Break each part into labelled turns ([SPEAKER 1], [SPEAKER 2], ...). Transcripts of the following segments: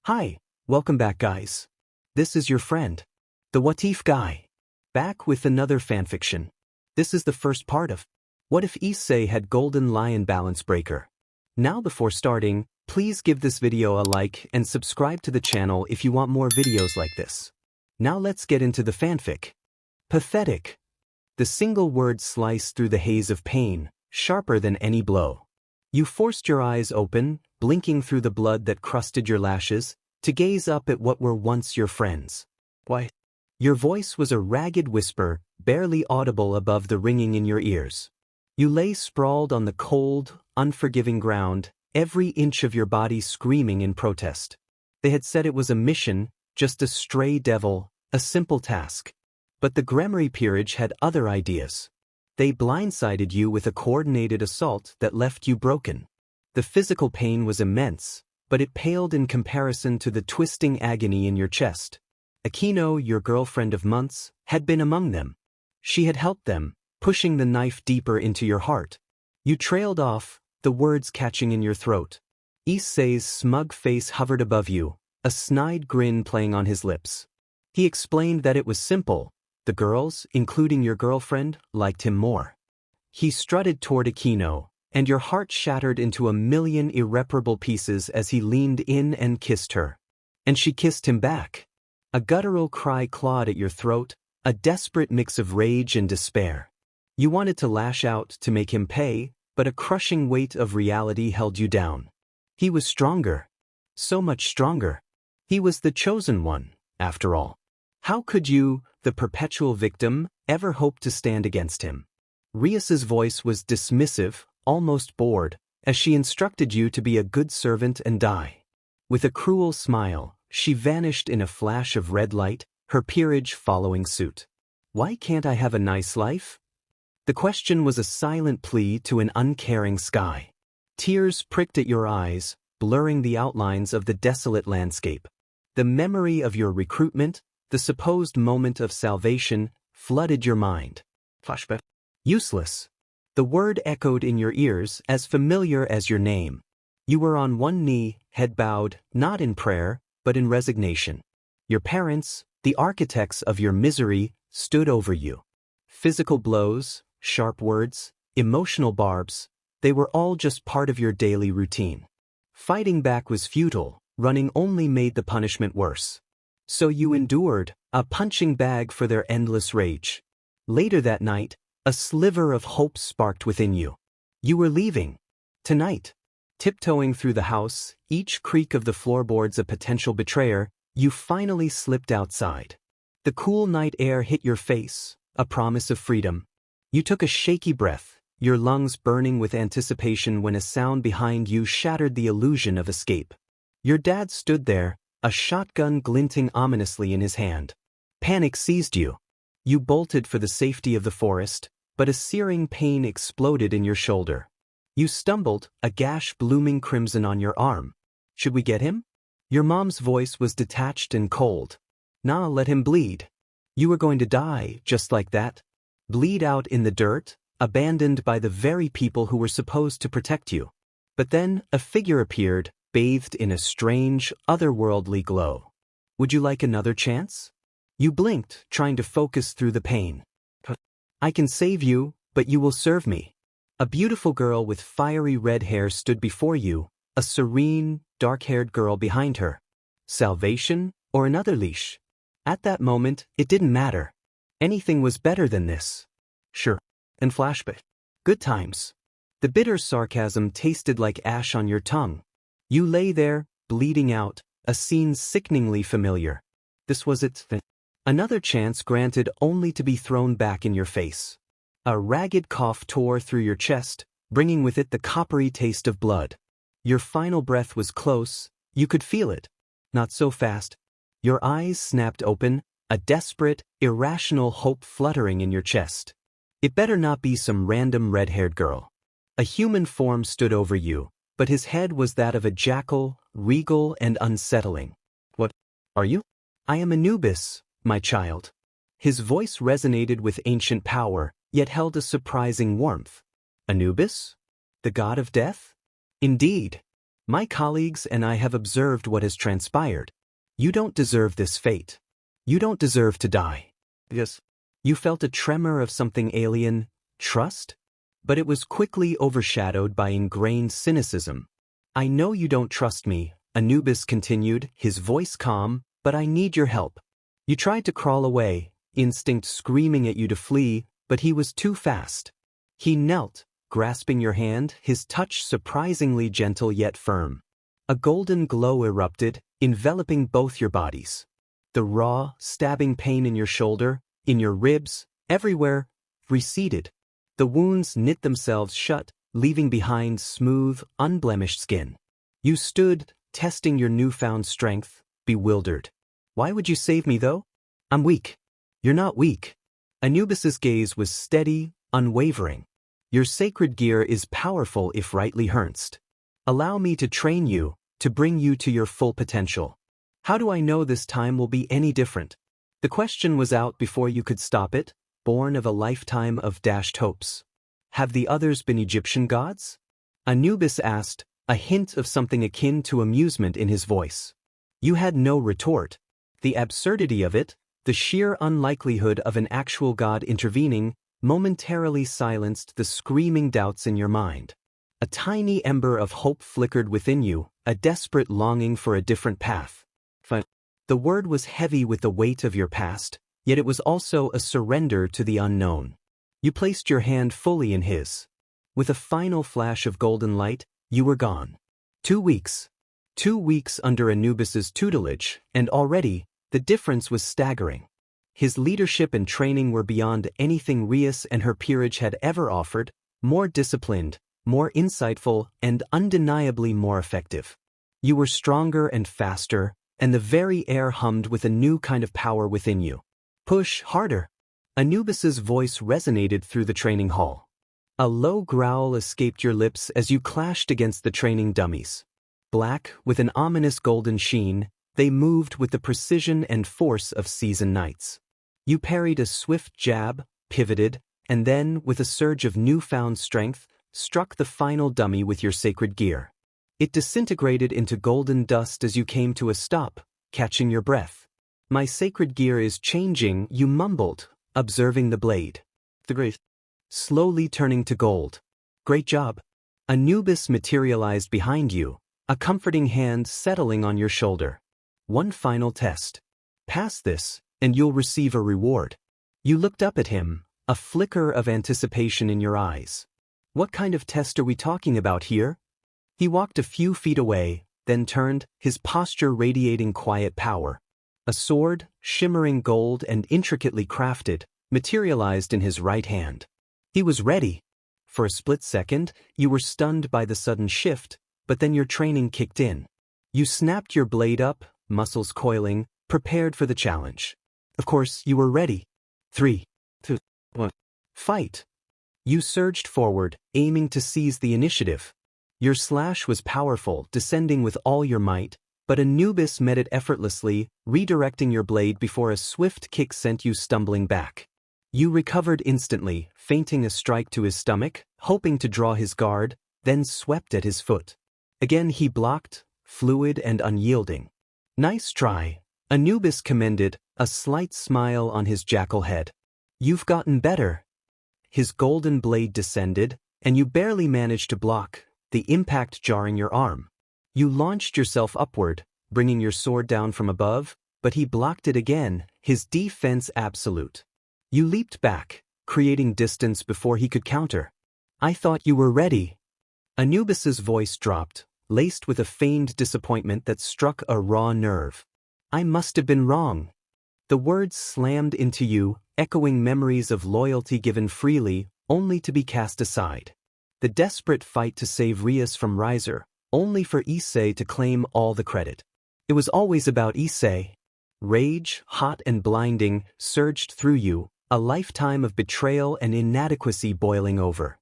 [SPEAKER 1] Hi, welcome back guys. This is your friend, the What If guy. Back with another fanfiction. This is the first part of What If Issei had Golden Lion Balance Breaker. Now before starting, please give this video a like and subscribe to the channel if you want more videos like this. Now let's get into the fanfic. Pathetic. The single word sliced through the haze of pain, sharper than any blow. You forced your eyes open, blinking through the blood that crusted your lashes, to gaze up at what were once your friends. Why? Your voice was a ragged whisper, barely audible above the ringing in your ears. You lay sprawled on the cold, unforgiving ground, every inch of your body screaming in protest. They had said it was a mission, just a stray devil, a simple task. But the Gremory peerage had other ideas. They blindsided you with a coordinated assault that left you broken. The physical pain was immense, but it paled in comparison to the twisting agony in your chest. Akeno, your girlfriend of months, had been among them. She had helped them, pushing the knife deeper into your heart. You trailed off, the words catching in your throat. Issei's smug face hovered above you, a snide grin playing on his lips. He explained that it was simple. The girls, including your girlfriend, liked him more. He strutted toward Akeno, and your heart shattered into a million irreparable pieces as he leaned in and kissed her. And she kissed him back. A guttural cry clawed at your throat, a desperate mix of rage and despair. You wanted to lash out to make him pay, but a crushing weight of reality held you down. He was stronger. So much stronger. He was the chosen one, after all. How could you, the perpetual victim, ever hope to stand against him? Rias's voice was dismissive, almost bored, as she instructed you to be a good servant and die. With a cruel smile, she vanished in a flash of red light, her peerage following suit. Why can't I have a nice life? The question was a silent plea to an uncaring sky. Tears pricked at your eyes, blurring the outlines of the desolate landscape. The memory of your recruitment, the supposed moment of salvation, flooded your mind. Flashback. Useless. The word echoed in your ears as familiar as your name. You were on one knee, head bowed, not in prayer, but in resignation. Your parents, the architects of your misery, stood over you. Physical blows, sharp words, emotional barbs, they were all just part of your daily routine. Fighting back was futile, running only made the punishment worse. So you endured, a punching bag for their endless rage. Later that night, a sliver of hope sparked within you. You were leaving. Tonight. Tiptoeing through the house, each creak of the floorboards a potential betrayer, you finally slipped outside. The cool night air hit your face, a promise of freedom. You took a shaky breath, your lungs burning with anticipation when a sound behind you shattered the illusion of escape. Your dad stood there, a shotgun glinting ominously in his hand. Panic seized you. You bolted for the safety of the forest, but a searing pain exploded in your shoulder. You stumbled, a gash blooming crimson on your arm. Should we get him? Your mom's voice was detached and cold. Nah, let him bleed. You were going to die, just like that. Bleed out in the dirt, abandoned by the very people who were supposed to protect you. But then, a figure appeared, bathed in a strange, otherworldly glow. Would you like another chance? You blinked, trying to focus through the pain. I can save you, but you will serve me. A beautiful girl with fiery red hair stood before you, a serene, dark-haired girl behind her. Salvation, or another leash? At that moment, it didn't matter. Anything was better than this. Sure. And flashback. Good times. The bitter sarcasm tasted like ash on your tongue. You lay there, bleeding out, a scene sickeningly familiar. This was it. Another chance granted only to be thrown back in your face. A ragged cough tore through your chest, bringing with it the coppery taste of blood. Your final breath was close, you could feel it. Not so fast. Your eyes snapped open, a desperate, irrational hope fluttering in your chest. It better not be some random red-haired girl. A human form stood over you, but his head was that of a jackal, regal and unsettling. What are you? I am Anubis, my child. His voice resonated with ancient power, yet held a surprising warmth. Anubis? The god of death? Indeed. My colleagues and I have observed what has transpired. You don't deserve this fate. You don't deserve to die. Yes. You felt a tremor of something alien, trust? But it was quickly overshadowed by ingrained cynicism. I know you don't trust me, Anubis continued, his voice calm, but I need your help. You tried to crawl away, instinct screaming at you to flee, but he was too fast. He knelt, grasping your hand, his touch surprisingly gentle yet firm. A golden glow erupted, enveloping both your bodies. The raw, stabbing pain in your shoulder, in your ribs, everywhere, receded. The wounds knit themselves shut, leaving behind smooth, unblemished skin. You stood, testing your newfound strength, bewildered. Why would you save me, though? I'm weak. You're not weak. Anubis's gaze was steady, unwavering. Your sacred gear is powerful if rightly harnessed. Allow me to train you, to bring you to your full potential. How do I know this time will be any different? The question was out before you could stop it, born of a lifetime of dashed hopes. Have the others been Egyptian gods? Anubis asked, a hint of something akin to amusement in his voice. You had no retort. The absurdity of it, the sheer unlikelihood of an actual god intervening, momentarily silenced the screaming doubts in your mind. A tiny ember of hope flickered within you, a desperate longing for a different path. The word was heavy with the weight of your past, yet it was also a surrender to the unknown. You placed your hand fully in his. With a final flash of golden light, you were gone. 2 weeks. 2 weeks under Anubis's tutelage, and already, the difference was staggering. His leadership and training were beyond anything Rias and her peerage had ever offered, more disciplined, more insightful, and undeniably more effective. You were stronger and faster, and the very air hummed with a new kind of power within you. Push harder. Anubis's voice resonated through the training hall. A low growl escaped your lips as you clashed against the training dummies. Black, with an ominous golden sheen, they moved with the precision and force of seasoned knights. You parried a swift jab, pivoted, and then, with a surge of newfound strength, struck the final dummy with your sacred gear. It disintegrated into golden dust as you came to a stop, catching your breath. My sacred gear is changing, you mumbled, observing the blade. Slowly turning to gold. Great job. Anubis materialized behind you, a comforting hand settling on your shoulder. One final test. Pass this, and you'll receive a reward. You looked up at him, a flicker of anticipation in your eyes. What kind of test are we talking about here? He walked a few feet away, then turned, his posture radiating quiet power. A sword, shimmering gold and intricately crafted, materialized in his right hand. He was ready. For a split second, you were stunned by the sudden shift, but then your training kicked in. You snapped your blade up, muscles coiling, prepared for the challenge. Of course, you were ready. 3, 2, 1. Fight. You surged forward, aiming to seize the initiative. Your slash was powerful, descending with all your might, but Anubis met it effortlessly, redirecting your blade before a swift kick sent you stumbling back. You recovered instantly, feinting a strike to his stomach, hoping to draw his guard, then swept at his foot. Again he blocked, fluid and unyielding. Nice try, Anubis commended, a slight smile on his jackal head. You've gotten better. His golden blade descended, and you barely managed to block, the impact jarring your arm. You launched yourself upward, bringing your sword down from above, but he blocked it again, his defense absolute. You leaped back, creating distance before he could counter. I thought you were ready. Anubis's voice dropped, laced with a feigned disappointment that struck a raw nerve. I must have been wrong. The words slammed into you, echoing memories of loyalty given freely, only to be cast aside. The desperate fight to save Rias from Riser, only for Issei to claim all the credit. It was always about Issei. Rage, hot and blinding, surged through you, a lifetime of betrayal and inadequacy boiling over.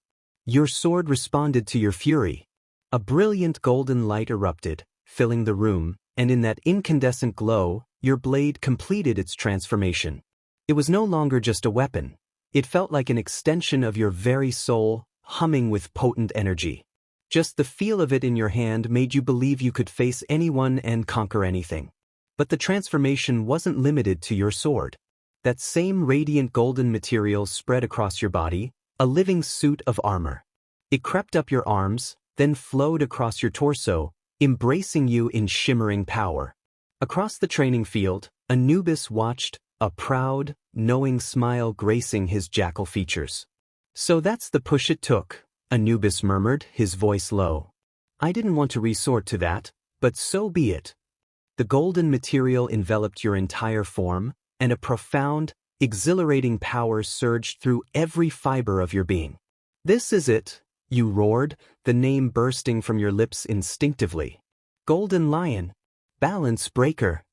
[SPEAKER 1] Your sword responded to your fury. A brilliant golden light erupted, filling the room, and in that incandescent glow, your blade completed its transformation. It was no longer just a weapon. It felt like an extension of your very soul, humming with potent energy. Just the feel of it in your hand made you believe you could face anyone and conquer anything. But the transformation wasn't limited to your sword. That same radiant golden material spread across your body, a living suit of armor. It crept up your arms, then flowed across your torso, embracing you in shimmering power. Across the training field, Anubis watched, a proud, knowing smile gracing his jackal features. "So that's the push it took," Anubis murmured, his voice low. "I didn't want to resort to that, but so be it." The golden material enveloped your entire form, and a profound, exhilarating power surged through every fiber of your being. "This is it," you roared, the name bursting from your lips instinctively. "Golden Lion. Balance Breaker."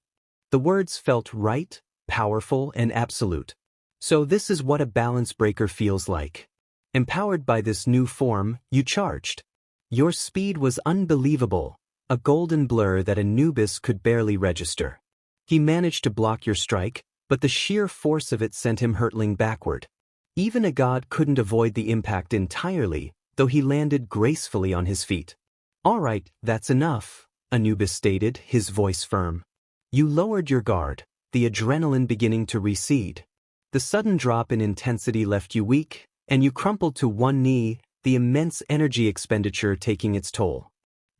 [SPEAKER 1] The words felt right, powerful, and absolute. So this is what a balance breaker feels like. Empowered by this new form, you charged. Your speed was unbelievable, a golden blur that Anubis could barely register. He managed to block your strike, but the sheer force of it sent him hurtling backward. Even a god couldn't avoid the impact entirely, though he landed gracefully on his feet. "All right, that's enough," Anubis stated, his voice firm. You lowered your guard, the adrenaline beginning to recede. The sudden drop in intensity left you weak, and you crumpled to one knee, the immense energy expenditure taking its toll.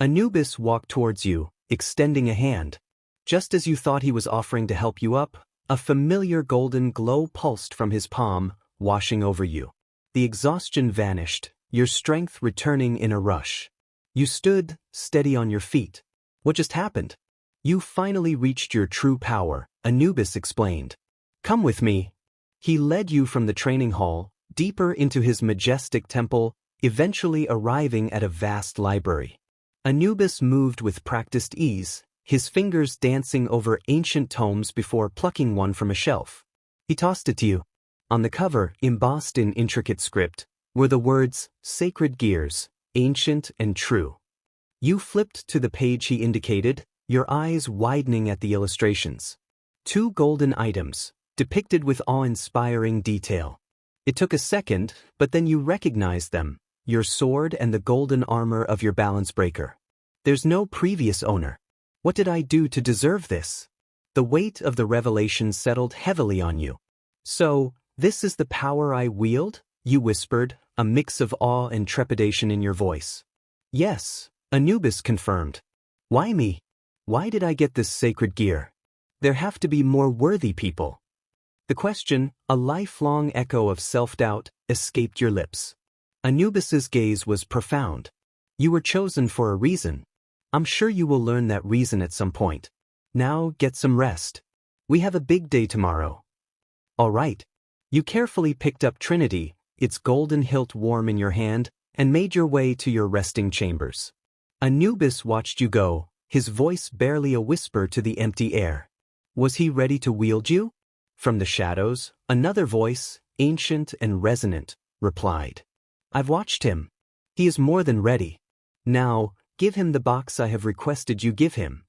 [SPEAKER 1] Anubis walked towards you, extending a hand. Just as you thought he was offering to help you up, a familiar golden glow pulsed from his palm, washing over you. The exhaustion vanished, your strength returning in a rush. You stood, steady on your feet. "What just happened?" "You finally reached your true power," Anubis explained. "Come with me." He led you from the training hall, deeper into his majestic temple, eventually arriving at a vast library. Anubis moved with practiced ease, his fingers dancing over ancient tomes before plucking one from a shelf. He tossed it to you. On the cover, embossed in intricate script, were the words, "Sacred Gears, Ancient and True." You flipped to the page he indicated, your eyes widening at the illustrations. Two golden items, depicted with awe-inspiring detail. It took a second, but then you recognized them, your sword and the golden armor of your balance breaker. There's no previous owner. What did I do to deserve this? The weight of the revelation settled heavily on you. "So, this is the power I wield?" you whispered, a mix of awe and trepidation in your voice. "Yes," Anubis confirmed. "Why me? Why did I get this sacred gear? There have to be more worthy people." The question, a lifelong echo of self-doubt, escaped your lips. Anubis's gaze was profound. "You were chosen for a reason. I'm sure you will learn that reason at some point. Now get some rest. We have a big day tomorrow." "All right." You carefully picked up Trinity, its golden hilt warm in your hand, and made your way to your resting chambers. Anubis watched you go, his voice barely a whisper to the empty air. Was he ready to wield you? From the shadows, another voice, ancient and resonant, replied. "I've watched him. He is more than ready. Now, give him the box I have requested you give him."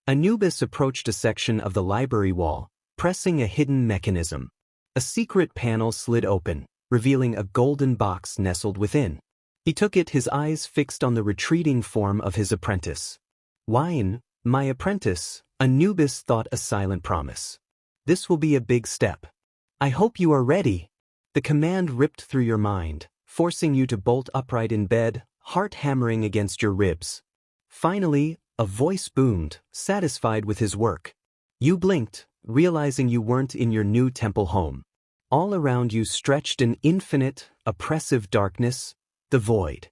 [SPEAKER 1] Anubis approached a section of the library wall, pressing a hidden mechanism. A secret panel slid open, revealing a golden box nestled within. He took it, his eyes fixed on the retreating form of his apprentice. "Wine, my apprentice," Anubis thought, a silent promise. "This will be a big step. I hope you are ready." The command ripped through your mind, forcing you to bolt upright in bed, heart hammering against your ribs. Finally, a voice boomed, satisfied with his work. You blinked, realizing you weren't in your new temple home. All around you stretched an infinite, oppressive darkness, the void.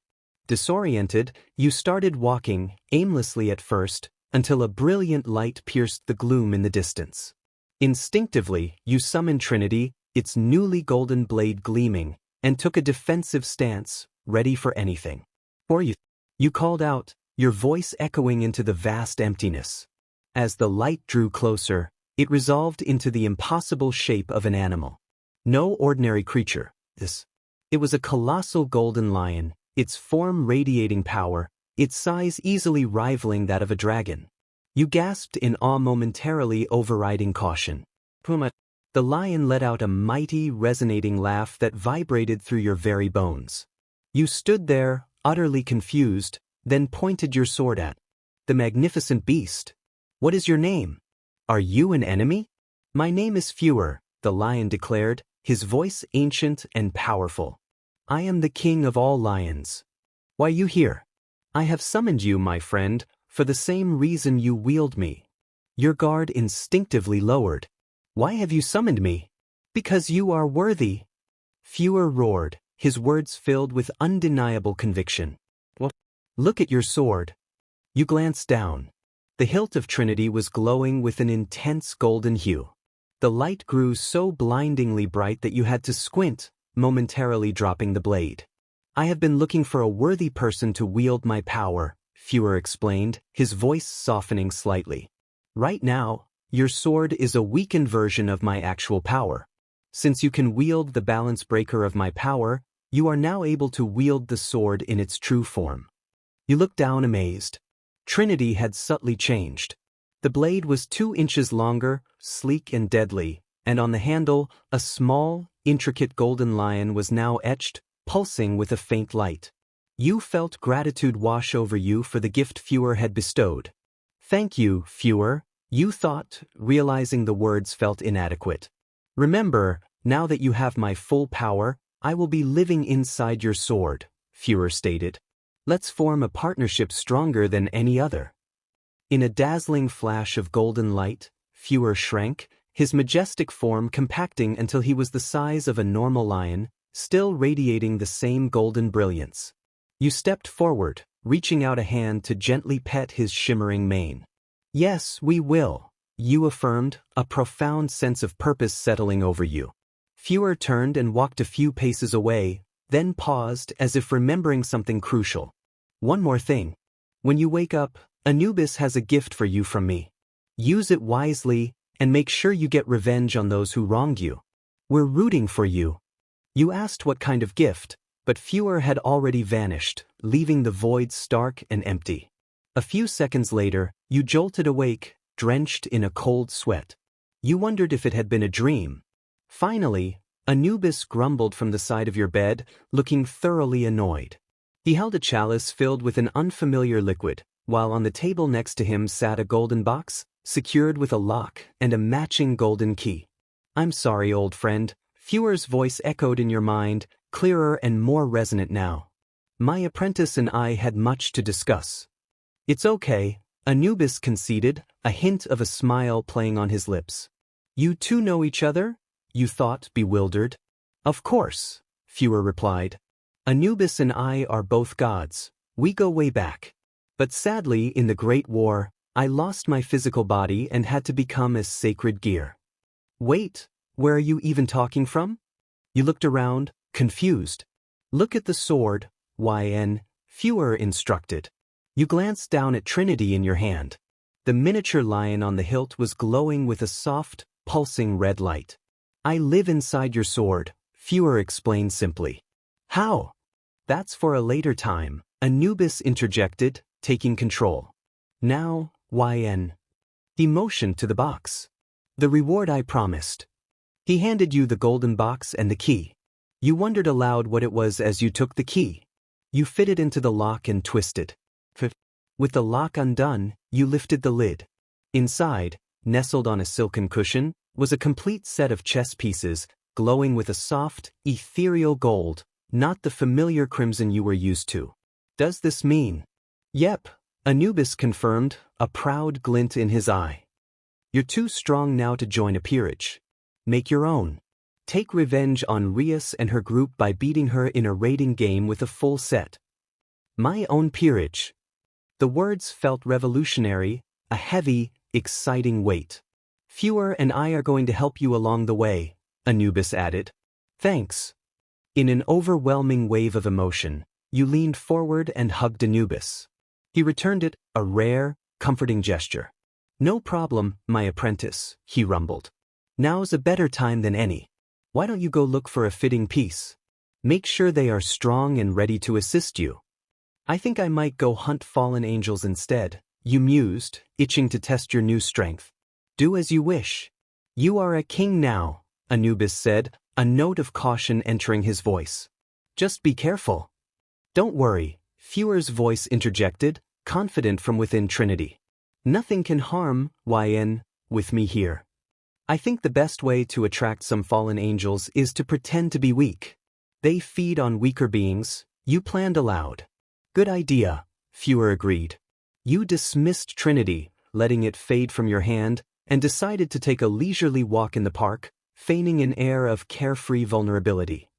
[SPEAKER 1] Disoriented, you started walking, aimlessly at first, until a brilliant light pierced the gloom in the distance. Instinctively, you summoned Trinity, its newly golden blade gleaming, and took a defensive stance, ready for anything. "For you," you called out, your voice echoing into the vast emptiness. As the light drew closer, it resolved into the impossible shape of an animal. No ordinary creature, this. It was a colossal golden lion, its form radiating power, its size easily rivaling that of a dragon. You gasped in awe, momentarily overriding caution. "Puma." The lion let out a mighty, resonating laugh that vibrated through your very bones. You stood there, utterly confused, then pointed your sword at the magnificent beast. What is your name? Are you an enemy? My name is Fewer, the lion declared, his voice ancient and powerful. I am the king of all lions. Why you here? I have summoned you, my friend, for the same reason you wield me. Your guard instinctively lowered. Why have you summoned me? Because you are worthy. Fewer roared, his words filled with undeniable conviction. Well, look at your sword. You glanced down. The hilt of Trinity was glowing with an intense golden hue. The light grew so blindingly bright that you had to squint, momentarily dropping the blade. I have been looking for a worthy person to wield my power, Fewer explained, his voice softening slightly. Right now, your sword is a weakened version of my actual power. Since you can wield the balance breaker of my power, you are now able to wield the sword in its true form. You looked down amazed. Trinity had subtly changed. The blade was 2 inches longer, sleek and deadly, and on the handle, a small, intricate golden lion was now etched, pulsing with a faint light. You felt gratitude wash over you for the gift Fewer had bestowed. Thank you, Fewer, you thought, realizing the words felt inadequate. Remember, now that you have my full power, I will be living inside your sword, Fewer stated. Let's form a partnership stronger than any other. In a dazzling flash of golden light, Fewer shrank, his majestic form compacting until he was the size of a normal lion, still radiating the same golden brilliance. You stepped forward, reaching out a hand to gently pet his shimmering mane. Yes, we will, you affirmed, a profound sense of purpose settling over you. Fewer turned and walked a few paces away, then paused as if remembering something crucial. One more thing. When you wake up, Anubis has a gift for you from me. Use it wisely, and make sure you get revenge on those who wronged you. We're rooting for you. You asked what kind of gift, but Fewer had already vanished, leaving the void stark and empty. A few seconds later, you jolted awake, drenched in a cold sweat. You wondered if it had been a dream. Finally, Anubis grumbled from the side of your bed, looking thoroughly annoyed. He held a chalice filled with an unfamiliar liquid, while on the table next to him sat a golden box, secured with a lock and a matching golden key. I'm sorry, old friend, Fewer's voice echoed in your mind, clearer and more resonant now. My apprentice and I had much to discuss. It's okay, Anubis conceded, a hint of a smile playing on his lips. You two know each other? You thought, bewildered. Of course, Fewer replied. Anubis and I are both gods. We go way back. But sadly, in the Great War, I lost my physical body and had to become as sacred gear. Wait, where are you even talking from? You looked around, confused. Look at the sword, YN, Fewer instructed. You glanced down at Trinity in your hand. The miniature lion on the hilt was glowing with a soft, pulsing red light. I live inside your sword, Fewer explained simply. How? That's for a later time, Anubis interjected, taking control. Now, YN. He motioned to the box. The reward I promised. He handed you the golden box and the key. You wondered aloud what it was as you took the key. You fit it into the lock and twisted. With the lock undone, you lifted the lid. Inside, nestled on a silken cushion, was a complete set of chess pieces, glowing with a soft, ethereal gold, not the familiar crimson you were used to. Does this mean? Yep, Anubis confirmed, a proud glint in his eye. You're too strong now to join a peerage. Make your own. Take revenge on Rias and her group by beating her in a raiding game with a full set. My own peerage. The words felt revolutionary, a heavy, exciting weight. Fewer and I are going to help you along the way, Anubis added. Thanks. In an overwhelming wave of emotion, you leaned forward and hugged Anubis. He returned it, a rare, comforting gesture. No problem, my apprentice, he rumbled. Now's a better time than any. Why don't you go look for a fitting piece? Make sure they are strong and ready to assist you. I think I might go hunt fallen angels instead, you mused, itching to test your new strength. Do as you wish. You are a king now, Anubis said, a note of caution entering his voice. Just be careful. Don't worry, Fewer's voice interjected, confident from within Trinity. Nothing can harm, YN, with me here. I think the best way to attract some fallen angels is to pretend to be weak. They feed on weaker beings, you planned aloud. Good idea, Fewer agreed. You dismissed Trinity, letting it fade from your hand, and decided to take a leisurely walk in the park, feigning an air of carefree vulnerability.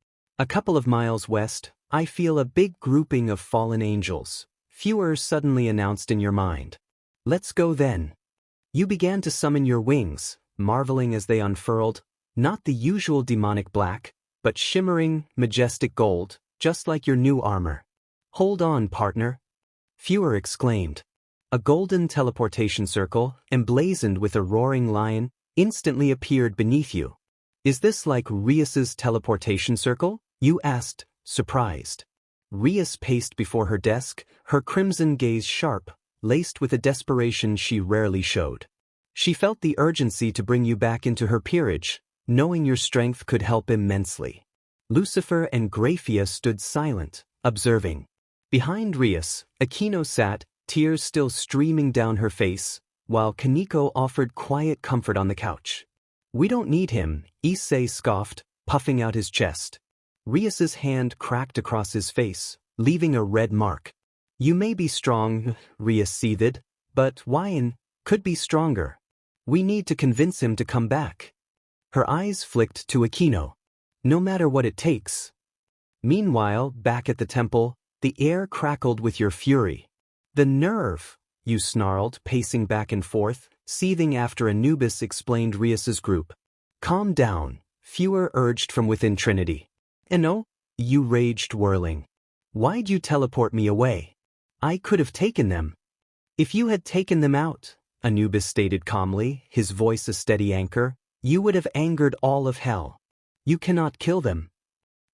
[SPEAKER 1] A couple of miles west, I feel a big grouping of fallen angels, Fewer suddenly announced in your mind. Let's go then. You began to summon your wings, marveling as they unfurled, not the usual demonic black, but shimmering, majestic gold, just like your new armor. Hold on, partner. Fewer exclaimed. A golden teleportation circle, emblazoned with a roaring lion, instantly appeared beneath you. Is this like Rias's teleportation circle? You asked, surprised. Rias paced before her desk, her crimson gaze sharp, laced with a desperation she rarely showed. She felt the urgency to bring you back into her peerage, knowing your strength could help immensely. Lucifer and Graphia stood silent, observing. Behind Rias, Akeno sat, tears still streaming down her face, while Kaneko offered quiet comfort on the couch. We don't need him, Issei scoffed, puffing out his chest. Rias's hand cracked across his face, leaving a red mark. You may be strong, Rias seethed, but Wyan could be stronger. We need to convince him to come back. Her eyes flicked to Akeno. No matter what it takes. Meanwhile, back at the temple, the air crackled with your fury. The nerve, you snarled, pacing back and forth, seething after Anubis explained Rias's group. Calm down, Fewer urged from within Trinity. No, you raged, whirling. Why'd you teleport me away? I could have taken them. If you had taken them out, Anubis stated calmly, his voice a steady anchor, you would have angered all of hell. You cannot kill them.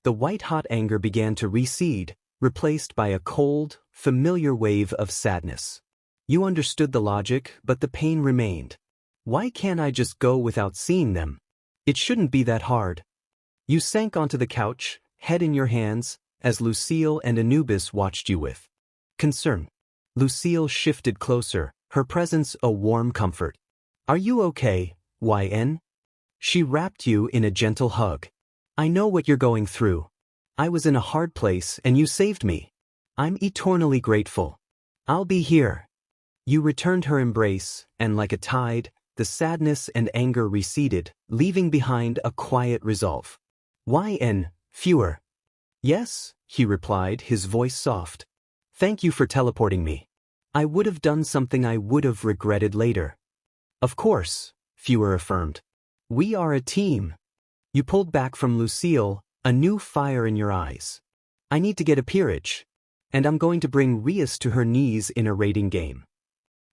[SPEAKER 1] The white-hot anger began to recede, replaced by a cold, familiar wave of sadness. You understood the logic, but the pain remained. Why can't I just go without seeing them? It shouldn't be that hard. You sank onto the couch, head in your hands, as Lucille and Anubis watched you with concern. Lucille shifted closer, her presence a warm comfort. Are you okay, YN? She wrapped you in a gentle hug. I know what you're going through. I was in a hard place and you saved me. I'm eternally grateful. I'll be here. You returned her embrace, and like a tide, the sadness and anger receded, leaving behind a quiet resolve. YN, Fewer. Yes, he replied, his voice soft. Thank you for teleporting me. I would have done something I would have regretted later. Of course, Fewer affirmed. We are a team. You pulled back from Lucille, a new fire in your eyes. I need to get a peerage. And I'm going to bring Rias to her knees in a raiding game.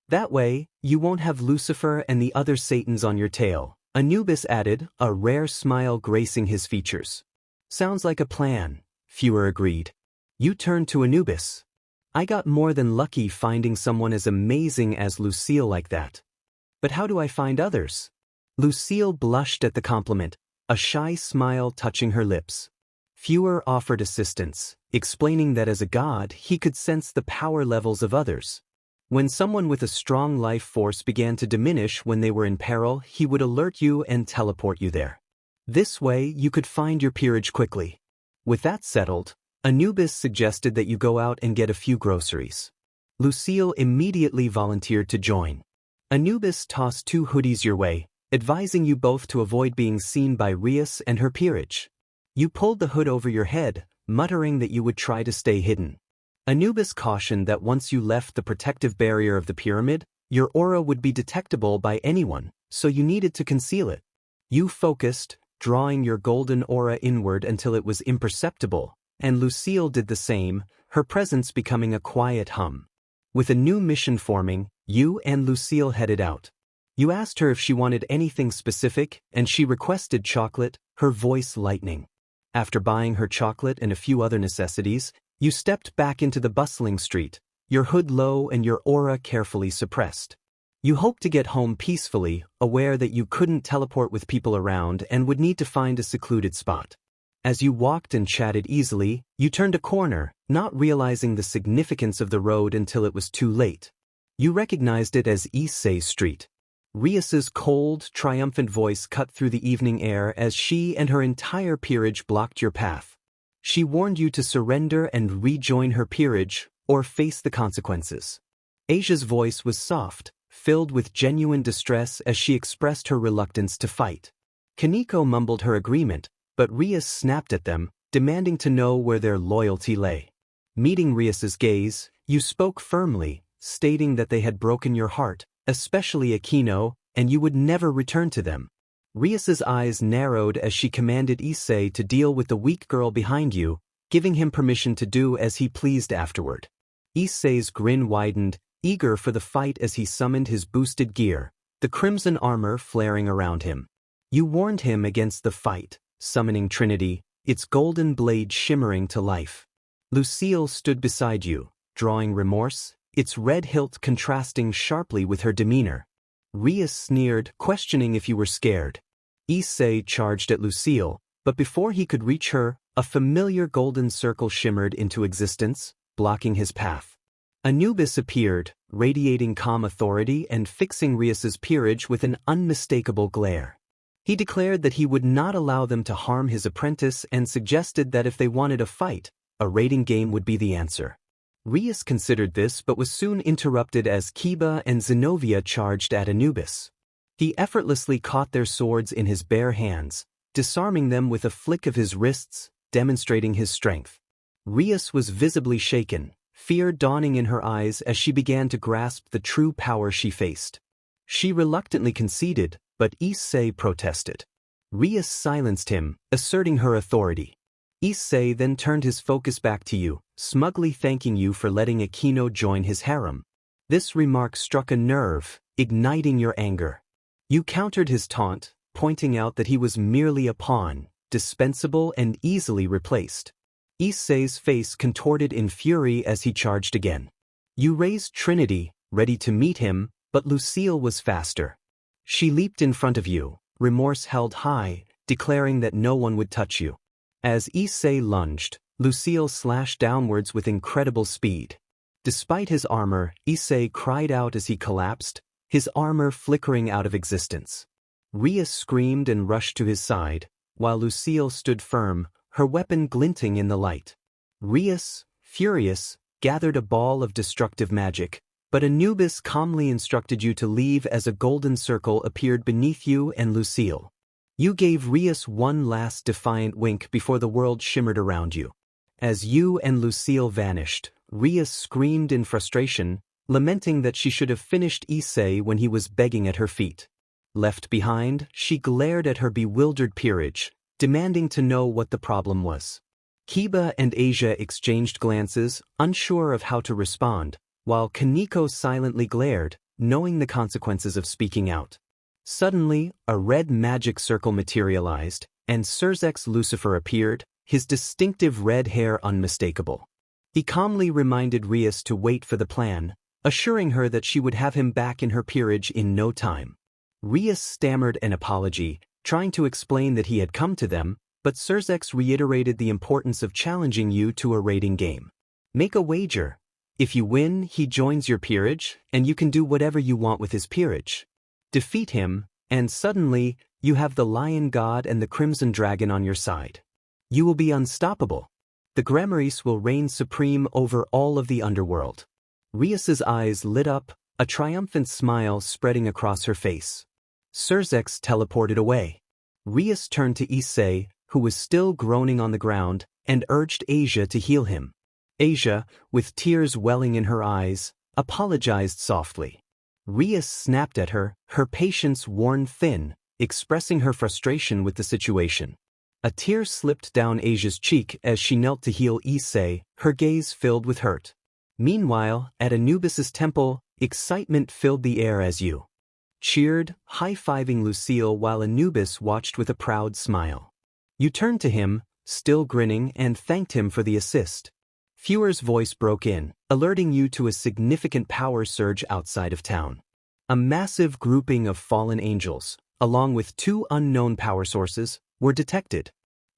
[SPEAKER 1] That way, you won't have Lucifer and the other Satans on your tail, Anubis added, a rare smile gracing his features. Sounds like a plan, Fewer agreed. You turned to Anubis. I got more than lucky finding someone as amazing as Lucille like that. But how do I find others? Lucille blushed at the compliment, a shy smile touching her lips. Fewer offered assistance, explaining that as a god he could sense the power levels of others. When someone with a strong life force began to diminish when they were in peril, he would alert you and teleport you there. This way you could find your peerage quickly. With that settled, Anubis suggested that you go out and get a few groceries. Lucille immediately volunteered to join. Anubis tossed 2 hoodies your way, advising you both to avoid being seen by Rias and her peerage. You pulled the hood over your head, muttering that you would try to stay hidden. Anubis cautioned that once you left the protective barrier of the pyramid, your aura would be detectable by anyone, so you needed to conceal it. You focused, drawing your golden aura inward until it was imperceptible, and Lucille did the same, her presence becoming a quiet hum. With a new mission forming, you and Lucille headed out. You asked her if she wanted anything specific, and she requested chocolate, her voice lightening. After buying her chocolate and a few other necessities, you stepped back into the bustling street, your hood low and your aura carefully suppressed. You hoped to get home peacefully, aware that you couldn't teleport with people around and would need to find a secluded spot. As you walked and chatted easily, you turned a corner, not realizing the significance of the road until it was too late. You recognized it as Issei Street. Rias's cold, triumphant voice cut through the evening air as she and her entire peerage blocked your path. She warned you to surrender and rejoin her peerage, or face the consequences. Asia's voice was soft, filled with genuine distress as she expressed her reluctance to fight. Kaneko mumbled her agreement, but Rias snapped at them, demanding to know where their loyalty lay. Meeting Rias's gaze, you spoke firmly, stating that they had broken your heart, especially Akeno, and you would never return to them. Rias's eyes narrowed as she commanded Issei to deal with the weak girl behind you, giving him permission to do as he pleased afterward. Issei's grin widened, eager for the fight as he summoned his boosted gear, the crimson armor flaring around him. You warned him against the fight, summoning Trinity, its golden blade shimmering to life. Lucille stood beside you, drawing remorse, its red hilt contrasting sharply with her demeanor. Rias sneered, questioning if you were scared. Issei charged at Lucille, but before he could reach her, a familiar golden circle shimmered into existence, blocking his path. Anubis appeared, radiating calm authority and fixing Rias's peerage with an unmistakable glare. He declared that he would not allow them to harm his apprentice and suggested that if they wanted a fight, a raiding game would be the answer. Rias considered this but was soon interrupted as Kiba and Zenobia charged at Anubis. He effortlessly caught their swords in his bare hands, disarming them with a flick of his wrists, demonstrating his strength. Rias was visibly shaken, fear dawning in her eyes as she began to grasp the true power she faced. She reluctantly conceded, but Issei protested. Rias silenced him, asserting her authority. Issei then turned his focus back to you, smugly thanking you for letting Akeno join his harem. This remark struck a nerve, igniting your anger. You countered his taunt, pointing out that he was merely a pawn, dispensable and easily replaced. Issei's face contorted in fury as he charged again. You raised Trinity, ready to meet him, but Lucille was faster. She leaped in front of you, remorse held high, declaring that no one would touch you. As Issei lunged, Lucille slashed downwards with incredible speed. Despite his armor, Issei cried out as he collapsed, his armor flickering out of existence. Rias screamed and rushed to his side, while Lucille stood firm, her weapon glinting in the light. Rias, furious, gathered a ball of destructive magic, but Anubis calmly instructed you to leave as a golden circle appeared beneath you and Lucille. You gave Rias one last defiant wink before the world shimmered around you. As you and Lucille vanished, Rias screamed in frustration, lamenting that she should have finished Issei when he was begging at her feet. Left behind, she glared at her bewildered peerage, demanding to know what the problem was. Kiba and Asia exchanged glances, unsure of how to respond, while Kaneko silently glared, knowing the consequences of speaking out. Suddenly, a red magic circle materialized, and Surzek's Lucifer appeared, his distinctive red hair unmistakable. He calmly reminded Rias to wait for the plan, assuring her that she would have him back in her peerage in no time. Rias stammered an apology, trying to explain that he had come to them, but Surzek reiterated the importance of challenging you to a raiding game. Make a wager. If you win, he joins your peerage, and you can do whatever you want with his peerage. Defeat him, and suddenly, you have the Lion God and the Crimson Dragon on your side. You will be unstoppable. The Gremories will reign supreme over all of the underworld. Rias's eyes lit up, a triumphant smile spreading across her face. Surzek teleported away. Rias turned to Issei, who was still groaning on the ground, and urged Asia to heal him. Asia, with tears welling in her eyes, apologized softly. Rias snapped at her, her patience worn thin, expressing her frustration with the situation. A tear slipped down Asia's cheek as she knelt to heal Issei, her gaze filled with hurt. Meanwhile, at Anubis's temple, excitement filled the air as you cheered, high-fiving Lucille while Anubis watched with a proud smile. You turned to him, still grinning, and thanked him for the assist. Fewer's voice broke in, alerting you to a significant power surge outside of town. A massive grouping of fallen angels, along with 2 unknown power sources, were detected.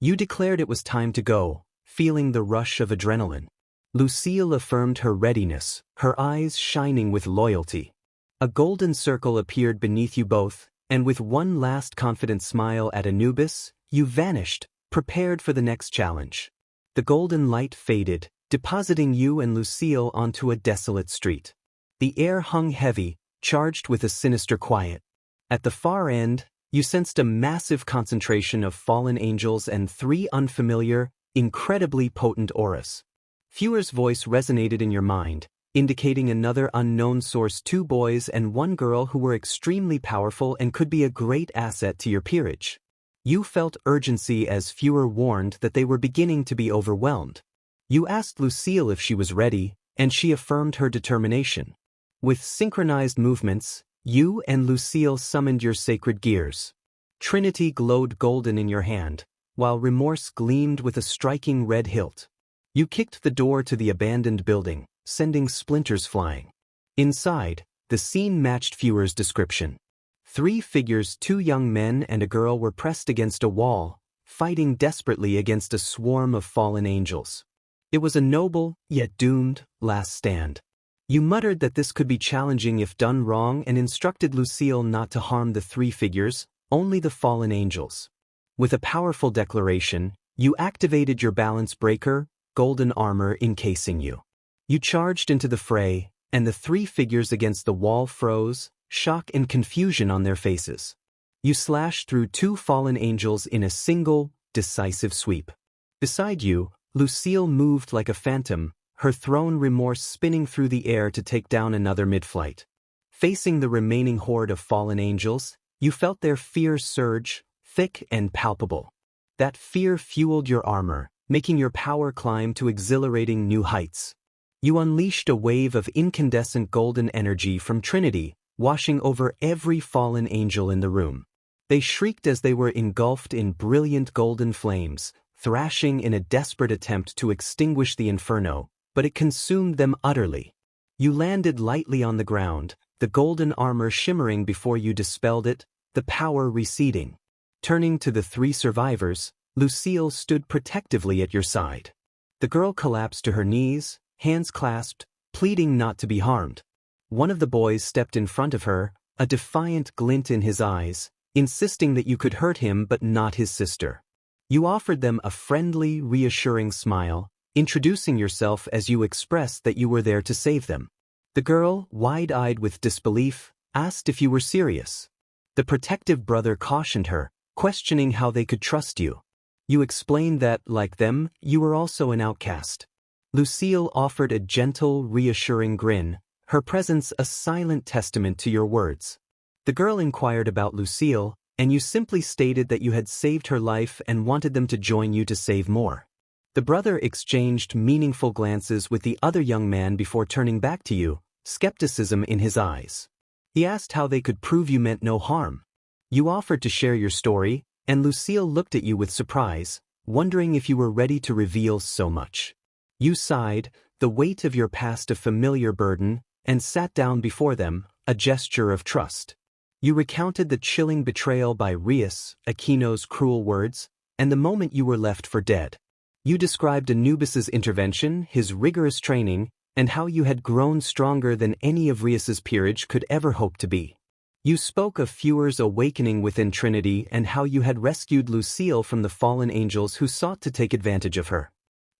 [SPEAKER 1] You declared it was time to go, feeling the rush of adrenaline. Lucille affirmed her readiness, her eyes shining with loyalty. A golden circle appeared beneath you both, and with one last confident smile at Anubis, you vanished, prepared for the next challenge. The golden light faded, depositing you and Lucille onto a desolate street. The air hung heavy, charged with a sinister quiet. At the far end, you sensed a massive concentration of fallen angels and 3 unfamiliar, incredibly potent auras. Feuer's voice resonated in your mind, indicating another unknown source: 2 boys and 1 girl who were extremely powerful and could be a great asset to your peerage. You felt urgency as Feuer warned that they were beginning to be overwhelmed. You asked Lucille if she was ready, and she affirmed her determination. With synchronized movements, you and Lucille summoned your sacred gears. Trinity glowed golden in your hand, while remorse gleamed with a striking red hilt. You kicked the door to the abandoned building, sending splinters flying. Inside, the scene matched Feuer's description. 3 figures, 2 young men and a girl, were pressed against a wall, fighting desperately against a swarm of fallen angels. It was a noble, yet doomed, last stand. You muttered that this could be challenging if done wrong and instructed Lucille not to harm the 3 figures, only the fallen angels. With a powerful declaration, you activated your balance breaker, golden armor encasing you. You charged into the fray, and the 3 figures against the wall froze, shock and confusion on their faces. You slashed through 2 fallen angels in a single, decisive sweep. Beside you, Lucille moved like a phantom, her throne remorse spinning through the air to take down another mid-flight. Facing the remaining horde of fallen angels, you felt their fear surge, thick and palpable. That fear fueled your armor, making your power climb to exhilarating new heights. You unleashed a wave of incandescent golden energy from Trinity, washing over every fallen angel in the room. They shrieked as they were engulfed in brilliant golden flames, thrashing in a desperate attempt to extinguish the inferno, but it consumed them utterly. You landed lightly on the ground, the golden armor shimmering before you dispelled it, the power receding. Turning to the 3 survivors, Lucille stood protectively at your side. The girl collapsed to her knees, hands clasped, pleading not to be harmed. One of the boys stepped in front of her, a defiant glint in his eyes, insisting that you could hurt him but not his sister. You offered them a friendly, reassuring smile, introducing yourself as you expressed that you were there to save them. The girl, wide-eyed with disbelief, asked if you were serious. The protective brother cautioned her, questioning how they could trust you. You explained that, like them, you were also an outcast. Lucille offered a gentle, reassuring grin, her presence a silent testament to your words. The girl inquired about Lucille, and you simply stated that you had saved her life and wanted them to join you to save more. The brother exchanged meaningful glances with the other young man before turning back to you, skepticism in his eyes. He asked how they could prove you meant no harm. You offered to share your story, and Lucille looked at you with surprise, wondering if you were ready to reveal so much. You sighed, the weight of your past a familiar burden, and sat down before them, a gesture of trust. You recounted the chilling betrayal by Rias, Akeno's cruel words, and the moment you were left for dead. You described Anubis's intervention, his rigorous training, and how you had grown stronger than any of Rias's peerage could ever hope to be. You spoke of Feuer's awakening within Trinity and how you had rescued Lucille from the fallen angels who sought to take advantage of her.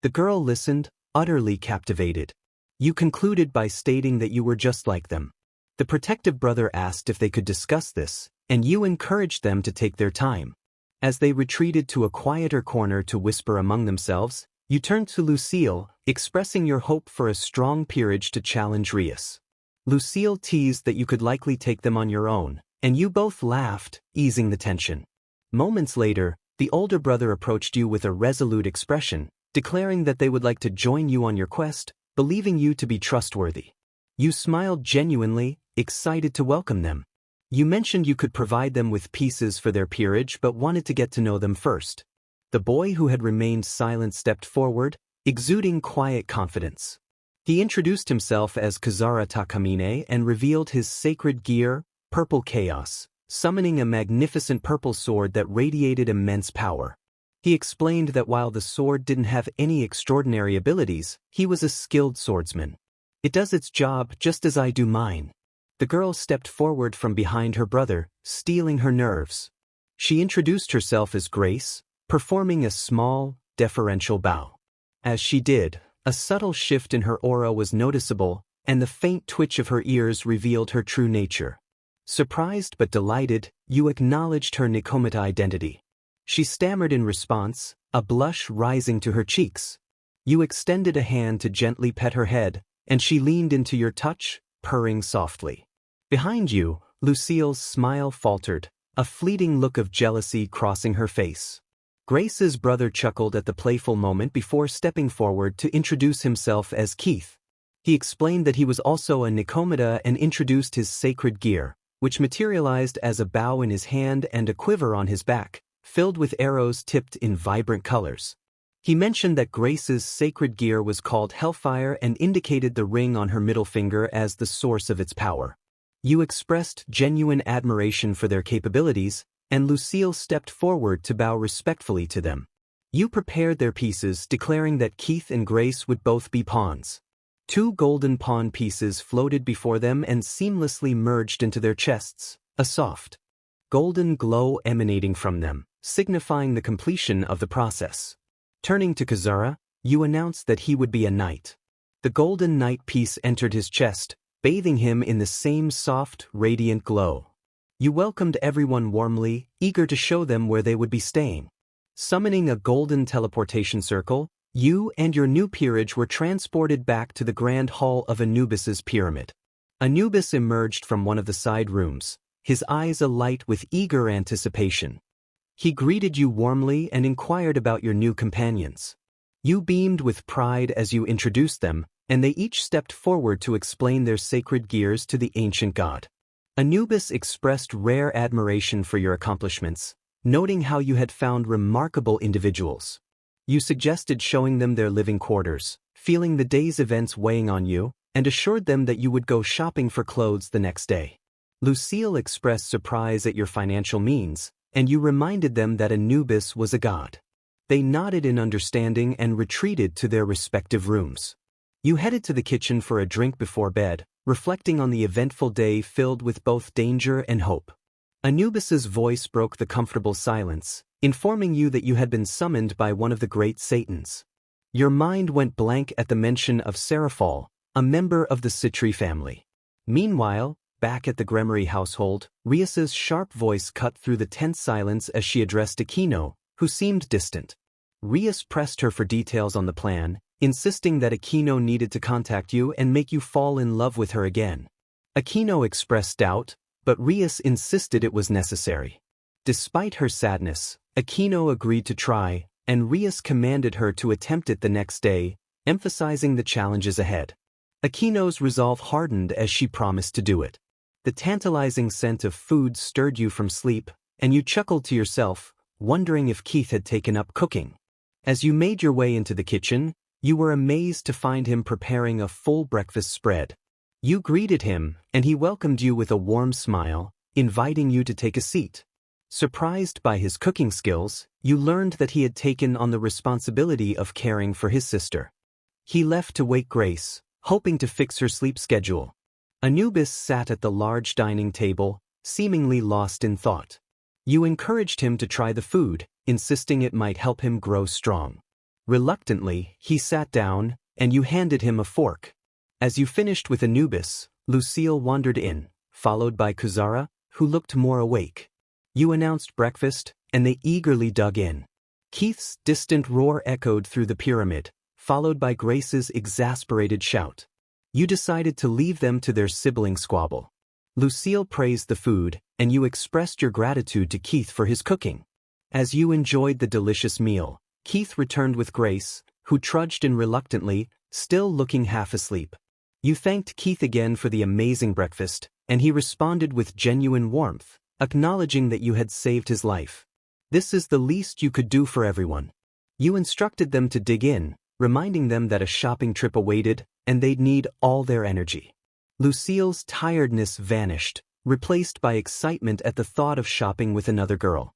[SPEAKER 1] The girl listened, utterly captivated. You concluded by stating that you were just like them. The protective brother asked if they could discuss this, and you encouraged them to take their time. As they retreated to a quieter corner to whisper among themselves, you turned to Lucille, expressing your hope for a strong peerage to challenge Rias. Lucille teased that you could likely take them on your own, and you both laughed, easing the tension. Moments later, the older brother approached you with a resolute expression, declaring that they would like to join you on your quest, believing you to be trustworthy. You smiled genuinely, excited to welcome them. You mentioned you could provide them with pieces for their peerage but wanted to get to know them first. The boy who had remained silent stepped forward, exuding quiet confidence. He introduced himself as Kazara Takamine and revealed his sacred gear, Purple Chaos, summoning a magnificent purple sword that radiated immense power. He explained that while the sword didn't have any extraordinary abilities, he was a skilled swordsman. It does its job just as I do mine. The girl stepped forward from behind her brother, steeling her nerves. She introduced herself as Grace, performing a small, deferential bow. As she did, a subtle shift in her aura was noticeable, and the faint twitch of her ears revealed her true nature. Surprised but delighted, you acknowledged her Nikomata identity. She stammered in response, a blush rising to her cheeks. You extended a hand to gently pet her head, and she leaned into your touch, purring softly. Behind you, Lucille's smile faltered, a fleeting look of jealousy crossing her face. Grace's brother chuckled at the playful moment before stepping forward to introduce himself as Keith. He explained that he was also a Nikomata and introduced his sacred gear, which materialized as a bow in his hand and a quiver on his back, filled with arrows tipped in vibrant colors. He mentioned that Grace's sacred gear was called Hellfire and indicated the ring on her middle finger as the source of its power. You expressed genuine admiration for their capabilities, and Lucille stepped forward to bow respectfully to them. You prepared their pieces, declaring that Keith and Grace would both be pawns. 2 golden pawn pieces floated before them and seamlessly merged into their chests, a soft, golden glow emanating from them, signifying the completion of the process. Turning to Kazara, you announced that he would be a knight. The golden knight piece entered his chest, bathing him in the same soft, radiant glow. You welcomed everyone warmly, eager to show them where they would be staying. Summoning a golden teleportation circle, you and your new peerage were transported back to the grand hall of Anubis's pyramid. Anubis emerged from one of the side rooms, his eyes alight with eager anticipation. He greeted you warmly and inquired about your new companions. You beamed with pride as you introduced them, and they each stepped forward to explain their sacred gears to the ancient god. Anubis expressed rare admiration for your accomplishments, noting how you had found remarkable individuals. You suggested showing them their living quarters, feeling the day's events weighing on you, and assured them that you would go shopping for clothes the next day. Lucille expressed surprise at your financial means, and you reminded them that Anubis was a god. They nodded in understanding and retreated to their respective rooms. You headed to the kitchen for a drink before bed, reflecting on the eventful day filled with both danger and hope. Anubis's voice broke the comfortable silence, informing you that you had been summoned by one of the great Satans. Your mind went blank at the mention of Seraphal, a member of the Citri family. Meanwhile, back at the Gremory household, Rias's sharp voice cut through the tense silence as she addressed Akeno, who seemed distant. Rias pressed her for details on the plan, insisting that Akeno needed to contact you and make you fall in love with her again. Akeno expressed doubt, but Rias insisted it was necessary. Despite her sadness, Akeno agreed to try, and Rias commanded her to attempt it the next day, emphasizing the challenges ahead. Akeno's resolve hardened as she promised to do it. The tantalizing scent of food stirred you from sleep, and you chuckled to yourself, wondering if Keith had taken up cooking. As you made your way into the kitchen, you were amazed to find him preparing a full breakfast spread. You greeted him, and he welcomed you with a warm smile, inviting you to take a seat. Surprised by his cooking skills, you learned that he had taken on the responsibility of caring for his sister. He left to wake Grace, hoping to fix her sleep schedule. Anubis sat at the large dining table, seemingly lost in thought. You encouraged him to try the food, insisting it might help him grow strong. Reluctantly, he sat down, and you handed him a fork. As you finished with Anubis, Lucille wandered in, followed by Kuzara, who looked more awake. You announced breakfast, and they eagerly dug in. Keith's distant roar echoed through the pyramid, followed by Grace's exasperated shout. You decided to leave them to their sibling squabble. Lucille praised the food, and you expressed your gratitude to Keith for his cooking. As you enjoyed the delicious meal, Keith returned with Grace, who trudged in reluctantly, still looking half asleep. You thanked Keith again for the amazing breakfast, and he responded with genuine warmth, acknowledging that you had saved his life. This is the least you could do for everyone. You instructed them to dig in, reminding them that a shopping trip awaited, and they'd need all their energy. Lucille's tiredness vanished, replaced by excitement at the thought of shopping with another girl.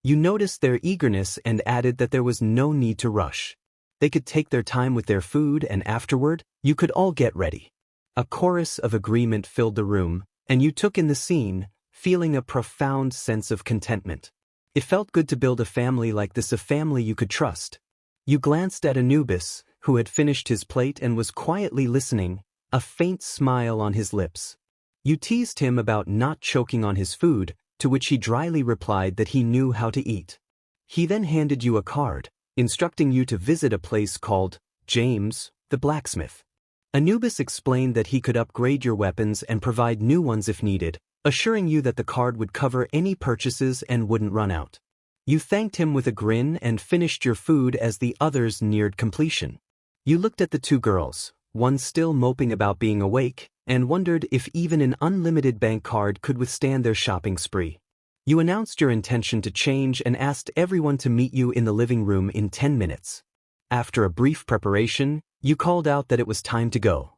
[SPEAKER 1] You noticed their eagerness and added that there was no need to rush. They could take their time with their food and afterward, you could all get ready. A chorus of agreement filled the room, and you took in the scene, feeling a profound sense of contentment. It felt good to build a family like this, a family you could trust. You glanced at Anubis, who had finished his plate and was quietly listening, a faint smile on his lips. You teased him about not choking on his food, to which he dryly replied that he knew how to eat. He then handed you a card, instructing you to visit a place called James, the blacksmith. Anubis explained that he could upgrade your weapons and provide new ones if needed, assuring you that the card would cover any purchases and wouldn't run out. You thanked him with a grin and finished your food as the others neared completion. You looked at the two girls, one still moping about being awake, and wondered if even an unlimited bank card could withstand their shopping spree. You announced your intention to change and asked everyone to meet you in the living room in 10 minutes. After a brief preparation, you called out that it was time to go.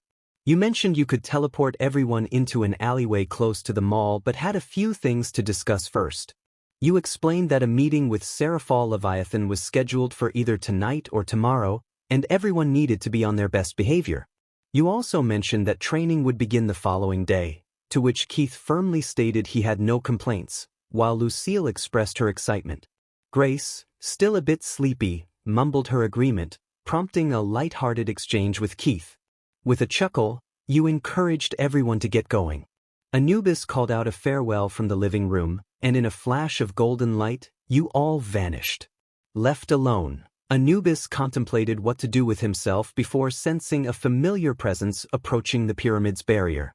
[SPEAKER 1] You mentioned you could teleport everyone into an alleyway close to the mall but had a few things to discuss first. You explained that a meeting with Seraphal Leviathan was scheduled for either tonight or tomorrow, and everyone needed to be on their best behavior. You also mentioned that training would begin the following day, to which Keith firmly stated he had no complaints, while Lucille expressed her excitement. Grace, still a bit sleepy, mumbled her agreement, prompting a light-hearted exchange with Keith. With a chuckle, you encouraged everyone to get going. Anubis called out a farewell from the living room, and in a flash of golden light, you all vanished. Left alone, Anubis contemplated what to do with himself before sensing a familiar presence approaching the pyramid's barrier.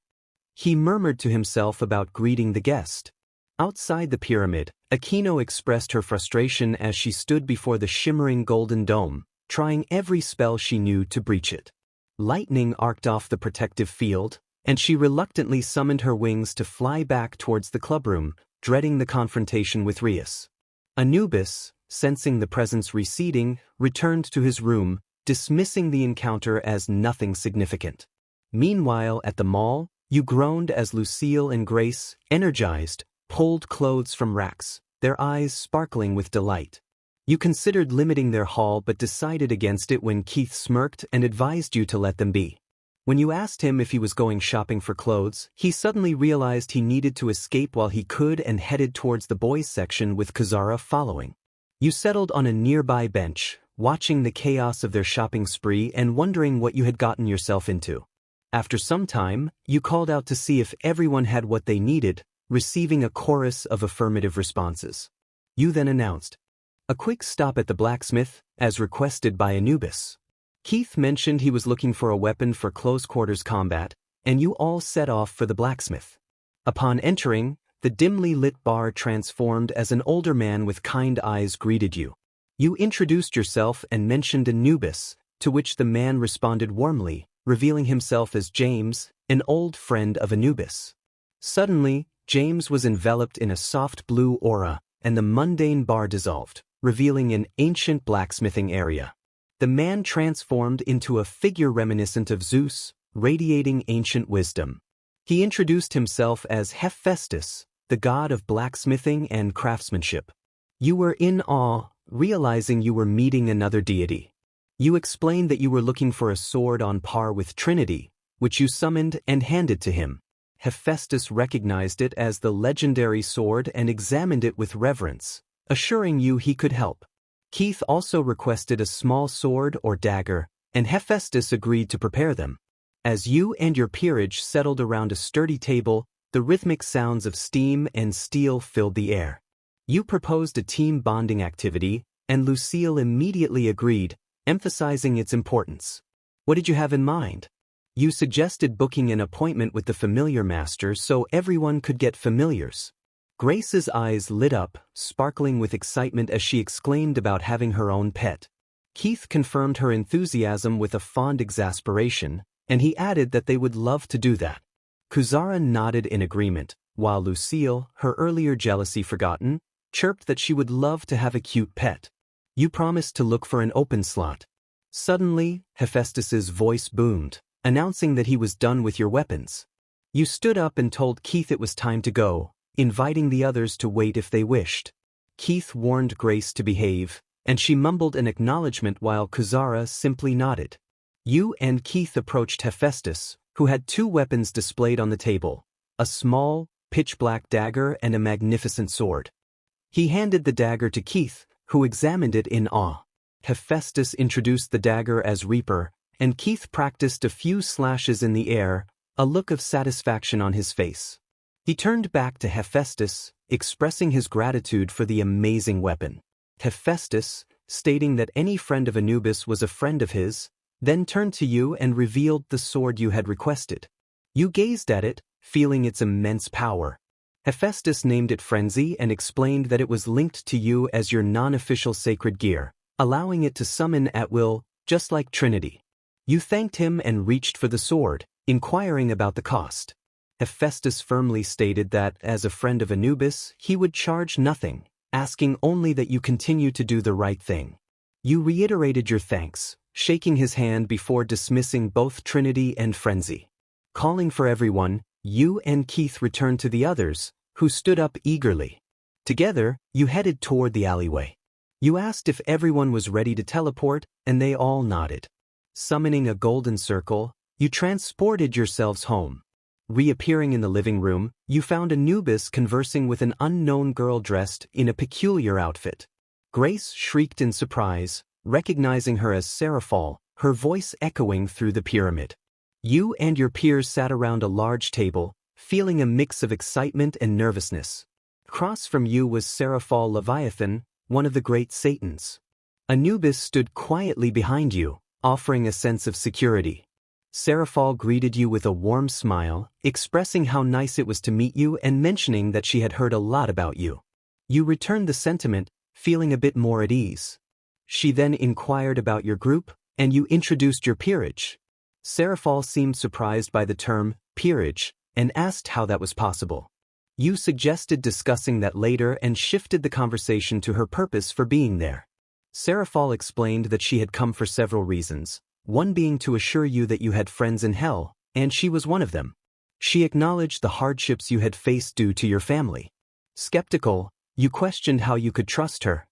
[SPEAKER 1] He murmured to himself about greeting the guest. Outside the pyramid, Akeno expressed her frustration as she stood before the shimmering golden dome, trying every spell she knew to breach it. Lightning arced off the protective field, and she reluctantly summoned her wings to fly back towards the clubroom, dreading the confrontation with Rias. Anubis, sensing the presence receding, returned to his room, dismissing the encounter as nothing significant. Meanwhile, at the mall, you groaned as Lucille and Grace, energized, pulled clothes from racks, their eyes sparkling with delight. You considered limiting their haul but decided against it when Keith smirked and advised you to let them be. When you asked him if he was going shopping for clothes, he suddenly realized he needed to escape while he could and headed towards the boys' section with Kazara following. You settled on a nearby bench, watching the chaos of their shopping spree and wondering what you had gotten yourself into. After some time, you called out to see if everyone had what they needed, receiving a chorus of affirmative responses. You then announced, "A quick stop at the blacksmith, as requested by Anubis." Keith mentioned he was looking for a weapon for close-quarters combat, and you all set off for the blacksmith. Upon entering, the dimly lit bar transformed as an older man with kind eyes greeted you. You introduced yourself and mentioned Anubis, to which the man responded warmly, revealing himself as James, an old friend of Anubis. Suddenly, James was enveloped in a soft blue aura, and the mundane bar dissolved, revealing an ancient blacksmithing area. The man transformed into a figure reminiscent of Zeus, radiating ancient wisdom. He introduced himself as Hephaestus, the god of blacksmithing and craftsmanship. You were in awe, realizing you were meeting another deity. You explained that you were looking for a sword on par with Trinity, which you summoned and handed to him. Hephaestus recognized it as the legendary sword and examined it with reverence, assuring you he could help. Keith also requested a small sword or dagger, and Hephaestus agreed to prepare them. As you and your peerage settled around a sturdy table, the rhythmic sounds of steam and steel filled the air. You proposed a team bonding activity, and Lucille immediately agreed, emphasizing its importance. What did you have in mind? You suggested booking an appointment with the familiar master so everyone could get familiars. Grace's eyes lit up, sparkling with excitement as she exclaimed about having her own pet. Keith confirmed her enthusiasm with a fond exasperation, and he added that they would love to do that. Kuzara nodded in agreement, while Lucille, her earlier jealousy forgotten, chirped that she would love to have a cute pet. You promised to look for an open slot. Suddenly, Hephaestus's voice boomed, announcing that he was done with your weapons. You stood up and told Keith it was time to go, inviting the others to wait if they wished. Keith warned Grace to behave, and she mumbled an acknowledgement while Kuzara simply nodded. You and Keith approached Hephaestus, who had two weapons displayed on the table, a small, pitch-black dagger and a magnificent sword. He handed the dagger to Keith, who examined it in awe. Hephaestus introduced the dagger as Reaper, and Keith practiced a few slashes in the air, a look of satisfaction on his face. He turned back to Hephaestus, expressing his gratitude for the amazing weapon. Hephaestus, stating that any friend of Anubis was a friend of his, then turned to you and revealed the sword you had requested. You gazed at it, feeling its immense power. Hephaestus named it Frenzy and explained that it was linked to you as your non-official sacred gear, allowing it to summon at will, just like Trinity. You thanked him and reached for the sword, inquiring about the cost. Hephaestus firmly stated that, as a friend of Anubis, he would charge nothing, asking only that you continue to do the right thing. You reiterated your thanks, shaking his hand before dismissing both Trinity and Frenzy. Calling for everyone, you and Keith returned to the others, who stood up eagerly. Together, you headed toward the alleyway. You asked if everyone was ready to teleport, and they all nodded. Summoning a golden circle, you transported yourselves home. Reappearing in the living room, you found Anubis conversing with an unknown girl dressed in a peculiar outfit. Grace shrieked in surprise, recognizing her as Seraphol, her voice echoing through the pyramid. You and your peers sat around a large table, feeling a mix of excitement and nervousness. Across from you was Seraphol Leviathan, one of the great Satans. Anubis stood quietly behind you, offering a sense of security. Seraphol greeted you with a warm smile, expressing how nice it was to meet you and mentioning that she had heard a lot about you. You returned the sentiment, feeling a bit more at ease. She then inquired about your group, and you introduced your peerage. Seraphol seemed surprised by the term peerage and asked how that was possible. You suggested discussing that later and shifted the conversation to her purpose for being there. Seraphol explained that she had come for several reasons, one being to assure you that you had friends in hell, and she was one of them. She acknowledged the hardships you had faced due to your family. Skeptical, you questioned how you could trust her.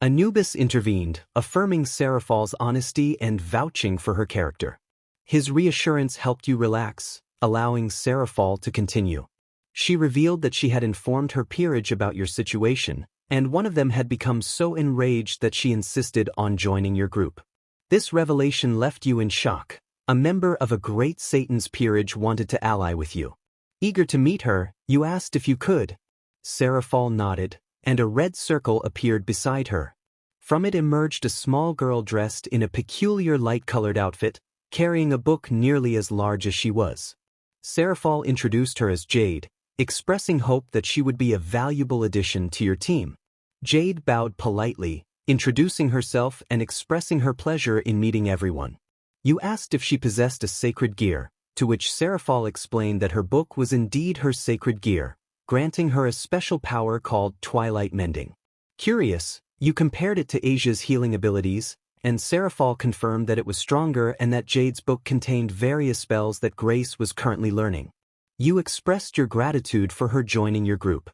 [SPEAKER 1] Anubis intervened, affirming Seraphol's honesty and vouching for her character. His reassurance helped you relax, allowing Seraphol to continue. She revealed that she had informed her peerage about your situation, and one of them had become so enraged that she insisted on joining your group. This revelation left you in shock. A member of a great Satan's peerage wanted to ally with you. Eager to meet her, you asked if you could. Seraphol nodded, and a red circle appeared beside her. From it emerged a small girl dressed in a peculiar light-colored outfit, carrying a book nearly as large as she was. Seraphol introduced her as Jade, expressing hope that she would be a valuable addition to your team. Jade bowed politely, introducing herself and expressing her pleasure in meeting everyone. You asked if she possessed a sacred gear, to which Seraphol explained that her book was indeed her sacred gear, granting her a special power called Twilight Mending. Curious, you compared it to Asia's healing abilities, and Seraphol confirmed that it was stronger and that Jade's book contained various spells that Grace was currently learning. You expressed your gratitude for her joining your group.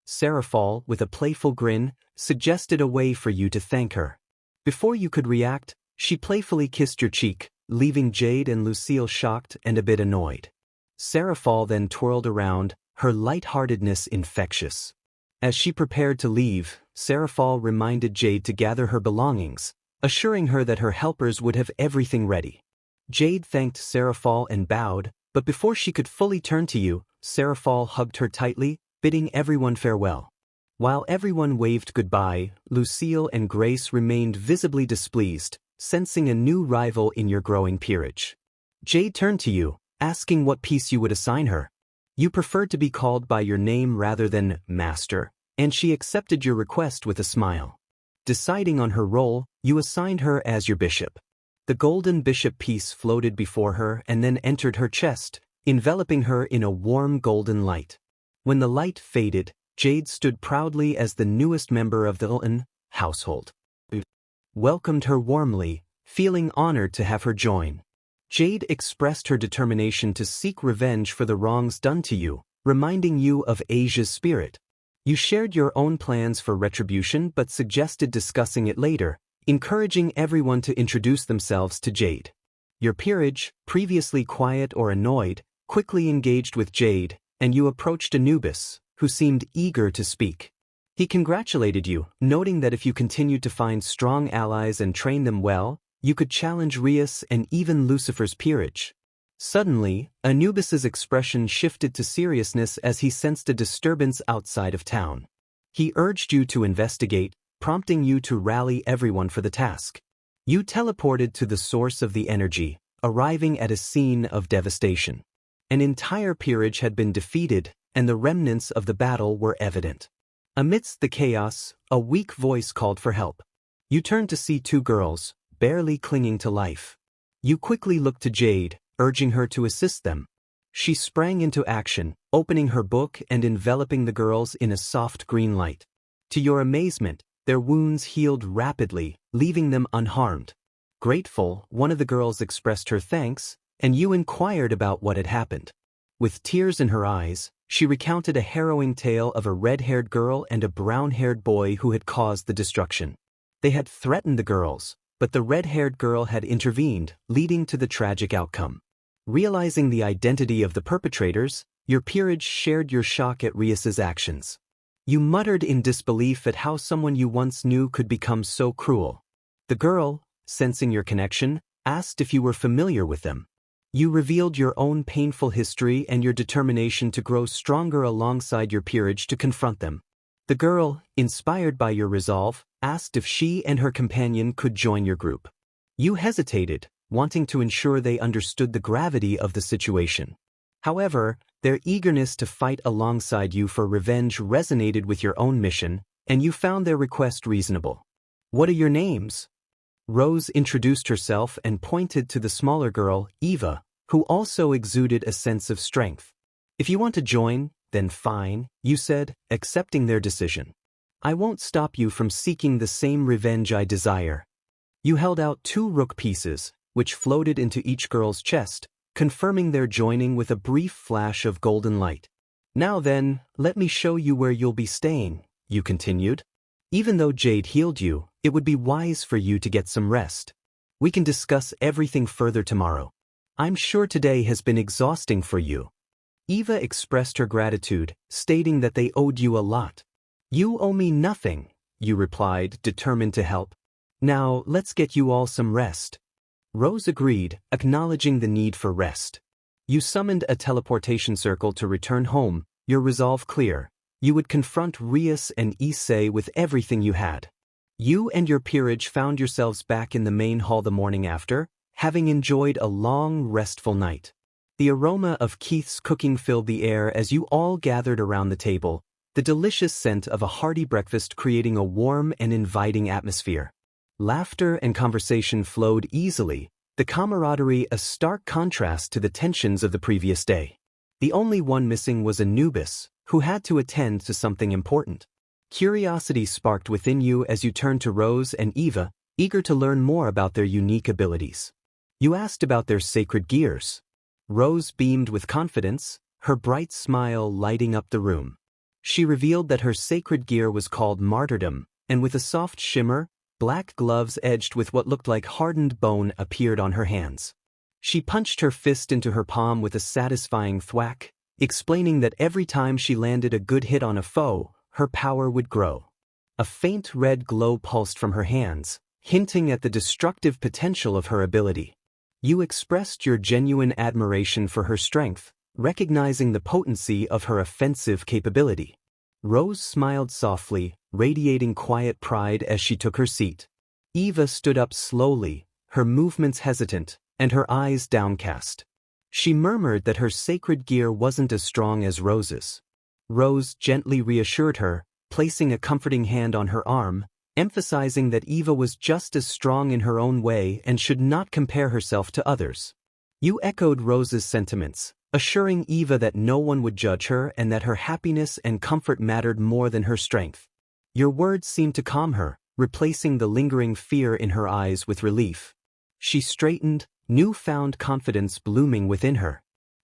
[SPEAKER 1] Seraphol, with a playful grin, suggested a way for you to thank her. Before you could react, she playfully kissed your cheek, leaving Jade and Lucille shocked and a bit annoyed. Seraphol then twirled around, her lightheartedness infectious. As she prepared to leave, Seraphol reminded Jade to gather her belongings, assuring her that her helpers would have everything ready. Jade thanked Seraphol and bowed, but before she could fully turn to you, Seraphol hugged her tightly, bidding everyone farewell. While everyone waved goodbye, Lucille and Grace remained visibly displeased, sensing a new rival in your growing peerage. Jade turned to you, asking what piece you would assign her. You preferred to be called by your name rather than Master, and she accepted your request with a smile. Deciding on her role, you assigned her as your bishop. The golden bishop piece floated before her and then entered her chest, enveloping her in a warm golden light. When the light faded, Jade stood proudly as the newest member of the Ul'an household. Welcomed her warmly, feeling honored to have her join. Jade expressed her determination to seek revenge for the wrongs done to you, reminding you of Asia's spirit. You shared your own plans for retribution but suggested discussing it later, encouraging everyone to introduce themselves to Jade. Your peerage, previously quiet or annoyed, quickly engaged with Jade, and you approached Anubis, who seemed eager to speak. He congratulated you, noting that if you continued to find strong allies and train them well, you could challenge Rias and even Lucifer's peerage. Suddenly, Anubis's expression shifted to seriousness as he sensed a disturbance outside of town. He urged you to investigate, prompting you to rally everyone for the task. You teleported to the source of the energy, arriving at a scene of devastation. An entire peerage had been defeated, and the remnants of the battle were evident. Amidst the chaos, a weak voice called for help. You turned to see two girls, barely clinging to life. You quickly looked to Jade, urging her to assist them. She sprang into action, opening her book and enveloping the girls in a soft green light. To your amazement, their wounds healed rapidly, leaving them unharmed. Grateful, one of the girls expressed her thanks, and you inquired about what had happened. With tears in her eyes, she recounted a harrowing tale of a red-haired girl and a brown-haired boy who had caused the destruction. They had threatened the girls, but the red-haired girl had intervened, leading to the tragic outcome. Realizing the identity of the perpetrators, your peerage shared your shock at Rias's actions. You muttered in disbelief at how someone you once knew could become so cruel. The girl, sensing your connection, asked if you were familiar with them. You revealed your own painful history and your determination to grow stronger alongside your peerage to confront them. The girl, inspired by your resolve, asked if she and her companion could join your group. You hesitated, wanting to ensure they understood the gravity of the situation. However, their eagerness to fight alongside you for revenge resonated with your own mission, and you found their request reasonable. "What are your names?" Rose introduced herself and pointed to the smaller girl, Eva, who also exuded a sense of strength. "If you want to join, then fine," you said, accepting their decision. "I won't stop you from seeking the same revenge I desire." You held out 2 rook pieces, which floated into each girl's chest, confirming their joining with a brief flash of golden light. "Now then, let me show you where you'll be staying," you continued. "Even though Jade healed you, it would be wise for you to get some rest. We can discuss everything further tomorrow. I'm sure today has been exhausting for you." Eva expressed her gratitude, stating that they owed you a lot. "You owe me nothing," you replied, determined to help. "Now, let's get you all some rest." Rose agreed, acknowledging the need for rest. You summoned a teleportation circle to return home, your resolve clear. You would confront Rias and Issei with everything you had. You and your peerage found yourselves back in the main hall the morning after, having enjoyed a long, restful night. The aroma of Keith's cooking filled the air as you all gathered around the table, the delicious scent of a hearty breakfast creating a warm and inviting atmosphere. Laughter and conversation flowed easily, the camaraderie a stark contrast to the tensions of the previous day. The only one missing was Anubis, who had to attend to something important. Curiosity sparked within you as you turned to Rose and Eva, eager to learn more about their unique abilities. You asked about their sacred gears. Rose beamed with confidence, her bright smile lighting up the room. She revealed that her sacred gear was called Martyrdom, and with a soft shimmer, black gloves edged with what looked like hardened bone appeared on her hands. She punched her fist into her palm with a satisfying thwack, explaining that every time she landed a good hit on a foe, her power would grow. A faint red glow pulsed from her hands, hinting at the destructive potential of her ability. You expressed your genuine admiration for her strength, recognizing the potency of her offensive capability. Rose smiled softly, radiating quiet pride as she took her seat. Eva stood up slowly, her movements hesitant, and her eyes downcast. She murmured that her sacred gear wasn't as strong as Rose's. Rose gently reassured her, placing a comforting hand on her arm, emphasizing that Eva was just as strong in her own way and should not compare herself to others. You echoed Rose's sentiments, assuring Eva that no one would judge her and that her happiness and comfort mattered more than her strength. Your words seemed to calm her, replacing the lingering fear in her eyes with relief. She straightened, newfound confidence blooming within her.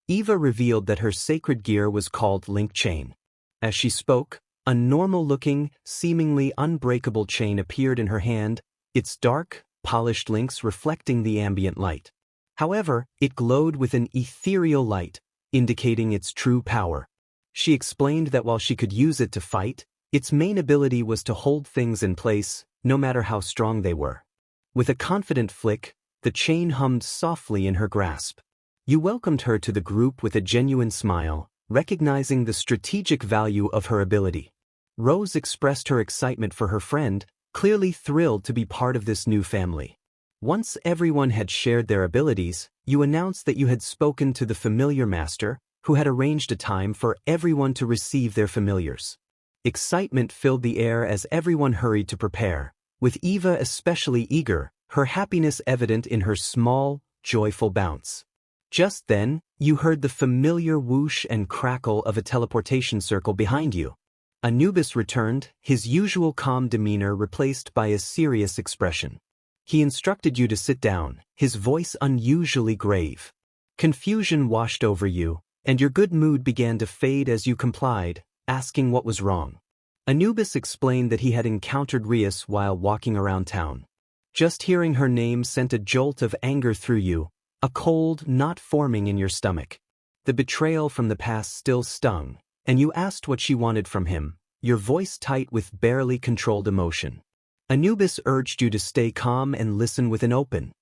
[SPEAKER 1] Eva revealed that her sacred gear was called Link Chain. As she spoke, A normal-looking, seemingly unbreakable chain appeared in her hand, its dark, polished links reflecting the ambient light. However, it glowed with an ethereal light, indicating its true power. She explained that while she could use it to fight, its main ability was to hold things in place, no matter how strong they were. With a confident flick, the chain hummed softly in her grasp. You welcomed her to the group with a genuine smile, recognizing the strategic value of her ability. Rose expressed her excitement for her friend, clearly thrilled to be part of this new family. Once everyone had shared their abilities, you announced that you had spoken to the familiar master, who had arranged a time for everyone to receive their familiars. Excitement filled the air as everyone hurried to prepare, with Eva especially eager, her happiness evident in her small, joyful bounce. Just then, you heard the familiar whoosh and crackle of a teleportation circle behind you. Anubis returned, his usual calm demeanor replaced by a serious expression. He instructed you to sit down, his voice unusually grave. Confusion washed over you, and your good mood began to fade as you complied, asking what was wrong. Anubis explained that he had encountered Rias while walking around town. Just hearing her name sent a jolt of anger through you, a cold knot forming in your stomach. The betrayal from the past still stung, and you asked what she wanted from him, your voice tight with barely controlled emotion. Anubis urged you to stay calm and listen with an open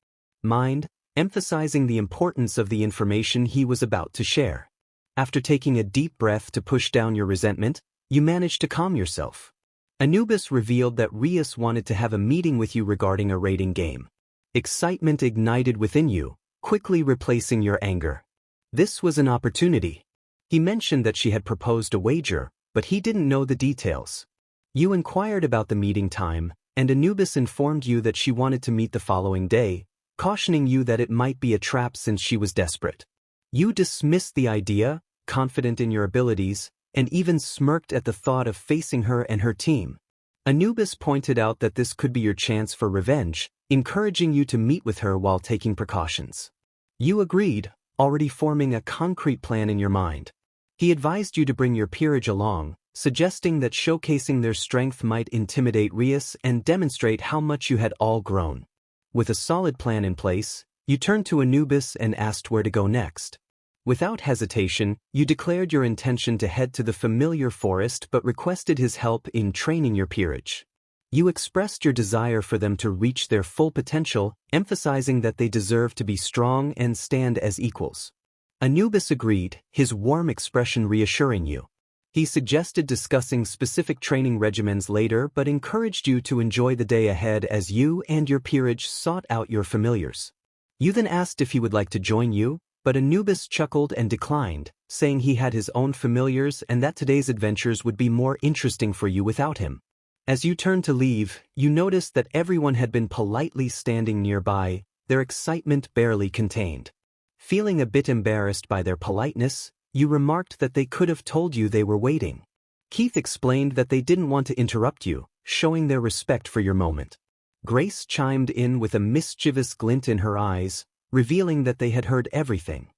[SPEAKER 1] mind, emphasizing the importance of the information he was about to share. After taking a deep breath to push down your resentment, you managed to calm yourself. Anubis revealed that Rias wanted to have a meeting with you regarding a raiding game. Excitement ignited within you, quickly replacing your anger. This was an opportunity. He mentioned that she had proposed a wager, but he didn't know the details. You inquired about the meeting time, and Anubis informed you that she wanted to meet the following day, cautioning you that it might be a trap since she was desperate. You dismissed the idea, confident in your abilities, and even smirked at the thought of facing her and her team. Anubis pointed out that this could be your chance for revenge, encouraging you to meet with her while taking precautions. You agreed, already forming a concrete plan in your mind. He advised you to bring your peerage along, suggesting that showcasing their strength might intimidate Rias and demonstrate how much you had all grown. With a solid plan in place, you turned to Anubis and asked where to go next. Without hesitation, you declared your intention to head to the familiar forest but requested his help in training your peerage. You expressed your desire for them to reach their full potential, emphasizing that they deserve to be strong and stand as equals. Anubis agreed, his warm expression reassuring you. He suggested discussing specific training regimens later but encouraged you to enjoy the day ahead as you and your peerage sought out your familiars. You then asked if he would like to join you, but Anubis chuckled and declined, saying he had his own familiars and that today's adventures would be more interesting for you without him. As you turned to leave, you noticed that everyone had been politely standing nearby, their excitement barely contained. Feeling a bit embarrassed by their politeness, you remarked that they could have told you they were waiting. Keith explained that they didn't want to interrupt you, showing their respect for your moment. Grace chimed in with a mischievous glint in her eyes, revealing that they had heard everything.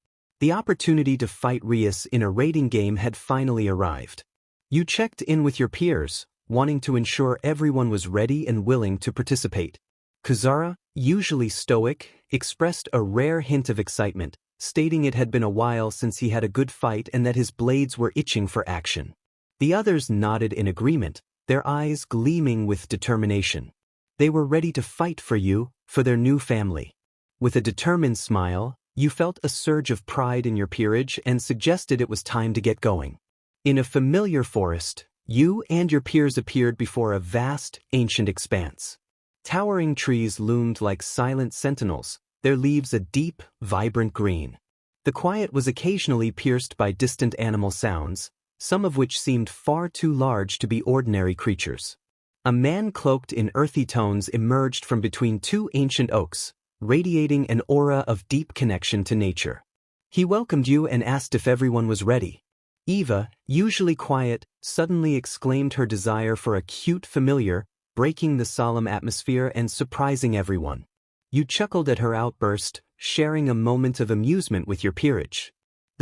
[SPEAKER 1] The opportunity to fight Rias in a raiding game had finally arrived. You checked in with your peers, wanting to ensure everyone was ready and willing to participate. Kazara, usually stoic, expressed a rare hint of excitement, stating it had been a while since he had a good fight and that his blades were itching for action. The others nodded in agreement, their eyes gleaming with determination. They were ready to fight for you, for their new family. With a determined smile, you felt a surge of pride in your peerage and suggested it was time to get going. In a familiar forest, you and your peers appeared before a vast, ancient expanse. Towering trees loomed like silent sentinels, their leaves a deep, vibrant green. The quiet was occasionally pierced by distant animal sounds, some of which seemed far too large to be ordinary creatures. A man cloaked in earthy tones emerged from between two ancient oaks, radiating an aura of deep connection to nature. He welcomed you and asked if everyone was ready. Eva, usually quiet, suddenly exclaimed her desire for a cute familiar, breaking the solemn atmosphere and surprising everyone. You chuckled at her outburst, sharing a moment of amusement with your peerage.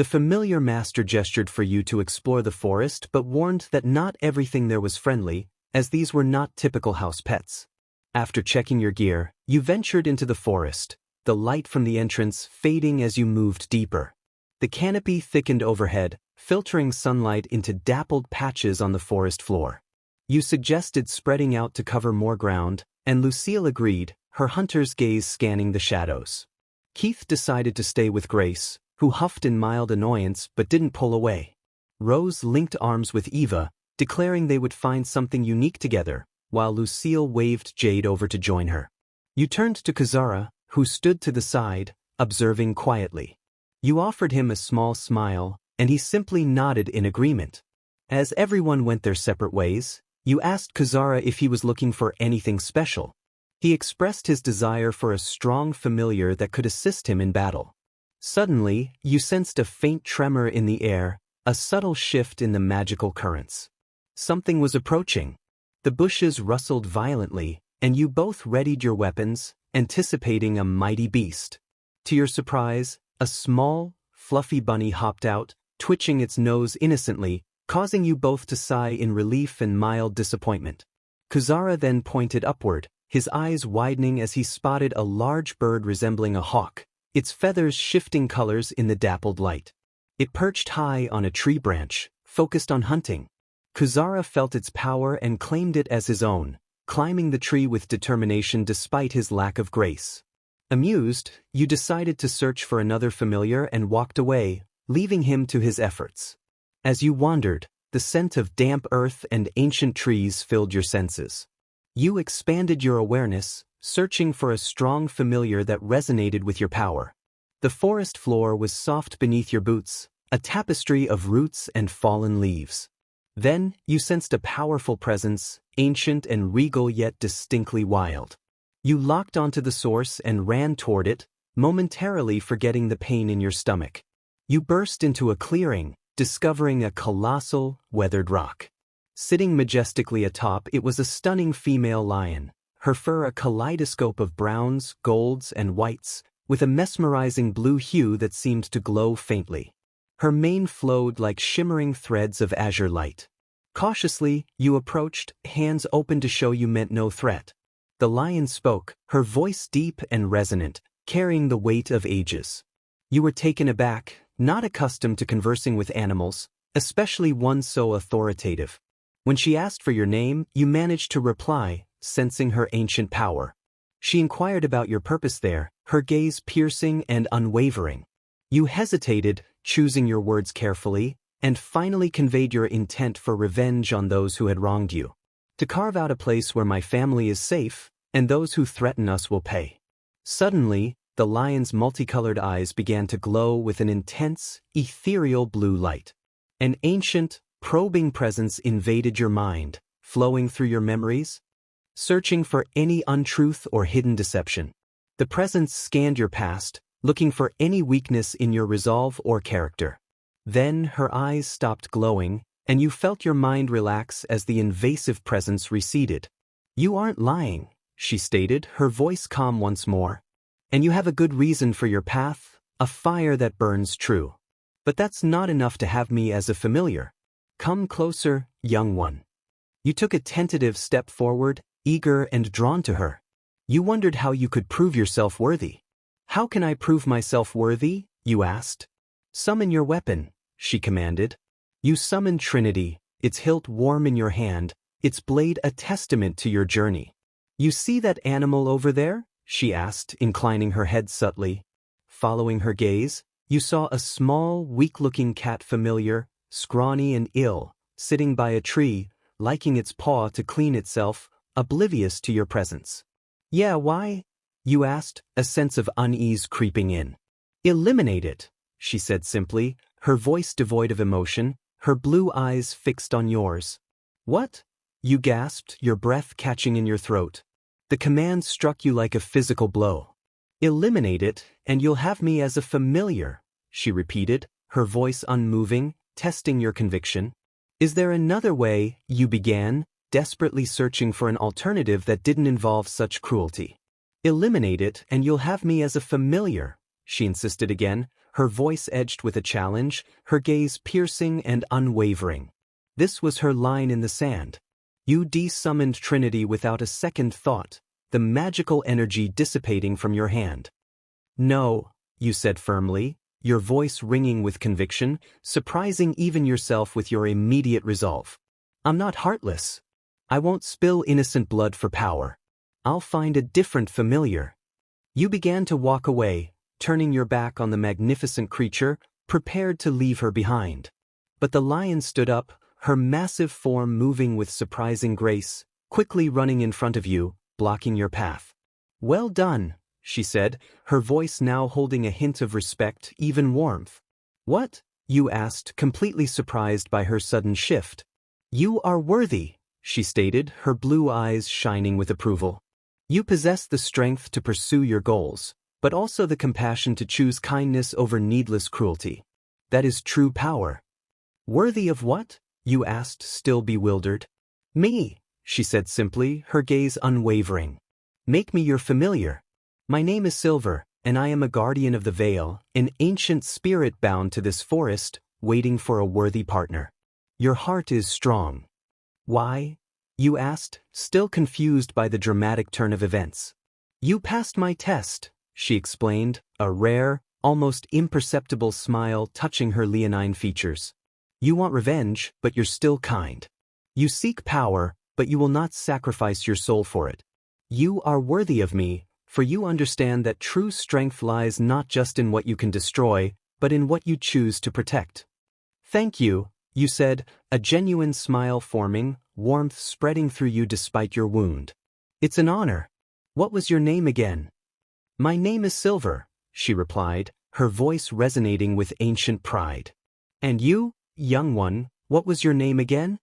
[SPEAKER 1] The familiar master gestured for you to explore the forest but warned that not everything there was friendly, as these were not typical house pets. After checking your gear, you ventured into the forest, the light from the entrance fading as you moved deeper. The canopy thickened overhead, filtering sunlight into dappled patches on the forest floor. You suggested spreading out to cover more ground, and Lucille agreed, her hunter's gaze scanning the shadows. Keith decided to stay with Grace, who huffed in mild annoyance but didn't pull away. Rose linked arms with Eva, declaring they would find something unique together, while Lucille waved Jade over to join her. You turned to Kazara, who stood to the side, observing quietly. You offered him a small smile, and he simply nodded in agreement. As everyone went their separate ways, you asked Kazara if he was looking for anything special. He expressed his desire for a strong familiar that could assist him in battle. Suddenly, you sensed a faint tremor in the air, a subtle shift in the magical currents. Something was approaching. The bushes rustled violently, and you both readied your weapons, anticipating a mighty beast. To your surprise, a small, fluffy bunny hopped out, twitching its nose innocently, causing you both to sigh in relief and mild disappointment. Kazara then pointed upward, his eyes widening as he spotted a large bird resembling a hawk, its feathers shifting colors in the dappled light. It perched high on a tree branch, focused on hunting. Kazara felt its power and claimed it as his own, climbing the tree with determination despite his lack of grace. Amused, you decided to search for another familiar and walked away, leaving him to his efforts. As you wandered, the scent of damp earth and ancient trees filled your senses. You expanded your awareness, searching for a strong familiar that resonated with your power. The forest floor was soft beneath your boots, a tapestry of roots and fallen leaves. Then, you sensed a powerful presence, ancient and regal yet distinctly wild. You locked onto the source and ran toward it, momentarily forgetting the pain in your stomach. You burst into a clearing, discovering a colossal, weathered rock. Sitting majestically atop it was a stunning female lion, her fur a kaleidoscope of browns, golds, and whites, with a mesmerizing blue hue that seemed to glow faintly. Her mane flowed like shimmering threads of azure light. Cautiously, you approached, hands open to show you meant no threat. The lion spoke, her voice deep and resonant, carrying the weight of ages. You were taken aback, not accustomed to conversing with animals, especially one so authoritative. When she asked for your name, you managed to reply, sensing her ancient power. She inquired about your purpose there, her gaze piercing and unwavering. You hesitated, choosing your words carefully, and finally conveyed your intent for revenge on those who had wronged you. To carve out a place where my family is safe, and those who threaten us will pay. Suddenly, the lion's multicolored eyes began to glow with an intense, ethereal blue light. An ancient, probing presence invaded your mind, flowing through your memories, searching for any untruth or hidden deception. The presence scanned your past, looking for any weakness in your resolve or character. Then her eyes stopped glowing, and you felt your mind relax as the invasive presence receded. You aren't lying, she stated, her voice calm once more. And you have a good reason for your path, a fire that burns true. But that's not enough to have me as a familiar. Come closer, young one. You took a tentative step forward, eager and drawn to her. You wondered how you could prove yourself worthy. How can I prove myself worthy? You asked. Summon your weapon, she commanded. You summoned Trinity, its hilt warm in your hand, its blade a testament to your journey. You see that animal over there? She asked, inclining her head subtly. Following her gaze, you saw a small, weak-looking cat familiar, scrawny and ill, sitting by a tree, liking its paw to clean itself, oblivious to your presence. Yeah, why? You asked, a sense of unease creeping in. Eliminate it, she said simply, her voice devoid of emotion, her blue eyes fixed on yours. What? You gasped, your breath catching in your throat. The command struck you like a physical blow. Eliminate it, and you'll have me as a familiar, she repeated, her voice unmoving, testing your conviction. Is there another way? You began, desperately searching for an alternative that didn't involve such cruelty. Eliminate it, and you'll have me as a familiar, she insisted again, her voice edged with a challenge, her gaze piercing and unwavering. This was her line in the sand. You de-summoned Trinity without a second thought, the magical energy dissipating from your hand. "No," you said firmly, your voice ringing with conviction, surprising even yourself with your immediate resolve. "I'm not heartless. I won't spill innocent blood for power. I'll find a different familiar." You began to walk away, turning your back on the magnificent creature, prepared to leave her behind. But the lion stood up, her massive form moving with surprising grace, quickly running in front of you, blocking your path. "Well done," she said, her voice now holding a hint of respect, even warmth. "What?" you asked, completely surprised by her sudden shift. "You are worthy," she stated, her blue eyes shining with approval. "You possess the strength to pursue your goals, but also the compassion to choose kindness over needless cruelty. That is true power." "Worthy of what?" you asked, still bewildered. "Me," she said simply, her gaze unwavering. "Make me your familiar. My name is Silver, and I am a guardian of the Veil, an ancient spirit bound to this forest, waiting for a worthy partner. Your heart is strong." "Why?" you asked, still confused by the dramatic turn of events. "You passed my test," she explained, a rare, almost imperceptible smile touching her leonine features. "You want revenge, but you're still kind. You seek power, but you will not sacrifice your soul for it. You are worthy of me, for you understand that true strength lies not just in what you can destroy, but in what you choose to protect." "Thank you," you said, a genuine smile forming, warmth spreading through you despite your wound. "It's an honor. What was your name again?" "My name is Silver," she replied, her voice resonating with ancient pride. "And you, young one, what was your name again?"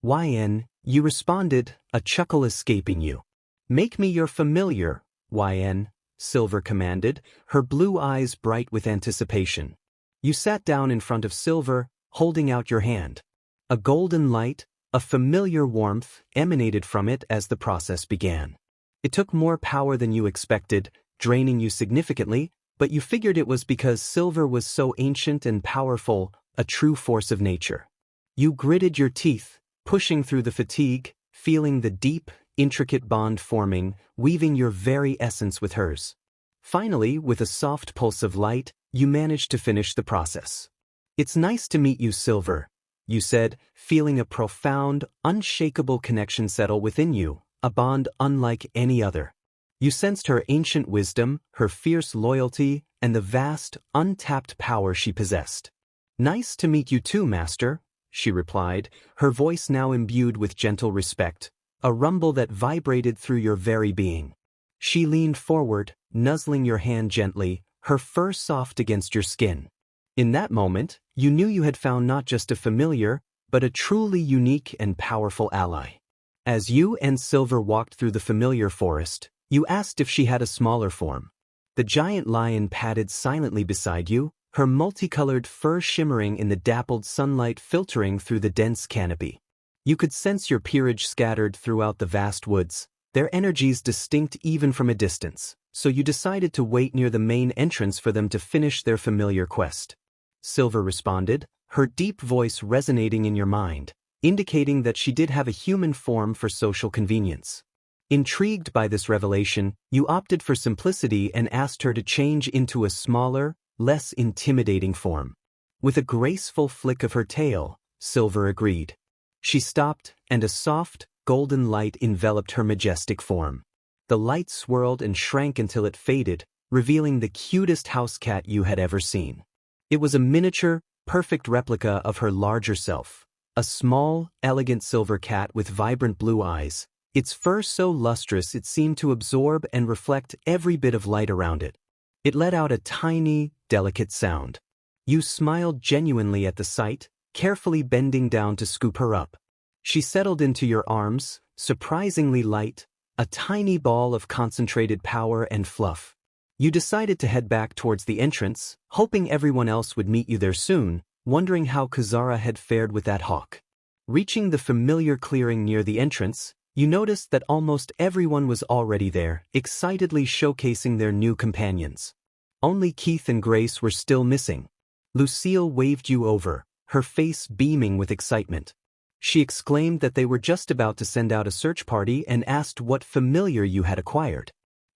[SPEAKER 1] "YN, you responded, a chuckle escaping you. "Make me your familiar, YN, Silver commanded, her blue eyes bright with anticipation. You sat down in front of Silver, holding out your hand. A golden light, a familiar warmth, emanated from it as the process began. It took more power than you expected, draining you significantly, but you figured it was because Silver was so ancient and powerful, a true force of nature. You gritted your teeth, pushing through the fatigue, feeling the deep, intricate bond forming, weaving your very essence with hers. Finally, with a soft pulse of light, you managed to finish the process. "It's nice to meet you, Silver," you said, feeling a profound, unshakable connection settle within you, a bond unlike any other. You sensed her ancient wisdom, her fierce loyalty, and the vast, untapped power she possessed. "Nice to meet you too, Master," she replied, her voice now imbued with gentle respect, a rumble that vibrated through your very being. She leaned forward, nuzzling your hand gently, her fur soft against your skin. In that moment, you knew you had found not just a familiar, but a truly unique and powerful ally. As you and Silver walked through the familiar forest, you asked if she had a smaller form. The giant lion padded silently beside you, her multicolored fur shimmering in the dappled sunlight filtering through the dense canopy. You could sense your peerage scattered throughout the vast woods, their energies distinct even from a distance, so you decided to wait near the main entrance for them to finish their familiar quest. Silver responded, her deep voice resonating in your mind, indicating that she did have a human form for social convenience. Intrigued by this revelation, you opted for simplicity and asked her to change into a smaller, less intimidating form. With a graceful flick of her tail, Silver agreed. She stopped, and a soft, golden light enveloped her majestic form. The light swirled and shrank until it faded, revealing the cutest house cat you had ever seen. It was a miniature, perfect replica of her larger self, a small, elegant silver cat with vibrant blue eyes, its fur so lustrous it seemed to absorb and reflect every bit of light around it. It let out a tiny, delicate sound. You smiled genuinely at the sight, carefully bending down to scoop her up. She settled into your arms, surprisingly light, a tiny ball of concentrated power and fluff. You decided to head back towards the entrance, hoping everyone else would meet you there soon, wondering how Kazara had fared with that hawk. Reaching the familiar clearing near the entrance, you noticed that almost everyone was already there, excitedly showcasing their new companions. Only Keith and Grace were still missing. Lucille waved you over, her face beaming with excitement. She exclaimed that they were just about to send out a search party and asked what familiar you had acquired.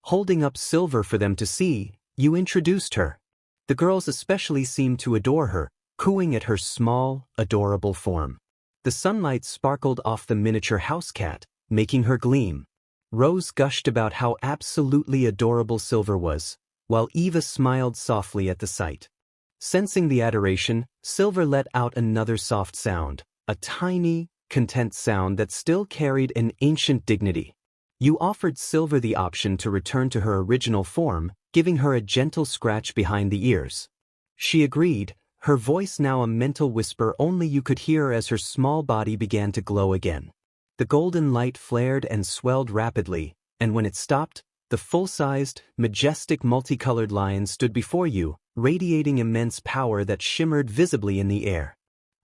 [SPEAKER 1] Holding up Silver for them to see, you introduced her. The girls especially seemed to adore her, cooing at her small, adorable form. The sunlight sparkled off the miniature house cat, making her gleam. Rose gushed about how absolutely adorable Silver was, while Eva smiled softly at the sight. Sensing the adoration, Silver let out another soft sound, a tiny, content sound that still carried an ancient dignity. You offered Silver the option to return to her original form, giving her a gentle scratch behind the ears. She agreed, her voice now a mental whisper only you could hear as her small body began to glow again. The golden light flared and swelled rapidly, and when it stopped, the full-sized, majestic multicolored lion stood before you, radiating immense power that shimmered visibly in the air.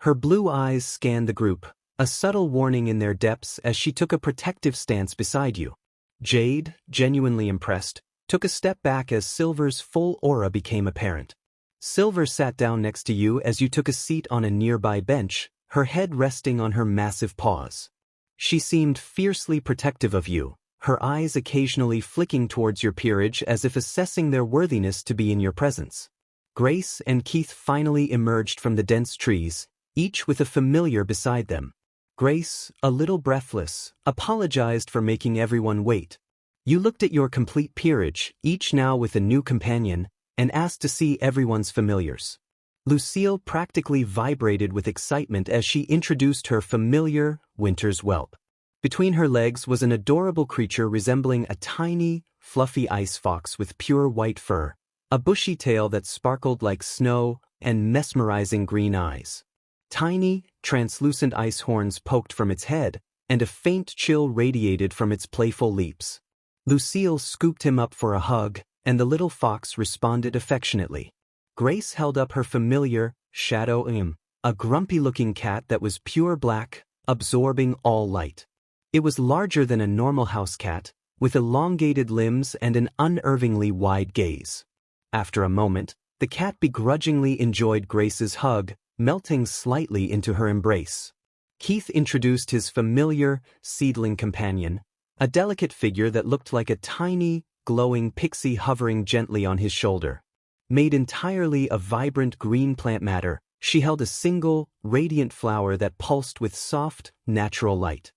[SPEAKER 1] Her blue eyes scanned the group, a subtle warning in their depths as she took a protective stance beside you. Jade, genuinely impressed, took a step back as Silver's full aura became apparent. Silver sat down next to you as you took a seat on a nearby bench, her head resting on her massive paws. She seemed fiercely protective of you, her eyes occasionally flicking towards your peerage as if assessing their worthiness to be in your presence. Grace and Keith finally emerged from the dense trees, each with a familiar beside them. Grace, a little breathless, apologized for making everyone wait. You looked at your complete peerage, each now with a new companion, and asked to see everyone's familiars. Lucille practically vibrated with excitement as she introduced her familiar, Winter's Whelp. Between her legs was an adorable creature resembling a tiny, fluffy ice fox with pure white fur, a bushy tail that sparkled like snow, and mesmerizing green eyes. Tiny, translucent ice horns poked from its head, and a faint chill radiated from its playful leaps. Lucille scooped him up for a hug, and the little fox responded affectionately. Grace held up her familiar, Shadow Im, a grumpy-looking cat that was pure black, absorbing all light. It was larger than a normal house cat, with elongated limbs and an unervingly wide gaze. After a moment, the cat begrudgingly enjoyed Grace's hug, melting slightly into her embrace. Keith introduced his familiar, seedling companion, a delicate figure that looked like a tiny, glowing pixie hovering gently on his shoulder. Made entirely of vibrant green plant matter, she held a single, radiant flower that pulsed with soft, natural light.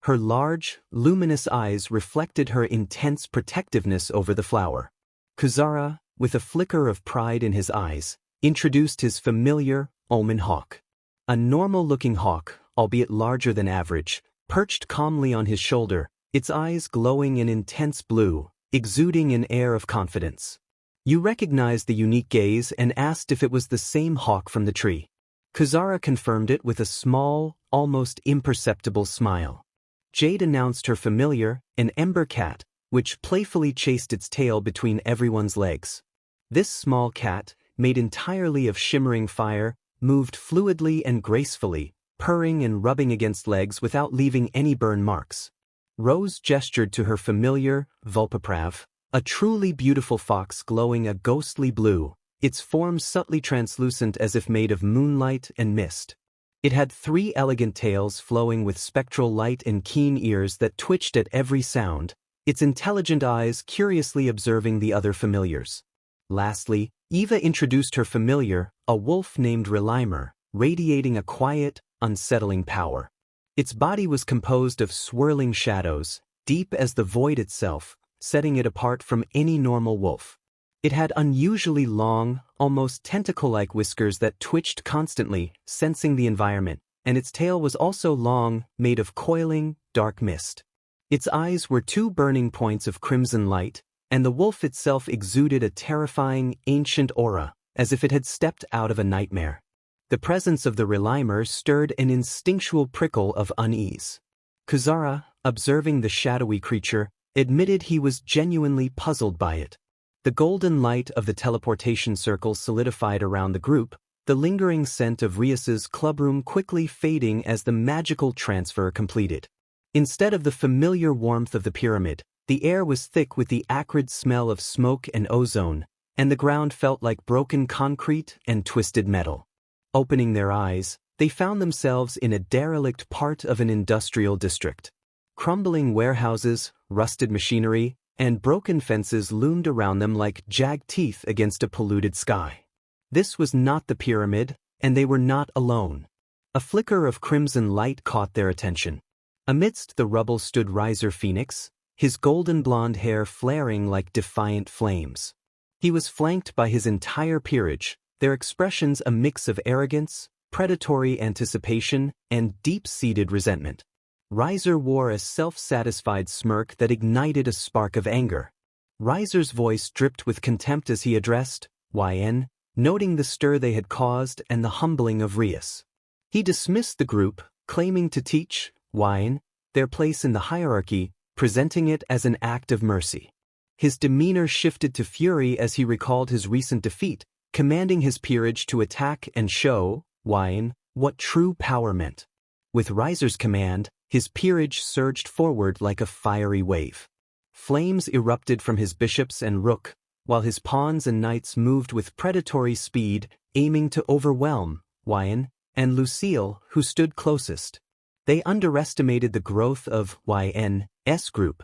[SPEAKER 1] Her large, luminous eyes reflected her intense protectiveness over the flower. Kuzara, with a flicker of pride in his eyes, introduced his familiar, Omen hawk. A normal-looking hawk, albeit larger than average, perched calmly on his shoulder, its eyes glowing in intense blue, exuding an air of confidence. You recognized the unique gaze and asked if it was the same hawk from the tree. Kuzara confirmed it with a small, almost imperceptible smile. Jade announced her familiar, an ember cat, which playfully chased its tail between everyone's legs. This small cat, made entirely of shimmering fire, moved fluidly and gracefully, purring and rubbing against legs without leaving any burn marks. Rose gestured to her familiar, Vulpiprav, a truly beautiful fox glowing a ghostly blue, its form subtly translucent as if made of moonlight and mist. It had 3 elegant tails flowing with spectral light and keen ears that twitched at every sound, its intelligent eyes curiously observing the other familiars. Lastly, Eva introduced her familiar, a wolf named Relimer, radiating a quiet, unsettling power. Its body was composed of swirling shadows, deep as the void itself, setting it apart from any normal wolf. It had unusually long, almost tentacle-like whiskers that twitched constantly, sensing the environment, and its tail was also long, made of coiling, dark mist. Its eyes were 2 burning points of crimson light, and the wolf itself exuded a terrifying, ancient aura, as if it had stepped out of a nightmare. The presence of the Relimer stirred an instinctual prickle of unease. Kuzara, observing the shadowy creature, admitted he was genuinely puzzled by it. The golden light of the teleportation circle solidified around the group, the lingering scent of Rias's clubroom quickly fading as the magical transfer completed. Instead of the familiar warmth of the pyramid, the air was thick with the acrid smell of smoke and ozone, and the ground felt like broken concrete and twisted metal. Opening their eyes, they found themselves in a derelict part of an industrial district. Crumbling warehouses, rusted machinery, and broken fences loomed around them like jagged teeth against a polluted sky. This was not the pyramid, and they were not alone. A flicker of crimson light caught their attention. Amidst the rubble stood Riser Phoenix, his golden blonde hair flaring like defiant flames. He was flanked by his entire peerage, their expressions a mix of arrogance, predatory anticipation, and deep-seated resentment. Riser wore a self-satisfied smirk that ignited a spark of anger. Riser's voice dripped with contempt as he addressed YN, noting the stir they had caused and the humbling of Rias. He dismissed the group, claiming to teach YN their place in the hierarchy, presenting it as an act of mercy. His demeanor shifted to fury as he recalled his recent defeat, commanding his peerage to attack and show YN what true power meant. With Riser's command, his peerage surged forward like a fiery wave. Flames erupted from his bishops and rook, while his pawns and knights moved with predatory speed, aiming to overwhelm YN and Lucille, who stood closest. They underestimated the growth of YN's group.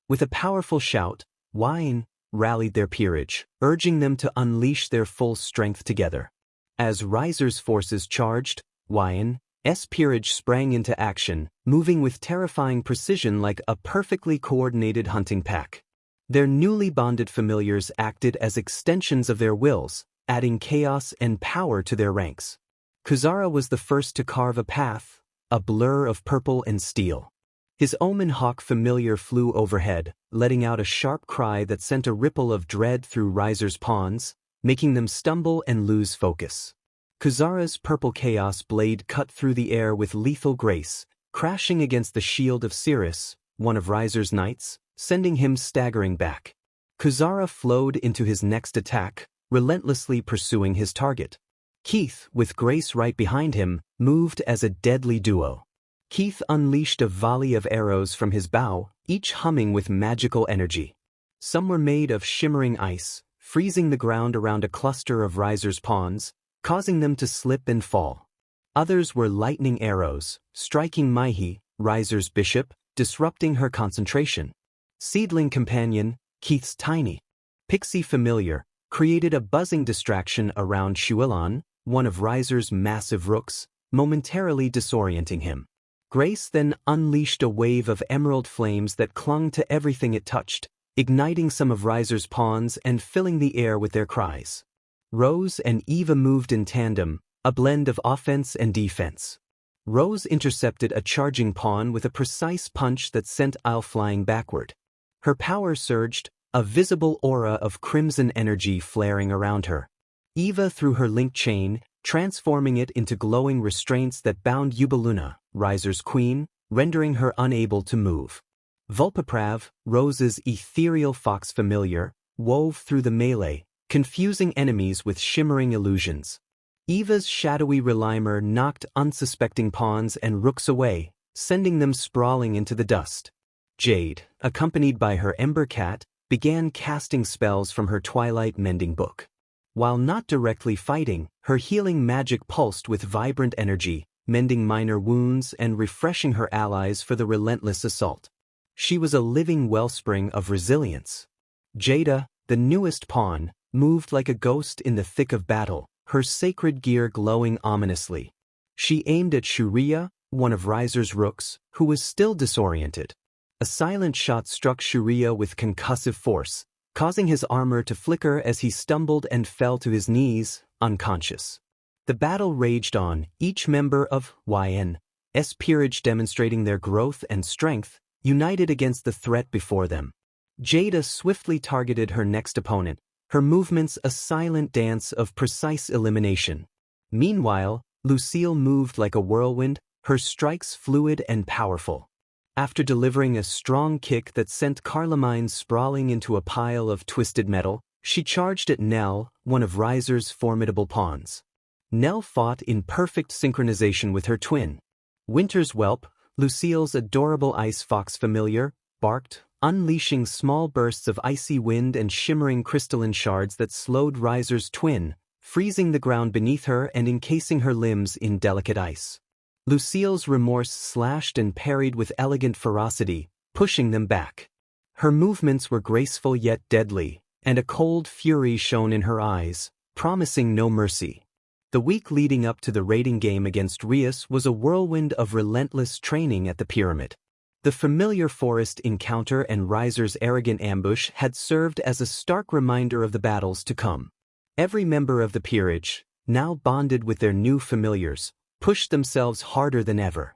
[SPEAKER 1] With a powerful shout, YN rallied their peerage, urging them to unleash their full strength together. As Riser's forces charged, YN's peerage sprang into action, moving with terrifying precision like a perfectly coordinated hunting pack. Their newly bonded familiars acted as extensions of their wills, adding chaos and power to their ranks. Kuzara was the first to carve a path, a blur of purple and steel. His omen hawk familiar flew overhead, letting out a sharp cry that sent a ripple of dread through Riser's pawns, making them stumble and lose focus. Kuzara's purple chaos blade cut through the air with lethal grace, crashing against the shield of Cirrus, one of Riser's knights, sending him staggering back. Kuzara flowed into his next attack, relentlessly pursuing his target. Keith, with Grace right behind him, moved as a deadly duo. Keith unleashed a volley of arrows from his bow, each humming with magical energy. Some were made of shimmering ice, freezing the ground around a cluster of Riser's pawns, causing them to slip and fall. Others were lightning arrows, striking Maihi, Riser's bishop, disrupting her concentration. Seedling Companion, Keith's tiny pixie familiar, created a buzzing distraction around Shuilan, one of Riser's massive rooks, momentarily disorienting him. Grace then unleashed a wave of emerald flames that clung to everything it touched, igniting some of Riser's pawns and filling the air with their cries. Rose and Eva moved in tandem, a blend of offense and defense. Rose intercepted a charging pawn with a precise punch that sent Isle flying backward. Her power surged, a visible aura of crimson energy flaring around her. Eva threw her link chain, transforming it into glowing restraints that bound Yubaluna, Riser's queen, rendering her unable to move. Vulpaprav, Rose's ethereal fox familiar, wove through the melee, confusing enemies with shimmering illusions. Eva's shadowy relimer knocked unsuspecting pawns and rooks away, sending them sprawling into the dust. Jade, accompanied by her Ember Cat, began casting spells from her Twilight Mending Book. While not directly fighting, her healing magic pulsed with vibrant energy, mending minor wounds and refreshing her allies for the relentless assault. She was a living wellspring of resilience. Jada, the newest pawn, moved like a ghost in the thick of battle, her sacred gear glowing ominously. She aimed at Shuria, one of Riser's rooks, who was still disoriented. A silent shot struck Shuria with concussive force, causing his armor to flicker as he stumbled and fell to his knees, unconscious. The battle raged on, each member of YN's peerage demonstrating their growth and strength, united against the threat before them. Jada swiftly targeted her next opponent, her movements a silent dance of precise elimination. Meanwhile, Lucille moved like a whirlwind, her strikes fluid and powerful. After delivering a strong kick that sent Carlamine sprawling into a pile of twisted metal, she charged at Nell, one of Riser's formidable pawns. Nell fought in perfect synchronization with her twin. Winter's Whelp, Lucille's adorable ice fox familiar, barked, unleashing small bursts of icy wind and shimmering crystalline shards that slowed Riser's twin, freezing the ground beneath her and encasing her limbs in delicate ice. Lucille's remorse slashed and parried with elegant ferocity, pushing them back. Her movements were graceful yet deadly, and a cold fury shone in her eyes, promising no mercy. The week leading up to the raiding game against Rias was a whirlwind of relentless training at the pyramid. The familiar forest encounter and Riser's arrogant ambush had served as a stark reminder of the battles to come. Every member of the peerage, now bonded with their new familiars, pushed themselves harder than ever.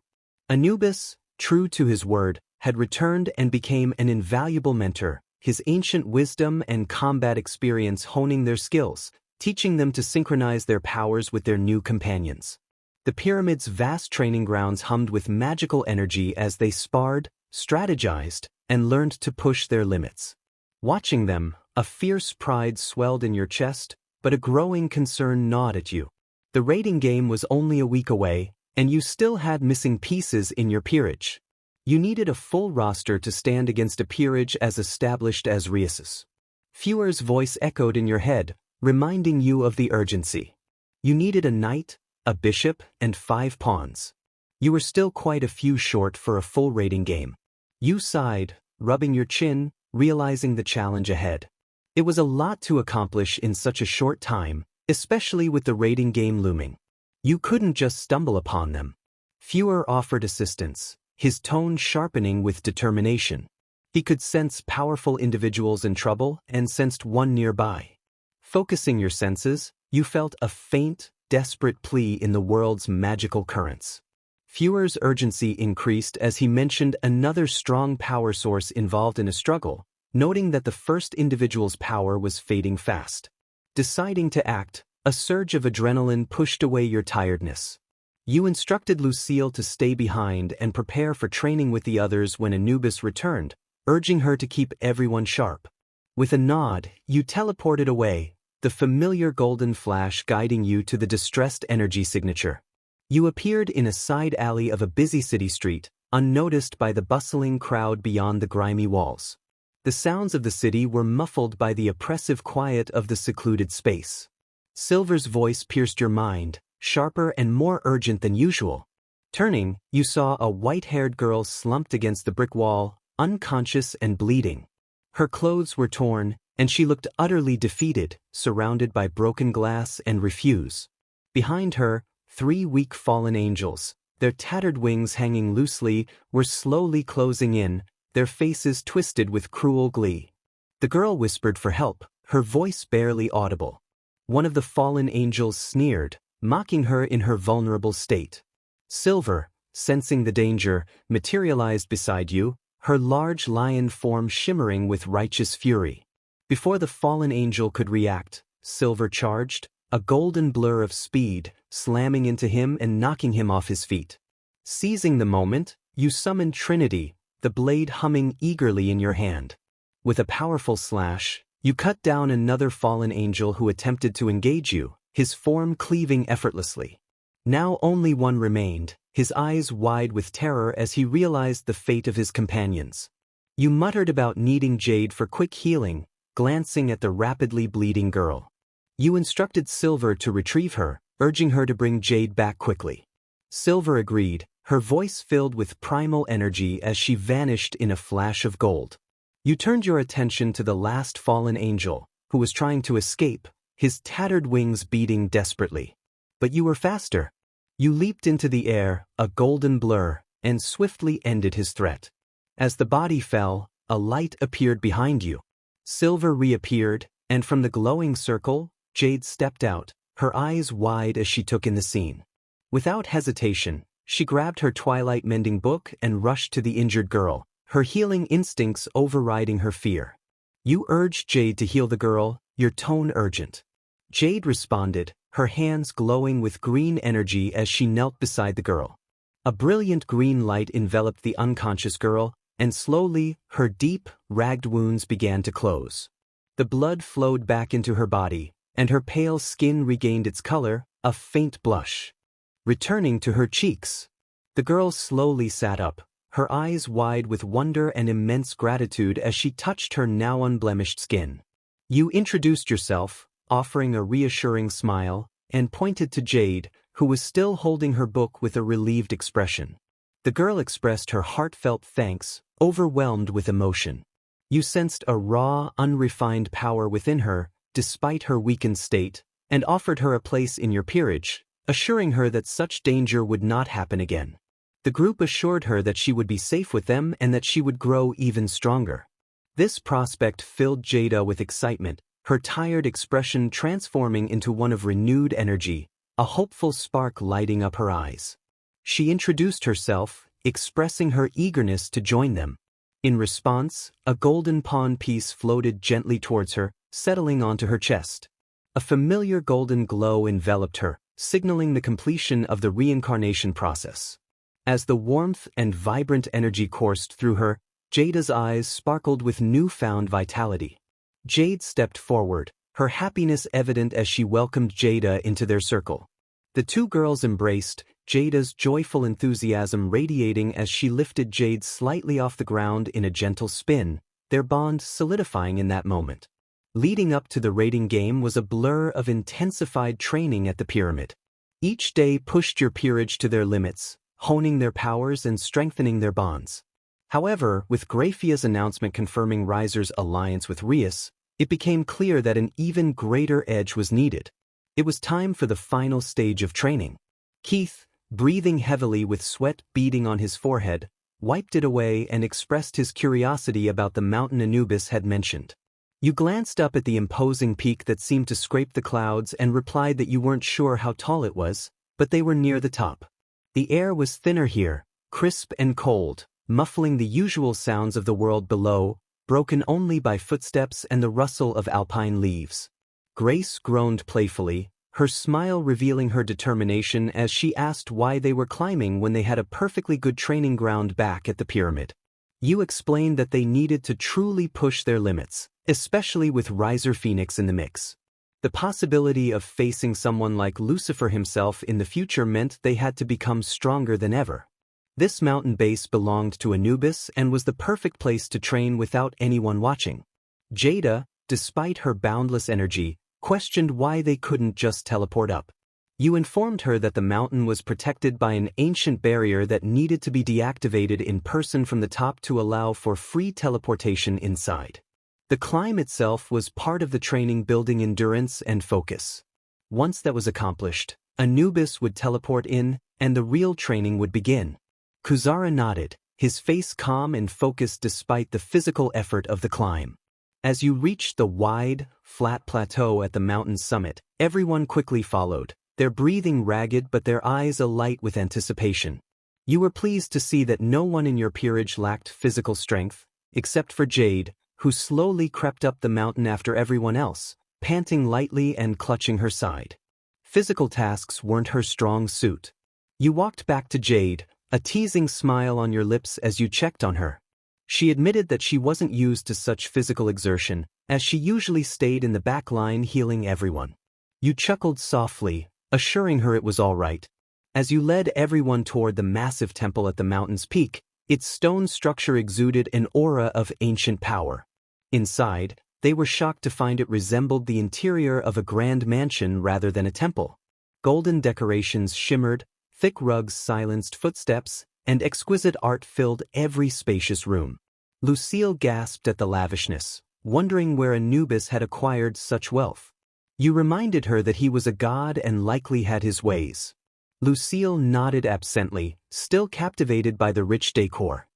[SPEAKER 1] Anubis, true to his word, had returned and became an invaluable mentor, his ancient wisdom and combat experience honing their skills, teaching them to synchronize their powers with their new companions. The pyramid's vast training grounds hummed with magical energy as they sparred, strategized, and learned to push their limits. Watching them, a fierce pride swelled in your chest, but a growing concern gnawed at you. The raiding game was only a week away, and you still had missing pieces in your peerage. You needed a full roster to stand against a peerage as established as Rias's. Fewer's voice echoed in your head, reminding you of the urgency. You needed a knight, a bishop, and 5 pawns. You were still quite a few short for a full raiding game. You sighed, rubbing your chin, realizing the challenge ahead. It was a lot to accomplish in such a short time, especially with the raiding game looming. You couldn't just stumble upon them. Fewer offered assistance, his tone sharpening with determination. He could sense powerful individuals in trouble and sensed one nearby. Focusing your senses, you felt a faint, desperate plea in the world's magical currents. Fewer's urgency increased as he mentioned another strong power source involved in a struggle, noting that the first individual's power was fading fast. Deciding to act, a surge of adrenaline pushed away your tiredness. You instructed Lucille to stay behind and prepare for training with the others when Anubis returned, urging her to keep everyone sharp. With a nod, you teleported away, the familiar golden flash guiding you to the distressed energy signature. You appeared in a side alley of a busy city street, unnoticed by the bustling crowd beyond the grimy walls. The sounds of the city were muffled by the oppressive quiet of the secluded space. Silver's voice pierced your mind, sharper and more urgent than usual. Turning, you saw a white-haired girl slumped against the brick wall, unconscious and bleeding. Her clothes were torn, and she looked utterly defeated, surrounded by broken glass and refuse. Behind her, 3 weak fallen angels, their tattered wings hanging loosely, were slowly closing in, their faces twisted with cruel glee. The girl whispered for help, her voice barely audible. One of the fallen angels sneered, mocking her in her vulnerable state. Silver, sensing the danger, materialized beside you, her large lion form shimmering with righteous fury. Before the fallen angel could react, Silver charged, a golden blur of speed, slamming into him and knocking him off his feet. Seizing the moment, you summoned Trinity, the blade humming eagerly in your hand. With a powerful slash, you cut down another fallen angel who attempted to engage you, his form cleaving effortlessly. Now only one remained, his eyes wide with terror as he realized the fate of his companions. You muttered about needing Jade for quick healing, glancing at the rapidly bleeding girl. You instructed Silver to retrieve her, urging her to bring Jade back quickly. Silver agreed, her voice filled with primal energy as she vanished in a flash of gold. You turned your attention to the last fallen angel, who was trying to escape, his tattered wings beating desperately. But you were faster. You leaped into the air, a golden blur, and swiftly ended his threat. As the body fell, a light appeared behind you. Silver reappeared, and from the glowing circle, Jade stepped out, her eyes wide as she took in the scene. Without hesitation, she grabbed her twilight mending book and rushed to the injured girl, her healing instincts overriding her fear. You urged Jade to heal the girl, your tone urgent. Jade responded, her hands glowing with green energy as she knelt beside the girl. A brilliant green light enveloped the unconscious girl, and slowly, her deep, ragged wounds began to close. The blood flowed back into her body, and her pale skin regained its color, a faint blush returning to her cheeks. The girl slowly sat up, her eyes wide with wonder and immense gratitude as she touched her now unblemished skin. You introduced yourself, offering a reassuring smile, and pointed to Jade, who was still holding her book with a relieved expression. The girl expressed her heartfelt thanks, overwhelmed with emotion. You sensed a raw, unrefined power within her, despite her weakened state, and offered her a place in your peerage, assuring her that such danger would not happen again. The group assured her that she would be safe with them and that she would grow even stronger. This prospect filled Jada with excitement, her tired expression transforming into one of renewed energy, a hopeful spark lighting up her eyes. She introduced herself, expressing her eagerness to join them. In response, a golden pawn piece floated gently towards her, settling onto her chest. A familiar golden glow enveloped her, signaling the completion of the reincarnation process. As the warmth and vibrant energy coursed through her, Jada's eyes sparkled with newfound vitality. Jade stepped forward, her happiness evident as she welcomed Jada into their circle. The two girls embraced, Jada's joyful enthusiasm radiating as she lifted Jade slightly off the ground in a gentle spin, their bond solidifying in that moment. Leading up to the raiding game was a blur of intensified training at the pyramid. Each day pushed your peerage to their limits, honing their powers and strengthening their bonds. However, with Graphia's announcement confirming Riser's alliance with Rias, it became clear that an even greater edge was needed. It was time for the final stage of training. Keith, breathing heavily with sweat beading on his forehead, wiped it away and expressed his curiosity about the mountain Anubis had mentioned. You glanced up at the imposing peak that seemed to scrape the clouds and replied that you weren't sure how tall it was, but they were near the top. The air was thinner here, crisp and cold, muffling the usual sounds of the world below, broken only by footsteps and the rustle of alpine leaves. Grace groaned playfully, her smile revealing her determination as she asked why they were climbing when they had a perfectly good training ground back at the pyramid. You explained that they needed to truly push their limits, especially with Riser Phoenix in the mix. The possibility of facing someone like Lucifer himself in the future meant they had to become stronger than ever. This mountain base belonged to Anubis and was the perfect place to train without anyone watching. Jada, despite her boundless energy, questioned why they couldn't just teleport up. You informed her that the mountain was protected by an ancient barrier that needed to be deactivated in person from the top to allow for free teleportation inside. The climb itself was part of the training, building endurance and focus. Once that was accomplished, Anubis would teleport in, and the real training would begin. Kuzara nodded, his face calm and focused despite the physical effort of the climb. As you reached the wide, flat plateau at the mountain's summit, everyone quickly followed, their breathing ragged but their eyes alight with anticipation. You were pleased to see that no one in your peerage lacked physical strength, except for Jade, who slowly crept up the mountain after everyone else, panting lightly and clutching her side. Physical tasks weren't her strong suit. You walked back to Jade, a teasing smile on your lips as you checked on her. She admitted that she wasn't used to such physical exertion, as she usually stayed in the back line healing everyone. You chuckled softly, assuring her it was all right. As you led everyone toward the massive temple at the mountain's peak, its stone structure exuded an aura of ancient power. Inside, they were shocked to find it resembled the interior of a grand mansion rather than a temple. Golden decorations shimmered, thick rugs silenced footsteps, and exquisite art filled every spacious room. Lucille gasped at the lavishness, wondering where Anubis had acquired such wealth. You reminded her that he was a god and likely had his ways. Lucille nodded absently, still captivated by the rich decor.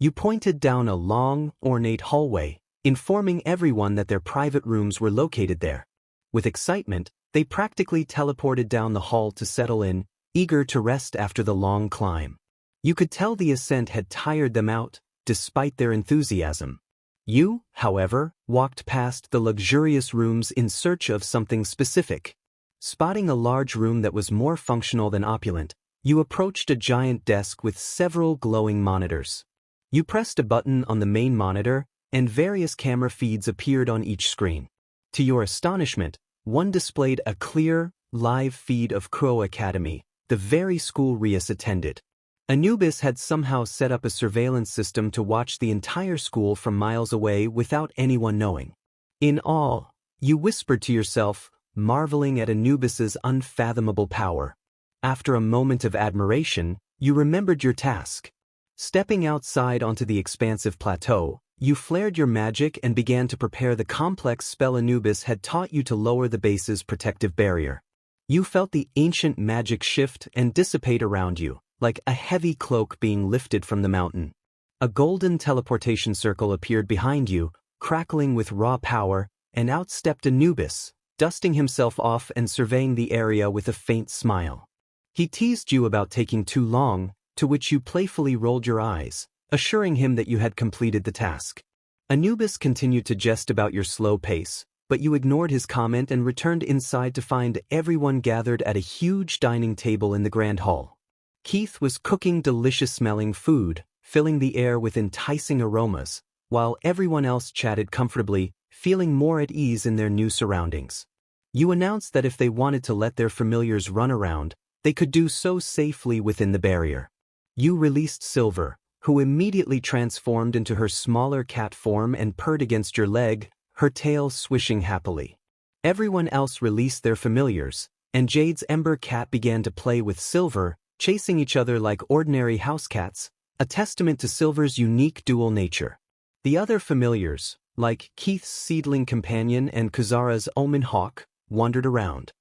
[SPEAKER 1] You pointed down a long, ornate hallway, informing everyone that their private rooms were located there. With excitement, they practically teleported down the hall to settle in, eager to rest after the long climb. You could tell the ascent had tired them out, despite their enthusiasm. You, however, walked past the luxurious rooms in search of something specific. Spotting a large room that was more functional than opulent, you approached a giant desk with several glowing monitors. You pressed a button on the main monitor, and various camera feeds appeared on each screen. To your astonishment, one displayed a clear, live feed of Crow Academy, the very school Rias attended. Anubis had somehow set up a surveillance system to watch the entire school from miles away without anyone knowing. In awe, you whispered to yourself, marveling at Anubis's unfathomable power. After a moment of admiration, you remembered your task. Stepping outside onto the expansive plateau, you flared your magic and began to prepare the complex spell Anubis had taught you to lower the base's protective barrier. You felt the ancient magic shift and dissipate around you, like a heavy cloak being lifted from the mountain. A golden teleportation circle appeared behind you, crackling with raw power, and out stepped Anubis, dusting himself off and surveying the area with a faint smile. He teased you about taking too long, to which you playfully rolled your eyes, assuring him that you had completed the task. Anubis continued to jest about your slow pace, but you ignored his comment and returned inside to find everyone gathered at a huge dining table in the grand hall. Keith was cooking delicious-smelling food, filling the air with enticing aromas, while everyone else chatted comfortably, feeling more at ease in their new surroundings. You announced that if they wanted to let their familiars run around, they could do so safely within the barrier. You released Silver, who immediately transformed into her smaller cat form and purred against your leg, her tail swishing happily. Everyone else released their familiars, and Jade's Ember cat began to play with Silver, chasing each other like ordinary house cats, a testament to Silver's unique dual nature. The other familiars, like Keith's seedling companion and Kuzara's omen hawk, wandered around,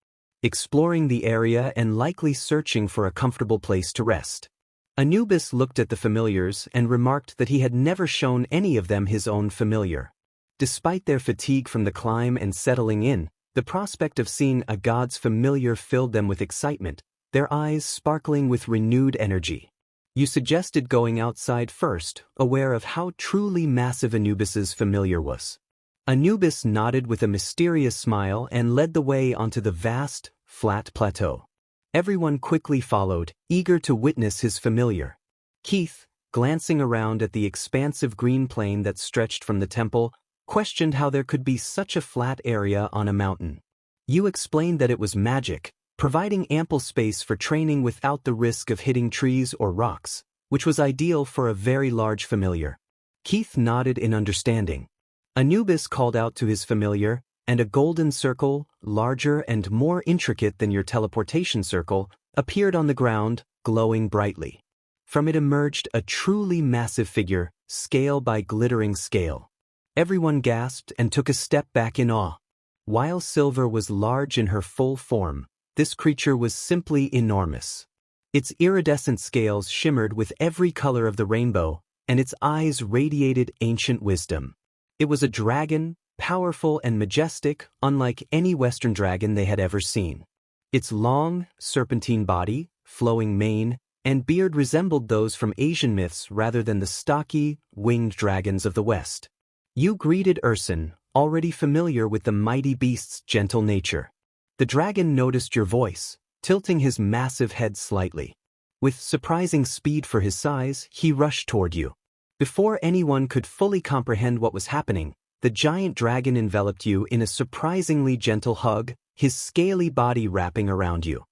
[SPEAKER 1] exploring the area and likely searching for a comfortable place to rest. Anubis looked at the familiars and remarked that he had never shown any of them his own familiar. Despite their fatigue from the climb and settling in, the prospect of seeing a god's familiar filled them with excitement, their eyes sparkling with renewed energy. You suggested going outside first, aware of how truly massive Anubis's familiar was. Anubis nodded with a mysterious smile and led the way onto the vast, flat plateau. Everyone quickly followed, eager to witness his familiar. Keith, glancing around at the expansive green plain that stretched from the temple, questioned how there could be such a flat area on a mountain. You explained that it was magic, providing ample space for training without the risk of hitting trees or rocks, which was ideal for a very large familiar. Keith nodded in understanding. Anubis called out to his familiar, and a golden circle, larger and more intricate than your teleportation circle, appeared on the ground, glowing brightly. From it emerged a truly massive figure, scale by glittering scale. Everyone gasped and took a step back in awe. While Silver was large in her full form, this creature was simply enormous. Its iridescent scales shimmered with every color of the rainbow, and its eyes radiated ancient wisdom. It was a dragon, powerful and majestic, unlike any Western dragon they had ever seen. Its long, serpentine body, flowing mane, and beard resembled those from Asian myths rather than the stocky, winged dragons of the West. You greeted Urson, already familiar with the mighty beast's gentle nature. The dragon noticed your voice, tilting his massive head slightly. With surprising speed for his size, he rushed toward you. Before anyone could fully comprehend what was happening, the giant dragon enveloped you in a surprisingly gentle hug, his scaly body wrapping around you.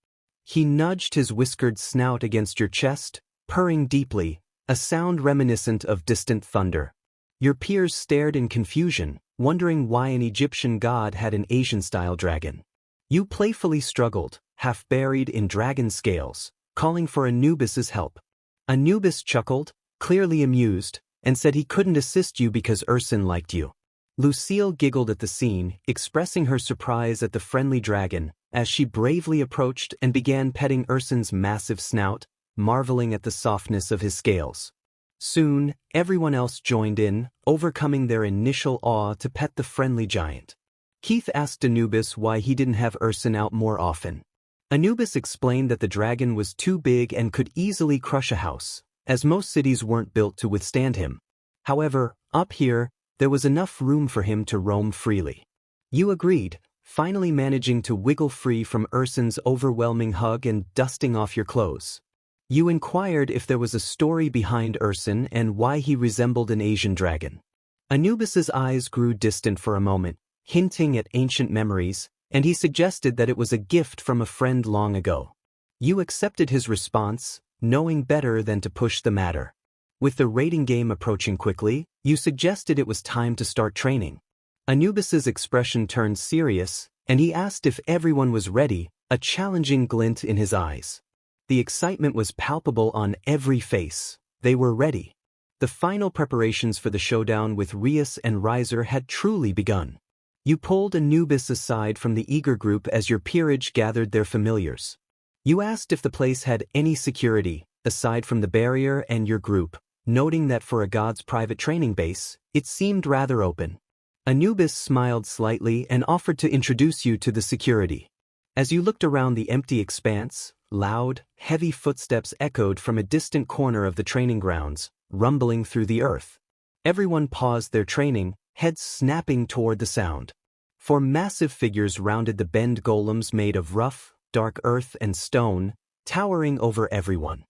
[SPEAKER 1] He nudged his whiskered snout against your chest, purring deeply, a sound reminiscent of distant thunder. Your peers stared in confusion, wondering why an Egyptian god had an Asian-style dragon. You playfully struggled, half buried in dragon scales, calling for Anubis's help. Anubis chuckled, clearly amused, and said he couldn't assist you because Urson liked you. Lucille giggled at the scene, expressing her surprise at the friendly dragon, as she bravely approached and began petting Urson's massive snout, marveling at the softness of his scales. Soon, everyone else joined in, overcoming their initial awe to pet the friendly giant. Keith asked Anubis why he didn't have Urson out more often. Anubis explained that the dragon was too big and could easily crush a house, as most cities weren't built to withstand him. However, up here, there was enough room for him to roam freely. You agreed, finally managing to wiggle free from Urson's overwhelming hug and dusting off your clothes. You inquired if there was a story behind Urson and why he resembled an Asian dragon. Anubis's eyes grew distant for a moment, hinting at ancient memories, and he suggested that it was a gift from a friend long ago. You accepted his response, knowing better than to push the matter. With the raiding game approaching quickly, you suggested it was time to start training. Anubis's expression turned serious, and he asked if everyone was ready, a challenging glint in his eyes. The excitement was palpable on every face. They were ready. The final preparations for the showdown with Rias and Riser had truly begun. You pulled Anubis aside from the eager group as your peerage gathered their familiars. You asked if the place had any security, aside from the barrier and your group, noting that for a god's private training base, it seemed rather open. Anubis smiled slightly and offered to introduce you to the security. As you looked around the empty expanse, loud, heavy footsteps echoed from a distant corner of the training grounds, rumbling through the earth. Everyone paused their training, heads snapping toward the sound. Four massive figures rounded the bend golems made of rough, dark earth and stone, towering over everyone.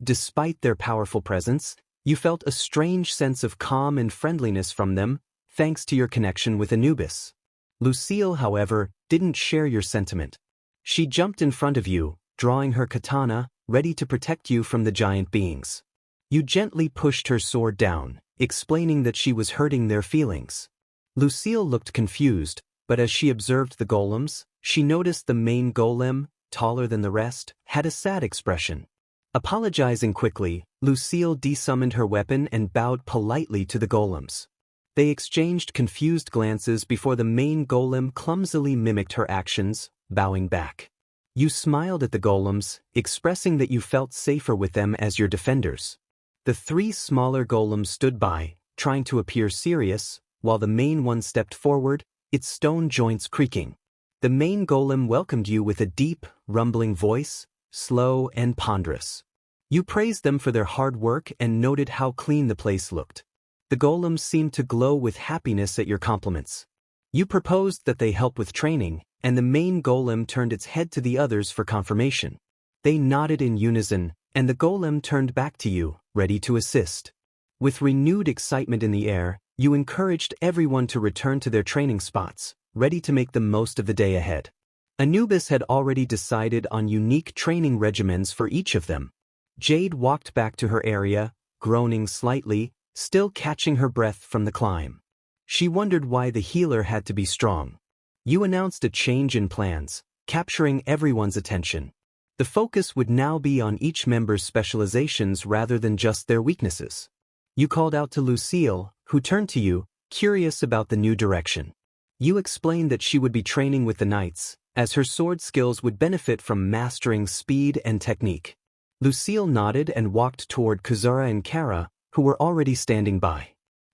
[SPEAKER 1] Despite their powerful presence, you felt a strange sense of calm and friendliness from them, thanks to your connection with Anubis. Lucille, however, didn't share your sentiment. She jumped in front of you, drawing her katana, ready to protect you from the giant beings. You gently pushed her sword down, explaining that she was hurting their feelings. Lucille looked confused, but as she observed the golems, she noticed the main golem, taller than the rest, had a sad expression. Apologizing quickly, Lucille desummoned her weapon and bowed politely to the golems. They exchanged confused glances before the main golem clumsily mimicked her actions, bowing back. You smiled at the golems, expressing that you felt safer with them as your defenders. The three smaller golems stood by, trying to appear serious, while the main one stepped forward, its stone joints creaking. The main golem welcomed you with a deep, rumbling voice, slow and ponderous. You praised them for their hard work and noted how clean the place looked. The golems seemed to glow with happiness at your compliments. You proposed that they help with training, and the main golem turned its head to the others for confirmation. They nodded in unison, and the golem turned back to you, ready to assist. With renewed excitement in the air, you encouraged everyone to return to their training spots, ready to make the most of the day ahead. Anubis had already decided on unique training regimens for each of them. Jade walked back to her area, groaning slightly, still catching her breath from the climb. She wondered why the healer had to be strong. You announced a change in plans, capturing everyone's attention. The focus would now be on each member's specializations rather than just their weaknesses. You called out to Lucille, who turned to you, curious about the new direction. You explained that she would be training with the knights, as her sword skills would benefit from mastering speed and technique. Lucille nodded and walked toward Kuzura and Kara, who were already standing by.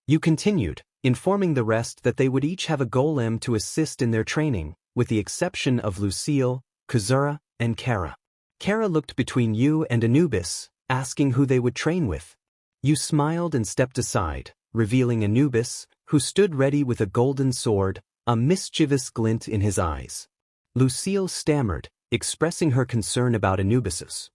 [SPEAKER 1] You continued, informing the rest that they would each have a golem to assist in their training, with the exception of Lucille, Kuzura, and Kara. Kara looked between you and Anubis, asking who they would train with. You smiled and stepped aside, revealing Anubis, who stood ready with a golden sword, a mischievous glint in his eyes. Lucille stammered, expressing her concern about Anubis's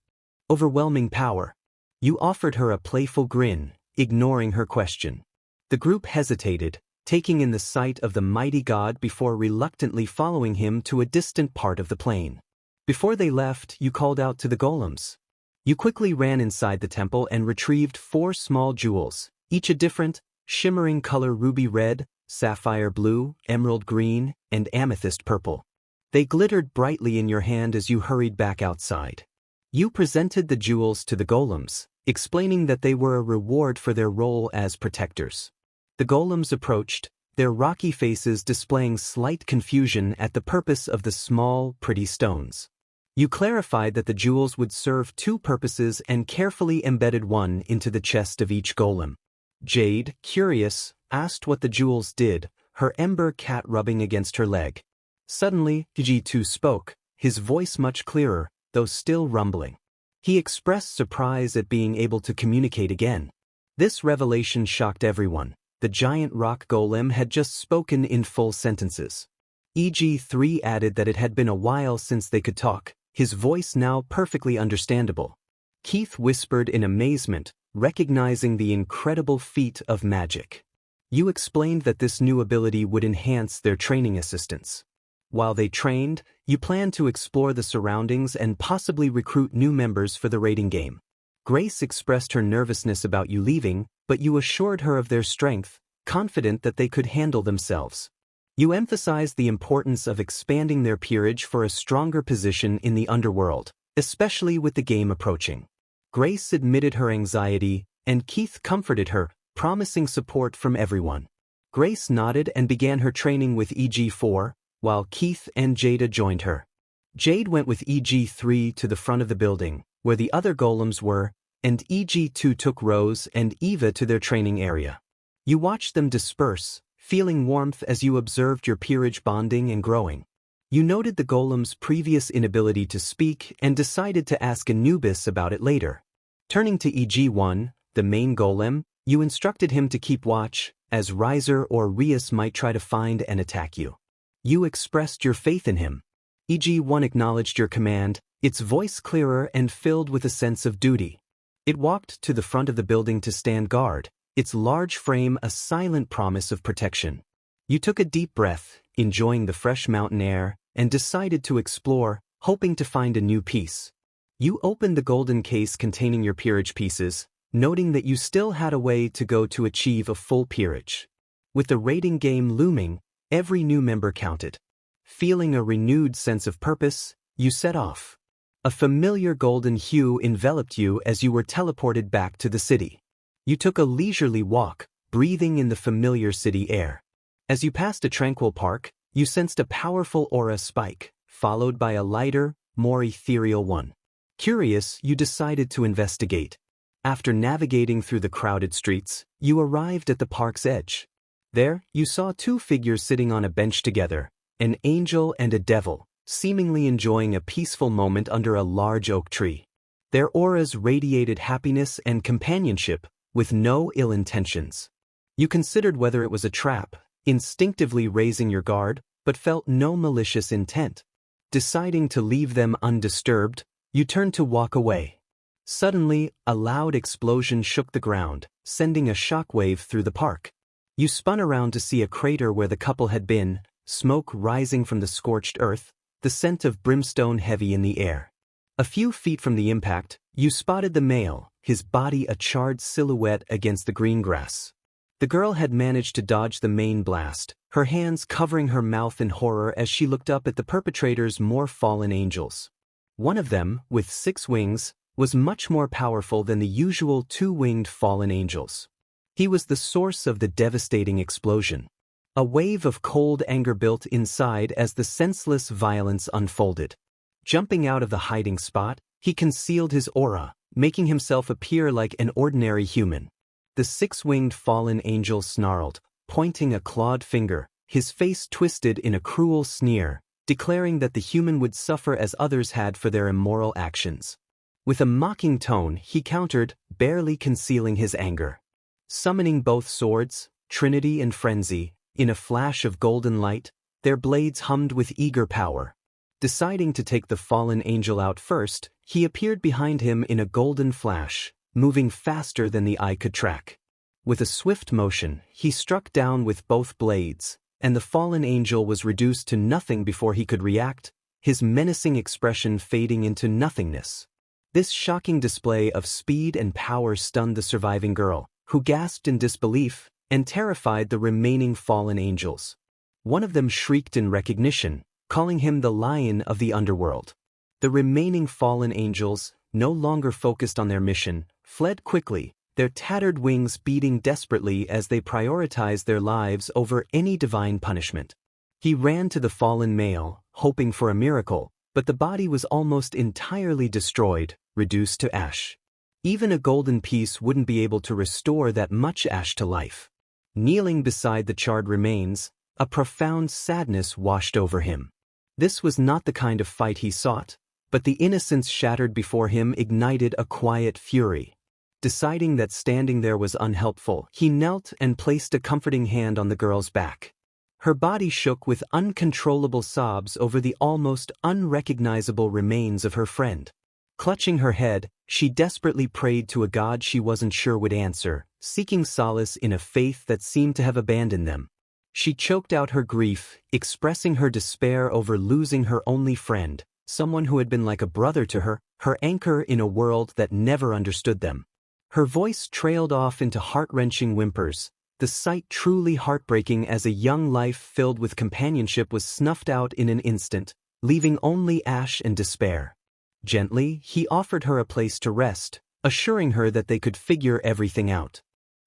[SPEAKER 1] overwhelming power. You offered her a playful grin, ignoring her question. The group hesitated, taking in the sight of the mighty god before reluctantly following him to a distant part of the plain. Before they left, you called out to the golems. You quickly ran inside the temple and retrieved 4 small jewels, each a different, shimmering color: ruby red, sapphire blue, emerald green, and amethyst purple. They glittered brightly in your hand as you hurried back outside. You presented the jewels to the golems, explaining that they were a reward for their role as protectors. The golems approached, their rocky faces displaying slight confusion at the purpose of the small, pretty stones. You clarified that the jewels would serve 2 purposes and carefully embedded one into the chest of each golem. Jade, curious, asked what the jewels did, her ember cat rubbing against her leg. Suddenly, G2 spoke, his voice much clearer, though still rumbling. He expressed surprise at being able to communicate again. This revelation shocked everyone. The giant rock golem had just spoken in full sentences. EG3 added that it had been a while since they could talk, his voice now perfectly understandable. Keith whispered in amazement, recognizing the incredible feat of magic. You explained that this new ability would enhance their training assistance. While they trained, you planned to explore the surroundings and possibly recruit new members for the raiding game. Grace expressed her nervousness about you leaving, but you assured her of their strength, confident that they could handle themselves. You emphasized the importance of expanding their peerage for a stronger position in the underworld, especially with the game approaching. Grace admitted her anxiety, and Keith comforted her, promising support from everyone. Grace nodded and began her training with EG4, while Keith and Jada joined her. Jade went with EG3 to the front of the building, where the other golems were, and EG2 took Rose and Eva to their training area. You watched them disperse, feeling warmth as you observed your peerage bonding and growing. You noted the golem's previous inability to speak and decided to ask Anubis about it later. Turning to EG1, the main golem, you instructed him to keep watch, as Riser or Rias might try to find and attack you. You expressed your faith in him. EG1 acknowledged your command, its voice clearer and filled with a sense of duty. It walked to the front of the building to stand guard, its large frame a silent promise of protection. You took a deep breath, enjoying the fresh mountain air, and decided to explore, hoping to find a new piece. You opened the golden case containing your peerage pieces, noting that you still had a way to go to achieve a full peerage. With the rating game looming, every new member counted. Feeling a renewed sense of purpose, you set off. A familiar golden hue enveloped you as you were teleported back to the city. You took a leisurely walk, breathing in the familiar city air. As you passed a tranquil park, you sensed a powerful aura spike, followed by a lighter, more ethereal one. Curious, you decided to investigate. After navigating through the crowded streets, you arrived at the park's edge. There, you saw two figures sitting on a bench together, an angel and a devil, seemingly enjoying a peaceful moment under a large oak tree. Their auras radiated happiness and companionship, with no ill intentions. You considered whether it was a trap, instinctively raising your guard, but felt no malicious intent. Deciding to leave them undisturbed, you turned to walk away. Suddenly, a loud explosion shook the ground, sending a shockwave through the park. You spun around to see a crater where the couple had been, smoke rising from the scorched earth, the scent of brimstone heavy in the air. A few feet from the impact, you spotted the male, his body a charred silhouette against the green grass. The girl had managed to dodge the main blast, her hands covering her mouth in horror as she looked up at the perpetrator's more fallen angels. One of them, with 6 wings, was much more powerful than the usual 2-winged fallen angels. He was the source of the devastating explosion. A wave of cold anger built inside as the senseless violence unfolded. Jumping out of the hiding spot, he concealed his aura, making himself appear like an ordinary human. The 6-winged fallen angel snarled, pointing a clawed finger, his face twisted in a cruel sneer, declaring that the human would suffer as others had for their immoral actions. With a mocking tone, he countered, barely concealing his anger. Summoning both swords, Trinity and Frenzy, in a flash of golden light, their blades hummed with eager power. Deciding to take the fallen angel out first, he appeared behind him in a golden flash, moving faster than the eye could track. With a swift motion, he struck down with both blades, and the fallen angel was reduced to nothing before he could react, his menacing expression fading into nothingness. This shocking display of speed and power stunned the surviving girl, who gasped in disbelief, and terrified the remaining fallen angels. One of them shrieked in recognition, calling him the Lion of the Underworld. The remaining fallen angels, no longer focused on their mission, fled quickly, their tattered wings beating desperately as they prioritized their lives over any divine punishment. He ran to the fallen male, hoping for a miracle, but the body was almost entirely destroyed, reduced to ash. Even a golden piece wouldn't be able to restore that much ash to life. Kneeling beside the charred remains, a profound sadness washed over him. This was not the kind of fight he sought, but the innocence shattered before him ignited a quiet fury. Deciding that standing there was unhelpful, he knelt and placed a comforting hand on the girl's back. Her body shook with uncontrollable sobs over the almost unrecognizable remains of her friend. Clutching her head, she desperately prayed to a god she wasn't sure would answer, seeking solace in a faith that seemed to have abandoned them. She choked out her grief, expressing her despair over losing her only friend, someone who had been like a brother to her, her anchor in a world that never understood them. Her voice trailed off into heart-wrenching whimpers, the sight truly heartbreaking as a young life filled with companionship was snuffed out in an instant, leaving only ash and despair. Gently, he offered her a place to rest, assuring her that they could figure everything out.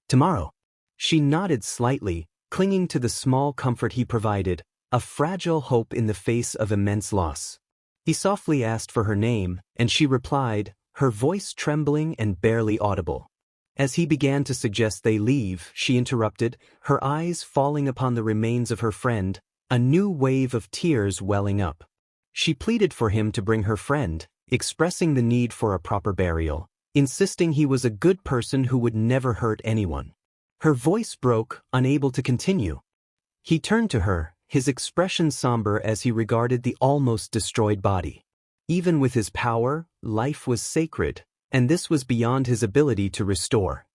[SPEAKER 1] Tomorrow. She nodded slightly, clinging to the small comfort he provided, a fragile hope in the face of immense loss. He softly asked for her name, and she replied, her voice trembling and barely audible. As he began to suggest they leave, she interrupted, her eyes falling upon the remains of her friend, a new wave of tears welling up. She pleaded for him to bring her friend, expressing the need for a proper burial, insisting he was a good person who would never hurt anyone. Her voice broke, unable to continue. He turned to her, his expression somber as he regarded the almost destroyed body. Even with his power, life was sacred, and this was beyond his ability to restore.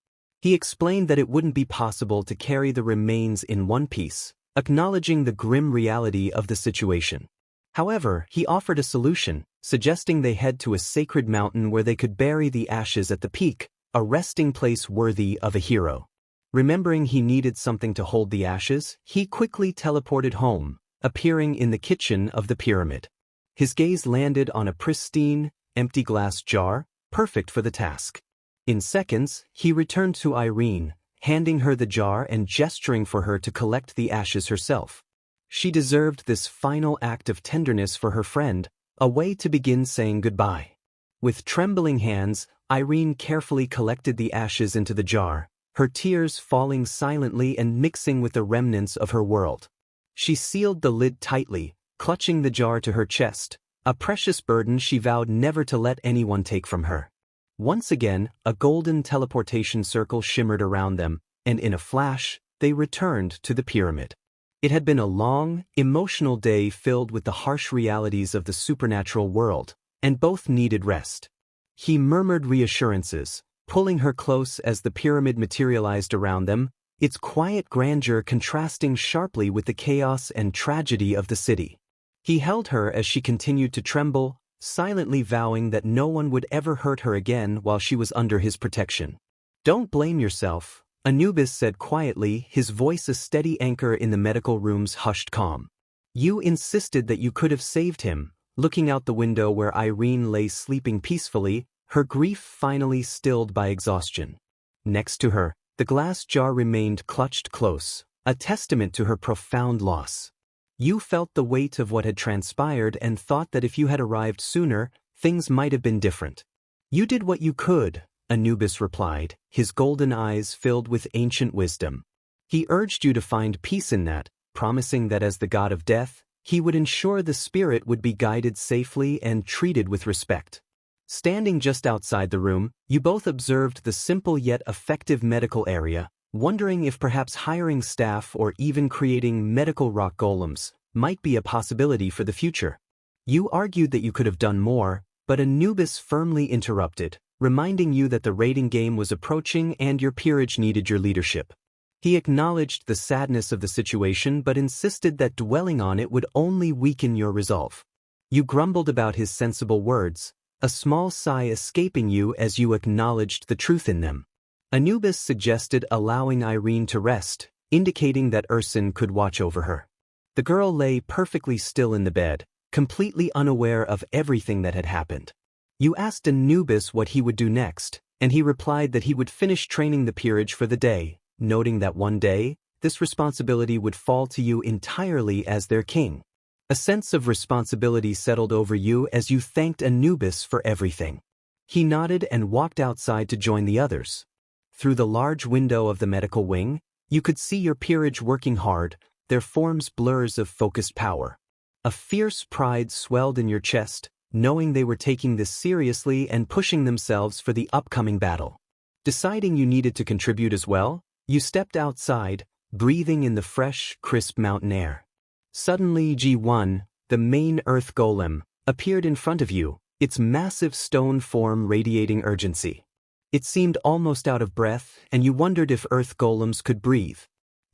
[SPEAKER 1] He explained that it wouldn't be possible to carry the remains in one piece, acknowledging the grim reality of the situation. However, he offered a solution, suggesting they head to a sacred mountain where they could bury the ashes at the peak, a resting place worthy of a hero. Remembering he needed something to hold the ashes, he quickly teleported home, appearing in the kitchen of the pyramid. His gaze landed on a pristine, empty glass jar, perfect for the task. In seconds, he returned to Irene, handing her the jar and gesturing for her to collect the ashes herself. She deserved this final act of tenderness for her friend, a way to begin saying goodbye. With trembling hands, Irene carefully collected the ashes into the jar, her tears falling silently and mixing with the remnants of her world. She sealed the lid tightly, clutching the jar to her chest, a precious burden she vowed never to let anyone take from her. Once again, a golden teleportation circle shimmered around them, and in a flash, they returned to the pyramid. It had been a long, emotional day filled with the harsh realities of the supernatural world, and both needed rest. He murmured reassurances, pulling her close as the pyramid materialized around them, its quiet grandeur contrasting sharply with the chaos and tragedy of the city. He held her as she continued to tremble, silently vowing that no one would ever hurt her again while she was under his protection. "Don't blame yourself," Anubis said quietly, his voice a steady anchor in the medical room's hushed calm. "You insisted that you could have saved him." Looking out the window where Irene lay sleeping peacefully, her grief finally stilled by exhaustion. Next to her, the glass jar remained clutched close, a testament to her profound loss. "You felt the weight of what had transpired and thought that if you had arrived sooner, things might have been different." "You did what you could," Anubis replied, his golden eyes filled with ancient wisdom. "He urged you to find peace in that, promising that as the god of death, he would ensure the spirit would be guided safely and treated with respect." Standing just outside the room, you both observed the simple yet effective medical area, wondering if perhaps hiring staff or even creating medical rock golems might be a possibility for the future. You argued that you could have done more, but Anubis firmly interrupted, reminding you that the raiding game was approaching and your peerage needed your leadership. He acknowledged the sadness of the situation but insisted that dwelling on it would only weaken your resolve. You grumbled about his sensible words, a small sigh escaping you as you acknowledged the truth in them. Anubis suggested allowing Irene to rest, indicating that Ursin could watch over her. The girl lay perfectly still in the bed, completely unaware of everything that had happened. You asked Anubis what he would do next, and he replied that he would finish training the peerage for the day, noting that one day, this responsibility would fall to you entirely as their king. A sense of responsibility settled over you as you thanked Anubis for everything. He nodded and walked outside to join the others. Through the large window of the medical wing, you could see your peerage working hard, their forms blurs of focused power. A fierce pride swelled in your chest, knowing they were taking this seriously and pushing themselves for the upcoming battle. Deciding you needed to contribute as well, you stepped outside, breathing in the fresh, crisp mountain air. Suddenly G1, the main Earth golem, appeared in front of you, its massive stone form radiating urgency. It seemed almost out of breath, and you wondered if Earth golems could breathe.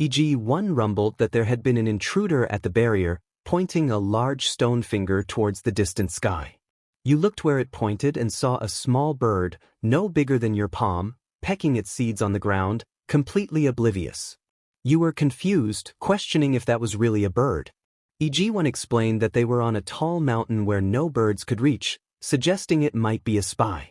[SPEAKER 1] EG1 rumbled that there had been an intruder at the barrier, pointing a large stone finger towards the distant sky. You looked where it pointed and saw a small bird, no bigger than your palm, pecking its seeds on the ground, completely oblivious. You were confused, questioning if that was really a bird. Eg1 explained that they were on a tall mountain where no birds could reach, suggesting it might be a spy.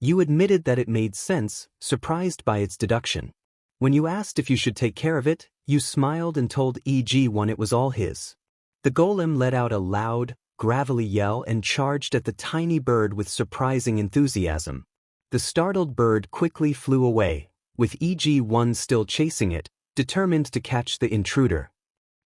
[SPEAKER 1] You admitted that it made sense, surprised by its deduction. When you asked if you should take care of it, you smiled and told Eg1 it was all his. The golem let out a loud, gravelly yell and charged at the tiny bird with surprising enthusiasm. The startled bird quickly flew away, with Eg1 still chasing it, determined to catch the intruder.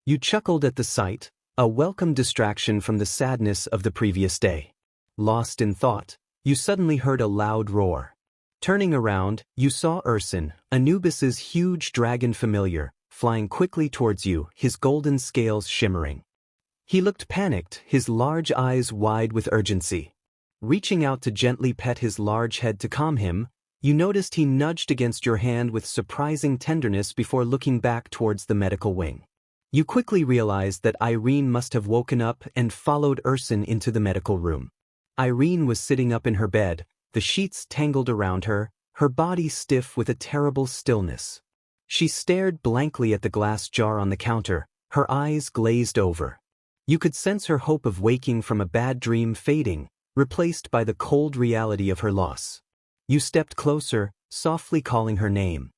[SPEAKER 1] You chuckled at the sight, a welcome distraction from the sadness of the previous day. Lost in thought, you suddenly heard a loud roar. Turning around, you saw Ursin, Anubis's huge dragon familiar, flying quickly towards you, his golden scales shimmering. He looked panicked, his large eyes wide with urgency. Reaching out to gently pet his large head to calm him, you noticed he nudged against your hand with surprising tenderness before looking back towards the medical wing. You quickly realized that Irene must have woken up and followed Ursin into the medical room. Irene was sitting up in her bed, the sheets tangled around her, her body stiff with a terrible stillness. She stared blankly at the glass jar on the counter, her eyes glazed over. You could sense her hope of waking from a bad dream fading, replaced by the cold reality of her loss. You stepped closer, softly calling her name.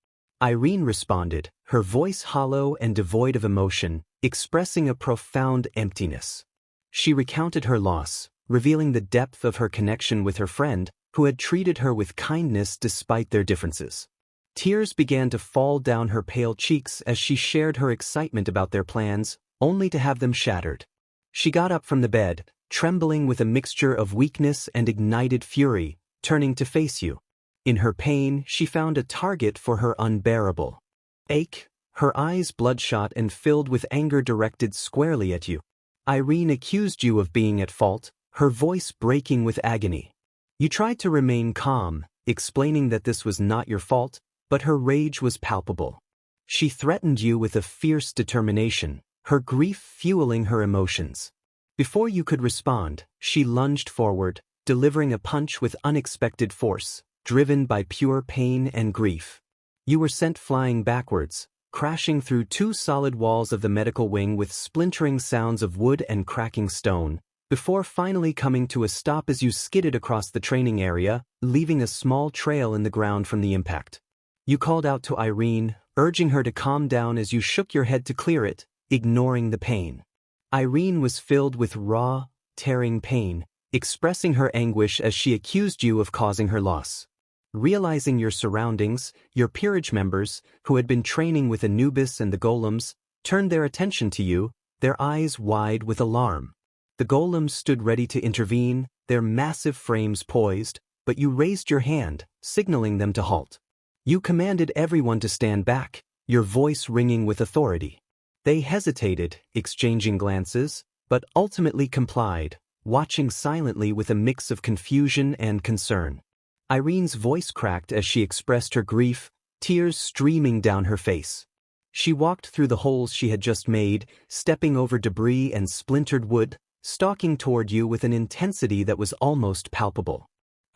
[SPEAKER 1] Irene responded, her voice hollow and devoid of emotion, expressing a profound emptiness. She recounted her loss, revealing the depth of her connection with her friend, who had treated her with kindness despite their differences. Tears began to fall down her pale cheeks as she shared her excitement about their plans, only to have them shattered. She got up from the bed, trembling with a mixture of weakness and ignited fury, turning to face you. In her pain, she found a target for her unbearable ache, her eyes bloodshot and filled with anger directed squarely at you. Irene accused you of being at fault, her voice breaking with agony. You tried to remain calm, explaining that this was not your fault, but her rage was palpable. She threatened you with a fierce determination, her grief fueling her emotions. Before you could respond, she lunged forward, delivering a punch with unexpected force, driven by pure pain and grief. You were sent flying backwards, crashing through two solid walls of the medical wing with splintering sounds of wood and cracking stone, before finally coming to a stop as you skidded across the training area, leaving a small trail in the ground from the impact. You called out to Irene, urging her to calm down as you shook your head to clear it, ignoring the pain. Irene was filled with raw, tearing pain, expressing her anguish as she accused you of causing her loss. Realizing your surroundings, your peerage members, who had been training with Anubis and the golems, turned their attention to you, their eyes wide with alarm. The golems stood ready to intervene, their massive frames poised, but you raised your hand, signaling them to halt. You commanded everyone to stand back, your voice ringing with authority. They hesitated, exchanging glances, but ultimately complied, watching silently with a mix of confusion and concern. Irene's voice cracked as she expressed her grief, tears streaming down her face. She walked through the holes she had just made, stepping over debris and splintered wood, stalking toward you with an intensity that was almost palpable.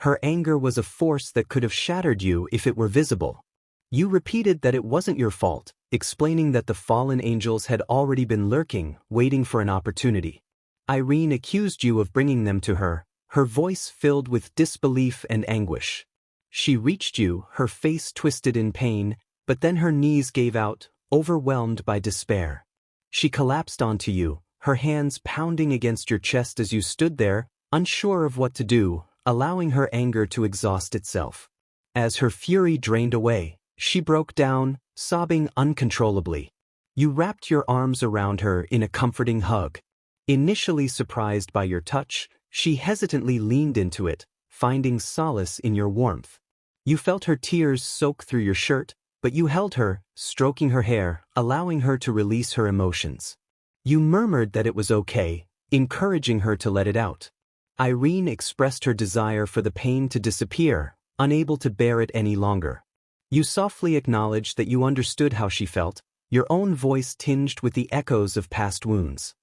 [SPEAKER 1] Her anger was a force that could have shattered you if it were visible. You repeated that it wasn't your fault, explaining that the fallen angels had already been lurking, waiting for an opportunity. Irene accused you of bringing them to her, her voice filled with disbelief and anguish. She reached you, her face twisted in pain, but then her knees gave out, overwhelmed by despair. She collapsed onto you, her hands pounding against your chest as you stood there, unsure of what to do, allowing her anger to exhaust itself. As her fury drained away, she broke down, sobbing uncontrollably. You wrapped your arms around her in a comforting hug. Initially surprised by your touch, she hesitantly leaned into it, finding solace in your warmth. You felt her tears soak through your shirt, but you held her, stroking her hair, allowing her to release her emotions. You murmured that it was okay, encouraging her to let it out. Irene expressed her desire for the pain to disappear, unable to bear it any longer. You softly acknowledged that you understood how she felt, your own voice tinged with the echoes of past wounds.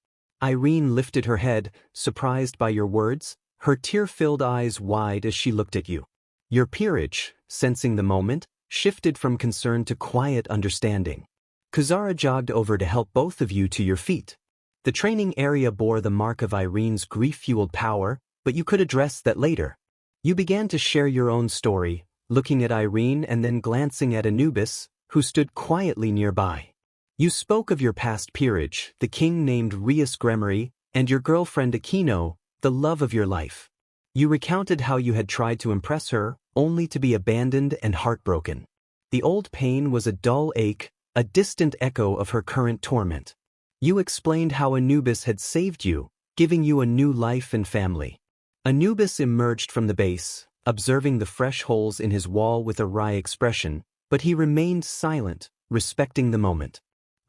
[SPEAKER 1] Irene lifted her head, surprised by your words, her tear-filled eyes wide as she looked at you. Your peerage, sensing the moment, shifted from concern to quiet understanding. Kuzara jogged over to help both of you to your feet. The training area bore the mark of Irene's grief-fueled power, but you could address that later. You began to share your own story, looking at Irene and then glancing at Anubis, who stood quietly nearby. You spoke of your past peerage, the king named Rias Gremory, and your girlfriend Akeno, the love of your life. You recounted how you had tried to impress her, only to be abandoned and heartbroken. The old pain was a dull ache, a distant echo of her current torment. You explained how Anubis had saved you, giving you a new life and family. Anubis emerged from the base, observing the fresh holes in his wall with a wry expression, but he remained silent, respecting the moment.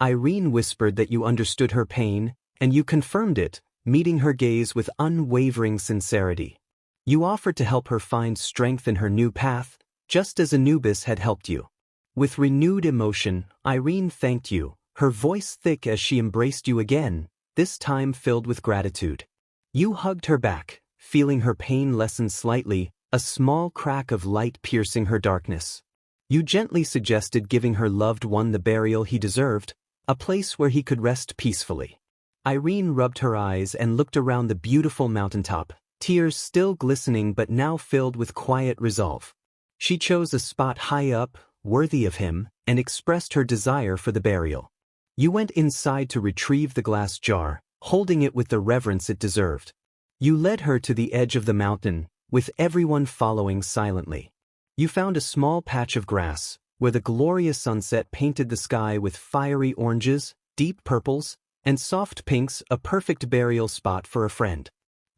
[SPEAKER 1] Irene whispered that you understood her pain, and you confirmed it, meeting her gaze with unwavering sincerity. You offered to help her find strength in her new path, just as Anubis had helped you. With renewed emotion, Irene thanked you, her voice thick as she embraced you again, this time filled with gratitude. You hugged her back, feeling her pain lessen slightly, a small crack of light piercing her darkness. You gently suggested giving her loved one the burial he deserved, a place where he could rest peacefully. Irene rubbed her eyes and looked around the beautiful mountaintop, tears still glistening but now filled with quiet resolve. She chose a spot high up, worthy of him, and expressed her desire for the burial. You went inside to retrieve the glass jar, holding it with the reverence it deserved. You led her to the edge of the mountain, with everyone following silently. You found a small patch of grass, where the glorious sunset painted the sky with fiery oranges, deep purples, and soft pinks, a perfect burial spot for a friend.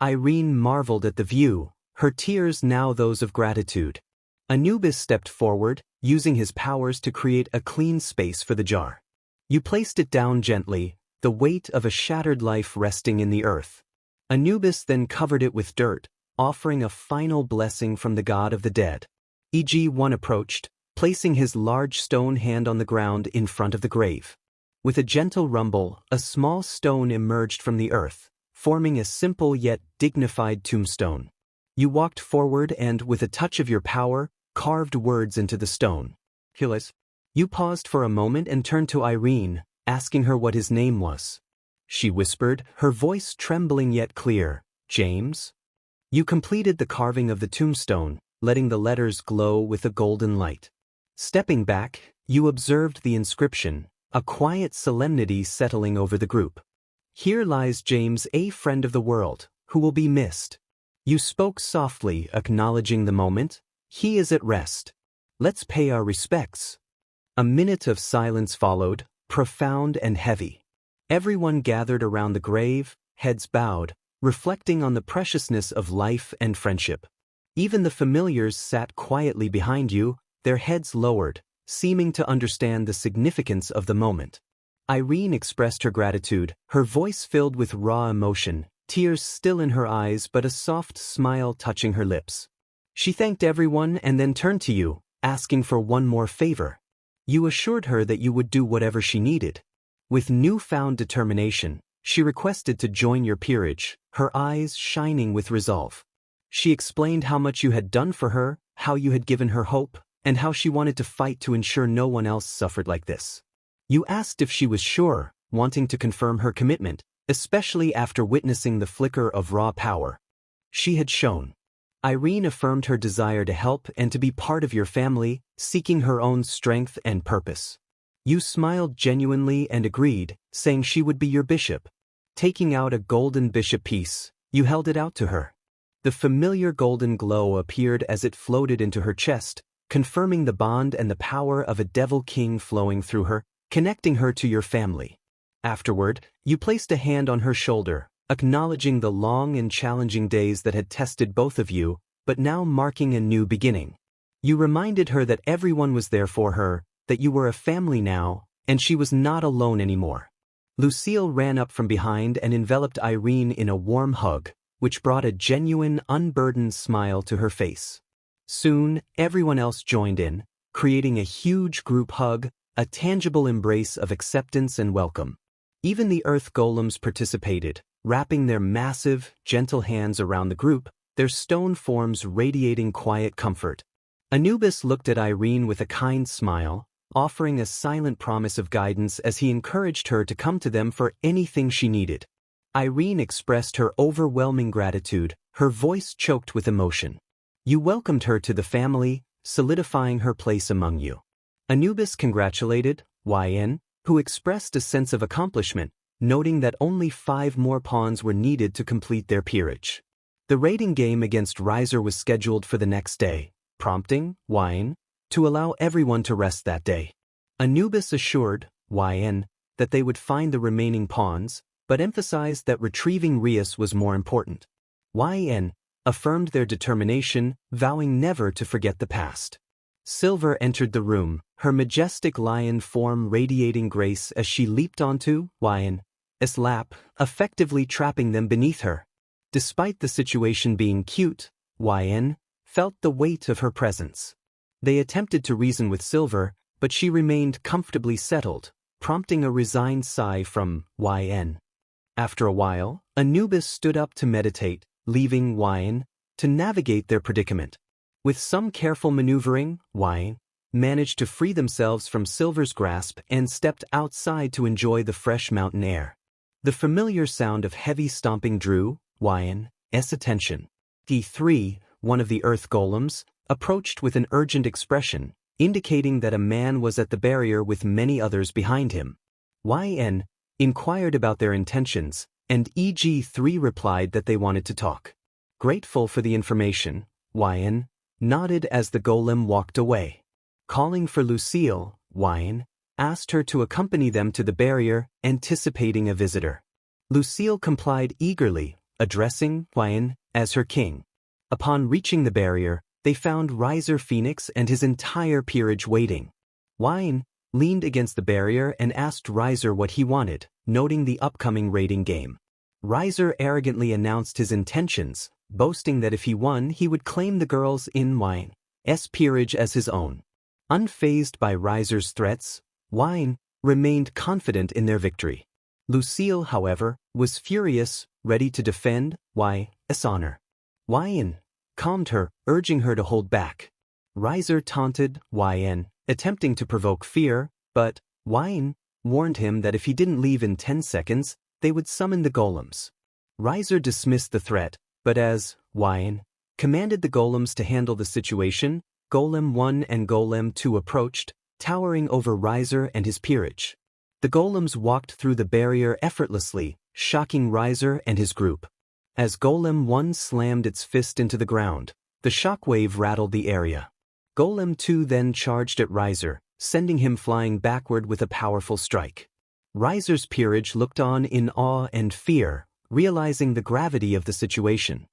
[SPEAKER 1] Irene marveled at the view, her tears now those of gratitude. Anubis stepped forward, using his powers to create a clean space for the jar. You placed it down gently, the weight of a shattered life resting in the earth. Anubis then covered it with dirt, offering a final blessing from the god of the dead. One approached, placing his large stone hand on the ground in front of the grave. With a gentle rumble, a small stone emerged from the earth, forming a simple yet dignified tombstone. You walked forward and, with a touch of your power, carved words into the stone. You paused for a moment and turned to Irene, asking her what his name was. She whispered, her voice trembling yet clear, "James?" You completed the carving of the tombstone, letting the letters glow with a golden light. Stepping back, you observed the inscription, a quiet solemnity settling over the group. "Here lies James, a friend of the world, who will be missed." You spoke softly, acknowledging the moment. "He is at rest. Let's pay our respects." A minute of silence followed, profound and heavy. Everyone gathered around the grave, heads bowed, reflecting on the preciousness of life and friendship. Even the familiars sat quietly behind you, their heads lowered, seeming to understand the significance of the moment. Irene expressed her gratitude, her voice filled with raw emotion, tears still in her eyes but a soft smile touching her lips. She thanked everyone and then turned to you, asking for one more favor. You assured her that you would do whatever she needed. With newfound determination, she requested to join your peerage, her eyes shining with resolve. She explained how much you had done for her, how you had given her hope, and how she wanted to fight to ensure no one else suffered like this. You asked if she was sure, wanting to confirm her commitment, especially after witnessing the flicker of raw power she had shown. Irene affirmed her desire to help and to be part of your family, seeking her own strength and purpose. You smiled genuinely and agreed, saying she would be your bishop. Taking out a golden bishop piece, you held it out to her. The familiar golden glow appeared as it floated into her chest, confirming the bond and the power of a devil king flowing through her, connecting her to your family. Afterward, you placed a hand on her shoulder, acknowledging the long and challenging days that had tested both of you, but now marking a new beginning. You reminded her that everyone was there for her, that you were a family now, and she was not alone anymore. Lucille ran up from behind and enveloped Irene in a warm hug, which brought a genuine, unburdened smile to her face. Soon, everyone else joined in, creating a huge group hug, a tangible embrace of acceptance and welcome. Even the earth golems participated, wrapping their massive, gentle hands around the group, their stone forms radiating quiet comfort. Anubis looked at Irene with a kind smile, offering a silent promise of guidance as he encouraged her to come to them for anything she needed. Irene expressed her overwhelming gratitude, her voice choked with emotion. You welcomed her to the family, solidifying her place among you. Anubis congratulated YN, who expressed a sense of accomplishment, noting that only 5 more pawns were needed to complete their peerage. The raiding game against Riser was scheduled for the next day, prompting YN to allow everyone to rest that day. Anubis assured YN that they would find the remaining pawns, but emphasized that retrieving Rias was more important. YN affirmed their determination, vowing never to forget the past. Silver entered the room, her majestic lion form radiating grace as she leaped onto YN's lap, effectively trapping them beneath her. Despite the situation being cute, YN felt the weight of her presence. They attempted to reason with Silver, but she remained comfortably settled, prompting a resigned sigh from YN. After a while, Anubis stood up to meditate, leaving YN to navigate their predicament. With some careful maneuvering, YN managed to free themselves from Silver's grasp and stepped outside to enjoy the fresh mountain air. The familiar sound of heavy stomping drew YN's attention. D3, one of the earth golems, approached with an urgent expression, indicating that a man was at the barrier with many others behind him. YN inquired about their intentions, and EG3 replied that they wanted to talk. Grateful for the information, YN nodded as the golem walked away. Calling for Lucille, YN asked her to accompany them to the barrier, anticipating a visitor. Lucille complied eagerly, addressing YN as her king. Upon reaching the barrier, they found Riser Phoenix and his entire peerage waiting. YN leaned against the barrier and asked Riser what he wanted, noting the upcoming raiding game. Riser arrogantly announced his intentions, boasting that if he won he would claim the girls in YN's peerage as his own. Unfazed by Riser's threats, YN remained confident in their victory. Lucille, however, was furious, ready to defend YN's honor. YN calmed her, urging her to hold back. Riser taunted YN, attempting to provoke fear, but YN warned him that if he didn't leave in 10 seconds, they would summon the golems. Riser dismissed the threat, but as YN commanded the golems to handle the situation, Golem 1 and Golem 2 approached, towering over Riser and his peerage. The golems walked through the barrier effortlessly, shocking Riser and his group. As Golem 1 slammed its fist into the ground, the shockwave rattled the area. Golem 2 then charged at Riser, sending him flying backward with a powerful strike. Riser's peerage looked on in awe and fear, realizing the gravity of the situation.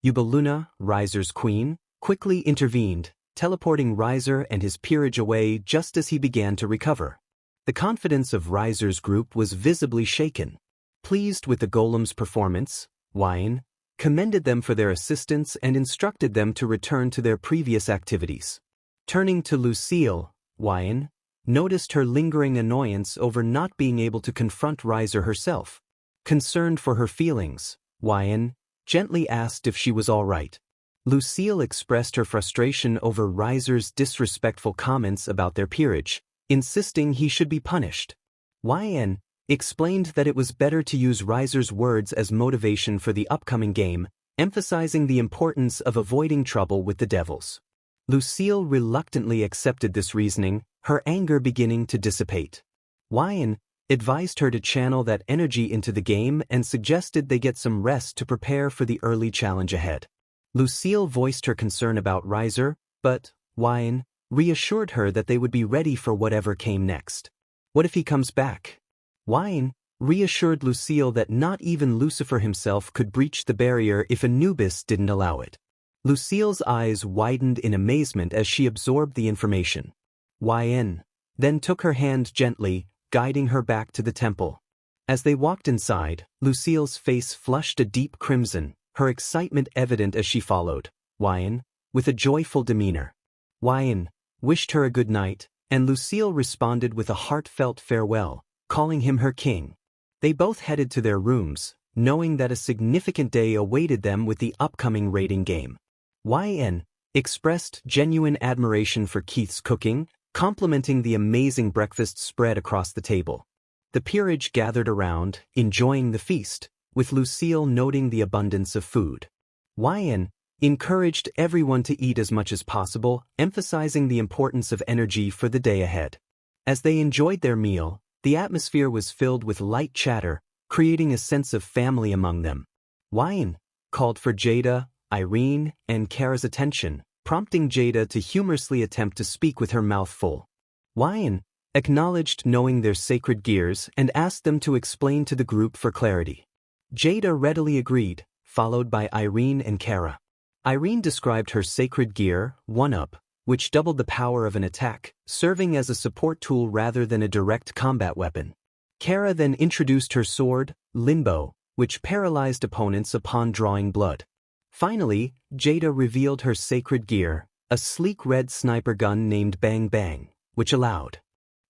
[SPEAKER 1] Ubeluna, Riser's queen, quickly intervened, teleporting Riser and his peerage away just as he began to recover. The confidence of Riser's group was visibly shaken. Pleased with the golem's performance, YN commended them for their assistance and instructed them to return to their previous activities. Turning to Lucille, YN noticed her lingering annoyance over not being able to confront Riser herself. Concerned for her feelings, YN gently asked if she was all right. Lucille expressed her frustration over Riser's disrespectful comments about their peerage, insisting he should be punished. YN explained that it was better to use Riser's words as motivation for the upcoming game, emphasizing the importance of avoiding trouble with the devils. Lucille reluctantly accepted this reasoning, her anger beginning to dissipate. YN advised her to channel that energy into the game and suggested they get some rest to prepare for the early challenge ahead. Lucille voiced her concern about Riser, but YN reassured her that they would be ready for whatever came next. What if he comes back? YN reassured Lucille that not even Lucifer himself could breach the barrier if Anubis didn't allow it. Lucille's eyes widened in amazement as she absorbed the information. YN then took her hand gently, guiding her back to the temple. As they walked inside, Lucille's face flushed a deep crimson, her excitement evident as she followed YN with a joyful demeanor. YN wished her a good night, and Lucille responded with a heartfelt farewell, calling him her king. They both headed to their rooms, knowing that a significant day awaited them with the upcoming raiding game. YN expressed genuine admiration for Keith's cooking, complimenting the amazing breakfast spread across the table. The peerage gathered around, enjoying the feast, with Lucille noting the abundance of food. YN encouraged everyone to eat as much as possible, emphasizing the importance of energy for the day ahead. As they enjoyed their meal, the atmosphere was filled with light chatter, creating a sense of family among them. YN called for Jada, Irene, and Kara's attention, prompting Jada to humorously attempt to speak with her mouth full. YN acknowledged knowing their sacred gears and asked them to explain to the group for clarity. Jada readily agreed, followed by Irene and Kara. Irene described her sacred gear, 1-up, which doubled the power of an attack, serving as a support tool rather than a direct combat weapon. Kara then introduced her sword, Limbo, which paralyzed opponents upon drawing blood. Finally, Jada revealed her sacred gear, a sleek red sniper gun named Bang Bang, which allowed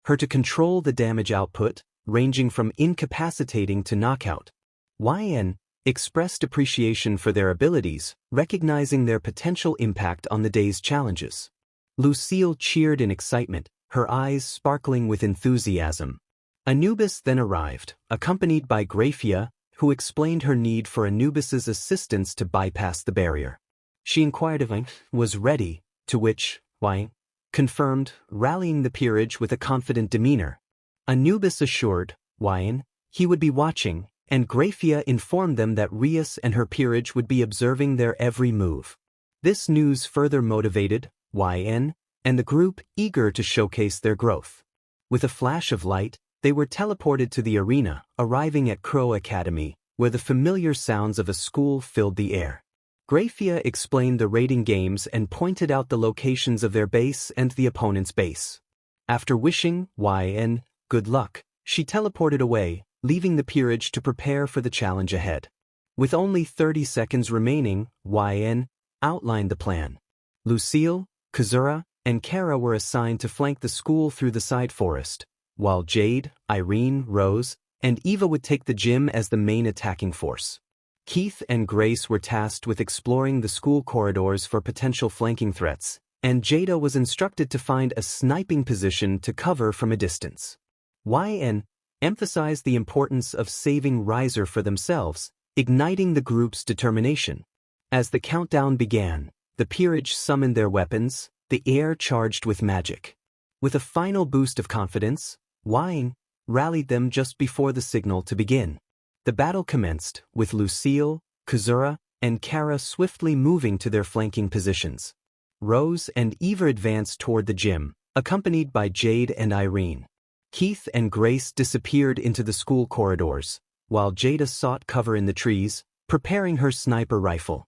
[SPEAKER 1] her to control the damage output, ranging from incapacitating to knockout. YN expressed appreciation for their abilities, recognizing their potential impact on the day's challenges. Lucille cheered in excitement, her eyes sparkling with enthusiasm. Anubis then arrived, accompanied by Graphia, who explained her need for Anubis's assistance to bypass the barrier. She inquired if I was ready, to which Y confirmed, rallying the peerage with a confident demeanor. Anubis assured YN he would be watching, and Graphia informed them that Rias and her peerage would be observing their every move. This news further motivated YN and the group, eager to showcase their growth. With a flash of light, they were teleported to the arena, arriving at Crow Academy, where the familiar sounds of a school filled the air. Graphia explained the raiding games and pointed out the locations of their base and the opponent's base. After wishing YN good luck, she teleported away, leaving the peerage to prepare for the challenge ahead. With only 30 seconds remaining, YN outlined the plan. Lucille, Kazura, and Kara were assigned to flank the school through the side forest, while Jade, Irene, Rose, and Eva would take the gym as the main attacking force. Keith and Grace were tasked with exploring the school corridors for potential flanking threats, and Jada was instructed to find a sniping position to cover from a distance. YN emphasized the importance of saving Riser for themselves, igniting the group's determination. As the countdown began, the peerage summoned their weapons, the air charged with magic. With a final boost of confidence, YN rallied them just before the signal to begin. The battle commenced, with Lucille, Kazura, and Kara swiftly moving to their flanking positions. Rose and Eva advanced toward the gym, accompanied by Jade and Irene. Keith and Grace disappeared into the school corridors, while Jada sought cover in the trees, preparing her sniper rifle.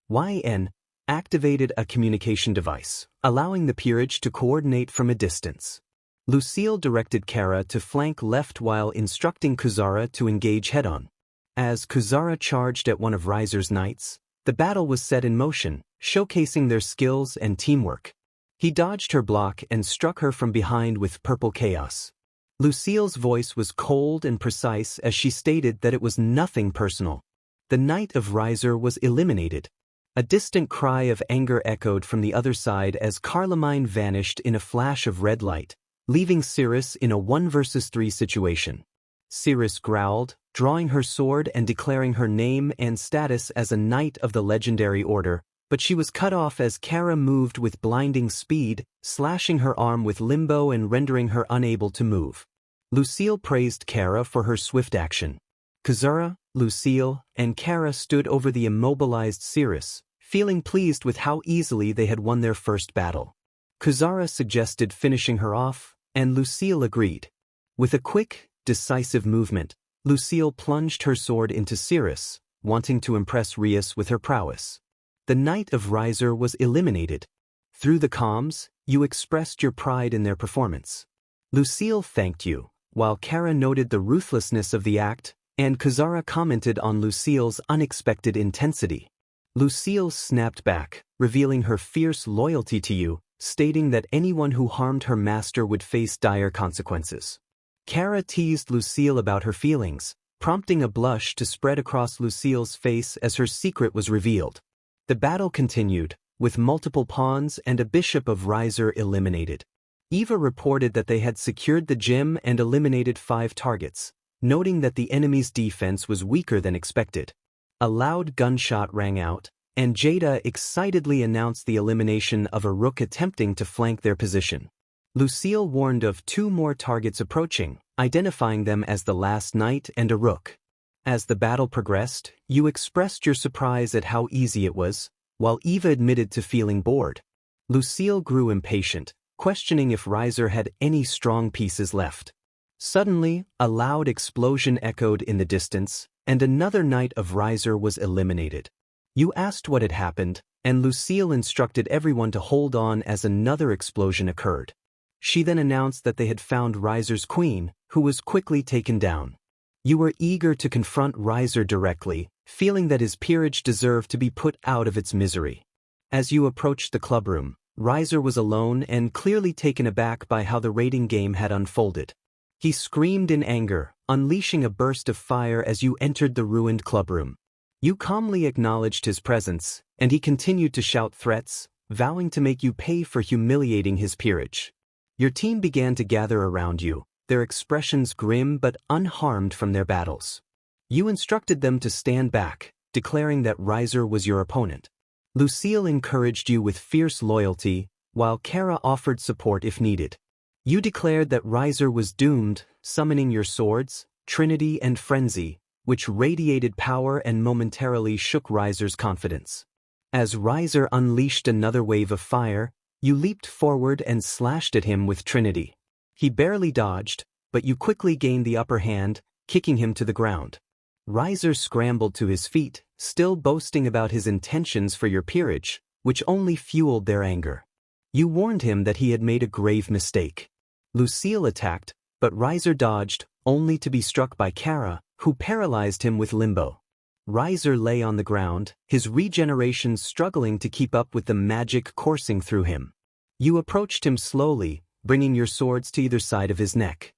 [SPEAKER 1] YN activated a communication device, allowing the peerage to coordinate from a distance. Lucille directed Kara to flank left while instructing Kazura to engage head-on. As Kazura charged at one of Riser's knights, the battle was set in motion, showcasing their skills and teamwork. He dodged her block and struck her from behind with purple chaos. Lucille's voice was cold and precise as she stated that it was nothing personal. The knight of Riser was eliminated. A distant cry of anger echoed from the other side as Carlamine vanished in a flash of red light, leaving Cirrus in a 1 versus 3 situation. Cirrus growled, drawing her sword and declaring her name and status as a knight of the legendary order, but she was cut off as Kara moved with blinding speed, slashing her arm with Limbo and rendering her unable to move. Lucille praised Kara for her swift action. Kazura, Lucille, and Kara stood over the immobilized Cirrus, feeling pleased with how easily they had won their first battle. Kazura suggested finishing her off, and Lucille agreed. With a quick, decisive movement, Lucille plunged her sword into Cirrus, wanting to impress Rias with her prowess. The Knight of Riser was eliminated. Through the comms, you expressed your pride in their performance. Lucille thanked you, while Kara noted the ruthlessness of the act, and Kazura commented on Lucille's unexpected intensity. Lucille snapped back, revealing her fierce loyalty to you, stating that anyone who harmed her master would face dire consequences. Kara teased Lucille about her feelings, prompting a blush to spread across Lucille's face as her secret was revealed. The battle continued, with multiple pawns and a bishop of Riser eliminated. Eva reported that they had secured the gym and eliminated 5 targets, noting that the enemy's defense was weaker than expected. A loud gunshot rang out, and Jada excitedly announced the elimination of a rook attempting to flank their position. Lucille warned of 2 more targets approaching, identifying them as the last knight and a rook. As the battle progressed, you expressed your surprise at how easy it was, while Eva admitted to feeling bored. Lucille grew impatient, questioning if Riser had any strong pieces left. Suddenly, a loud explosion echoed in the distance, and another knight of Riser was eliminated. You asked what had happened, and Lucille instructed everyone to hold on as another explosion occurred. She then announced that they had found Riser's queen, who was quickly taken down. You were eager to confront Riser directly, feeling that his peerage deserved to be put out of its misery. As you approached the clubroom, Riser was alone and clearly taken aback by how the raiding game had unfolded. He screamed in anger, unleashing a burst of fire as you entered the ruined clubroom. You calmly acknowledged his presence, and he continued to shout threats, vowing to make you pay for humiliating his peerage. Your team began to gather around you, their expressions grim but unharmed from their battles. You instructed them to stand back, declaring that Riser was your opponent. Lucille encouraged you with fierce loyalty, while Kara offered support if needed. You declared that Riser was doomed, summoning your swords, Trinity and Frenzy, which radiated power and momentarily shook Riser's confidence. As Riser unleashed another wave of fire, you leaped forward and slashed at him with Trinity. He barely dodged, but you quickly gained the upper hand, kicking him to the ground. Riser scrambled to his feet, still boasting about his intentions for your peerage, which only fueled their anger. You warned him that he had made a grave mistake. Lucille attacked, but Riser dodged, only to be struck by Kara, who paralyzed him with limbo. Riser lay on the ground, his regeneration struggling to keep up with the magic coursing through him. You approached him slowly, bringing your swords to either side of his neck.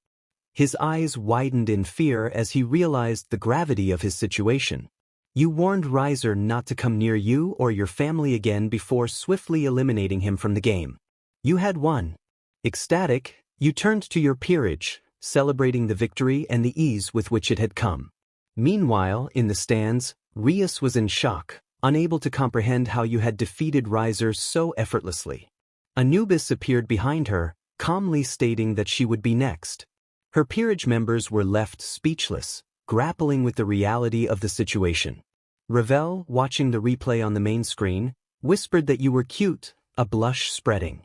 [SPEAKER 1] His eyes widened in fear as he realized the gravity of his situation. You warned Riser not to come near you or your family again before swiftly eliminating him from the game. You had won. Ecstatic, you turned to your peerage, celebrating the victory and the ease with which it had come. Meanwhile, in the stands, Rias was in shock, unable to comprehend how you had defeated Riser so effortlessly. Anubis appeared behind her, calmly stating that she would be next. Her peerage members were left speechless, grappling with the reality of the situation. Ravel, watching the replay on the main screen, whispered that you were cute, a blush spreading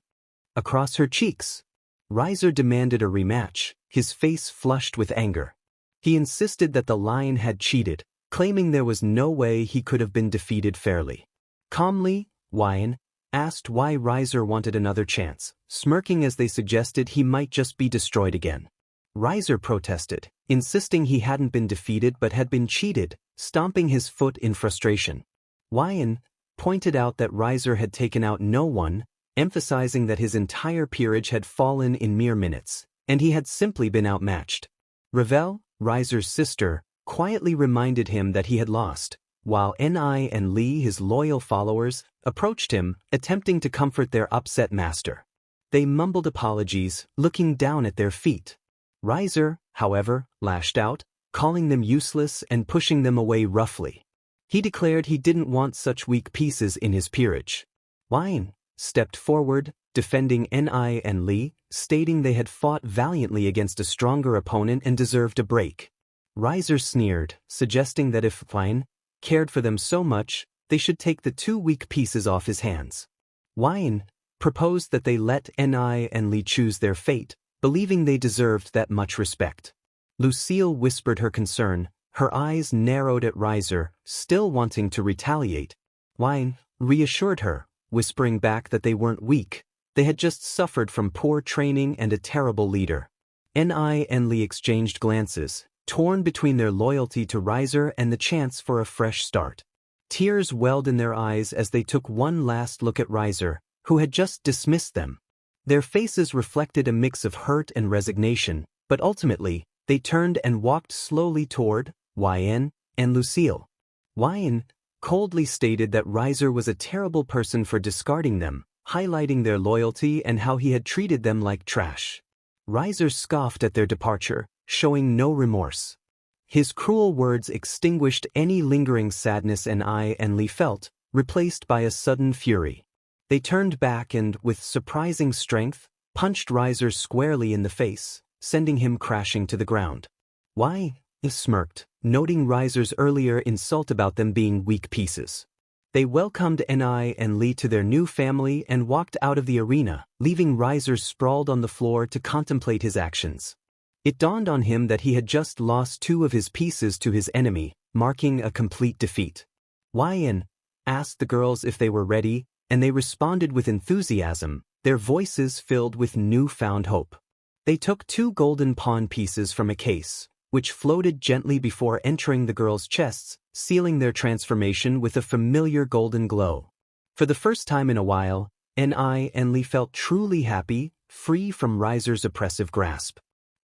[SPEAKER 1] across her cheeks. Riser demanded a rematch, his face flushed with anger. He insisted that the lion had cheated, claiming there was no way he could have been defeated fairly. Calmly, Lion asked why Riser wanted another chance, smirking as they suggested he might just be destroyed again. Riser protested, insisting he hadn't been defeated but had been cheated, stomping his foot in frustration. Lion pointed out that Riser had taken out no one, emphasizing that his entire peerage had fallen in mere minutes, and he had simply been outmatched. Ravel, Riser's sister, quietly reminded him that he had lost, while Ni and Lee, his loyal followers, approached him, attempting to comfort their upset master. They mumbled apologies, looking down at their feet. Riser, however, lashed out, calling them useless and pushing them away roughly. He declared he didn't want such weak pieces in his peerage. Lion stepped forward, defending Ni and Lee, stating they had fought valiantly against a stronger opponent and deserved a break. Riser sneered, suggesting that if Lion cared for them so much, they should take the 2 weak pieces off his hands. Lion proposed that they let Ni and Lee choose their fate, believing they deserved that much respect. Lucille whispered her concern, her eyes narrowed at Riser, still wanting to retaliate. Lion reassured her, whispering back that they weren't weak, they had just suffered from poor training and a terrible leader. Ni and Lee exchanged glances, torn between their loyalty to Riser and the chance for a fresh start. Tears welled in their eyes as they took one last look at Riser, who had just dismissed them. Their faces reflected a mix of hurt and resignation, but ultimately, they turned and walked slowly toward YN, and Lucille. YN coldly stated that Riser was a terrible person for discarding them, highlighting their loyalty and how he had treated them like trash. Riser scoffed at their departure, showing no remorse. His cruel words extinguished any lingering sadness I and Lee felt, replaced by a sudden fury. They turned back and, with surprising strength, punched Riser squarely in the face, sending him crashing to the ground. Why? He smirked, noting Riser's earlier insult about them being weak pieces. They welcomed Ni and Lee to their new family and walked out of the arena, leaving Riser sprawled on the floor to contemplate his actions. It dawned on him that he had just lost 2 of his pieces to his enemy, marking a complete defeat. YN asked the girls if they were ready, and they responded with enthusiasm, their voices filled with newfound hope. They took 2 golden pawn pieces from a case, which floated gently before entering the girls' chests, sealing their transformation with a familiar golden glow. For the first time in a while, Ni and Lee felt truly happy, free from Riser's oppressive grasp.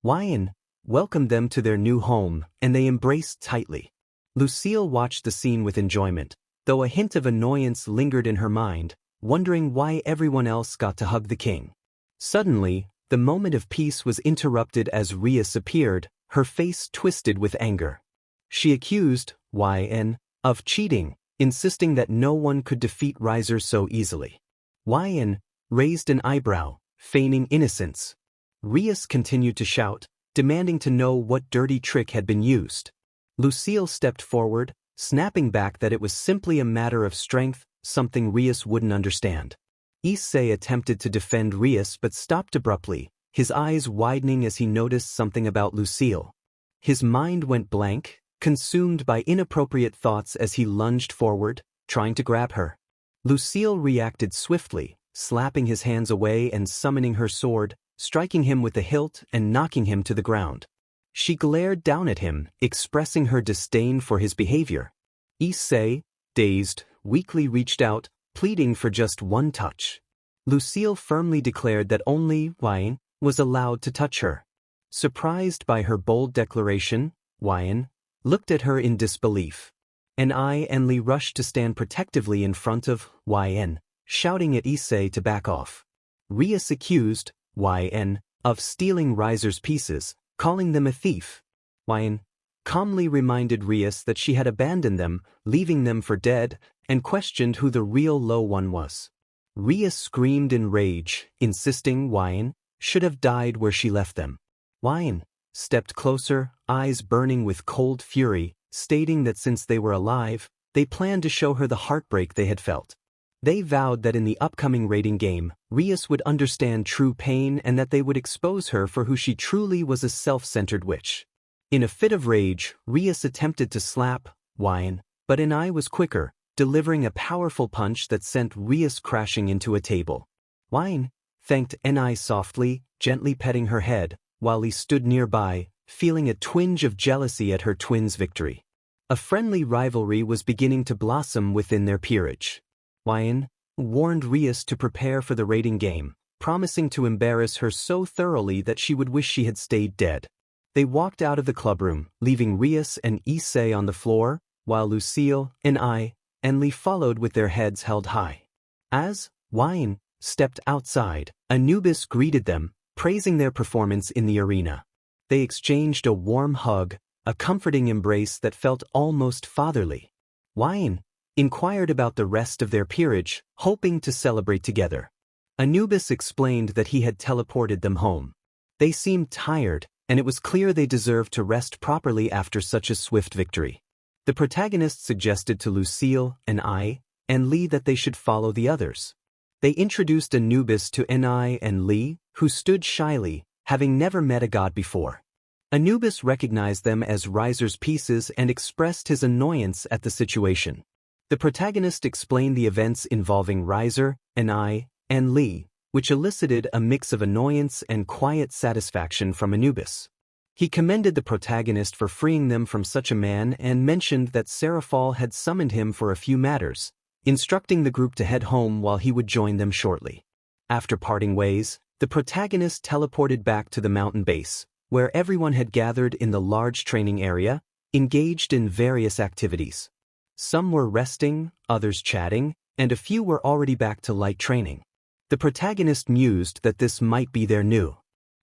[SPEAKER 1] YN welcomed them to their new home, and they embraced tightly. Lucille watched the scene with enjoyment, though a hint of annoyance lingered in her mind, wondering why everyone else got to hug the king. Suddenly, the moment of peace was interrupted as Rias appeared, her face twisted with anger. She accused YN of cheating, insisting that no one could defeat Riser so easily. YN raised an eyebrow, feigning innocence. Rias continued to shout, demanding to know what dirty trick had been used. Lucille stepped forward, snapping back that it was simply a matter of strength, something Rias wouldn't understand. Issei attempted to defend Rias but stopped abruptly, his eyes widening as he noticed something about Lucille. His mind went blank, consumed by inappropriate thoughts as he lunged forward, trying to grab her. Lucille reacted swiftly, slapping his hands away and summoning her sword, striking him with the hilt and knocking him to the ground. She glared down at him, expressing her disdain for his behavior. Issei, dazed, weakly reached out, pleading for just one touch. Lucille firmly declared that only YN was allowed to touch her. Surprised by her bold declaration, YN looked at her in disbelief. Ni and Lee rushed to stand protectively in front of YN, shouting at Issei to back off. Rias accused YN of stealing Riser's pieces, calling them a thief. YN calmly reminded Rias that she had abandoned them, leaving them for dead, and questioned who the real low one was. Rias screamed in rage, insisting YN should have died where she left them. YN stepped closer, eyes burning with cold fury, stating that since they were alive, they planned to show her the heartbreak they had felt. They vowed that in the upcoming raiding game, Rias would understand true pain and that they would expose her for who she truly was, a self-centered witch. In a fit of rage, Rias attempted to slap YN, but Ni was quicker, delivering a powerful punch that sent Rias crashing into a table. YN thanked Ni softly, gently petting her head, while he stood nearby, feeling a twinge of jealousy at her twin's victory. A friendly rivalry was beginning to blossom within their peerage. YN warned Rias to prepare for the raiding game, promising to embarrass her so thoroughly that she would wish she had stayed dead. They walked out of the clubroom, leaving Rias and Issei on the floor, while Lucille, Ni, and Lee followed with their heads held high. As YN stepped outside, Anubis greeted them, praising their performance in the arena. They exchanged a warm hug, a comforting embrace that felt almost fatherly. YN inquired about the rest of their peerage, hoping to celebrate together. Anubis explained that he had teleported them home. They seemed tired, and it was clear they deserved to rest properly after such a swift victory. The protagonist suggested to Lucille, Ni, and Lee that they should follow the others. They introduced Anubis to Ni and Lee, who stood shyly, having never met a god before. Anubis recognized them as Riser's pieces and expressed his annoyance at the situation. The protagonist explained the events involving Riser, Ni, and Lee, which elicited a mix of annoyance and quiet satisfaction from Anubis. He commended the protagonist for freeing them from such a man and mentioned that Seraphal had summoned him for a few matters, instructing the group to head home while he would join them shortly. After parting ways, the protagonist teleported back to the mountain base, where everyone had gathered in the large training area, engaged in various activities. Some were resting, others chatting, and a few were already back to light training. The protagonist mused that this might be their new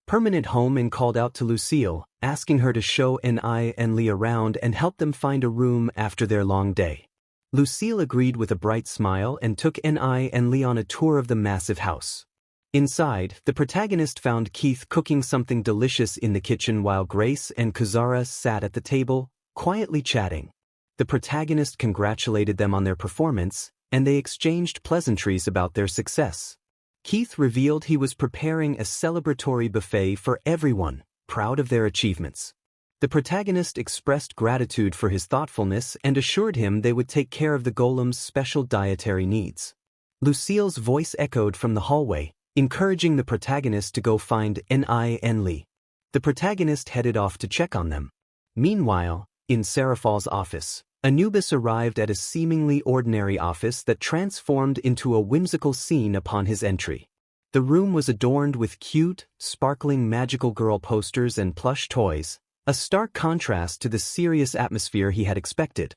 [SPEAKER 1] permanent home and called out to Lucille, asking her to show Issei and Lee around and help them find a room after their long day. Lucille agreed with a bright smile and took Issei and Lee on a tour of the massive house. Inside, the protagonist found Keith cooking something delicious in the kitchen while Grace and Kuzara sat at the table, quietly chatting. The protagonist congratulated them on their performance, and they exchanged pleasantries about their success. Keith revealed he was preparing a celebratory buffet for everyone, proud of their achievements. The protagonist expressed gratitude for his thoughtfulness and assured him they would take care of the golem's special dietary needs. Lucille's voice echoed from the hallway, encouraging the protagonist to go find Issei and Lee. The protagonist headed off to check on them. Meanwhile, in Seraphal's office, Anubis arrived at a seemingly ordinary office that transformed into a whimsical scene upon his entry. The room was adorned with cute, sparkling magical girl posters and plush toys, a stark contrast to the serious atmosphere he had expected.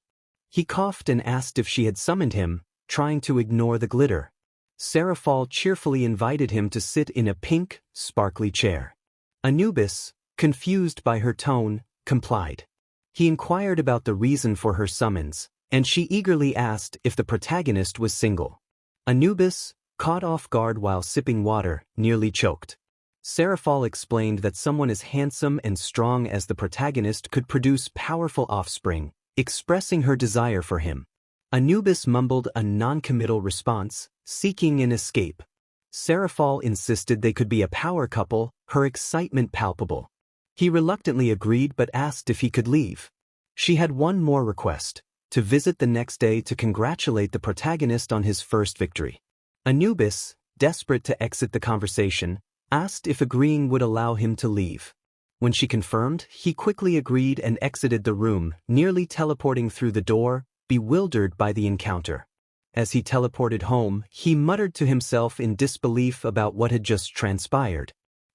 [SPEAKER 1] He coughed and asked if she had summoned him, trying to ignore the glitter. Seraphal cheerfully invited him to sit in a pink, sparkly chair. Anubis, confused by her tone, complied. He inquired about the reason for her summons, and she eagerly asked if the protagonist was single. Anubis, caught off guard while sipping water, nearly choked. Seraphal explained that someone as handsome and strong as the protagonist could produce powerful offspring, expressing her desire for him. Anubis mumbled a non-committal response, seeking an escape. Seraphal insisted they could be a power couple, her excitement palpable. He reluctantly agreed but asked if he could leave. She had one more request, to visit the next day to congratulate the protagonist on his first victory. Anubis, desperate to exit the conversation, asked if agreeing would allow him to leave. When she confirmed, he quickly agreed and exited the room, nearly teleporting through the door, bewildered by the encounter. As he teleported home, he muttered to himself in disbelief about what had just transpired.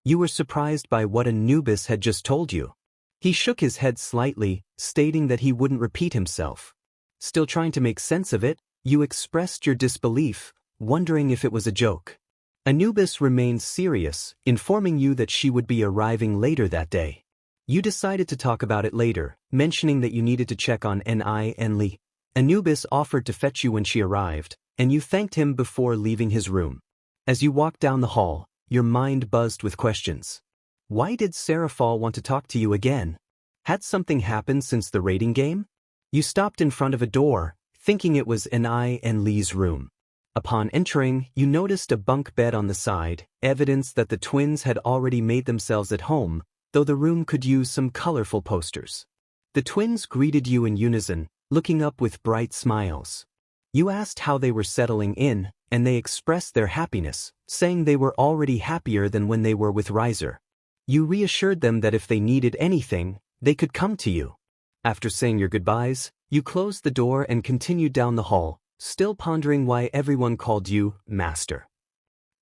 [SPEAKER 1] You were surprised by what Anubis had just told you. He shook his head slightly, stating that he wouldn't repeat himself. Still trying to make sense of it, you expressed your disbelief, wondering if it was a joke. Anubis remained serious, informing you that she would be arriving later that day. You decided to talk about it later, mentioning that you needed to check on Issei and Lee. Anubis offered to fetch you when she arrived, and you thanked him before leaving his room. As you walked down the hall, your mind buzzed with questions. Why did Seraphal want to talk to you again? Had something happened since the raiding game? You stopped in front of a door, thinking it was Issei and Lee's room. Upon entering, you noticed a bunk bed on the side, evidence that the twins had already made themselves at home, though the room could use some colorful posters. The twins greeted you in unison, looking up with bright smiles. You asked how they were settling in, and they expressed their happiness, saying they were already happier than when they were with Riser. You reassured them that if they needed anything, they could come to you. After saying your goodbyes, you closed the door and continued down the hall, still pondering why everyone called you Master.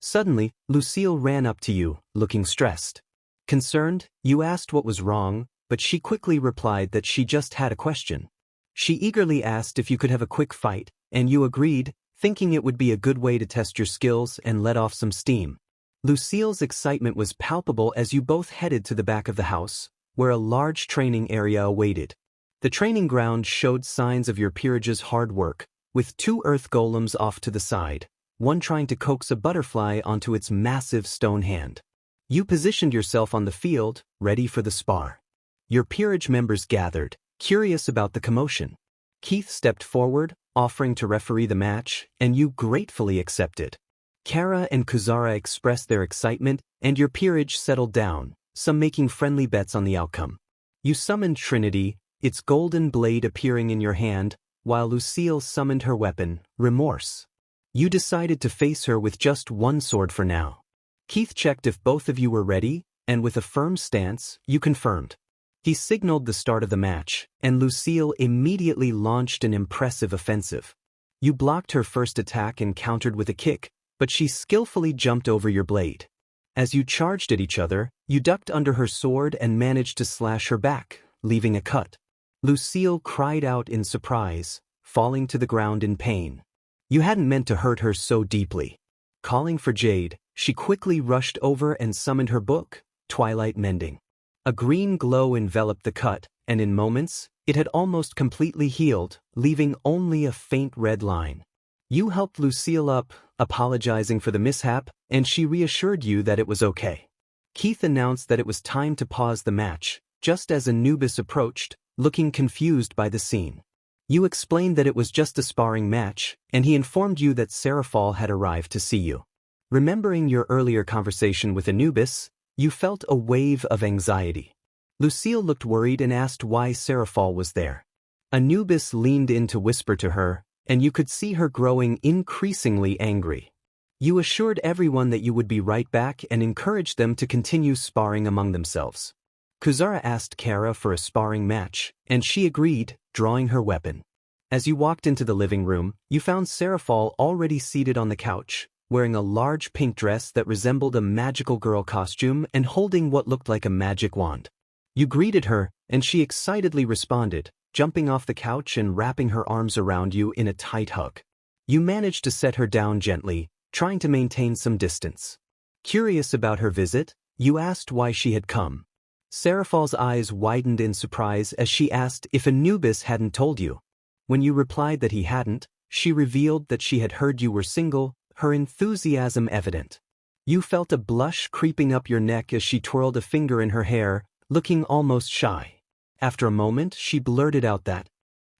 [SPEAKER 1] Suddenly, Lucille ran up to you, looking stressed. Concerned, you asked what was wrong, but she quickly replied that she just had a question. She eagerly asked if you could have a quick fight, and you agreed, thinking it would be a good way to test your skills and let off some steam. Lucille's excitement was palpable as you both headed to the back of the house, where a large training area awaited. The training ground showed signs of your peerage's hard work, with 2 earth golems off to the side, one trying to coax a butterfly onto its massive stone hand. You positioned yourself on the field, ready for the spar. Your peerage members gathered, curious about the commotion. Keith stepped forward, offering to referee the match, and you gratefully accepted. Kara and Kuzara expressed their excitement, and your peerage settled down, some making friendly bets on the outcome. You summoned Trinity, its golden blade appearing in your hand, while Lucille summoned her weapon, Remorse. You decided to face her with just one sword for now. Keith checked if both of you were ready, and with a firm stance, you confirmed. He signaled the start of the match, and Lucille immediately launched an impressive offensive. You blocked her first attack and countered with a kick, but she skillfully jumped over your blade. As you charged at each other, you ducked under her sword and managed to slash her back, leaving a cut. Lucille cried out in surprise, falling to the ground in pain. You hadn't meant to hurt her so deeply. Calling for Jade, she quickly rushed over and summoned her book, Twilight Mending. A green glow enveloped the cut, and in moments, it had almost completely healed, leaving only a faint red line. You helped Lucille up, apologizing for the mishap, and she reassured you that it was okay. Keith announced that it was time to pause the match, just as Anubis approached, looking confused by the scene. You explained that it was just a sparring match, and he informed you that Seraphal had arrived to see you. Remembering your earlier conversation with Anubis, you felt a wave of anxiety. Lucille looked worried and asked why Seraphal was there. Anubis leaned in to whisper to her, and you could see her growing increasingly angry. You assured everyone that you would be right back and encouraged them to continue sparring among themselves. Kuzara asked Kara for a sparring match, and she agreed, drawing her weapon. As you walked into the living room, you found Seraphal already seated on the couch, wearing a large pink dress that resembled a magical girl costume and holding what looked like a magic wand. You greeted her, and she excitedly responded, jumping off the couch and wrapping her arms around you in a tight hug. You managed to set her down gently, trying to maintain some distance. Curious about her visit, you asked why she had come. Seraphal's eyes widened in surprise as she asked if Anubis hadn't told you. When you replied that he hadn't, she revealed that she had heard you were single, her enthusiasm evident. You felt a blush creeping up your neck as she twirled a finger in her hair, looking almost shy. After a moment, she blurted out that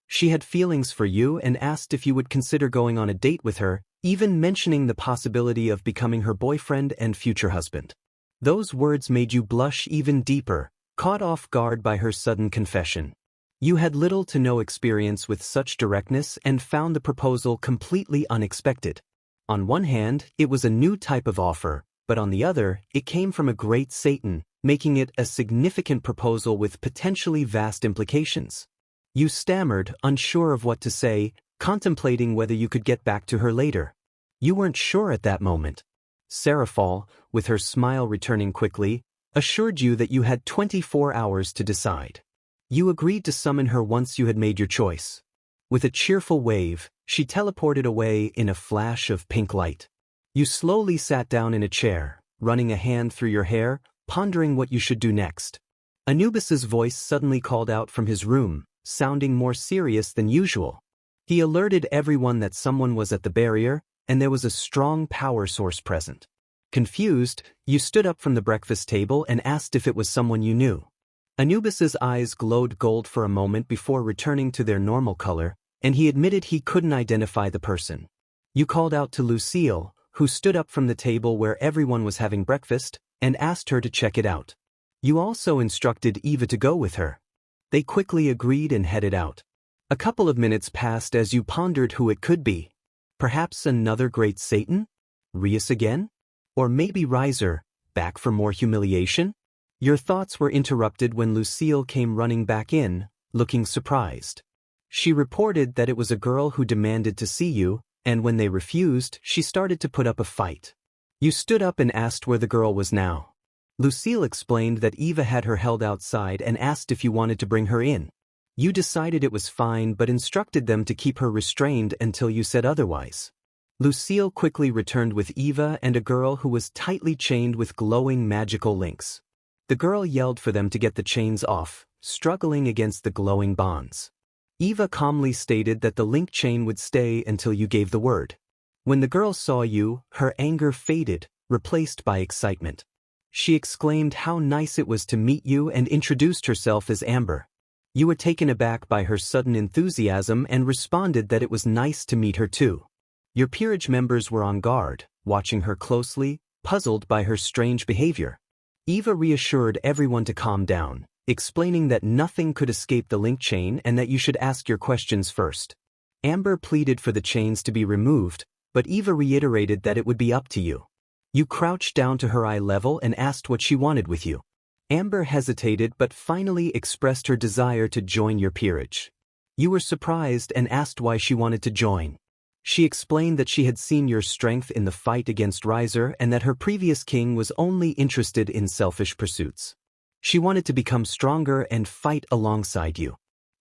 [SPEAKER 1] she had feelings for you and asked if you would consider going on a date with her, even mentioning the possibility of becoming her boyfriend and future husband. Those words made you blush even deeper, caught off guard by her sudden confession. You had little to no experience with such directness and found the proposal completely unexpected. On one hand, it was a new type of offer, but on the other, it came from a great Satan, making it a significant proposal with potentially vast implications. You stammered, unsure of what to say, contemplating whether you could get back to her later. You weren't sure at that moment. Seraphal, with her smile returning quickly, assured you that you had 24 hours to decide. You agreed to summon her once you had made your choice. With a cheerful wave, she teleported away in a flash of pink light. You slowly sat down in a chair, running a hand through your hair, pondering what you should do next. Anubis's voice suddenly called out from his room, sounding more serious than usual. He alerted everyone that someone was at the barrier, and there was a strong power source present. Confused, you stood up from the breakfast table and asked if it was someone you knew. Anubis's eyes glowed gold for a moment before returning to their normal color, and he admitted he couldn't identify the person. You called out to Lucille, who stood up from the table where everyone was having breakfast, and asked her to check it out. You also instructed Eva to go with her. They quickly agreed and headed out. A couple of minutes passed as you pondered who it could be. Perhaps another great Satan? Rias again? Or maybe Riser, back for more humiliation? Your thoughts were interrupted when Lucille came running back in, looking surprised. She reported that it was a girl who demanded to see you, and when they refused, she started to put up a fight. You stood up and asked where the girl was now. Lucille explained that Eva had her held outside and asked if you wanted to bring her in. You decided it was fine but instructed them to keep her restrained until you said otherwise. Lucille quickly returned with Eva and a girl who was tightly chained with glowing magical links. The girl yelled for them to get the chains off, struggling against the glowing bonds. Eva calmly stated that the link chain would stay until you gave the word. When the girl saw you, her anger faded, replaced by excitement. She exclaimed how nice it was to meet you and introduced herself as Amber. You were taken aback by her sudden enthusiasm and responded that it was nice to meet her too. Your peerage members were on guard, watching her closely, puzzled by her strange behavior. Eva reassured everyone to calm down, explaining that nothing could escape the link chain and that you should ask your questions first. Amber pleaded for the chains to be removed, but Eva reiterated that it would be up to you. You crouched down to her eye level and asked what she wanted with you. Amber hesitated but finally expressed her desire to join your peerage. You were surprised and asked why she wanted to join. She explained that she had seen your strength in the fight against Riser and that her previous king was only interested in selfish pursuits. She wanted to become stronger and fight alongside you.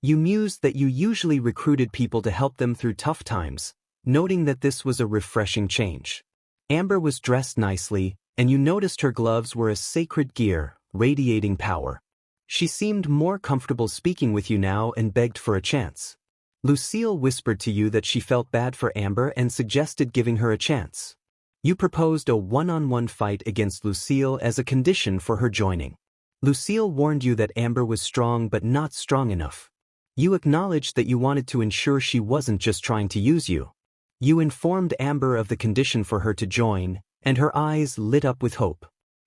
[SPEAKER 1] You mused that you usually recruited people to help them through tough times, noting that this was a refreshing change. Amber was dressed nicely, and you noticed her gloves were a sacred gear, radiating power. She seemed more comfortable speaking with you now and begged for a chance. Lucille whispered to you that she felt bad for Amber and suggested giving her a chance. You proposed a one-on-one fight against Lucille as a condition for her joining. Lucille warned you that Amber was strong but not strong enough. You acknowledged that you wanted to ensure she wasn't just trying to use you. You informed Amber of the condition for her to join, and her eyes lit up with hope.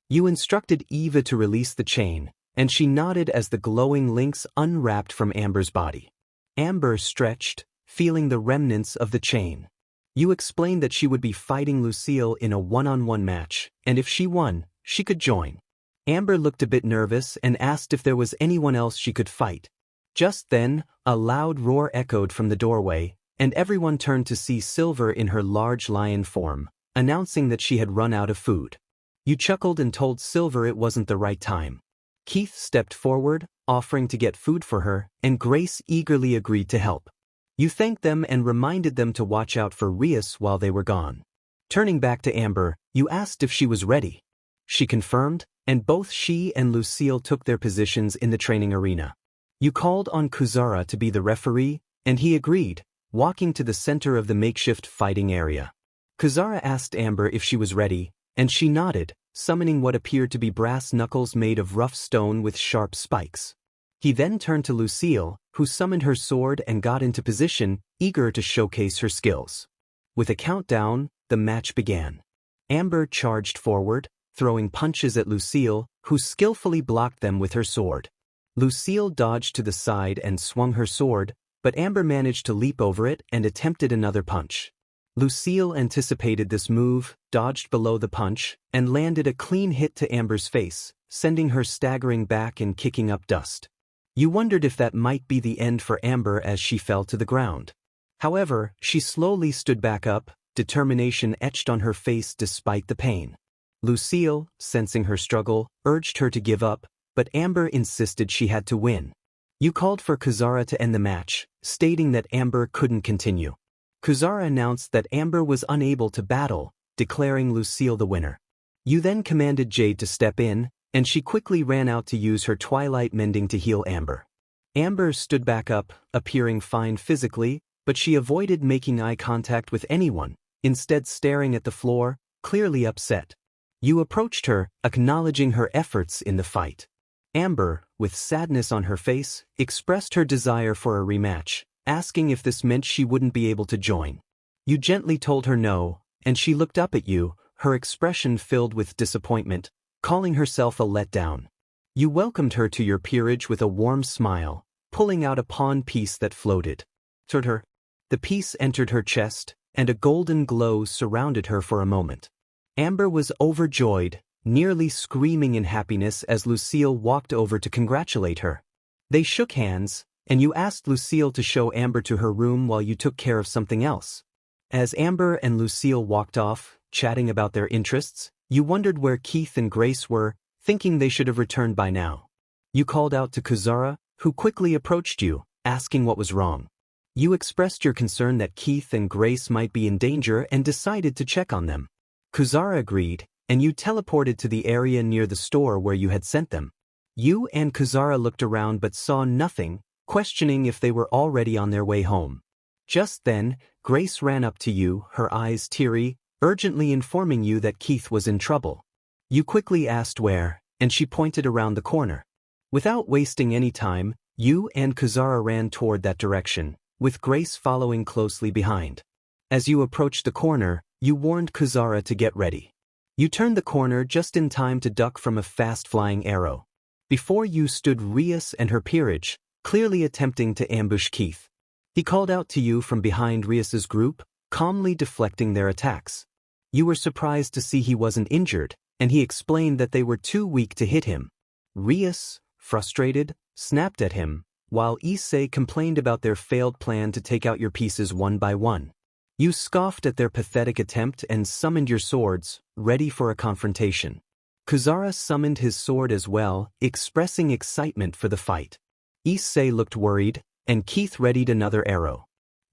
[SPEAKER 1] You instructed Eva to release the chain, and she nodded as the glowing links unwrapped from Amber's body. Amber stretched, feeling the remnants of the chain. You explained that she would be fighting Lucille in a one-on-one match, and if she won, she could join. Amber looked a bit nervous and asked if there was anyone else she could fight. Just then, a loud roar echoed from the doorway, and everyone turned to see Silver in her large lion form, announcing that she had run out of food. You chuckled and told Silver it wasn't the right time. Keith stepped forward, offering to get food for her, and Grace eagerly agreed to help. You thanked them and reminded them to watch out for Rias while they were gone. Turning back to Amber, you asked if she was ready. She confirmed, and both she and Lucille took their positions in the training arena. You called on Kuzara to be the referee, and he agreed, walking to the center of the makeshift fighting area. Kuzara asked Amber if she was ready, and she nodded, summoning what appeared to be brass knuckles made of rough stone with sharp spikes. He then turned to Lucille, who summoned her sword and got into position, eager to showcase her skills. With a countdown, the match began. Amber charged forward, throwing punches at Lucille, who skillfully blocked them with her sword. Lucille dodged to the side and swung her sword, but Amber managed to leap over it and attempted another punch. Lucille anticipated this move, dodged below the punch, and landed a clean hit to Amber's face, sending her staggering back and kicking up dust. You wondered if that might be the end for Amber as she fell to the ground. However, she slowly stood back up, determination etched on her face despite the pain. Lucille, sensing her struggle, urged her to give up, but Amber insisted she had to win. You called for Kuzara to end the match, stating that Amber couldn't continue. Kuzara announced that Amber was unable to battle, declaring Lucille the winner. You then commanded Jade to step in, and she quickly ran out to use her twilight mending to heal Amber. Amber stood back up, appearing fine physically, but she avoided making eye contact with anyone, instead staring at the floor, clearly upset. You approached her, acknowledging her efforts in the fight. Amber, with sadness on her face, expressed her desire for a rematch, asking if this meant she wouldn't be able to join. You gently told her no, and she looked up at you, her expression filled with disappointment, calling herself a letdown. You welcomed her to your peerage with a warm smile, pulling out a pawn piece that floated toward her. The piece entered her chest, and a golden glow surrounded her for a moment. Amber was overjoyed, nearly screaming in happiness as Lucille walked over to congratulate her. They shook hands, and you asked Lucille to show Amber to her room while you took care of something else. As Amber and Lucille walked off, chatting about their interests, you wondered where Keith and Grace were, thinking they should have returned by now. You called out to Kuzara, who quickly approached you, asking what was wrong. You expressed your concern that Keith and Grace might be in danger and decided to check on them. Kuzara agreed, and you teleported to the area near the store where you had sent them. You and Kuzara looked around but saw nothing, questioning if they were already on their way home. Just then, Grace ran up to you, her eyes teary, urgently informing you that Keith was in trouble. You quickly asked where, and she pointed around the corner. Without wasting any time, you and Kuzara ran toward that direction, with Grace following closely behind. As you approached the corner, you warned Kuzara to get ready. You turned the corner just in time to duck from a fast-flying arrow. Before you stood Rias and her peerage, clearly attempting to ambush Keith. He called out to you from behind Rias's group, calmly deflecting their attacks. You were surprised to see he wasn't injured, and he explained that they were too weak to hit him. Rias, frustrated, snapped at him, while Issei complained about their failed plan to take out your pieces one by one. You scoffed at their pathetic attempt and summoned your swords, ready for a confrontation. Kuzara summoned his sword as well, expressing excitement for the fight. Issei looked worried, and Keith readied another arrow.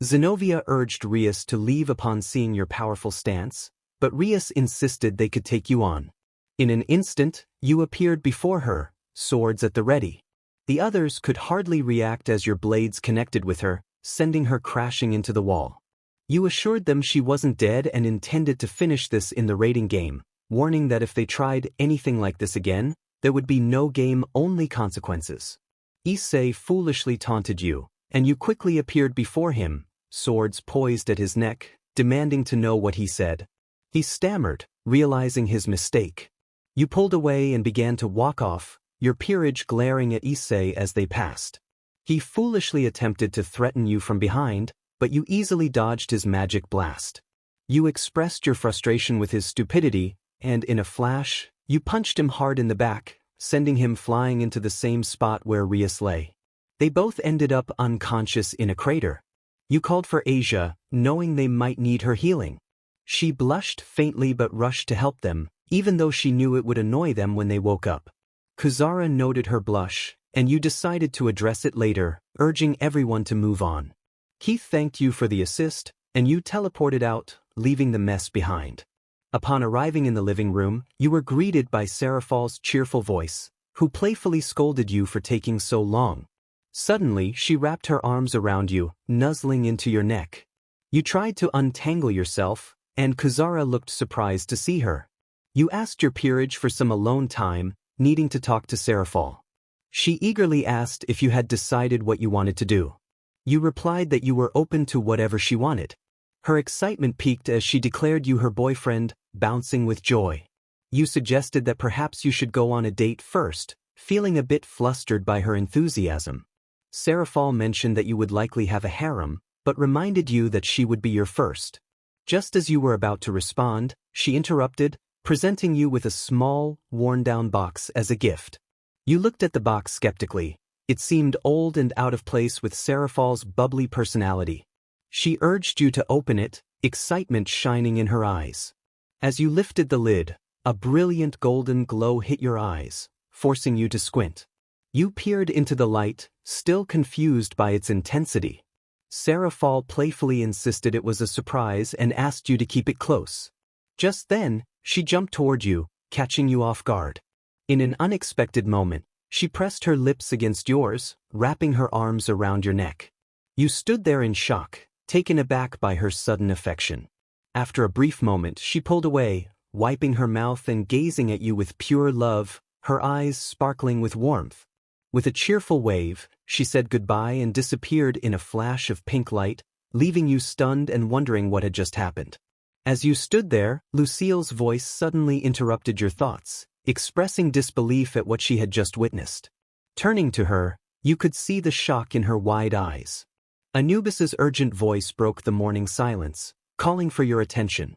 [SPEAKER 1] Zenobia urged Rias to leave upon seeing your powerful stance, but Rias insisted they could take you on. In an instant, you appeared before her, swords at the ready. The others could hardly react as your blades connected with her, sending her crashing into the wall. You assured them she wasn't dead and intended to finish this in the raiding game, warning that if they tried anything like this again, there would be no game, only consequences. Issei foolishly taunted you, and you quickly appeared before him, swords poised at his neck, demanding to know what he said. He stammered, realizing his mistake. You pulled away and began to walk off, your peerage glaring at Issei as they passed. He foolishly attempted to threaten you from behind, but you easily dodged his magic blast. You expressed your frustration with his stupidity, and in a flash, you punched him hard in the back, sending him flying into the same spot where Rias lay. They both ended up unconscious in a crater. You called for Asia, knowing they might need her healing. She blushed faintly but rushed to help them, even though she knew it would annoy them when they woke up. Kuzara noted her blush, and you decided to address it later, urging everyone to move on. Keith thanked you for the assist, and you teleported out, leaving the mess behind. Upon arriving in the living room, you were greeted by Seraphal's cheerful voice, who playfully scolded you for taking so long. Suddenly, she wrapped her arms around you, nuzzling into your neck. You tried to untangle yourself, and Kuzara looked surprised to see her. You asked your peerage for some alone time, needing to talk to Seraphal. She eagerly asked if you had decided what you wanted to do. You replied that you were open to whatever she wanted. Her excitement peaked as she declared you her boyfriend, bouncing with joy. You suggested that perhaps you should go on a date first, feeling a bit flustered by her enthusiasm. Seraphal mentioned that you would likely have a harem, but reminded you that she would be your first. Just as you were about to respond, she interrupted, presenting you with a small, worn-down box as a gift. You looked at the box skeptically. It seemed old and out of place with Seraphal's bubbly personality. She urged you to open it, excitement shining in her eyes. As you lifted the lid, a brilliant golden glow hit your eyes, forcing you to squint. You peered into the light, still confused by its intensity. Seraphal playfully insisted it was a surprise and asked you to keep it close. Just then, she jumped toward you, catching you off guard. In an unexpected moment, she pressed her lips against yours, wrapping her arms around your neck. You stood there in shock, taken aback by her sudden affection. After a brief moment, she pulled away, wiping her mouth and gazing at you with pure love, her eyes sparkling with warmth. With a cheerful wave, she said goodbye and disappeared in a flash of pink light, leaving you stunned and wondering what had just happened. As you stood there, Lucille's voice suddenly interrupted your thoughts, expressing disbelief at what she had just witnessed. Turning to her, you could see the shock in her wide eyes. Anubis's urgent voice broke the morning silence, calling for your attention.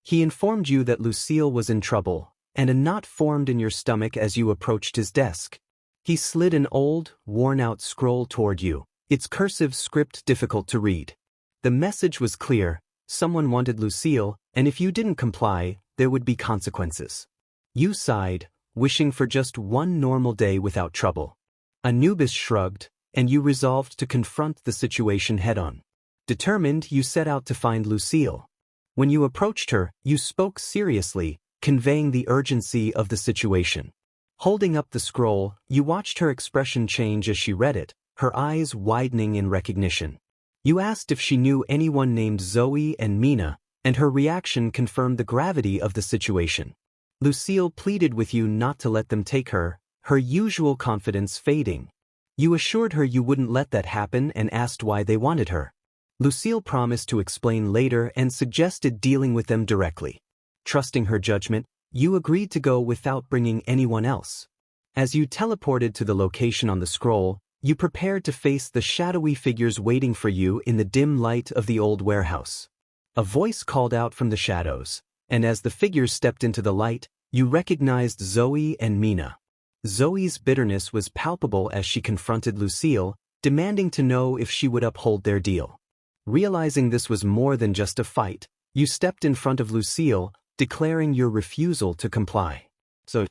[SPEAKER 1] He informed you that Lucille was in trouble, and a knot formed in your stomach as you approached his desk. He slid an old, worn-out scroll toward you, its cursive script difficult to read. The message was clear: someone wanted Lucille, and if you didn't comply, there would be consequences. You sighed, wishing for just one normal day without trouble. Anubis shrugged, and you resolved to confront the situation head-on. Determined, you set out to find Lucille. When you approached her, you spoke seriously, conveying the urgency of the situation. Holding up the scroll, you watched her expression change as she read it, her eyes widening in recognition. You asked if she knew anyone named Zoe and Mina, and her reaction confirmed the gravity of the situation. Lucille pleaded with you not to let them take her, her usual confidence fading. You assured her you wouldn't let that happen and asked why they wanted her. Lucille promised to explain later and suggested dealing with them directly. Trusting her judgment, you agreed to go without bringing anyone else. As you teleported to the location on the scroll, you prepared to face the shadowy figures waiting for you in the dim light of the old warehouse. A voice called out from the shadows, and as the figures stepped into the light, you recognized Zoe and Mina. Zoe's bitterness was palpable as she confronted Lucille, demanding to know if she would uphold their deal. Realizing this was more than just a fight, you stepped in front of Lucille, declaring your refusal to comply. Zoe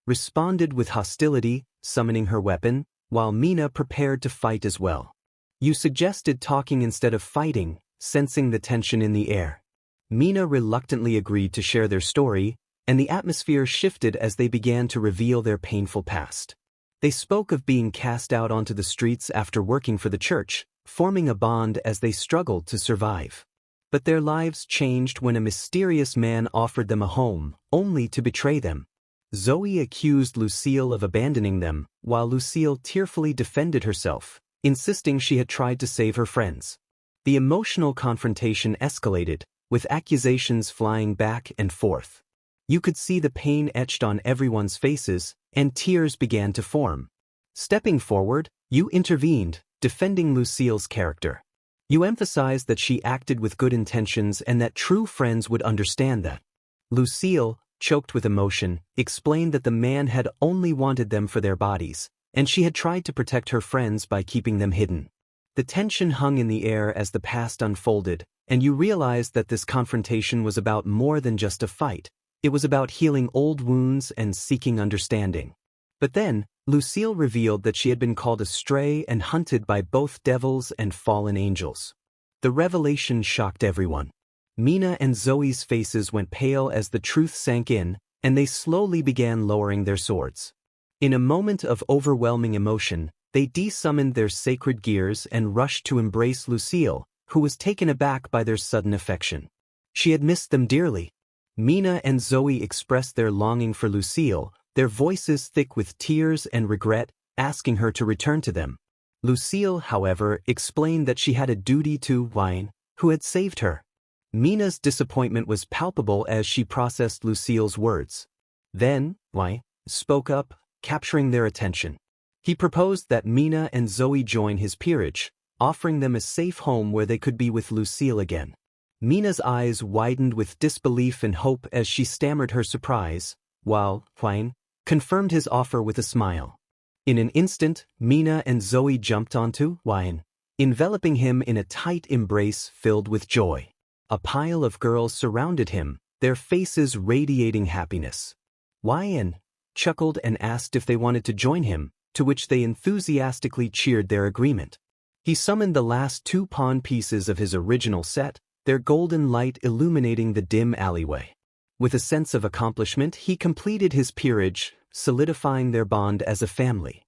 [SPEAKER 1] responded with hostility, summoning her weapon, while Mina prepared to fight as well. You suggested talking instead of fighting, sensing the tension in the air. Mina reluctantly agreed to share their story, and the atmosphere shifted as they began to reveal their painful past. They spoke of being cast out onto the streets after working for the church, forming a bond as they struggled to survive. But their lives changed when a mysterious man offered them a home, only to betray them. Zoe accused Lucille of abandoning them, while Lucille tearfully defended herself, insisting she had tried to save her friends. The emotional confrontation escalated, with accusations flying back and forth. You could see the pain etched on everyone's faces, and tears began to form. Stepping forward, you intervened, defending Lucille's character. You emphasized that she acted with good intentions and that true friends would understand that. Lucille, choked with emotion, explained that the man had only wanted them for their bodies, and she had tried to protect her friends by keeping them hidden. The tension hung in the air as the past unfolded, and you realized that this confrontation was about more than just a fight. It was about healing old wounds and seeking understanding. But then, Lucille revealed that she had been called astray and hunted by both devils and fallen angels. The revelation shocked everyone. Mina and Zoe's faces went pale as the truth sank in, and they slowly began lowering their swords. In a moment of overwhelming emotion, they desummoned their sacred gears and rushed to embrace Lucille, who was taken aback by their sudden affection. She had missed them dearly. Mina and Zoe expressed their longing for Lucille, their voices thick with tears and regret, asking her to return to them. Lucille, however, explained that she had a duty to Wine, who had saved her. Mina's disappointment was palpable as she processed Lucille's words. Then, Wine spoke up, capturing their attention. He proposed that Mina and Zoe join his peerage, offering them a safe home where they could be with Lucille again. Mina's eyes widened with disbelief and hope as she stammered her surprise, while Wine confirmed his offer with a smile. In an instant, Mina and Zoe jumped onto Wine, enveloping him in a tight embrace filled with joy. A pile of girls surrounded him, their faces radiating happiness. Wine chuckled and asked if they wanted to join him, to which they enthusiastically cheered their agreement. He summoned the last two pawn pieces of his original set, their golden light illuminating the dim alleyway. With a sense of accomplishment, he completed his peerage, solidifying their bond as a family.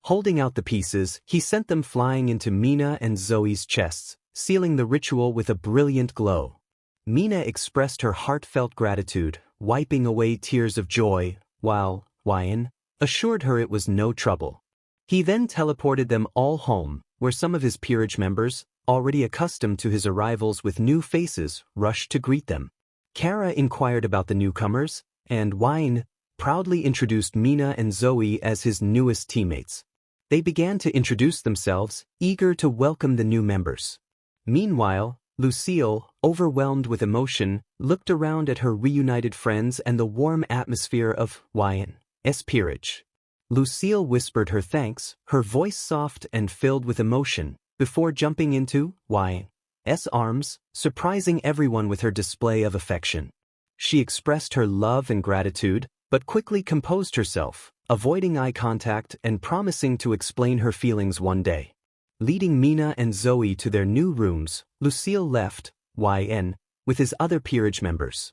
[SPEAKER 1] Holding out the pieces, he sent them flying into Mina and Zoe's chests, sealing the ritual with a brilliant glow. Mina expressed her heartfelt gratitude, wiping away tears of joy, while Wyan assured her it was no trouble. He then teleported them all home, where some of his peerage members, already accustomed to his arrivals with new faces, rushed to greet them. Kara inquired about the newcomers, and Wine proudly introduced Mina and Zoe as his newest teammates. They began to introduce themselves, eager to welcome the new members. Meanwhile, Lucille, overwhelmed with emotion, looked around at her reunited friends and the warm atmosphere of Wine's peerage. Lucille whispered her thanks, her voice soft and filled with emotion, before jumping into Wine's arms, surprising everyone with her display of affection. She expressed her love and gratitude, but quickly composed herself, avoiding eye contact and promising to explain her feelings one day. Leading Mina and Zoe to their new rooms, Lucille left Yn with his other peerage members.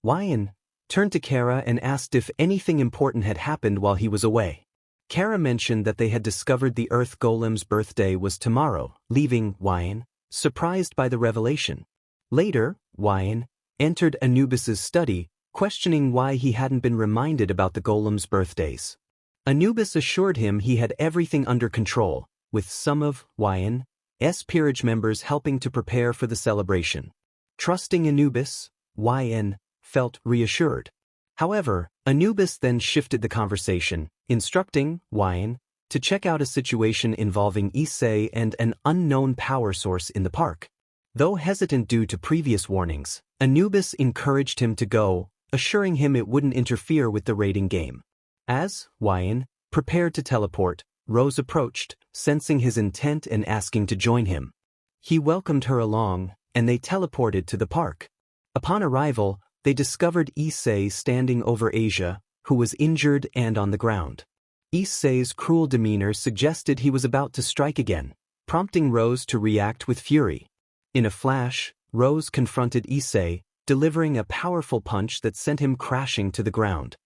[SPEAKER 1] Yn turned to Kara and asked if anything important had happened while he was away. Kara mentioned that they had discovered the Earth Golem's birthday was tomorrow, leaving Yn surprised by the revelation. Later, Yn entered Anubis's study, questioning why he hadn't been reminded about the Golem's birthdays. Anubis assured him he had everything under control, with some ofYn's peerage members helping to prepare for the celebration. Trusting Anubis, Yn felt reassured. However, Anubis then shifted the conversation, instructing Yn to check out a situation involving Issei and an unknown power source in the park. Though hesitant due to previous warnings, Anubis encouraged him to go, assuring him it wouldn't interfere with the raiding game. As Yn prepared to teleport, Rose approached, sensing his intent and asking to join him. He welcomed her along, and they teleported to the park. Upon arrival, they discovered Issei standing over Asia, who was injured and on the ground. Issei's cruel demeanor suggested he was about to strike again, prompting Rose to react with fury. In a flash, Rose confronted Issei, delivering a powerful punch that sent him crashing to the ground.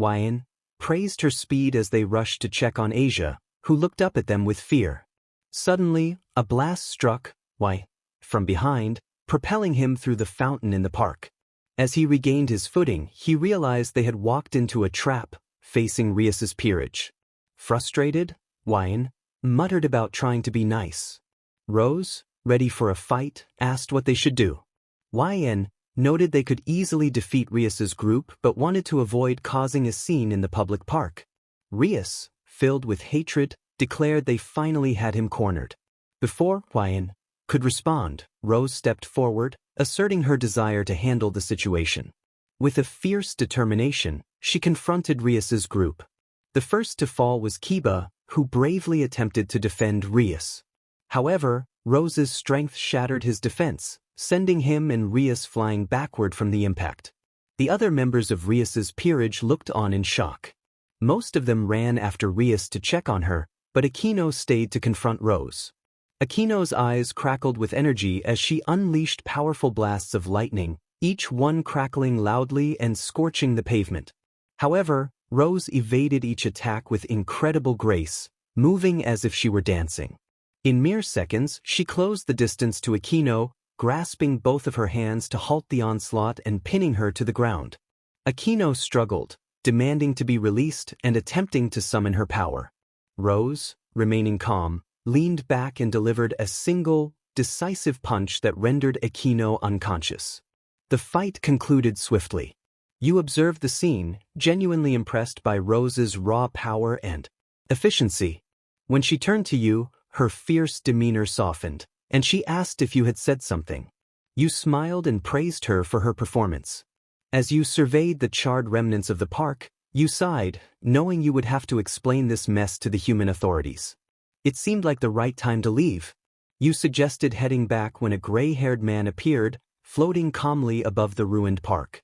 [SPEAKER 1] Hwayun praised her speed as they rushed to check on Asia, who looked up at them with fear. Suddenly, a blast struck Hwayun from behind, propelling him through the fountain in the park. As he regained his footing, he realized they had walked into a trap, facing Rias's peerage. Frustrated, Hwayun muttered about trying to be nice. Rose, ready for a fight, asked what they should do. Hwayun noted they could easily defeat Rias's group but wanted to avoid causing a scene in the public park. Rias, filled with hatred, declared they finally had him cornered. Before Hwayun could respond, Rose stepped forward, asserting her desire to handle the situation. With a fierce determination, she confronted Rias's group. The first to fall was Kiba, who bravely attempted to defend Rias. However, Rose's strength shattered his defense, sending him and Rias flying backward from the impact. The other members of Rias's peerage looked on in shock. Most of them ran after Rias to check on her, but Akeno stayed to confront Rose. Akeno's eyes crackled with energy as she unleashed powerful blasts of lightning, each one crackling loudly and scorching the pavement. However, Rose evaded each attack with incredible grace, moving as if she were dancing. In mere seconds, she closed the distance to Akeno, grasping both of her hands to halt the onslaught and pinning her to the ground. Akeno struggled, demanding to be released and attempting to summon her power. Rose, remaining calm, leaned back and delivered a single, decisive punch that rendered Akeno unconscious. The fight concluded swiftly. You observed the scene, genuinely impressed by Rose's raw power and efficiency. When she turned to you, her fierce demeanor softened, and she asked if you had said something. You smiled and praised her for her performance. As you surveyed the charred remnants of the park, you sighed, knowing you would have to explain this mess to the human authorities. It seemed like the right time to leave. You suggested heading back when a gray-haired man appeared, floating calmly above the ruined park.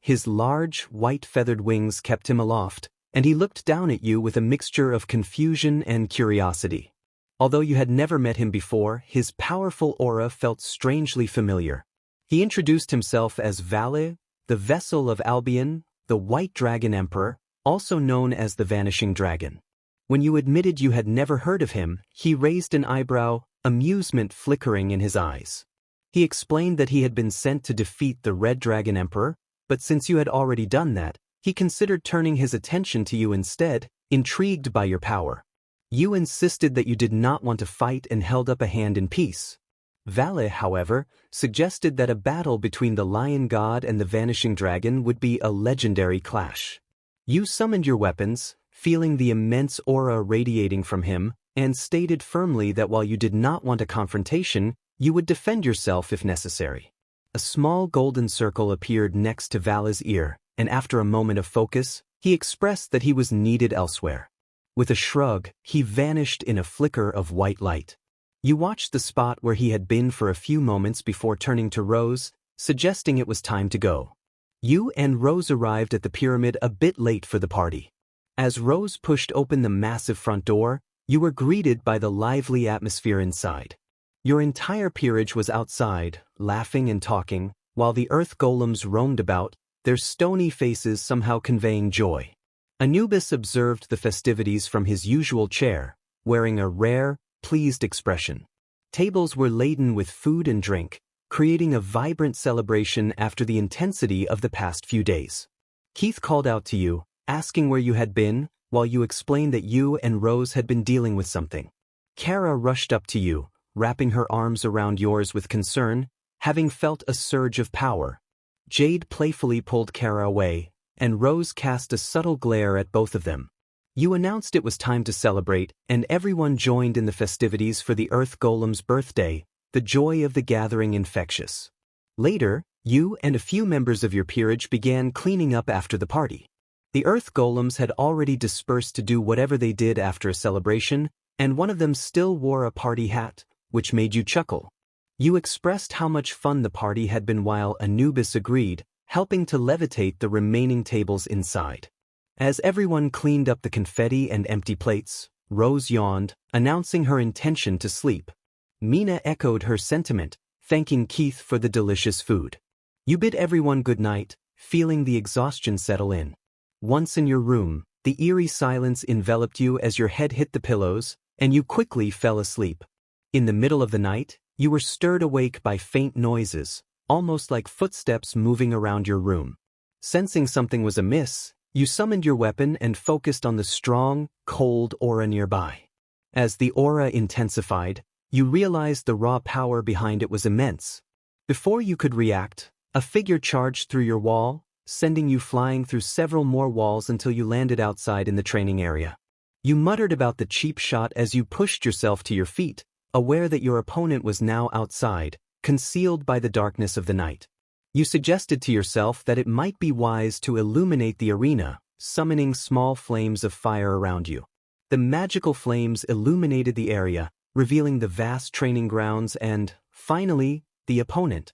[SPEAKER 1] His large, white-feathered wings kept him aloft, and he looked down at you with a mixture of confusion and curiosity. Although you had never met him before, his powerful aura felt strangely familiar. He introduced himself as Vale, the vessel of Albion, the White Dragon Emperor, also known as the Vanishing Dragon. When you admitted you had never heard of him, he raised an eyebrow, amusement flickering in his eyes. He explained that he had been sent to defeat the Red Dragon Emperor, but since you had already done that, he considered turning his attention to you instead, intrigued by your power. You insisted that you did not want to fight and held up a hand in peace. Vale, however, suggested that a battle between the Lion God and the Vanishing Dragon would be a legendary clash. You summoned your weapons, feeling the immense aura radiating from him, and stated firmly that while you did not want a confrontation, you would defend yourself if necessary. A small golden circle appeared next to Vale's ear, and after a moment of focus, he expressed that he was needed elsewhere. With a shrug, he vanished in a flicker of white light. You watched the spot where he had been for a few moments before turning to Rose, suggesting it was time to go. You and Rose arrived at the pyramid a bit late for the party. As Rose pushed open the massive front door, you were greeted by the lively atmosphere inside. Your entire peerage was outside, laughing and talking, while the earth golems roamed about, their stony faces somehow conveying joy. Anubis observed the festivities from his usual chair, wearing a rare, pleased expression. Tables were laden with food and drink, creating a vibrant celebration after the intensity of the past few days. Keith called out to you, asking where you had been, while you explained that you and Rose had been dealing with something. Kara rushed up to you, wrapping her arms around yours with concern, having felt a surge of power. Jade playfully pulled Kara away, and Rose cast a subtle glare at both of them. You announced it was time to celebrate, and everyone joined in the festivities for the Earth Golem's birthday, the joy of the gathering infectious. Later, you and a few members of your peerage began cleaning up after the party. The Earth Golems had already dispersed to do whatever they did after a celebration, and one of them still wore a party hat, which made you chuckle. You expressed how much fun the party had been while Anubis agreed, helping to levitate the remaining tables inside. As everyone cleaned up the confetti and empty plates, Rose yawned, announcing her intention to sleep, Mina echoed her sentiment, thanking Keith for the delicious food. You bid everyone good night, feeling the exhaustion settle in. Once in your room, the eerie silence enveloped you as your head hit the pillows, and you quickly fell asleep. In the middle of the night, you were stirred awake by faint noises, almost like footsteps moving around your room. Sensing something was amiss, you summoned your weapon and focused on the strong, cold aura nearby. As the aura intensified, you realized the raw power behind it was immense. Before you could react, a figure charged through your wall, sending you flying through several more walls until you landed outside in the training area. You muttered about the cheap shot as you pushed yourself to your feet, aware that your opponent was now outside, concealed by the darkness of the night. You suggested to yourself that it might be wise to illuminate the arena, summoning small flames of fire around you. The magical flames illuminated the area, revealing the vast training grounds and, finally, the opponent.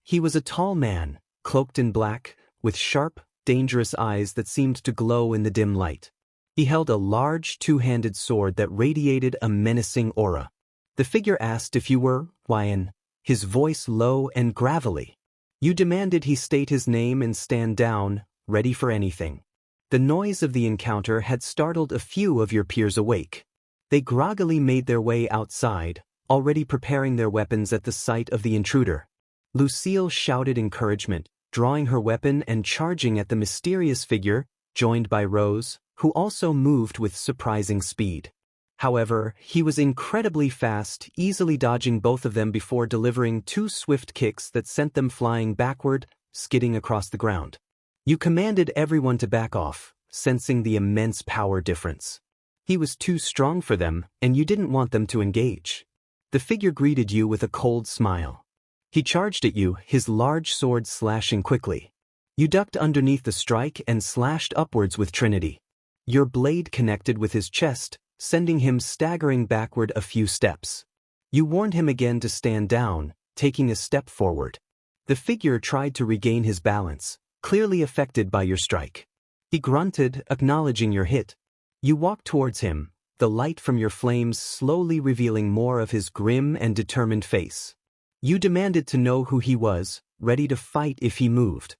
[SPEAKER 1] He was a tall man, cloaked in black, with sharp, dangerous eyes that seemed to glow in the dim light. He held a large two-handed sword that radiated a menacing aura. The figure asked if you were Wyan, his voice low and gravelly. You demanded he state his name and stand down, ready for anything. The noise of the encounter had startled a few of your peers awake. They groggily made their way outside, already preparing their weapons at the sight of the intruder. Lucille shouted encouragement, drawing her weapon and charging at the mysterious figure, joined by Rose, who also moved with surprising speed. However, he was incredibly fast, easily dodging both of them before delivering two swift kicks that sent them flying backward, skidding across the ground. You commanded everyone to back off, sensing the immense power difference. He was too strong for them, and you didn't want them to engage. The figure greeted you with a cold smile. He charged at you, his large sword slashing quickly. You ducked underneath the strike and slashed upwards with Trinity. Your blade connected with his chest, sending him staggering backward a few steps. You warned him again to stand down, taking a step forward. The figure tried to regain his balance, clearly affected by your strike. He grunted, acknowledging your hit. You walked towards him, the light from your flames slowly revealing more of his grim and determined face. You demanded to know who he was, ready to fight if he moved.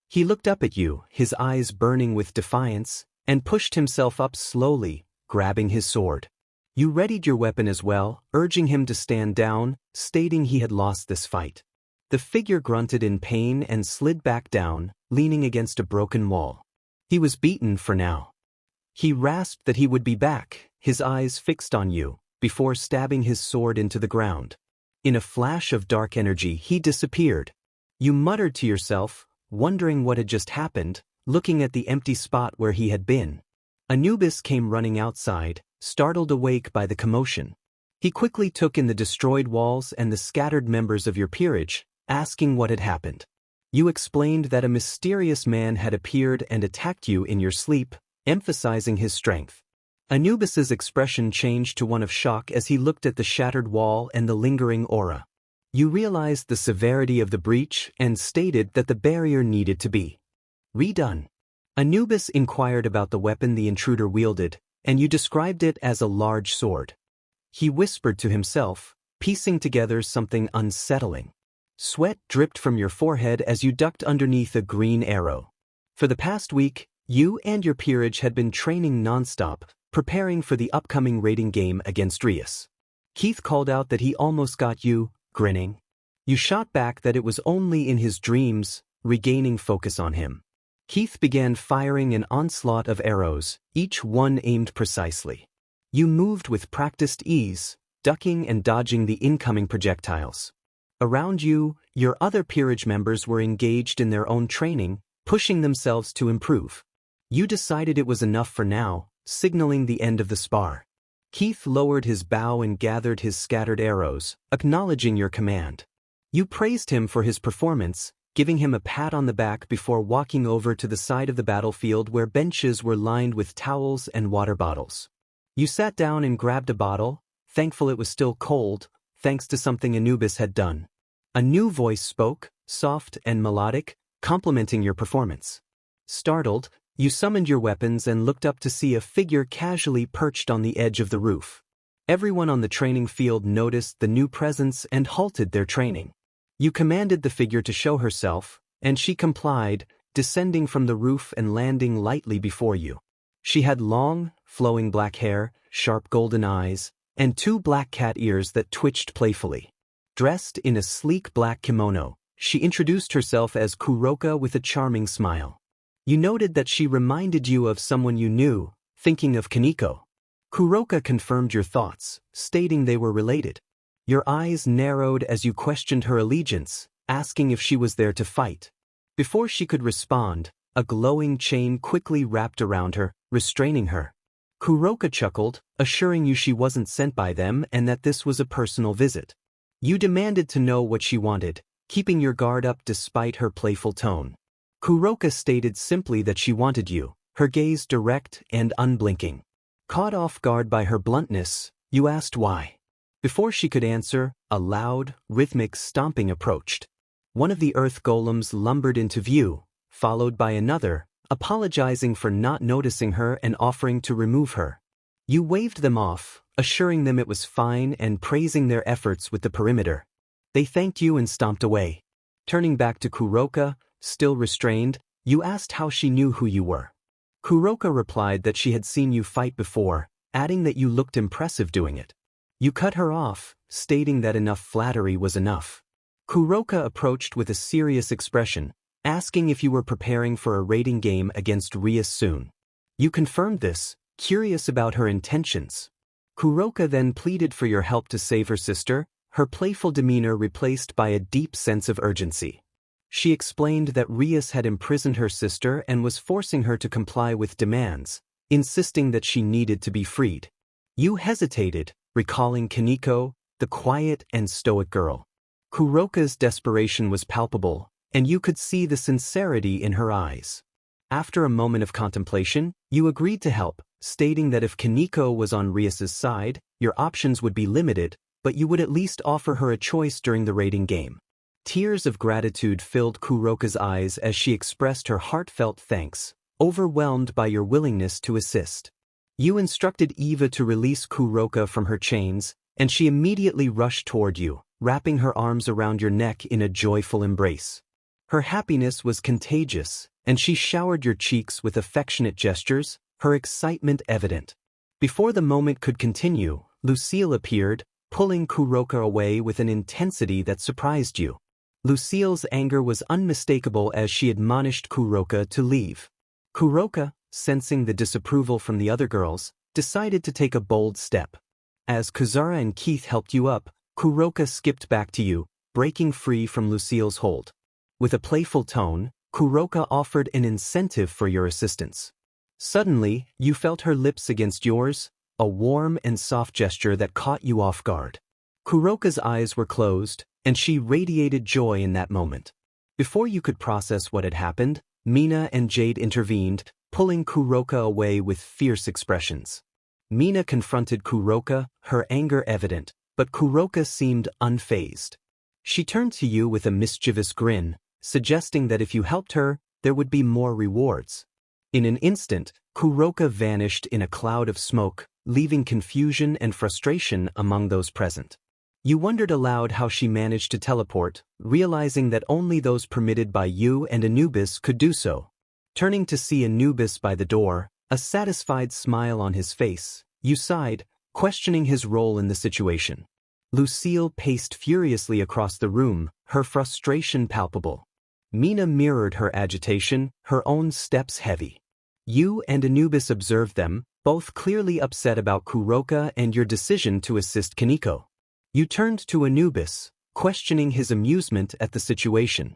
[SPEAKER 1] He looked up at you, his eyes burning with defiance, and pushed himself up slowly, grabbing his sword. You readied your weapon as well, urging him to stand down, stating he had lost this fight. The figure grunted in pain and slid back down, leaning against a broken wall. He was beaten for now. He rasped that he would be back, his eyes fixed on you, before stabbing his sword into the ground. In a flash of dark energy, he disappeared. You muttered to yourself, wondering what had just happened, looking at the empty spot where he had been. Anubis came running outside, startled awake by the commotion. He quickly took in the destroyed walls and the scattered members of your peerage, asking what had happened. You explained that a mysterious man had appeared and attacked you in your sleep, emphasizing his strength. Anubis's expression changed to one of shock as he looked at the shattered wall and the lingering aura. You realized the severity of the breach and stated that the barrier needed to be redone. Anubis inquired about the weapon the intruder wielded, and you described it as a large sword. He whispered to himself, piecing together something unsettling. Sweat dripped from your forehead as you ducked underneath a green arrow. For the past week, you and your peerage had been training nonstop, preparing for the upcoming raiding game against Rias. Keith called out that he almost got you, grinning. You shot back that it was only in his dreams, regaining focus on him. Keith began firing an onslaught of arrows, each one aimed precisely. You moved with practiced ease, ducking and dodging the incoming projectiles. Around you, your other peerage members were engaged in their own training, pushing themselves to improve. You decided it was enough for now, signaling the end of the spar. Keith lowered his bow and gathered his scattered arrows, acknowledging your command. You praised him for his performance, giving him a pat on the back before walking over to the side of the battlefield where benches were lined with towels and water bottles. You sat down and grabbed a bottle, thankful it was still cold, thanks to something Anubis had done. A new voice spoke, soft and melodic, complimenting your performance. Startled, you summoned your weapons and looked up to see a figure casually perched on the edge of the roof. Everyone on the training field noticed the new presence and halted their training. You commanded the figure to show herself, and she complied, descending from the roof and landing lightly before you. She had long, flowing black hair, sharp golden eyes, and 2 black cat ears that twitched playfully. Dressed in a sleek black kimono, she introduced herself as Kuroka with a charming smile. You noted that she reminded you of someone you knew, thinking of Kaneko. Kuroka confirmed your thoughts, stating they were related. Your eyes narrowed as you questioned her allegiance, asking if she was there to fight. Before she could respond, a glowing chain quickly wrapped around her, restraining her. Kuroka chuckled, assuring you she wasn't sent by them and that this was a personal visit. You demanded to know what she wanted, keeping your guard up despite her playful tone. Kuroka stated simply that she wanted you, her gaze direct and unblinking. Caught off guard by her bluntness, you asked why. Before she could answer, a loud, rhythmic stomping approached. One of the earth golems lumbered into view, followed by another, apologizing for not noticing her and offering to remove her. You waved them off, assuring them it was fine and praising their efforts with the perimeter. They thanked you and stomped away. Turning back to Kuroka, still restrained, you asked how she knew who you were. Kuroka replied that she had seen you fight before, adding that you looked impressive doing it. You cut her off, stating that enough flattery was enough. Kuroka approached with a serious expression, asking if you were preparing for a raiding game against Rias soon. You confirmed this, curious about her intentions. Kuroka then pleaded for your help to save her sister, her playful demeanor replaced by a deep sense of urgency. She explained that Rias had imprisoned her sister and was forcing her to comply with demands, insisting that she needed to be freed. You hesitated, recalling Kaneko, the quiet and stoic girl. Kuroka's desperation was palpable, and you could see the sincerity in her eyes. After a moment of contemplation, you agreed to help, stating that if Kaneko was on Rias's side, your options would be limited, but you would at least offer her a choice during the raiding game. Tears of gratitude filled Kuroka's eyes as she expressed her heartfelt thanks, overwhelmed by your willingness to assist. You instructed Eva to release Kuroka from her chains, and she immediately rushed toward you, wrapping her arms around your neck in a joyful embrace. Her happiness was contagious, and she showered your cheeks with affectionate gestures, her excitement evident. Before the moment could continue, Lucille appeared, pulling Kuroka away with an intensity that surprised you. Lucille's anger was unmistakable as she admonished Kuroka to leave. Kuroka, sensing the disapproval from the other girls, decided to take a bold step. As Kuzara and Keith helped you up, Kuroka skipped back to you, breaking free from Lucille's hold. With a playful tone, Kuroka offered an incentive for your assistance. Suddenly, you felt her lips against yours, a warm and soft gesture that caught you off guard. Kuroka's eyes were closed, and she radiated joy in that moment. Before you could process what had happened, Mina and Jade intervened, pulling Kuroka away with fierce expressions. Mina confronted Kuroka, her anger evident, but Kuroka seemed unfazed. She turned to you with a mischievous grin, suggesting that if you helped her, there would be more rewards. In an instant, Kuroka vanished in a cloud of smoke, leaving confusion and frustration among those present. You wondered aloud how she managed to teleport, realizing that only those permitted by you and Anubis could do so. Turning to see Anubis by the door, a satisfied smile on his face, you sighed, questioning his role in the situation. Lucille paced furiously across the room, her frustration palpable. Mina mirrored her agitation, her own steps heavy. You and Anubis observed them, both clearly upset about Kuroka and your decision to assist Kaneko. You turned to Anubis, questioning his amusement at the situation.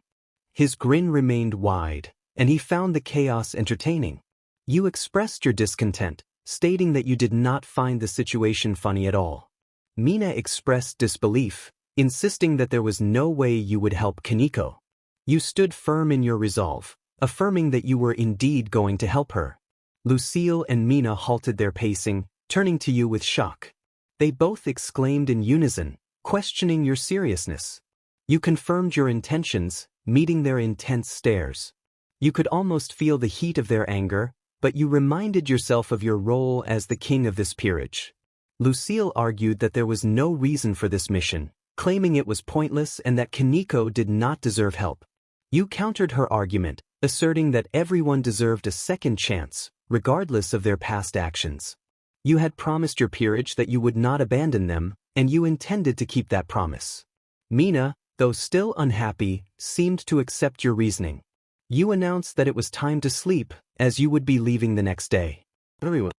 [SPEAKER 1] His grin remained wide, and he found the chaos entertaining. You expressed your discontent, stating that you did not find the situation funny at all. Mina expressed disbelief, insisting that there was no way you would help Kaneko. You stood firm in your resolve, affirming that you were indeed going to help her. Lucille and Mina halted their pacing, turning to you with shock. They both exclaimed in unison, questioning your seriousness. You confirmed your intentions, meeting their intense stares. You could almost feel the heat of their anger, but you reminded yourself of your role as the king of this peerage. Lucille argued that there was no reason for this mission, claiming it was pointless and that Kaneko did not deserve help. You countered her argument, asserting that everyone deserved a second chance, regardless of their past actions. You had promised your peerage that you would not abandon them, and you intended to keep that promise. Mina, though still unhappy, seemed to accept your reasoning. You announced that it was time to sleep, as you would be leaving the next day. Everyone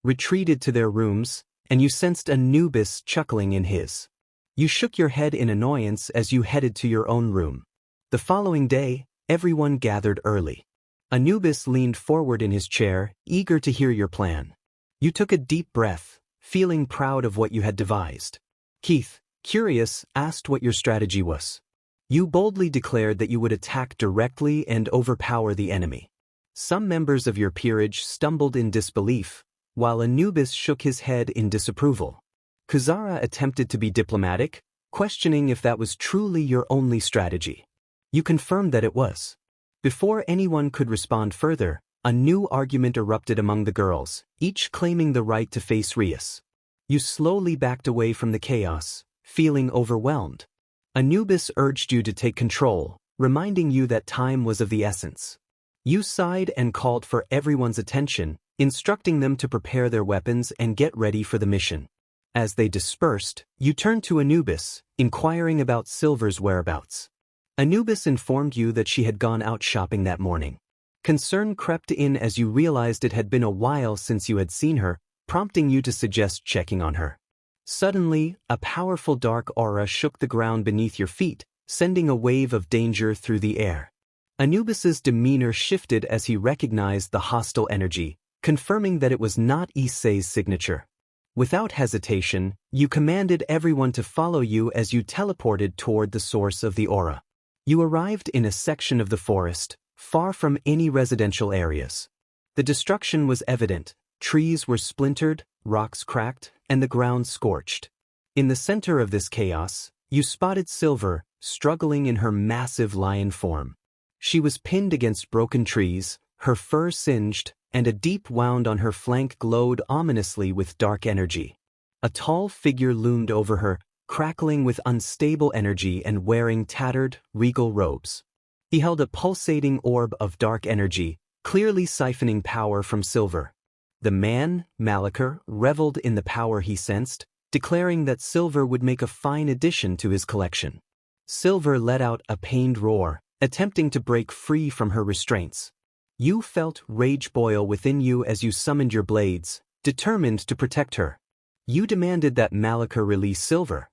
[SPEAKER 1] retreated to their rooms, and you sensed Anubis chuckling in his. You shook your head in annoyance as you headed to your own room. The following day, everyone gathered early. Anubis leaned forward in his chair, eager to hear your plan. You took a deep breath, feeling proud of what you had devised. Keith, curious, asked what your strategy was. You boldly declared that you would attack directly and overpower the enemy. Some members of your peerage stumbled in disbelief, while Anubis shook his head in disapproval. Kuzara attempted to be diplomatic, questioning if that was truly your only strategy. You confirmed that it was. Before anyone could respond further, a new argument erupted among the girls, each claiming the right to face Rias. You slowly backed away from the chaos, feeling overwhelmed. Anubis urged you to take control, reminding you that time was of the essence. You sighed and called for everyone's attention, instructing them to prepare their weapons and get ready for the mission. As they dispersed, you turned to Anubis, inquiring about Silver's whereabouts. Anubis informed you that she had gone out shopping that morning. Concern crept in as you realized it had been a while since you had seen her, prompting you to suggest checking on her. Suddenly, a powerful dark aura shook the ground beneath your feet, sending a wave of danger through the air. Anubis's demeanor shifted as he recognized the hostile energy, confirming that it was not Issei's signature. Without hesitation, you commanded everyone to follow you as you teleported toward the source of the aura. You arrived in a section of the forest, far from any residential areas. The destruction was evident. Trees were splintered, rocks cracked, and the ground scorched. In the center of this chaos, you spotted Silver, struggling in her massive lion form. She was pinned against broken trees, her fur singed, and a deep wound on her flank glowed ominously with dark energy. A tall figure loomed over her, crackling with unstable energy and wearing tattered, regal robes. He held a pulsating orb of dark energy, clearly siphoning power from Silver. The man, Malachar, reveled in the power he sensed, declaring that Silver would make a fine addition to his collection. Silver let out a pained roar, attempting to break free from her restraints. You felt rage boil within you as you summoned your blades, determined to protect her. You demanded that Malachar release Silver.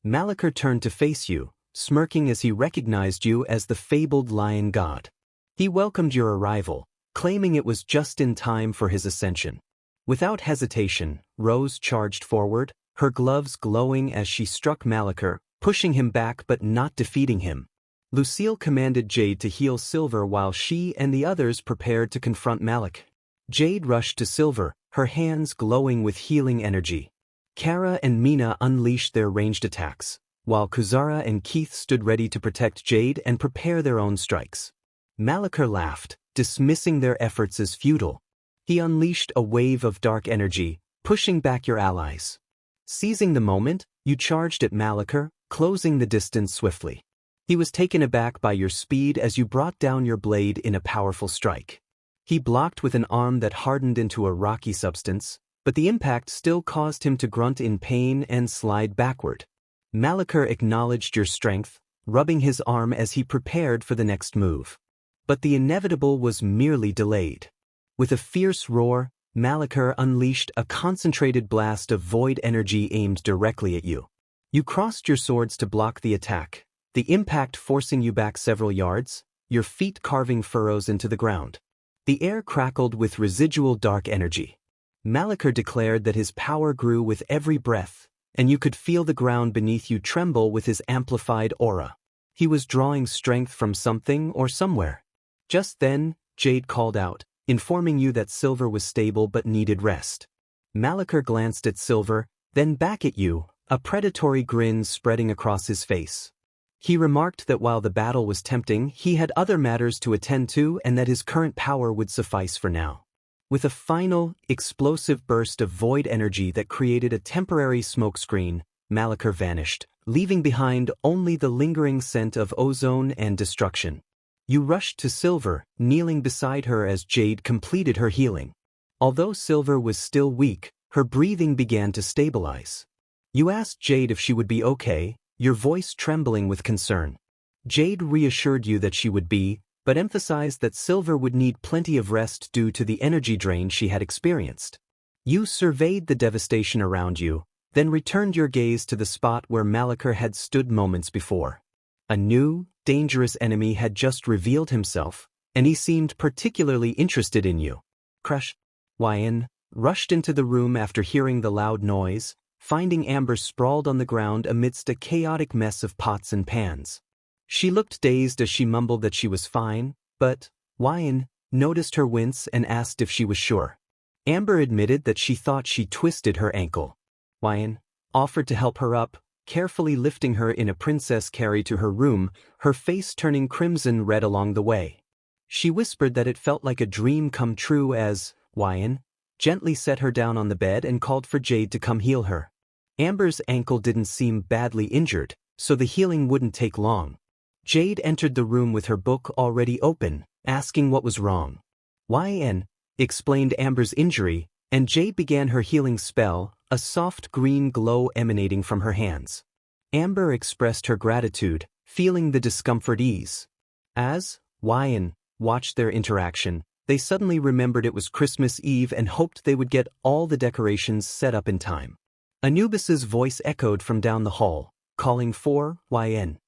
[SPEAKER 1] Malachar turned to face you, smirking as he recognized you as the fabled lion god. He welcomed your arrival, claiming it was just in time for his ascension. Without hesitation, Rose charged forward, her gloves glowing as she struck Malachar, pushing him back but not defeating him. Lucille commanded Jade to heal Silver while she and the others prepared to confront Malachar. Jade rushed to Silver, her hands glowing with healing energy. Kara and Mina unleashed their ranged attacks, while Kuzara and Keith stood ready to protect Jade and prepare their own strikes. Malachar laughed, dismissing their efforts as futile. He unleashed a wave of dark energy, pushing back your allies. Seizing the moment, you charged at Malachar, closing the distance swiftly. He was taken aback by your speed as you brought down your blade in a powerful strike. He blocked with an arm that hardened into a rocky substance, but the impact still caused him to grunt in pain and slide backward. Malachar acknowledged your strength, rubbing his arm as he prepared for the next move. But the inevitable was merely delayed. With a fierce roar, Malachar unleashed a concentrated blast of void energy aimed directly at you. You crossed your swords to block the attack, the impact forcing you back several yards, your feet carving furrows into the ground. The air crackled with residual dark energy. Malachar declared that his power grew with every breath, and you could feel the ground beneath you tremble with his amplified aura. He was drawing strength from something or somewhere. Just then, Jade called out, informing you that Silver was stable but needed rest. Malachar glanced at Silver, then back at you, a predatory grin spreading across his face. He remarked that while the battle was tempting, he had other matters to attend to and that his current power would suffice for now. With a final, explosive burst of void energy that created a temporary smokescreen, Malachar vanished, leaving behind only the lingering scent of ozone and destruction. You rushed to Silver, kneeling beside her as Jade completed her healing. Although Silver was still weak, her breathing began to stabilize. You asked Jade if she would be okay, your voice trembling with concern. Jade reassured you that she would be, but emphasized that Silver would need plenty of rest due to the energy drain she had experienced. You surveyed the devastation around you, then returned your gaze to the spot where Malachar had stood moments before. A new, dangerous enemy had just revealed himself, and he seemed particularly interested in you. Crush. Wyan rushed into the room after hearing the loud noise, finding Amber sprawled on the ground amidst a chaotic mess of pots and pans. She looked dazed as she mumbled that she was fine, but Wyan noticed her wince and asked if she was sure. Amber admitted that she thought she twisted her ankle. Wyan offered to help her up, carefully lifting her in a princess carry to her room, her face turning crimson red along the way. She whispered that it felt like a dream come true as Wyan gently set her down on the bed and called for Jade to come heal her. Amber's ankle didn't seem badly injured, so the healing wouldn't take long. Jade entered the room with her book already open, asking what was wrong. Wyan explained Amber's injury, and Jade began her healing spell, a soft green glow emanating from her hands. Amber expressed her gratitude, feeling the discomfort ease. As Wyan watched their interaction, they suddenly remembered it was Christmas Eve and hoped they would get all the decorations set up in time. Anubis's voice echoed from down the hall, calling for Wyan.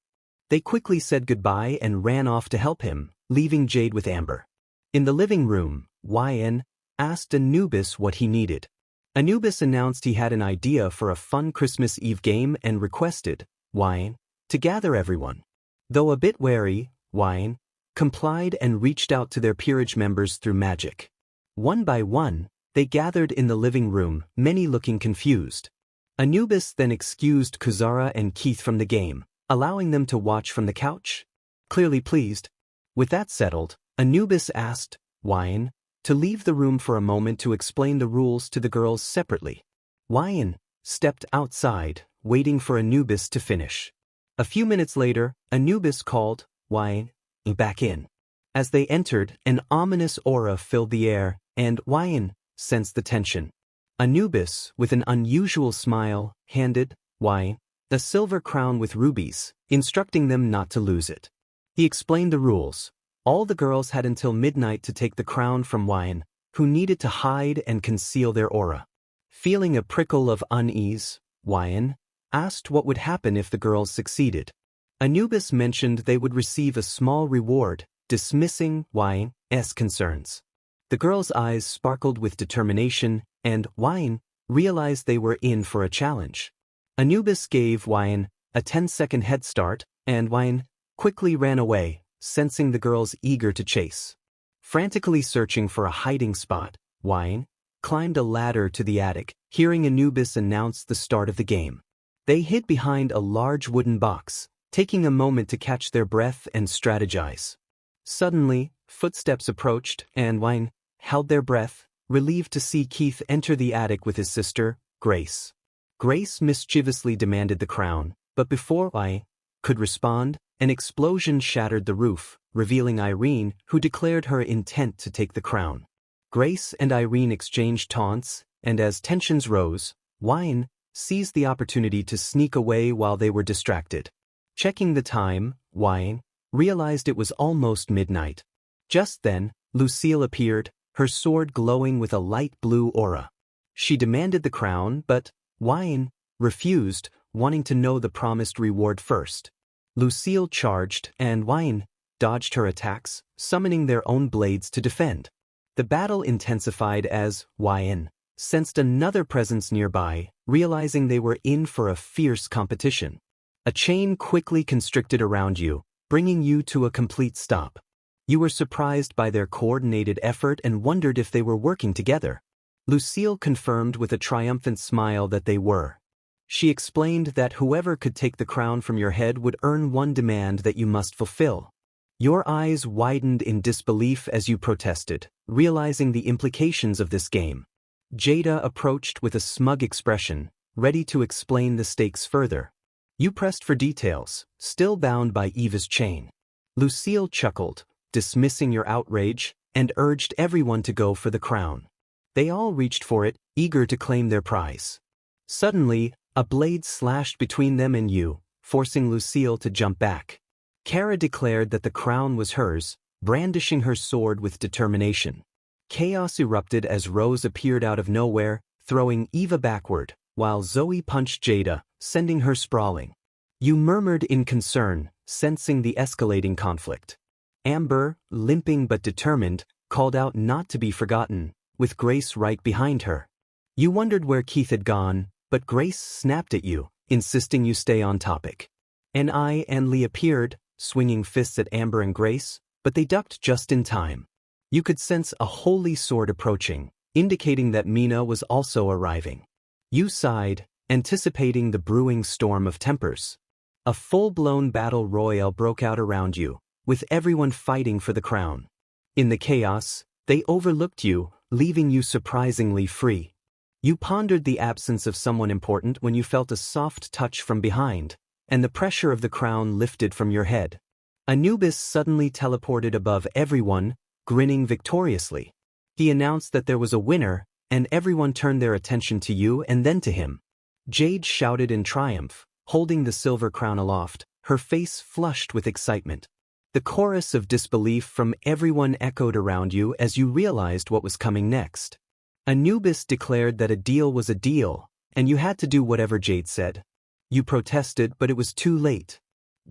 [SPEAKER 1] They quickly said goodbye and ran off to help him, leaving Jade with Amber. In the living room, Wyan asked Anubis what he needed. Anubis announced he had an idea for a fun Christmas Eve game and requested Wyan to gather everyone. Though a bit wary, Wyan complied and reached out to their peerage members through magic. One by one, they gathered in the living room, many looking confused. Anubis then excused Kuzara and Keith from the game, allowing them to watch from the couch. Clearly pleased. With that settled, Anubis asked Wyan to leave the room for a moment to explain the rules to the girls separately. Wyan stepped outside, waiting for Anubis to finish. A few minutes later, Anubis called Wyan back in. As they entered, an ominous aura filled the air, and Wyan sensed the tension. Anubis, with an unusual smile, handed Wyan a silver crown with rubies, instructing them not to lose it. He explained the rules. All the girls had until midnight to take the crown from Wyan, who needed to hide and conceal their aura. Feeling a prickle of unease, Wyan asked what would happen if the girls succeeded. Anubis mentioned they would receive a small reward, dismissing Wyan's concerns. The girls' eyes sparkled with determination, and Wyan realized they were in for a challenge. Anubis gave Wyan a 10-second head start, and Wyan quickly ran away, sensing the girls eager to chase. Frantically searching for a hiding spot, Wyan climbed a ladder to the attic, hearing Anubis announce the start of the game. They hid behind a large wooden box, taking a moment to catch their breath and strategize. Suddenly, footsteps approached, and Wyan held their breath, relieved to see Keith enter the attic with his sister, Grace. Grace mischievously demanded the crown, but before Wyan could respond, an explosion shattered the roof, revealing Irene, who declared her intent to take the crown. Grace and Irene exchanged taunts, and as tensions rose, Wyan seized the opportunity to sneak away while they were distracted. Checking the time, Wyan realized it was almost midnight. Just then, Lucille appeared, her sword glowing with a light blue aura. She demanded the crown, but Wyan refused, wanting to know the promised reward first. Lucille charged, and Wyan dodged her attacks, summoning their own blades to defend. The battle intensified as Wyan sensed another presence nearby, realizing they were in for a fierce competition. A chain quickly constricted around you, bringing you to a complete stop. You were surprised by their coordinated effort and wondered if they were working together. Lucille confirmed with a triumphant smile that they were. She explained that whoever could take the crown from your head would earn one demand that you must fulfill. Your eyes widened in disbelief as you protested, realizing the implications of this game. Jada approached with a smug expression, ready to explain the stakes further. You pressed for details, still bound by Eva's chain. Lucille chuckled, dismissing your outrage, and urged everyone to go for the crown. They all reached for it, eager to claim their prize. Suddenly, a blade slashed between them and you, forcing Lucille to jump back. Kara declared that the crown was hers, brandishing her sword with determination. Chaos erupted as Rose appeared out of nowhere, throwing Eva backward, while Zoe punched Jada, sending her sprawling. You murmured in concern, sensing the escalating conflict. Amber, limping but determined, called out not to be forgotten, with Grace right behind her. You wondered where Keith had gone, but Grace snapped at you, insisting you stay on topic. And Lee appeared, swinging fists at Amber and Grace, but they ducked just in time. You could sense a holy sword approaching, indicating that Mina was also arriving. You sighed, anticipating the brewing storm of tempers. A full-blown battle royale broke out around you, with everyone fighting for the crown. In the chaos, they overlooked you, leaving you surprisingly free. You pondered the absence of someone important when you felt a soft touch from behind, and the pressure of the crown lifted from your head. Anubis suddenly teleported above everyone, grinning victoriously. He announced that there was a winner, and everyone turned their attention to you and then to him. Jade shouted in triumph, holding the silver crown aloft, her face flushed with excitement. The chorus of disbelief from everyone echoed around you as you realized what was coming next. Anubis declared that a deal was a deal, and you had to do whatever Jade said. You protested, but it was too late.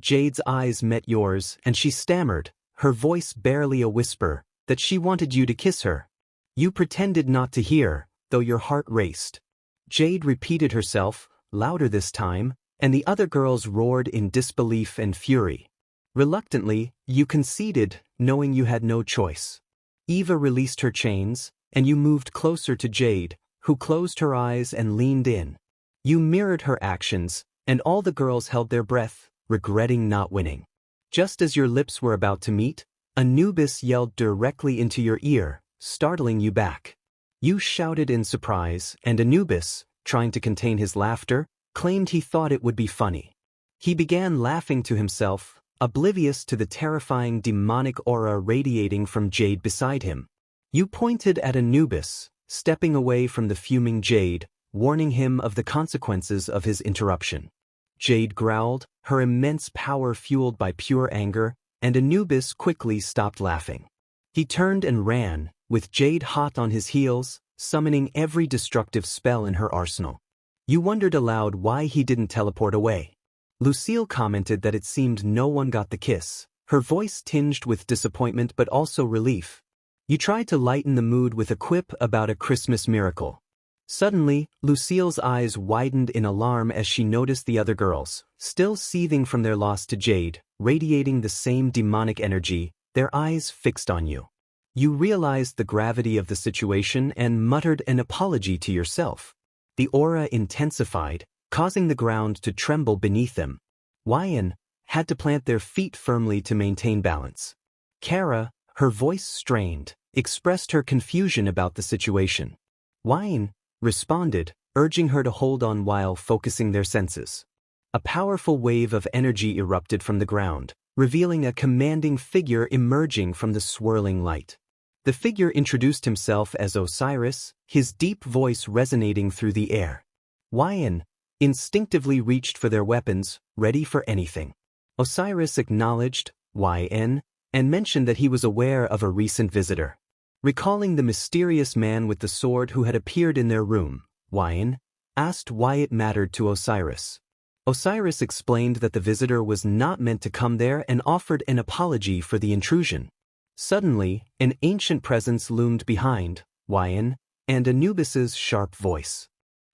[SPEAKER 1] Jade's eyes met yours, and she stammered, her voice barely a whisper, that she wanted you to kiss her. You pretended not to hear, though your heart raced. Jade repeated herself, louder this time, and the other girls roared in disbelief and fury. Reluctantly, you conceded, knowing you had no choice. Eva released her chains, and you moved closer to Jade, who closed her eyes and leaned in. You mirrored her actions, and all the girls held their breath, regretting not winning. Just as your lips were about to meet, Anubis yelled directly into your ear, startling you back. You shouted in surprise, and Anubis, trying to contain his laughter, claimed he thought it would be funny. He began laughing to himself, oblivious to the terrifying demonic aura radiating from Jade beside him. You pointed at Anubis, stepping away from the fuming Jade, warning him of the consequences of his interruption. Jade growled, her immense power fueled by pure anger, and Anubis quickly stopped laughing. He turned and ran, with Jade hot on his heels, summoning every destructive spell in her arsenal. You wondered aloud why he didn't teleport away. Lucille commented that it seemed no one got the kiss, her voice tinged with disappointment but also relief. You tried to lighten the mood with a quip about a Christmas miracle. Suddenly, Lucille's eyes widened in alarm as she noticed the other girls, still seething from their loss to Jade, radiating the same demonic energy, their eyes fixed on you. You realized the gravity of the situation and muttered an apology to yourself. The aura intensified, causing the ground to tremble beneath them. Wyan had to plant their feet firmly to maintain balance. Kara, her voice strained, expressed her confusion about the situation. Wyan responded, urging her to hold on while focusing their senses. A powerful wave of energy erupted from the ground, revealing a commanding figure emerging from the swirling light. The figure introduced himself as Osiris, his deep voice resonating through the air. Wyan instinctively reached for their weapons, ready for anything. Osiris acknowledged Wyan and mentioned that he was aware of a recent visitor. Recalling the mysterious man with the sword who had appeared in their room, Wyan asked why it mattered to Osiris. Osiris explained that the visitor was not meant to come there and offered an apology for the intrusion. Suddenly, an ancient presence loomed behind Wyan and Anubis's sharp voice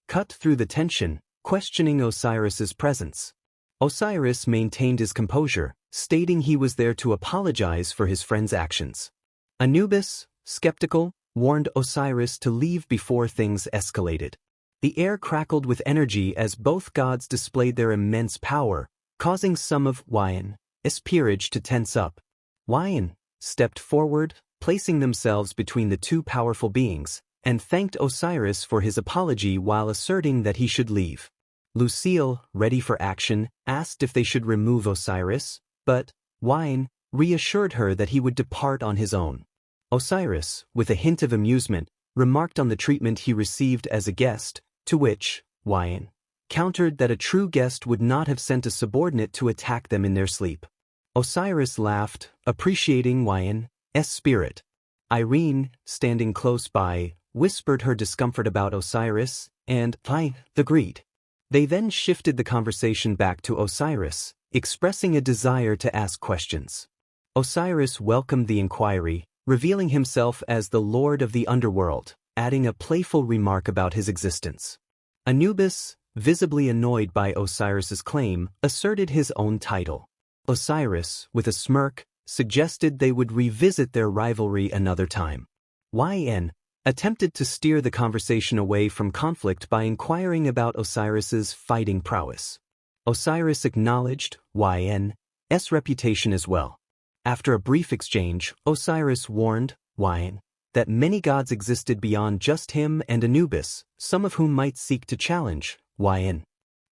[SPEAKER 1] cut through the tension, questioning Osiris's presence. Osiris maintained his composure, stating he was there to apologize for his friend's actions. Anubis, skeptical, warned Osiris to leave before things escalated. The air crackled with energy as both gods displayed their immense power, causing some of Wyan's peerage to tense up. Wine stepped forward, placing themselves between the two powerful beings, and thanked Osiris for his apology while asserting that he should leave. Lucille, ready for action, asked if they should remove Osiris, but Wine reassured her that he would depart on his own. Osiris, with a hint of amusement, remarked on the treatment he received as a guest, to which Wine countered that a true guest would not have sent a subordinate to attack them in their sleep. Osiris laughed, appreciating Wine's spirit. Irene, standing close by, whispered her discomfort about Osiris, and Wine agreed. They then shifted the conversation back to Osiris, expressing a desire to ask questions. Osiris welcomed the inquiry, revealing himself as the Lord of the Underworld, adding a playful remark about his existence. Anubis, visibly annoyed by Osiris's claim, asserted his own title. Osiris, with a smirk, suggested they would revisit their rivalry another time. Yn attempted to steer the conversation away from conflict by inquiring about Osiris's fighting prowess. Osiris acknowledged Yn's reputation as well. After a brief exchange, Osiris warned Yn that many gods existed beyond just him and Anubis, some of whom might seek to challenge Yn.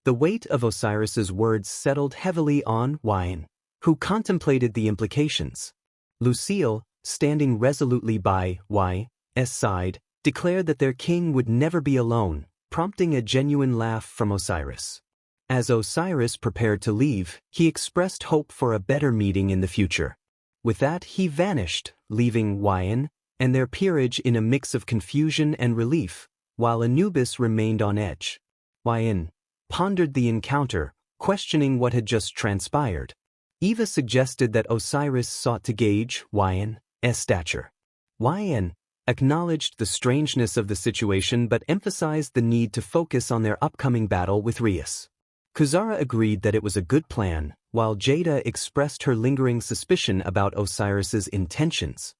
[SPEAKER 1] The weight of Osiris's words settled heavily on Yn, who contemplated the implications. Lucille, standing resolutely by Yn's side, declared that their king would never be alone, prompting a genuine laugh from Osiris. As Osiris prepared to leave, he expressed hope for a better meeting in the future. With that, he vanished, leaving Yn and their peerage in a mix of confusion and relief, while Anubis remained on edge. Yn pondered the encounter, questioning what had just transpired. Eva suggested that Osiris sought to gaugeYn's stature. Yn acknowledged the strangeness of the situation but emphasized the need to focus on their upcoming battle with Rias. Kuzara agreed that it was a good plan, while Jada expressed her lingering suspicion about Osiris's intentions.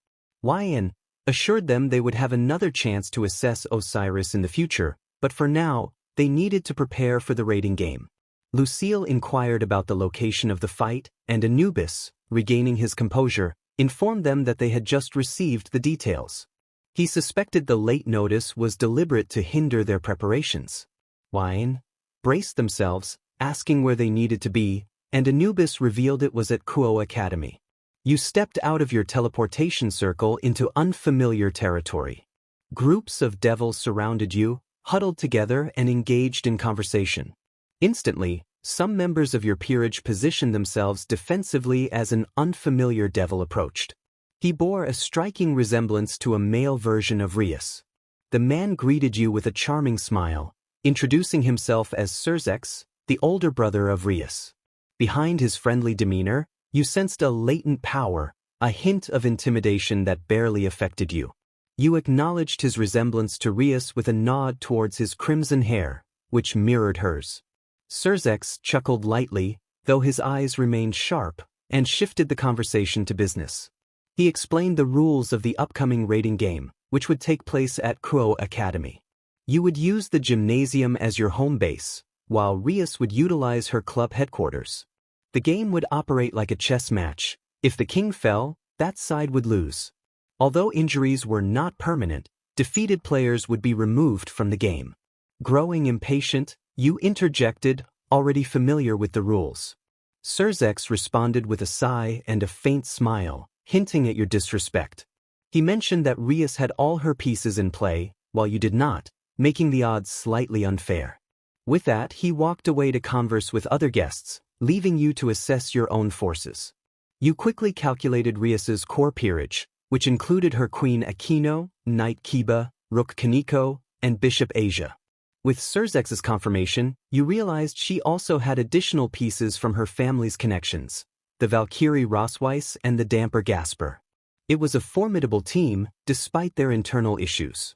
[SPEAKER 1] Yn assured them they would have another chance to assess Osiris in the future, but for now, they needed to prepare for the raiding game. Lucille inquired about the location of the fight, and Anubis, regaining his composure, informed them that they had just received the details. He suspected the late notice was deliberate to hinder their preparations. Yn braced themselves, asking where they needed to be, and Anubis revealed it was at Kuo Academy. You stepped out of your teleportation circle into unfamiliar territory. Groups of devils surrounded you, huddled together and engaged in conversation. Instantly, some members of your peerage positioned themselves defensively as an unfamiliar devil approached. He bore a striking resemblance to a male version of Rias. The man greeted you with a charming smile, introducing himself as Surzex, the older brother of Rias. Behind his friendly demeanor, you sensed a latent power, a hint of intimidation that barely affected you. You acknowledged his resemblance to Rias with a nod towards his crimson hair, which mirrored hers. Surzex chuckled lightly, though his eyes remained sharp, and shifted the conversation to business. He explained the rules of the upcoming raiding game, which would take place at Kuo Academy. You would use the gymnasium as your home base, while Rias would utilize her club headquarters. The game would operate like a chess match. If the king fell, that side would lose. Although injuries were not permanent, defeated players would be removed from the game. Growing impatient, you interjected, already familiar with the rules. Surzex responded with a sigh and a faint smile, hinting at your disrespect. He mentioned that Rias had all her pieces in play, while you did not, making the odds slightly unfair. With that, he walked away to converse with other guests, leaving you to assess your own forces. You quickly calculated Rias's core peerage, which included her queen Akeno, knight Kiba, rook Kaneko, and bishop Asia. With Surzex's confirmation, you realized she also had additional pieces from her family's connections, the Valkyrie Rosweiss and the Damper Gasper. It was a formidable team, despite their internal issues.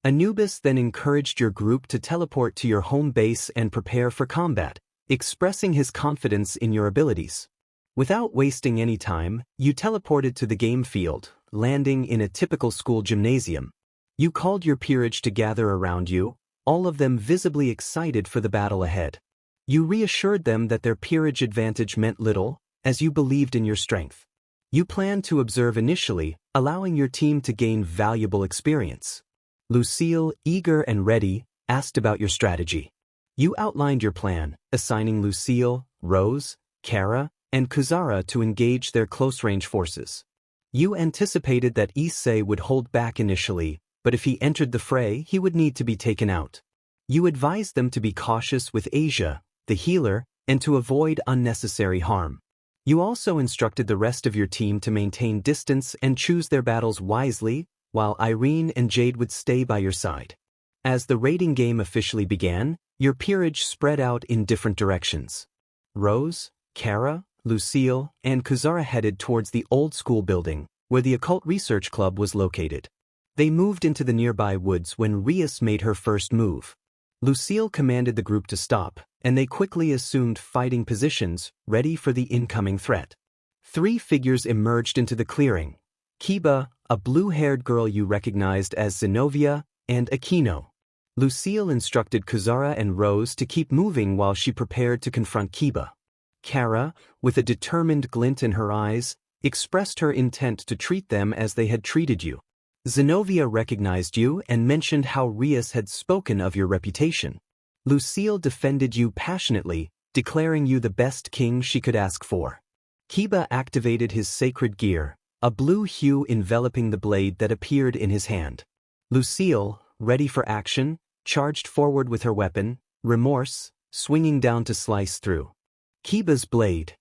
[SPEAKER 1] Anubis then encouraged your group to teleport to your home base and prepare for combat, expressing his confidence in your abilities. Without wasting any time, you teleported to the game field, landing in a typical school gymnasium. You called your peerage to gather around you, all of them visibly excited for the battle ahead. You reassured them that their peerage advantage meant little, as you believed in your strength. You plan to observe initially, allowing your team to gain valuable experience. Lucille, eager and ready, asked about your strategy. You outlined your plan, assigning Lucille, Rose, Kara, and Kuzara to engage their close-range forces. You anticipated that Issei would hold back initially, but if he entered the fray, he would need to be taken out. You advised them to be cautious with Asia, the healer, and to avoid unnecessary harm. You also instructed the rest of your team to maintain distance and choose their battles wisely, while Irene and Jade would stay by your side. As the raiding game officially began, your peerage spread out in different directions. Rose, Kara, Lucille, and Kuzara headed towards the old school building, where the Occult Research Club was located. They moved into the nearby woods when Rias made her first move. Lucille commanded the group to stop, and they quickly assumed fighting positions, ready for the incoming threat. 3 figures emerged into the clearing: Kiba, a blue-haired girl you recognized as Zenobia, and Akeno. Lucille instructed Kuzara and Rose to keep moving while she prepared to confront Kiba. Kara, with a determined glint in her eyes, expressed her intent to treat them as they had treated you. Zenobia recognized you and mentioned how Rias had spoken of your reputation. Lucille defended you passionately, declaring you the best king she could ask for. Kiba activated his sacred gear, a blue hue enveloping the blade that appeared in his hand. Lucille, ready for action, charged forward with her weapon, Remorse, swinging down to slice through Kiba's blade.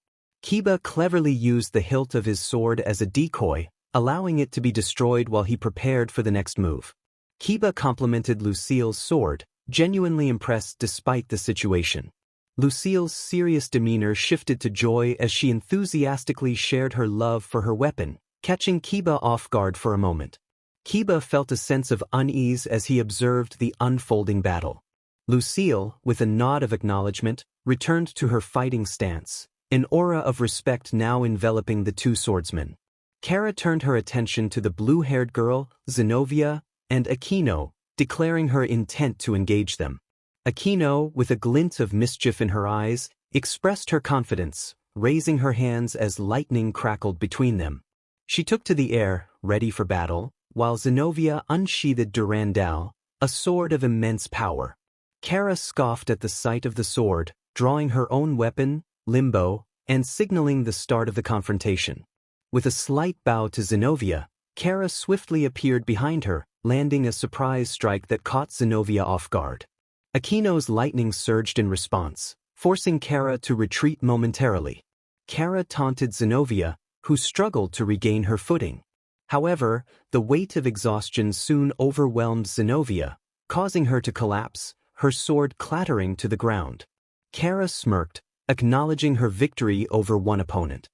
[SPEAKER 1] Kiba cleverly used the hilt of his sword as a decoy, allowing it to be destroyed while he prepared for the next move. Kiba complimented Lucille's sword, genuinely impressed despite the situation. Lucille's serious demeanor shifted to joy as she enthusiastically shared her love for her weapon, catching Kiba off guard for a moment. Kiba felt a sense of unease as he observed the unfolding battle. Lucille, with a nod of acknowledgement, returned to her fighting stance, an aura of respect now enveloping the 2 swordsmen. Kara turned her attention to the blue-haired girl, Zenobia, and Akeno, declaring her intent to engage them. Akeno, with a glint of mischief in her eyes, expressed her confidence, raising her hands as lightning crackled between them. She took to the air, ready for battle, while Zenobia unsheathed Durandal, a sword of immense power. Kara scoffed at the sight of the sword, drawing her own weapon, Limbo, and signaling the start of the confrontation. With a slight bow to Zenobia, Kara swiftly appeared behind her, landing a surprise strike that caught Zenobia off guard. Akeno's lightning surged in response, forcing Kara to retreat momentarily. Kara taunted Zenobia, who struggled to regain her footing. However, the weight of exhaustion soon overwhelmed Zenobia, causing her to collapse, her sword clattering to the ground. Kara smirked, acknowledging her victory over one opponent.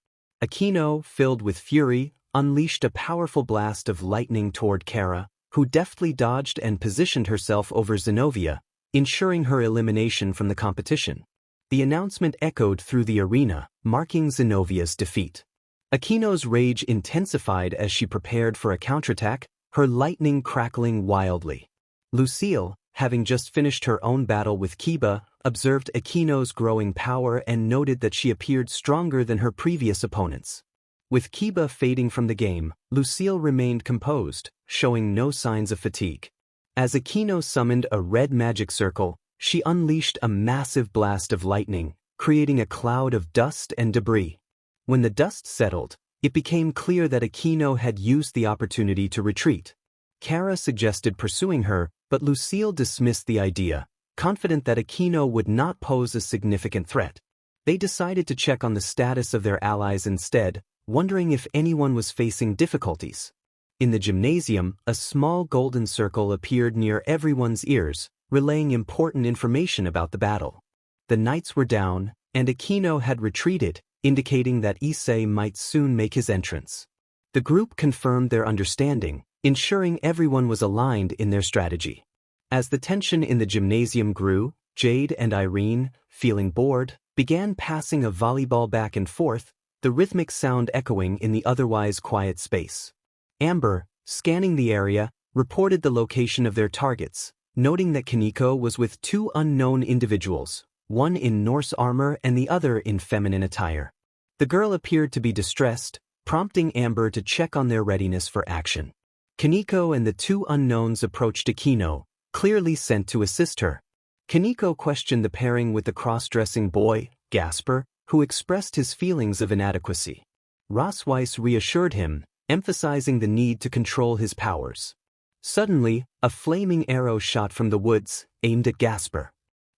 [SPEAKER 1] Akeno, filled with fury, unleashed a powerful blast of lightning toward Kara, who deftly dodged and positioned herself over Zenobia, ensuring her elimination from the competition. The announcement echoed through the arena, marking Zenovia's defeat. Akeno's rage intensified as she prepared for a counterattack, her lightning crackling wildly. Lucille, having just finished her own battle with Kiba, observed Akeno's growing power and noted that she appeared stronger than her previous opponents. With Kiba fading from the game, Lucille remained composed, showing no signs of fatigue. As Akeno summoned a red magic circle, she unleashed a massive blast of lightning, creating a cloud of dust and debris. When the dust settled, it became clear that Akeno had used the opportunity to retreat. Kara suggested pursuing her, but Lucille dismissed the idea, confident that Akeno would not pose a significant threat. They decided to check on the status of their allies instead, wondering if anyone was facing difficulties. In the gymnasium, a small golden circle appeared near everyone's ears, relaying important information about the battle. The knights were down, and Akeno had retreated, indicating that Issei might soon make his entrance. The group confirmed their understanding, ensuring everyone was aligned in their strategy. As the tension in the gymnasium grew, Jade and Irene, feeling bored, began passing a volleyball back and forth, the rhythmic sound echoing in the otherwise quiet space. Amber, scanning the area, reported the location of their targets, noting that Kaneko was with 2 unknown individuals, one in Norse armor and the other in feminine attire. The girl appeared to be distressed, prompting Amber to check on their readiness for action. Kaneko and the two unknowns approached Akeno, clearly sent to assist her. Kaneko questioned the pairing with the cross-dressing boy, Gasper, who expressed his feelings of inadequacy. Rosweiss reassured him, emphasizing the need to control his powers. Suddenly, a flaming arrow shot from the woods, aimed at Gasper.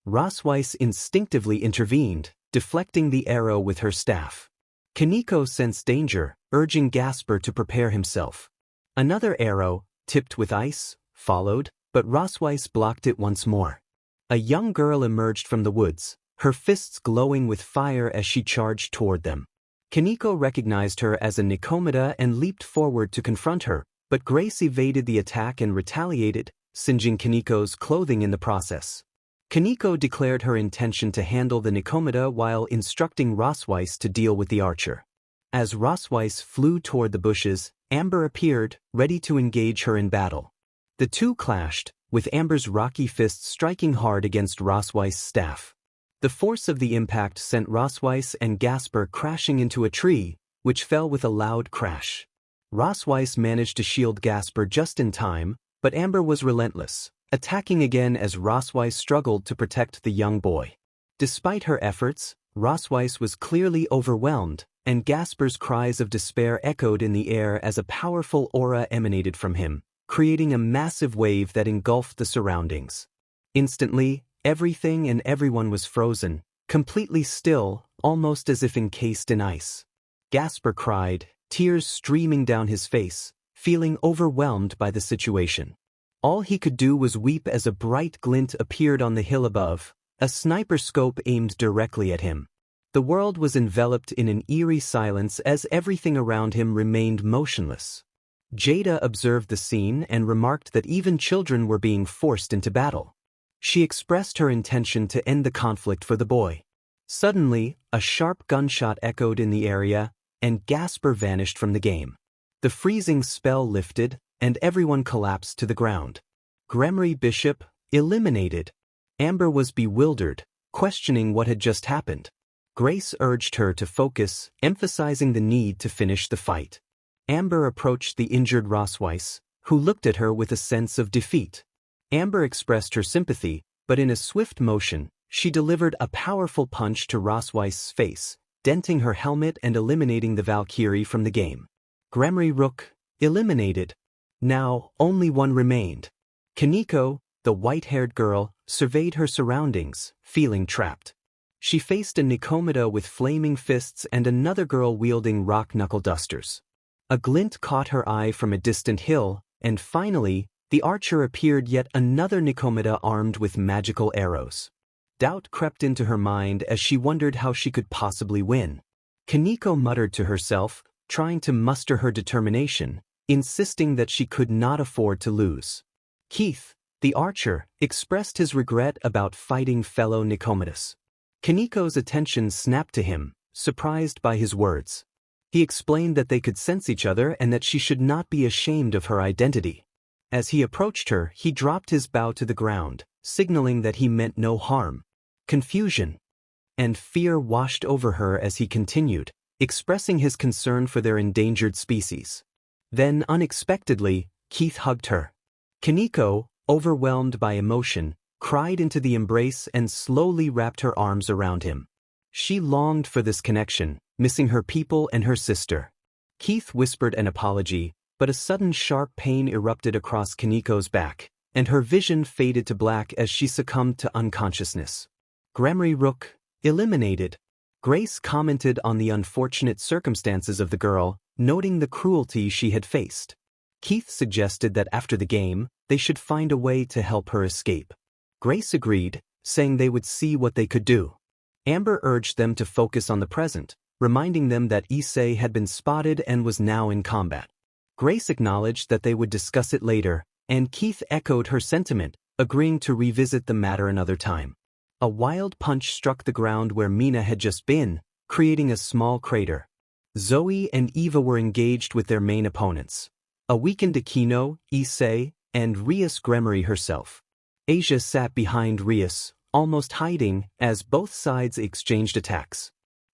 [SPEAKER 1] Rosweiss instinctively intervened, deflecting the arrow with her staff. Kaneko sensed danger, urging Gasper to prepare himself. Another arrow, tipped with ice, followed, but Rosweiss blocked it once more. A young girl emerged from the woods, her fists glowing with fire as she charged toward them. Kaneko recognized her as a Nikomata and leaped forward to confront her, but Grace evaded the attack and retaliated, singeing Kaneko's clothing in the process. Kaneko declared her intention to handle the Nikomata while instructing Rosweiss to deal with the archer. As Rosweiss flew toward the bushes, Amber appeared, ready to engage her in battle. The two clashed, with Amber's rocky fists striking hard against Rosweiss' staff. The force of the impact sent Rosweiss and Gasper crashing into a tree, which fell with a loud crash. Rosweiss managed to shield Gasper just in time, but Amber was relentless, attacking again as Rosweiss struggled to protect the young boy. Despite her efforts, Rosweiss was clearly overwhelmed, and Gasper's cries of despair echoed in the air as a powerful aura emanated from him, creating a massive wave that engulfed the surroundings. Instantly, everything and everyone was frozen, completely still, almost as if encased in ice. Gasper cried, tears streaming down his face, feeling overwhelmed by the situation. All he could do was weep as a bright glint appeared on the hill above, a sniper scope aimed directly at him. The world was enveloped in an eerie silence as everything around him remained motionless. Jada observed the scene and remarked that even children were being forced into battle. She expressed her intention to end the conflict for the boy. Suddenly, a sharp gunshot echoed in the area, and Gasper vanished from the game. The freezing spell lifted, and everyone collapsed to the ground. Gremory Bishop, eliminated. Amber was bewildered, questioning what had just happened. Grace urged her to focus, emphasizing the need to finish the fight. Amber approached the injured Rosweiss, who looked at her with a sense of defeat. Amber expressed her sympathy, but in a swift motion, she delivered a powerful punch to Rosweiss' face, denting her helmet and eliminating the Valkyrie from the game. Gremory Rook, eliminated. Now, only one remained. Kaneko, the white-haired girl, surveyed her surroundings, feeling trapped. She faced a Nikomata with flaming fists and another girl wielding rock knuckle dusters. A glint caught her eye from a distant hill, and finally, the archer appeared yet another Nikomata armed with magical arrows. Doubt crept into her mind as she wondered how she could possibly win. Kaneko muttered to herself, trying to muster her determination, insisting that she could not afford to lose. Keith, the archer, expressed his regret about fighting fellow Nikomatas. Kaneko's attention snapped to him, surprised by his words. He explained that they could sense each other and that she should not be ashamed of her identity. As he approached her, he dropped his bow to the ground, signaling that he meant no harm. Confusion and fear washed over her as he continued, expressing his concern for their endangered species. Then, unexpectedly, Keith hugged her. Kaneko, overwhelmed by emotion, cried into the embrace and slowly wrapped her arms around him. She longed for this connection, missing her people and her sister. Keith whispered an apology, but a sudden sharp pain erupted across Kaneko's back, and her vision faded to black as she succumbed to unconsciousness. Gremory Rook, eliminated. Grace commented on the unfortunate circumstances of the girl, noting the cruelty she had faced. Keith suggested that after the game, they should find a way to help her escape. Grace agreed, saying they would see what they could do. Amber urged them to focus on the present, reminding them that Issei had been spotted and was now in combat. Grace acknowledged that they would discuss it later, and Keith echoed her sentiment, agreeing to revisit the matter another time. A wild punch struck the ground where Mina had just been, creating a small crater. Zoe and Eva were engaged with their main opponents. A weakened Akeno, Issei, and Rias Gremory herself. Asia sat behind Rias, almost hiding, as both sides exchanged attacks.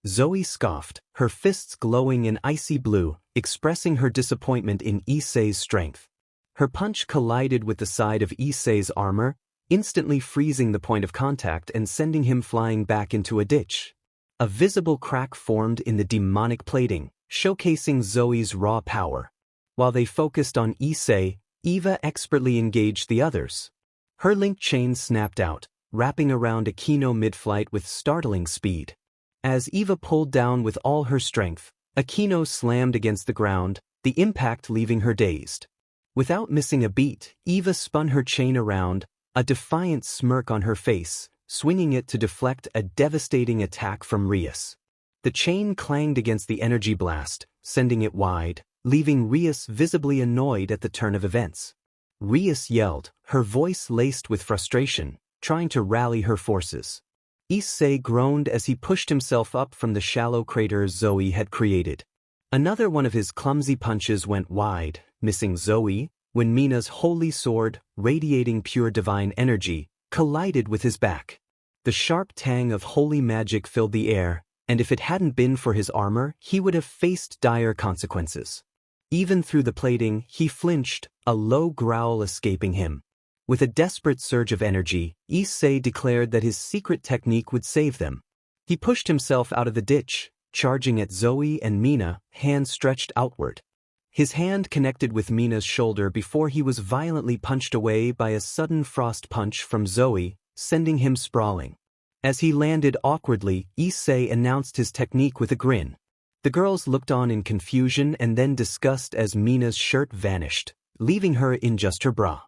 [SPEAKER 1] Zoe scoffed, her fists glowing in icy blue, expressing her disappointment in Issei's strength. Her punch collided with the side of Issei's armor, instantly freezing the point of contact and sending him flying back into a ditch. A visible crack formed in the demonic plating, showcasing Zoe's raw power. While they focused on Issei, Eva expertly engaged the others. Her link chain snapped out, wrapping around Akeno mid-flight with startling speed. As Eva pulled down with all her strength, Akeno slammed against the ground, the impact leaving her dazed. Without missing a beat, Eva spun her chain around, a defiant smirk on her face, swinging it to deflect a devastating attack from Rias. The chain clanged against the energy blast, sending it wide, leaving Rias visibly annoyed at the turn of events. Rias yelled, her voice laced with frustration, trying to rally her forces. Issei groaned as he pushed himself up from the shallow crater Zoe had created. Another one of his clumsy punches went wide, missing Zoe, when Mina's holy sword, radiating pure divine energy, collided with his back. The sharp tang of holy magic filled the air, and if it hadn't been for his armor, he would have faced dire consequences. Even through the plating, he flinched, a low growl escaping him. With a desperate surge of energy, Issei declared that his secret technique would save them. He pushed himself out of the ditch, charging at Zoe and Mina, hands stretched outward. His hand connected with Mina's shoulder before he was violently punched away by a sudden frost punch from Zoe, sending him sprawling. As he landed awkwardly, Issei announced his technique with a grin. The girls looked on in confusion and then disgust as Mina's shirt vanished, leaving her in just her bra.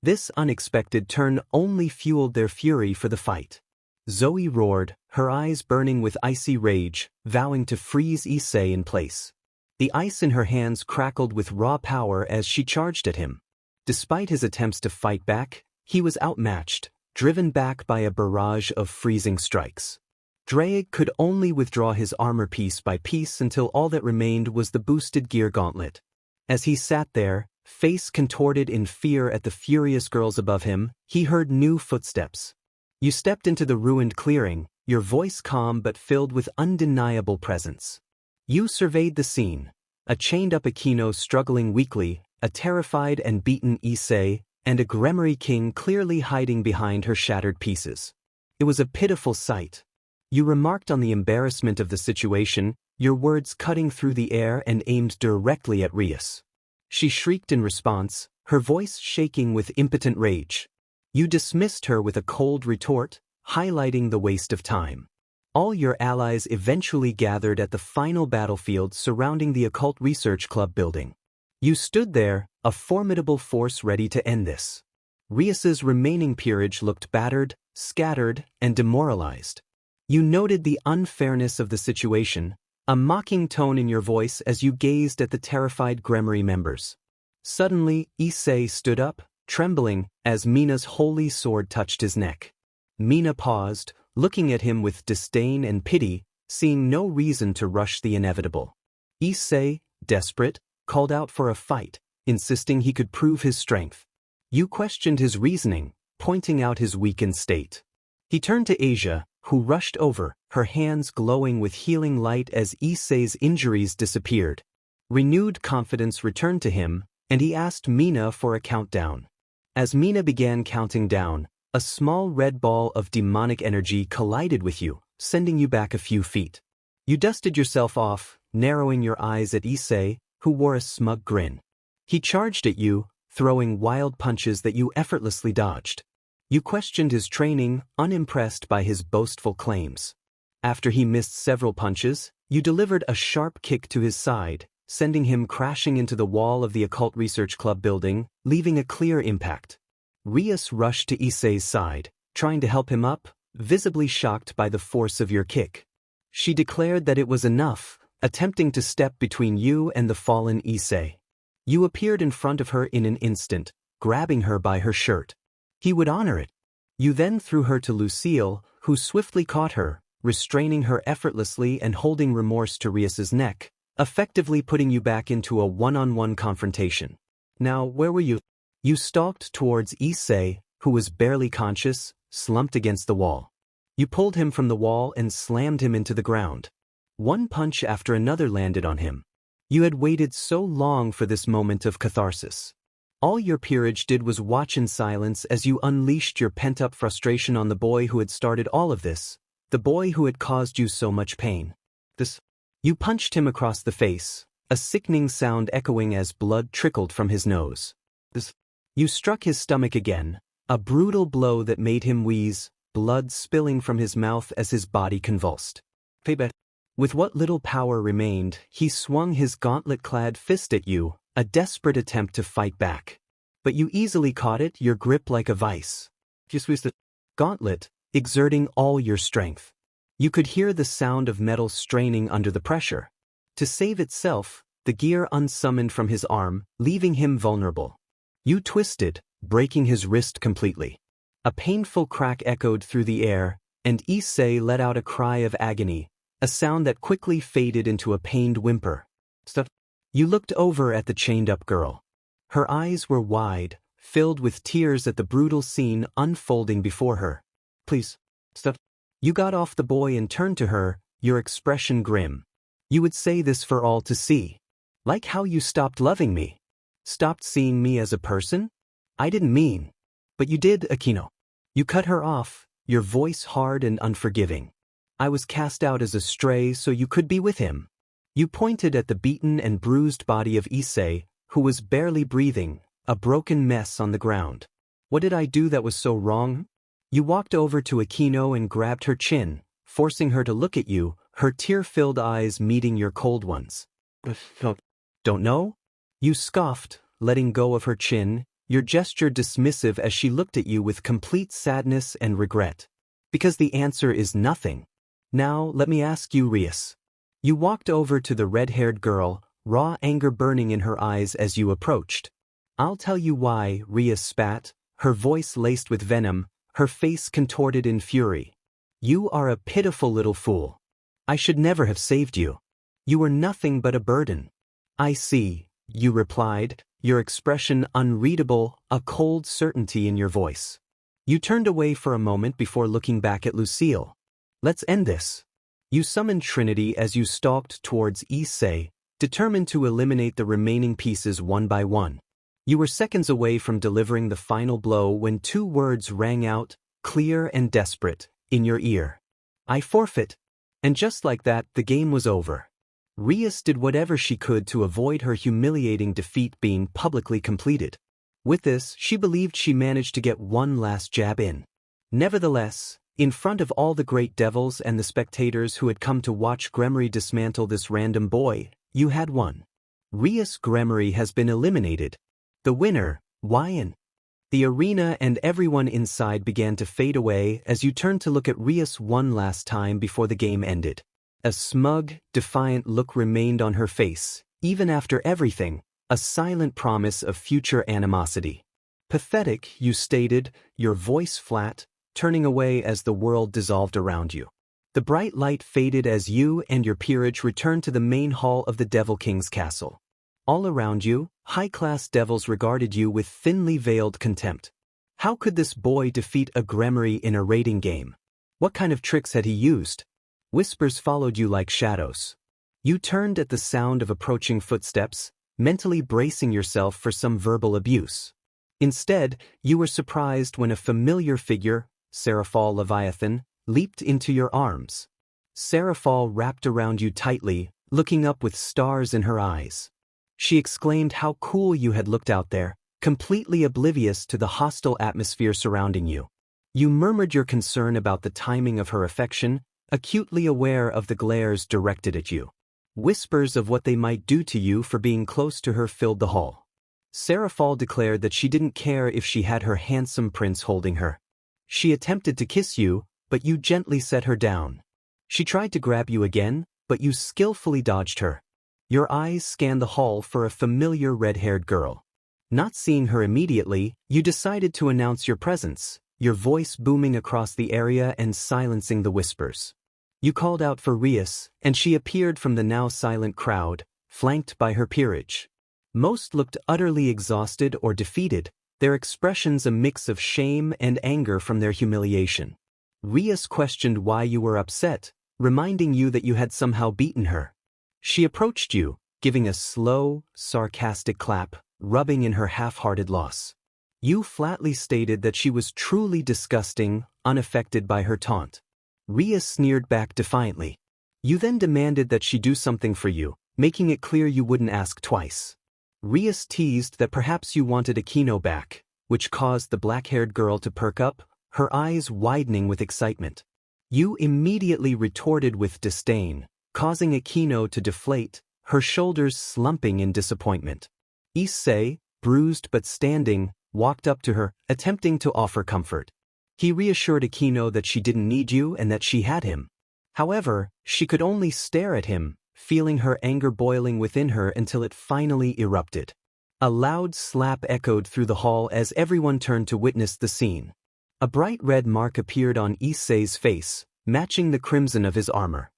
[SPEAKER 1] This unexpected turn only fueled their fury for the fight. Zoe roared, her eyes burning with icy rage, vowing to freeze Issei in place. The ice in her hands crackled with raw power as she charged at him. Despite his attempts to fight back, he was outmatched, driven back by a barrage of freezing strikes. Drake could only withdraw his armor piece by piece until all that remained was the boosted gear gauntlet. As he sat there, face contorted in fear at the furious girls above him, he heard new footsteps. You stepped into the ruined clearing, your voice calm but filled with undeniable presence. You surveyed the scene, a chained-up Akeno struggling weakly, a terrified and beaten Issei, and a Gremory king clearly hiding behind her shattered pieces. It was a pitiful sight. You remarked on the embarrassment of the situation, your words cutting through the air and aimed directly at Rias. She shrieked in response, her voice shaking with impotent rage. You dismissed her with a cold retort, highlighting the waste of time. All your allies eventually gathered at the final battlefield surrounding the Occult Research Club building. You stood there, a formidable force ready to end this. Rias's remaining peerage looked battered, scattered, and demoralized. You noted the unfairness of the situation, a mocking tone in your voice as you gazed at the terrified Gremory members. Suddenly, Issei stood up, trembling, as Mina's holy sword touched his neck. Mina paused, looking at him with disdain and pity, seeing no reason to rush the inevitable. Issei, desperate, called out for a fight, insisting he could prove his strength. You questioned his reasoning, pointing out his weakened state. He turned to Asia, who rushed over, her hands glowing with healing light as Issei's injuries disappeared. Renewed confidence returned to him, and he asked Mina for a countdown. As Mina began counting down, a small red ball of demonic energy collided with you, sending you back a few feet. You dusted yourself off, narrowing your eyes at Issei, who wore a smug grin. He charged at you, throwing wild punches that you effortlessly dodged. You questioned his training, unimpressed by his boastful claims. After he missed several punches, you delivered a sharp kick to his side, sending him crashing into the wall of the Occult Research Club building, leaving a clear impact. Rias rushed to Issei's side, trying to help him up, visibly shocked by the force of your kick. She declared that it was enough, attempting to step between you and the fallen Issei. You appeared in front of her in an instant, grabbing her by her shirt. He would honor it. You then threw her to Lucille, who swiftly caught her, restraining her effortlessly and holding remorse to Rias's neck, effectively putting you back into a one-on-one confrontation. Now, where were you? You stalked towards Issei, who was barely conscious, slumped against the wall. You pulled him from the wall and slammed him into the ground. One punch after another landed on him. You had waited so long for this moment of catharsis. All your peerage did was watch in silence as you unleashed your pent-up frustration on the boy who had started all of this, the boy who had caused you so much pain. You punched him across the face, a sickening sound echoing as blood trickled from his nose. You struck his stomach again, a brutal blow that made him wheeze, blood spilling from his mouth as his body convulsed. With what little power remained, he swung his gauntlet-clad fist at you, a desperate attempt to fight back. But you easily caught it, your grip like a vice. You squeezed the gauntlet, exerting all your strength. You could hear the sound of metal straining under the pressure. To save itself, the gear unsummoned from his arm, leaving him vulnerable. You twisted, breaking his wrist completely. A painful crack echoed through the air, and Issei let out a cry of agony, a sound that quickly faded into a pained whimper. You looked over at the chained-up girl. Her eyes were wide, filled with tears at the brutal scene unfolding before her. Please, stop. You got off the boy and turned to her, your expression grim. You would say this for all to see. Like how you stopped loving me. Stopped seeing me as a person? I didn't mean. But you did, Akeno. You cut her off, your voice hard and unforgiving. I was cast out as a stray so you could be with him. You pointed at the beaten and bruised body of Issei, who was barely breathing, a broken mess on the ground. What did I do that was so wrong? You walked over to Akeno and grabbed her chin, forcing her to look at you, her tear-filled eyes meeting your cold ones. Don't know? You scoffed, letting go of her chin, your gesture dismissive as she looked at you with complete sadness and regret. Because the answer is nothing. Now, let me ask you, Rias. You walked over to the red-haired girl, raw anger burning in her eyes as you approached. I'll tell you why, Rias spat, her voice laced with venom, her face contorted in fury. You are a pitiful little fool. I should never have saved you. You were nothing but a burden. I see, you replied, your expression unreadable, a cold certainty in your voice. You turned away for a moment before looking back at Lucille. Let's end this. You summoned Trinity as you stalked towards Issei, determined to eliminate the remaining pieces one by one. You were seconds away from delivering the final blow when two words rang out, clear and desperate, in your ear. I forfeit. And just like that, the game was over. Rias did whatever she could to avoid her humiliating defeat being publicly completed. With this, she believed she managed to get one last jab in. Nevertheless, in front of all the great devils and the spectators who had come to watch Gremory dismantle this random boy, you had won. Rias Gremory has been eliminated. The winner, Wyan. The arena and everyone inside began to fade away as you turned to look at Rias one last time before the game ended. A smug, defiant look remained on her face, even after everything, a silent promise of future animosity. Pathetic, you stated, your voice flat, turning away as the world dissolved around you. The bright light faded as you and your peerage returned to the main hall of the Devil King's castle. All around you, high-class devils regarded you with thinly veiled contempt. How could this boy defeat a Gremory in a raiding game? What kind of tricks had he used? Whispers followed you like shadows. You turned at the sound of approaching footsteps, mentally bracing yourself for some verbal abuse. Instead, you were surprised when a familiar figure, Seraphal Leviathan, leaped into your arms. Seraphal wrapped around you tightly, looking up with stars in her eyes. She exclaimed how cool you had looked out there, completely oblivious to the hostile atmosphere surrounding you. You murmured your concern about the timing of her affection, acutely aware of the glares directed at you. Whispers of what they might do to you for being close to her filled the hall. Seraphal declared that she didn't care if she had her handsome prince holding her. She attempted to kiss you, but you gently set her down. She tried to grab you again, but you skillfully dodged her. Your eyes scanned the hall for a familiar red-haired girl. Not seeing her immediately, you decided to announce your presence, your voice booming across the area and silencing the whispers. You called out for Rias, and she appeared from the now silent crowd, flanked by her peerage. Most looked utterly exhausted or defeated, their expressions a mix of shame and anger from their humiliation. Rias questioned why you were upset, reminding you that you had somehow beaten her. She approached you, giving a slow, sarcastic clap, rubbing in her half-hearted loss. You flatly stated that she was truly disgusting, unaffected by her taunt. Rias sneered back defiantly. You then demanded that she do something for you, making it clear you wouldn't ask twice. Rias teased that perhaps you wanted Akeno back, which caused the black-haired girl to perk up, her eyes widening with excitement. You immediately retorted with disdain, causing Akeno to deflate, her shoulders slumping in disappointment. Issei, bruised but standing, walked up to her, attempting to offer comfort. He reassured Akeno that she didn't need you and that she had him. However, she could only stare at him, feeling her anger boiling within her until it finally erupted. A loud slap echoed through the hall as everyone turned to witness the scene. A bright red mark appeared on Issei's face, matching the crimson of his armor.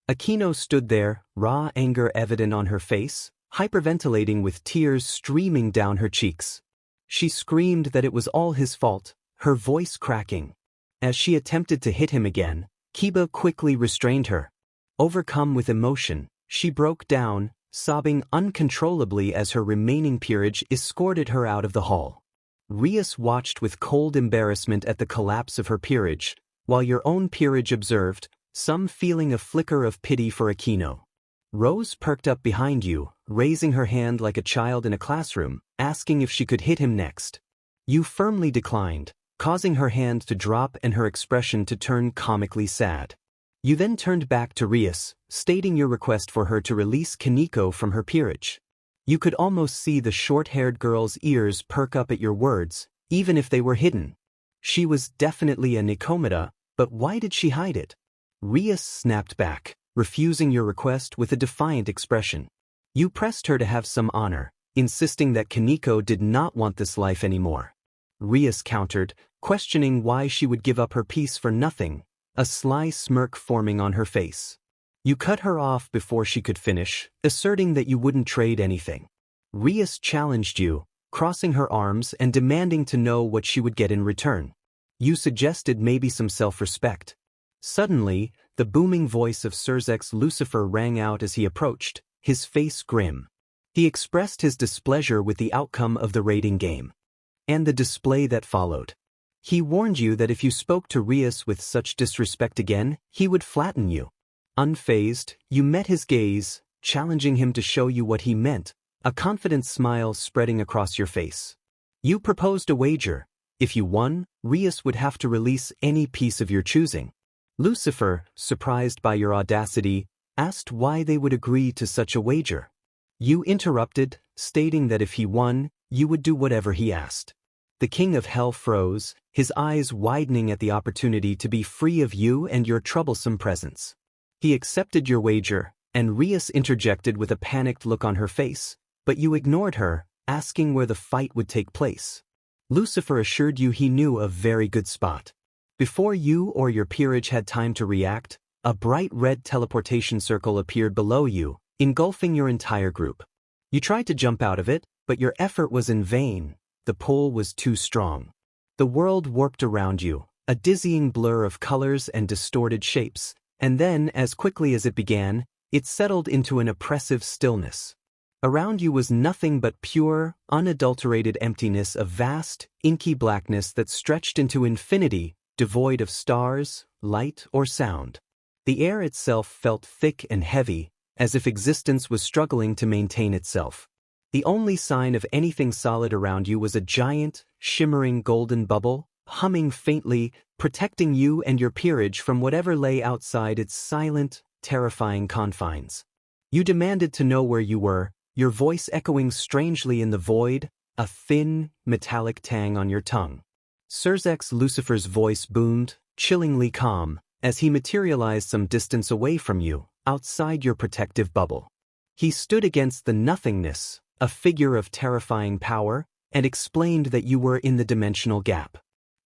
[SPEAKER 1] Akeno stood there, raw anger evident on her face, hyperventilating with tears streaming down her cheeks. She screamed that it was all his fault, her voice cracking. As she attempted to hit him again, Kiba quickly restrained her. Overcome with emotion, she broke down, sobbing uncontrollably as her remaining peerage escorted her out of the hall. Rias watched with cold embarrassment at the collapse of her peerage, while your own peerage observed, some feeling a flicker of pity for Akeno. Rose perked up behind you, raising her hand like a child in a classroom, asking if she could hit him next. You firmly declined, causing her hand to drop and her expression to turn comically sad. You then turned back to Rias, stating your request for her to release Kaneko from her peerage. You could almost see the short-haired girl's ears perk up at your words, even if they were hidden. She was definitely a Nikomata, but why did she hide it? Rias snapped back, refusing your request with a defiant expression. You pressed her to have some honor, insisting that Kaneko did not want this life anymore. Rias countered, questioning why she would give up her peace for nothing, a sly smirk forming on her face. You cut her off before she could finish, asserting that you wouldn't trade anything. Rias challenged you, crossing her arms and demanding to know what she would get in return. You suggested maybe some self-respect. Suddenly, the booming voice of Surzek's Lucifer rang out as he approached, his face grim. He expressed his displeasure with the outcome of the raiding game and the display that followed. He warned you that if you spoke to Rias with such disrespect again, he would flatten you. Unfazed, you met his gaze, challenging him to show you what he meant, a confident smile spreading across your face. You proposed a wager. If you won, Rias would have to release any piece of your choosing. Lucifer, surprised by your audacity, asked why they would agree to such a wager. You interrupted, stating that if he won, you would do whatever he asked. The King of Hell froze, his eyes widening at the opportunity to be free of you and your troublesome presence. He accepted your wager, and Rias interjected with a panicked look on her face, but you ignored her, asking where the fight would take place. Lucifer assured you he knew a very good spot. Before you or your peerage had time to react, a bright red teleportation circle appeared below you, engulfing your entire group. You tried to jump out of it, but your effort was in vain. The pull was too strong. The world warped around you, a dizzying blur of colors and distorted shapes, and then, as quickly as it began, it settled into an oppressive stillness. Around you was nothing but pure, unadulterated emptiness of vast, inky blackness that stretched into infinity, devoid of stars, light, or sound. The air itself felt thick and heavy, as if existence was struggling to maintain itself. The only sign of anything solid around you was a giant, shimmering golden bubble, humming faintly, protecting you and your peerage from whatever lay outside its silent, terrifying confines. You demanded to know where you were, your voice echoing strangely in the void, a thin, metallic tang on your tongue. Surzek's Lucifer's voice boomed, chillingly calm, as he materialized some distance away from you, outside your protective bubble. He stood against the nothingness, a figure of terrifying power, and explained that you were in the dimensional gap.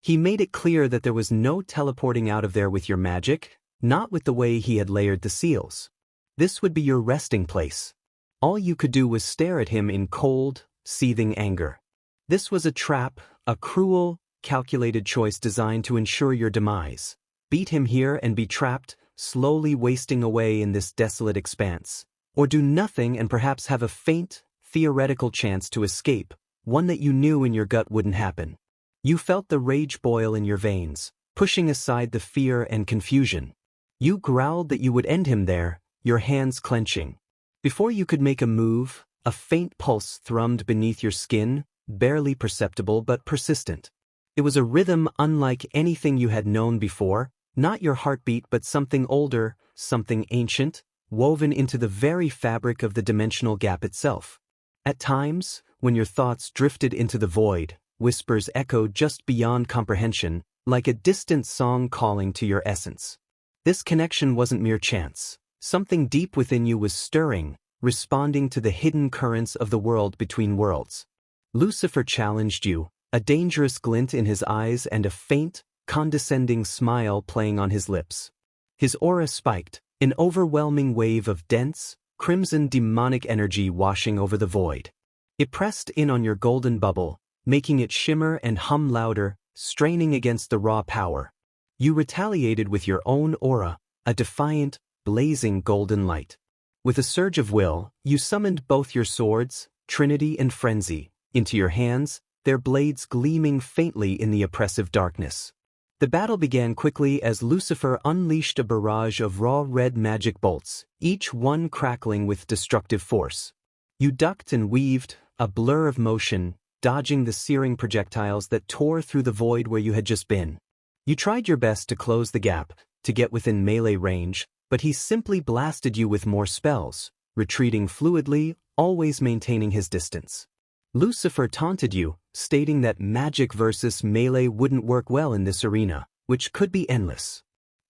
[SPEAKER 1] He made it clear that there was no teleporting out of there with your magic, not with the way he had layered the seals. This would be your resting place. All you could do was stare at him in cold, seething anger. This was a trap, a cruel, calculated choice designed to ensure your demise. Beat him here and be trapped, slowly wasting away in this desolate expanse, or do nothing and perhaps have a faint, theoretical chance to escape, one that you knew in your gut wouldn't happen. You felt the rage boil in your veins, pushing aside the fear and confusion. You growled that you would end him there, your hands clenching. Before you could make a move, a faint pulse thrummed beneath your skin, barely perceptible but persistent. It was a rhythm unlike anything you had known before, not your heartbeat but something older, something ancient, woven into the very fabric of the dimensional gap itself. At times, when your thoughts drifted into the void, whispers echoed just beyond comprehension, like a distant song calling to your essence. This connection wasn't mere chance. Something deep within you was stirring, responding to the hidden currents of the world between worlds. Lucifer challenged you, a dangerous glint in his eyes and a faint, condescending smile playing on his lips. His aura spiked, an overwhelming wave of dense, crimson demonic energy washing over the void. It pressed in on your golden bubble, making it shimmer and hum louder, straining against the raw power. You retaliated with your own aura, a defiant, blazing golden light. With a surge of will, you summoned both your swords, Trinity and Frenzy, into your hands, their blades gleaming faintly in the oppressive darkness. The battle began quickly as Lucifer unleashed a barrage of raw red magic bolts, each one crackling with destructive force. You ducked and weaved, a blur of motion, dodging the searing projectiles that tore through the void where you had just been. You tried your best to close the gap, to get within melee range, but he simply blasted you with more spells, retreating fluidly, always maintaining his distance. Lucifer taunted you, stating that magic versus melee wouldn't work well in this arena, which could be endless.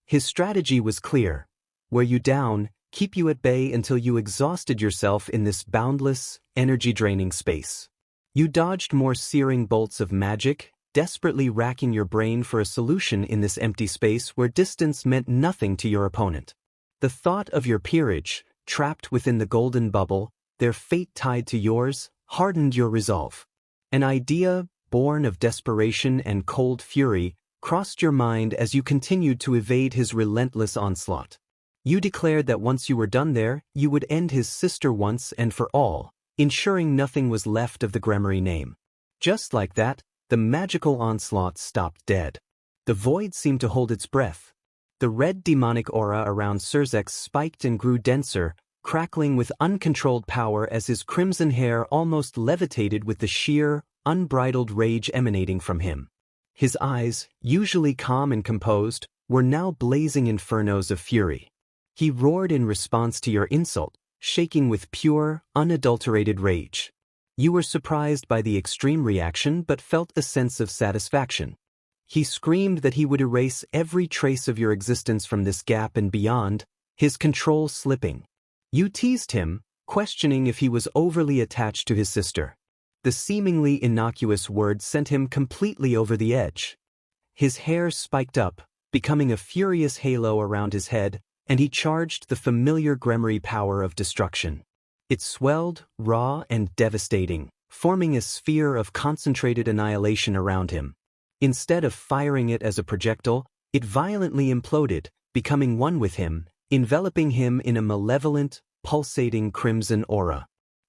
[SPEAKER 1] His strategy was clear: wear you down, keep you at bay until you exhausted yourself in this boundless, energy-draining space. You dodged more searing bolts of magic, desperately racking your brain for a solution in this empty space where distance meant nothing to your opponent. The thought of your peerage, trapped within the golden bubble, their fate tied to yours, hardened your resolve. An idea, born of desperation and cold fury, crossed your mind as you continued to evade his relentless onslaught. You declared that once you were done there, you would end his sister once and for all, ensuring nothing was left of the Gremory name. Just like that, the magical onslaught stopped dead. The void seemed to hold its breath. The red demonic aura around Surzex spiked and grew denser, crackling with uncontrolled power as his crimson hair almost levitated with the sheer, unbridled rage emanating from him. His eyes, usually calm and composed, were now blazing infernos of fury. He roared in response to your insult, shaking with pure, unadulterated rage. You were surprised by the extreme reaction but felt a sense of satisfaction. He screamed that he would erase every trace of your existence from this gap and beyond, his control slipping. You teased him, questioning if he was overly attached to his sister. The seemingly innocuous words sent him completely over the edge. His hair spiked up, becoming a furious halo around his head, and he charged the familiar Gremory power of destruction. It swelled, raw and devastating, forming a sphere of concentrated annihilation around him. Instead of firing it as a projectile, it violently imploded, becoming one with him, enveloping him in a malevolent, pulsating crimson aura.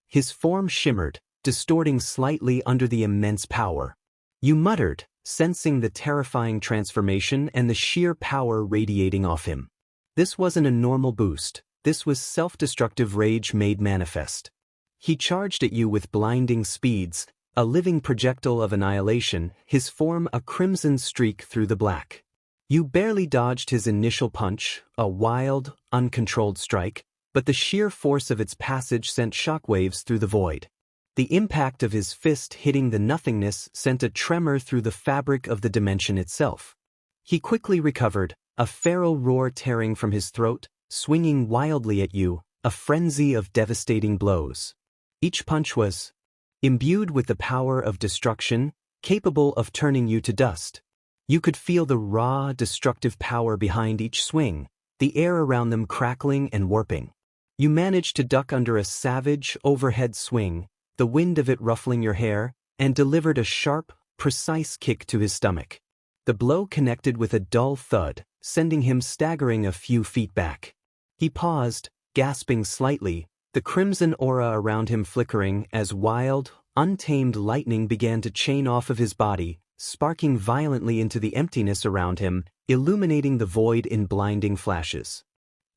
[SPEAKER 1] His form shimmered, distorting slightly under the immense power. You muttered, sensing the terrifying transformation and the sheer power radiating off him. This wasn't a normal boost, this was self-destructive rage made manifest. He charged at you with blinding speeds, a living projectile of annihilation, his form a crimson streak through the black. You barely dodged his initial punch, a wild, uncontrolled strike, but the sheer force of its passage sent shockwaves through the void. The impact of his fist hitting the nothingness sent a tremor through the fabric of the dimension itself. He quickly recovered, a feral roar tearing from his throat, swinging wildly at you, a frenzy of devastating blows. Each punch was imbued with the power of destruction, capable of turning you to dust. You could feel the raw, destructive power behind each swing, the air around them crackling and warping. You managed to duck under a savage, overhead swing, the wind of it ruffling your hair, and delivered a sharp, precise kick to his stomach. The blow connected with a dull thud, sending him staggering a few feet back. He paused, gasping slightly, the crimson aura around him flickering as wild, untamed lightning began to chain off of his body, sparking violently into the emptiness around him, illuminating the void in blinding flashes.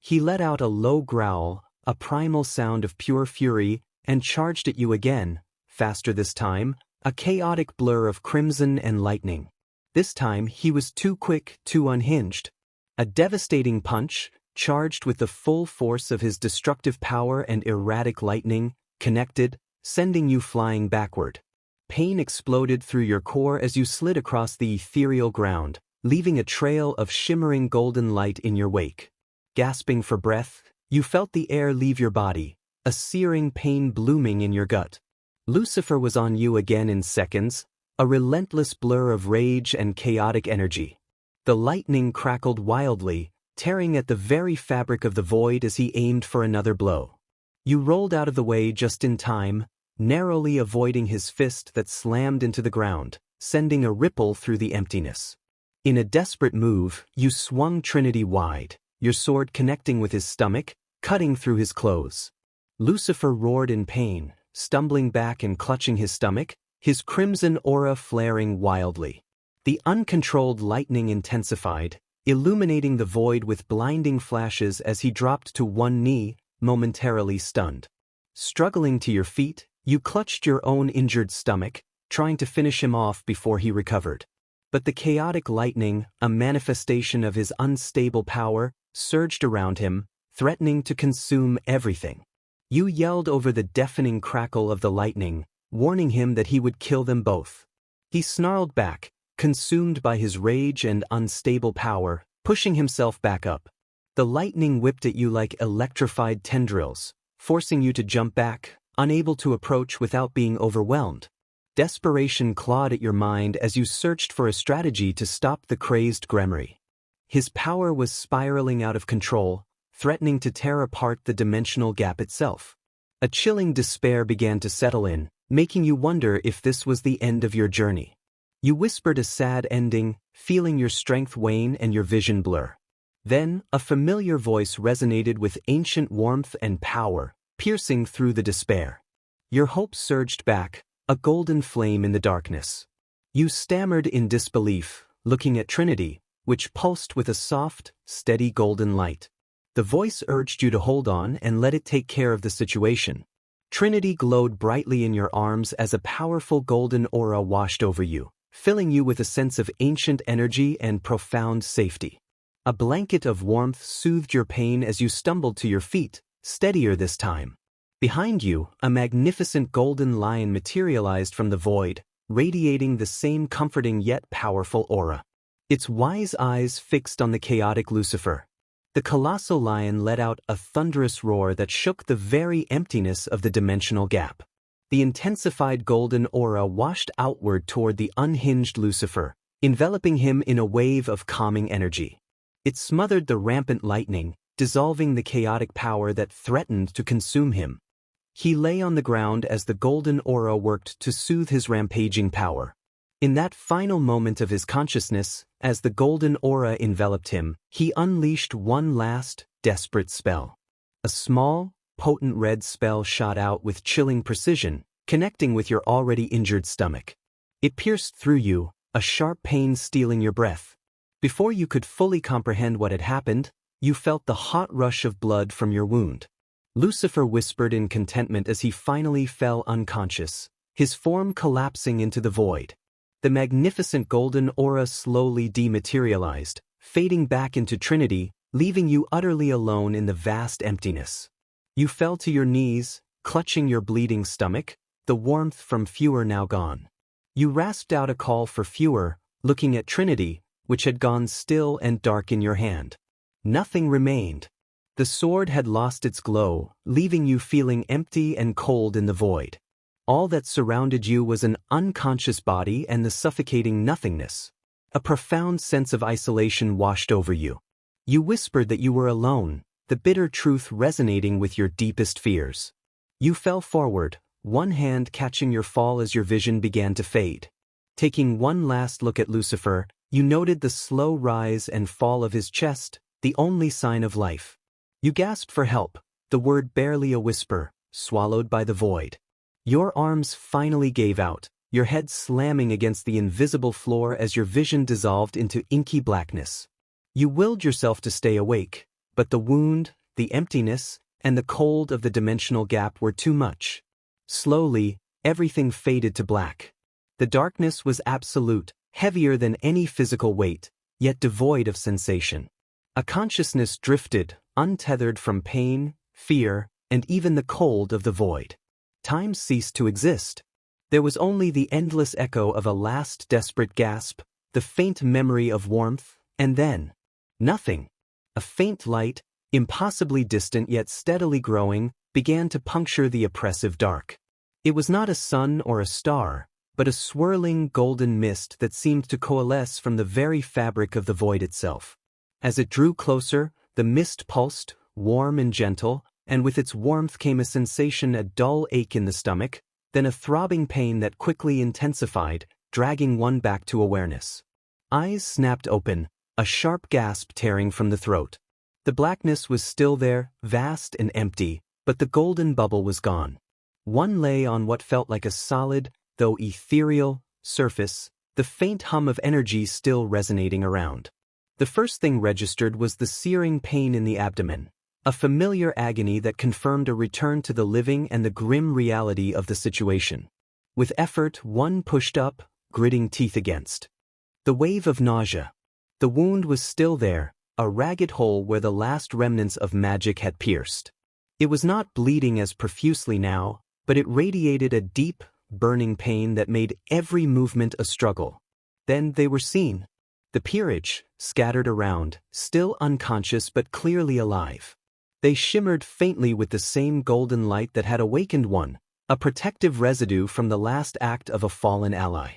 [SPEAKER 1] He let out a low growl, a primal sound of pure fury, and charged at you again, faster this time, a chaotic blur of crimson and lightning. This time he was too quick, too unhinged. A devastating punch, charged with the full force of his destructive power and erratic lightning, connected, sending you flying backward. Pain exploded through your core as you slid across the ethereal ground, leaving a trail of shimmering golden light in your wake. Gasping for breath, you felt the air leave your body, a searing pain blooming in your gut. Lucifer was on you again in seconds, a relentless blur of rage and chaotic energy. The lightning crackled wildly, tearing at the very fabric of the void as he aimed for another blow. You rolled out of the way just in time, narrowly avoiding his fist that slammed into the ground, sending a ripple through the emptiness. In a desperate move, you swung Trinity wide, your sword connecting with his stomach, cutting through his clothes. Lucifer roared in pain, stumbling back and clutching his stomach, his crimson aura flaring wildly. The uncontrolled lightning intensified, illuminating the void with blinding flashes as he dropped to one knee, momentarily stunned. Struggling to your feet, you clutched your own injured stomach, trying to finish him off before he recovered. But the chaotic lightning, a manifestation of his unstable power, surged around him, threatening to consume everything. You yelled over the deafening crackle of the lightning, warning him that he would kill them both. He snarled back, consumed by his rage and unstable power, pushing himself back up. The lightning whipped at you like electrified tendrils, forcing you to jump back, unable to approach without being overwhelmed. Desperation clawed at your mind as you searched for a strategy to stop the crazed Gremory. His power was spiraling out of control, threatening to tear apart the dimensional gap itself. A chilling despair began to settle in, making you wonder if this was the end of your journey. You whispered a sad ending, feeling your strength wane and your vision blur. Then, a familiar voice resonated with ancient warmth and power, piercing through the despair. Your hope surged back, a golden flame in the darkness. You stammered in disbelief, looking at Trinity, which pulsed with a soft, steady golden light. The voice urged you to hold on and let it take care of the situation. Trinity glowed brightly in your arms as a powerful golden aura washed over you, filling you with a sense of ancient energy and profound safety. A blanket of warmth soothed your pain as you stumbled to your feet, steadier this time. Behind you, a magnificent golden lion materialized from the void, radiating the same comforting yet powerful aura. Its wise eyes fixed on the chaotic Lucifer. The colossal lion let out a thunderous roar that shook the very emptiness of the dimensional gap. The intensified golden aura washed outward toward the unhinged Lucifer, enveloping him in a wave of calming energy. It smothered the rampant lightning, dissolving the chaotic power that threatened to consume him. He lay on the ground as the golden aura worked to soothe his rampaging power. In that final moment of his consciousness, as the golden aura enveloped him, he unleashed one last, desperate spell. A small, potent red spell shot out with chilling precision, connecting with your already injured stomach. It pierced through you, a sharp pain stealing your breath. Before you could fully comprehend what had happened, you felt the hot rush of blood from your wound. Lucifer whispered in contentment as he finally fell unconscious, his form collapsing into the void. The magnificent golden aura slowly dematerialized, fading back into Trinity, leaving you utterly alone in the vast emptiness. You fell to your knees, clutching your bleeding stomach, the warmth from Fewer now gone. You rasped out a call for Fewer, looking at Trinity, which had gone still and dark in your hand. Nothing remained. The sword had lost its glow, leaving you feeling empty and cold in the void. All that surrounded you was an unconscious body and the suffocating nothingness. A profound sense of isolation washed over you. You whispered that you were alone, the bitter truth resonating with your deepest fears. You fell forward, one hand catching your fall as your vision began to fade. Taking one last look at Lucifer, You noted the slow rise and fall of his chest, the only sign of life. You gasped for help, the word barely a whisper, swallowed by the void. Your arms finally gave out, your head slamming against the invisible floor as your vision dissolved into inky blackness. You willed yourself to stay awake, but the wound, the emptiness, and the cold of the dimensional gap were too much. Slowly, everything faded to black. The darkness was absolute, heavier than any physical weight, yet devoid of sensation. A consciousness drifted, untethered from pain, fear, and even the cold of the void. Time ceased to exist. There was only the endless echo of a last desperate gasp, the faint memory of warmth, and then nothing. A faint light, impossibly distant yet steadily growing, began to puncture the oppressive dark. It was not a sun or a star, but a swirling golden mist that seemed to coalesce from the very fabric of the void itself. As it drew closer, the mist pulsed, warm and gentle, and with its warmth came a sensation, a dull ache in the stomach, then a throbbing pain that quickly intensified, dragging one back to awareness. Eyes snapped open, a sharp gasp tearing from the throat. The blackness was still there, vast and empty, but the golden bubble was gone. One lay on what felt like a solid, though ethereal, surface, the faint hum of energy still resonating around. The first thing registered was the searing pain in the abdomen, a familiar agony that confirmed a return to the living and the grim reality of the situation. With effort, one pushed up, gritting teeth against the wave of nausea. The wound was still there, a ragged hole where the last remnants of magic had pierced. It was not bleeding as profusely now, but it radiated a deep, burning pain that made every movement a struggle. Then they were seen. The peerage, scattered around, still unconscious but clearly alive. They shimmered faintly with the same golden light that had awakened one, a protective residue from the last act of a fallen ally.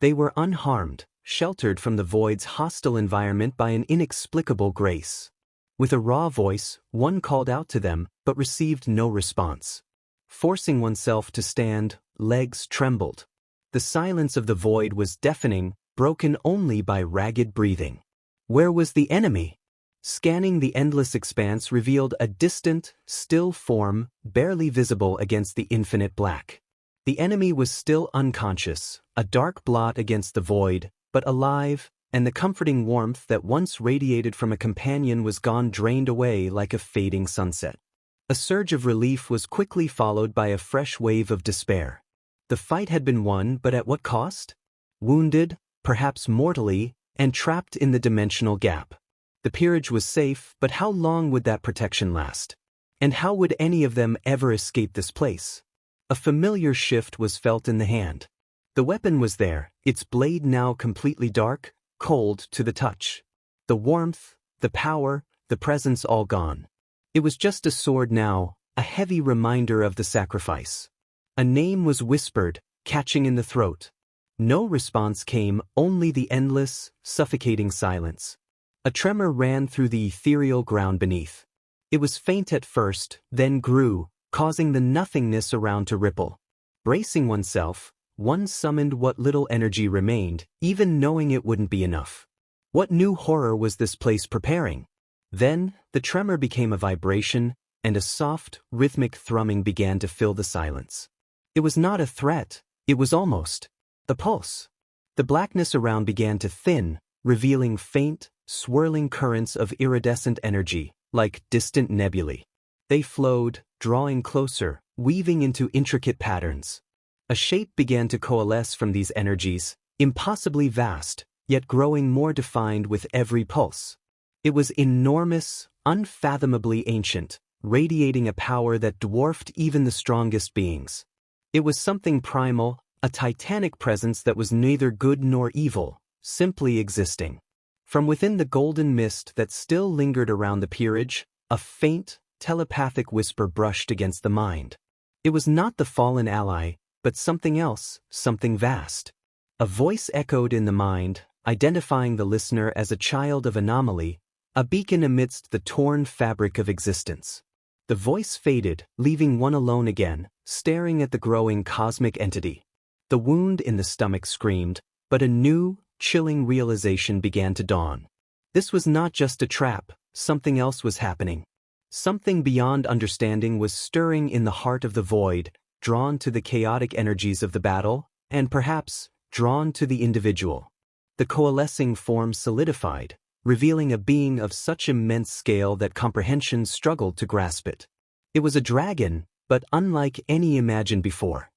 [SPEAKER 1] They were unharmed, sheltered from the void's hostile environment by an inexplicable grace. With a raw voice, one called out to them, but received no response. Forcing oneself to stand, legs trembled. The silence of the void was deafening, broken only by ragged breathing. Where was the enemy? Scanning the endless expanse revealed a distant, still form, barely visible against the infinite black. The enemy was still unconscious, a dark blot against the void, but alive, and the comforting warmth that once radiated from a companion was gone, drained away like a fading sunset. A surge of relief was quickly followed by a fresh wave of despair. The fight had been won, but at what cost? Wounded, perhaps mortally, and trapped in the dimensional gap. The peerage was safe, but how long would that protection last? And how would any of them ever escape this place? A familiar shift was felt in the hand. The weapon was there, its blade now completely dark, cold to the touch. The warmth, the power, the presence all gone. It was just a sword now, a heavy reminder of the sacrifice. A name was whispered, catching in the throat. No response came, only the endless, suffocating silence. A tremor ran through the ethereal ground beneath. It was faint at first, then grew, causing the nothingness around to ripple. Bracing oneself, one summoned what little energy remained, even knowing it wouldn't be enough. What new horror was this place preparing? Then, the tremor became a vibration, and a soft, rhythmic thrumming began to fill the silence. It was not a threat, it was almost the pulse. The blackness around began to thin, revealing faint, swirling currents of iridescent energy, like distant nebulae. They flowed, drawing closer, weaving into intricate patterns. A shape began to coalesce from these energies, impossibly vast, yet growing more defined with every pulse. It was enormous, unfathomably ancient, radiating a power that dwarfed even the strongest beings. It was something primal, a titanic presence that was neither good nor evil, simply existing. From within the golden mist that still lingered around the peerage, a faint, telepathic whisper brushed against the mind. It was not the fallen ally, but something else, something vast. A voice echoed in the mind, identifying the listener as a child of anomaly, a beacon amidst the torn fabric of existence. The voice faded, leaving one alone again, staring at the growing cosmic entity. The wound in the stomach screamed, but a new, chilling realization began to dawn. This was not just a trap, something else was happening. Something beyond understanding was stirring in the heart of the void, drawn to the chaotic energies of the battle, and perhaps, drawn to the individual. The coalescing form solidified, revealing a being of such immense scale that comprehension struggled to grasp it. It was a dragon, but unlike any imagined before.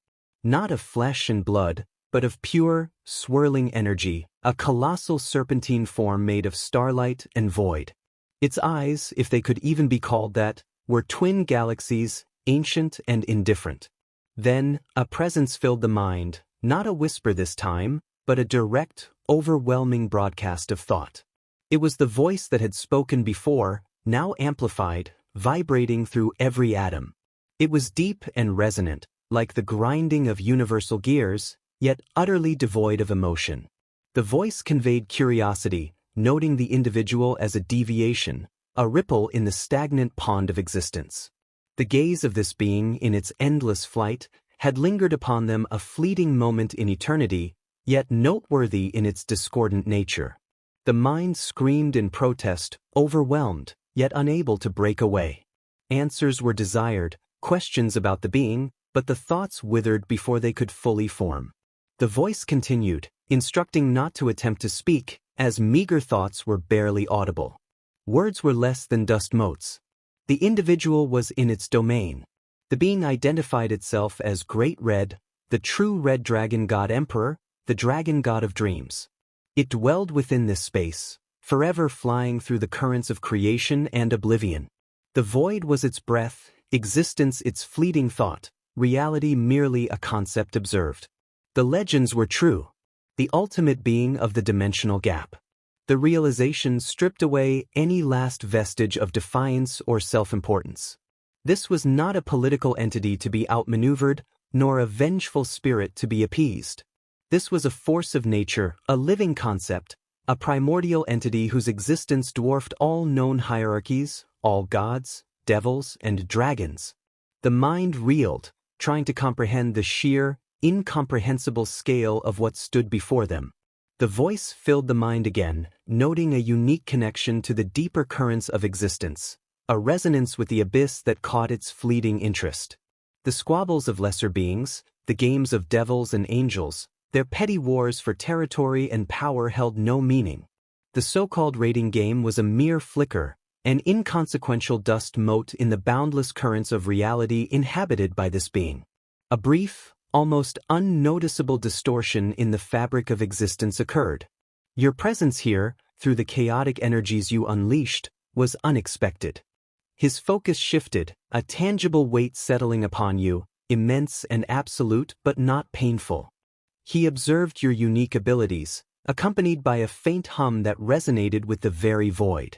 [SPEAKER 1] Not of flesh and blood, but of pure, swirling energy, a colossal serpentine form made of starlight and void. Its eyes, if they could even be called that, were twin galaxies, ancient and indifferent. Then, a presence filled the mind, not a whisper this time, but a direct, overwhelming broadcast of thought. It was the voice that had spoken before, now amplified, vibrating through every atom. It was deep and resonant, like the grinding of universal gears, yet utterly devoid of emotion. The voice conveyed curiosity, noting the individual as a deviation, a ripple in the stagnant pond of existence. The gaze of this being, in its endless flight, had lingered upon them a fleeting moment in eternity, yet noteworthy in its discordant nature. The mind screamed in protest, overwhelmed, yet unable to break away. Answers were desired, questions about the being, but the thoughts withered before they could fully form. The voice continued, instructing not to attempt to speak, as meager thoughts were barely audible. Words were less than dust motes. The individual was in its domain. The being identified itself as Great Red, the true Red Dragon God Emperor, the Dragon God of Dreams. It dwelled within this space, forever flying through the currents of creation and oblivion. The void was its breath, existence its fleeting thought, reality merely a concept observed. The legends were true. The ultimate being of the dimensional gap. The realization stripped away any last vestige of defiance or self-importance. This was not a political entity to be outmaneuvered, nor a vengeful spirit to be appeased. This was a force of nature, a living concept, a primordial entity whose existence dwarfed all known hierarchies, all gods, devils, and dragons. The mind reeled, trying to comprehend the sheer, incomprehensible scale of what stood before them. The voice filled the mind again, noting a unique connection to the deeper currents of existence, a resonance with the abyss that caught its fleeting interest. The squabbles of lesser beings, the games of devils and angels, their petty wars for territory and power held no meaning. The so-called rating game was a mere flicker, an inconsequential dust mote in the boundless currents of reality inhabited by this being. A brief, almost unnoticeable distortion in the fabric of existence occurred. Your presence here, through the chaotic energies you unleashed, was unexpected. His focus shifted, a tangible weight settling upon you, immense and absolute but not painful. He observed your unique abilities, accompanied by a faint hum that resonated with the very void.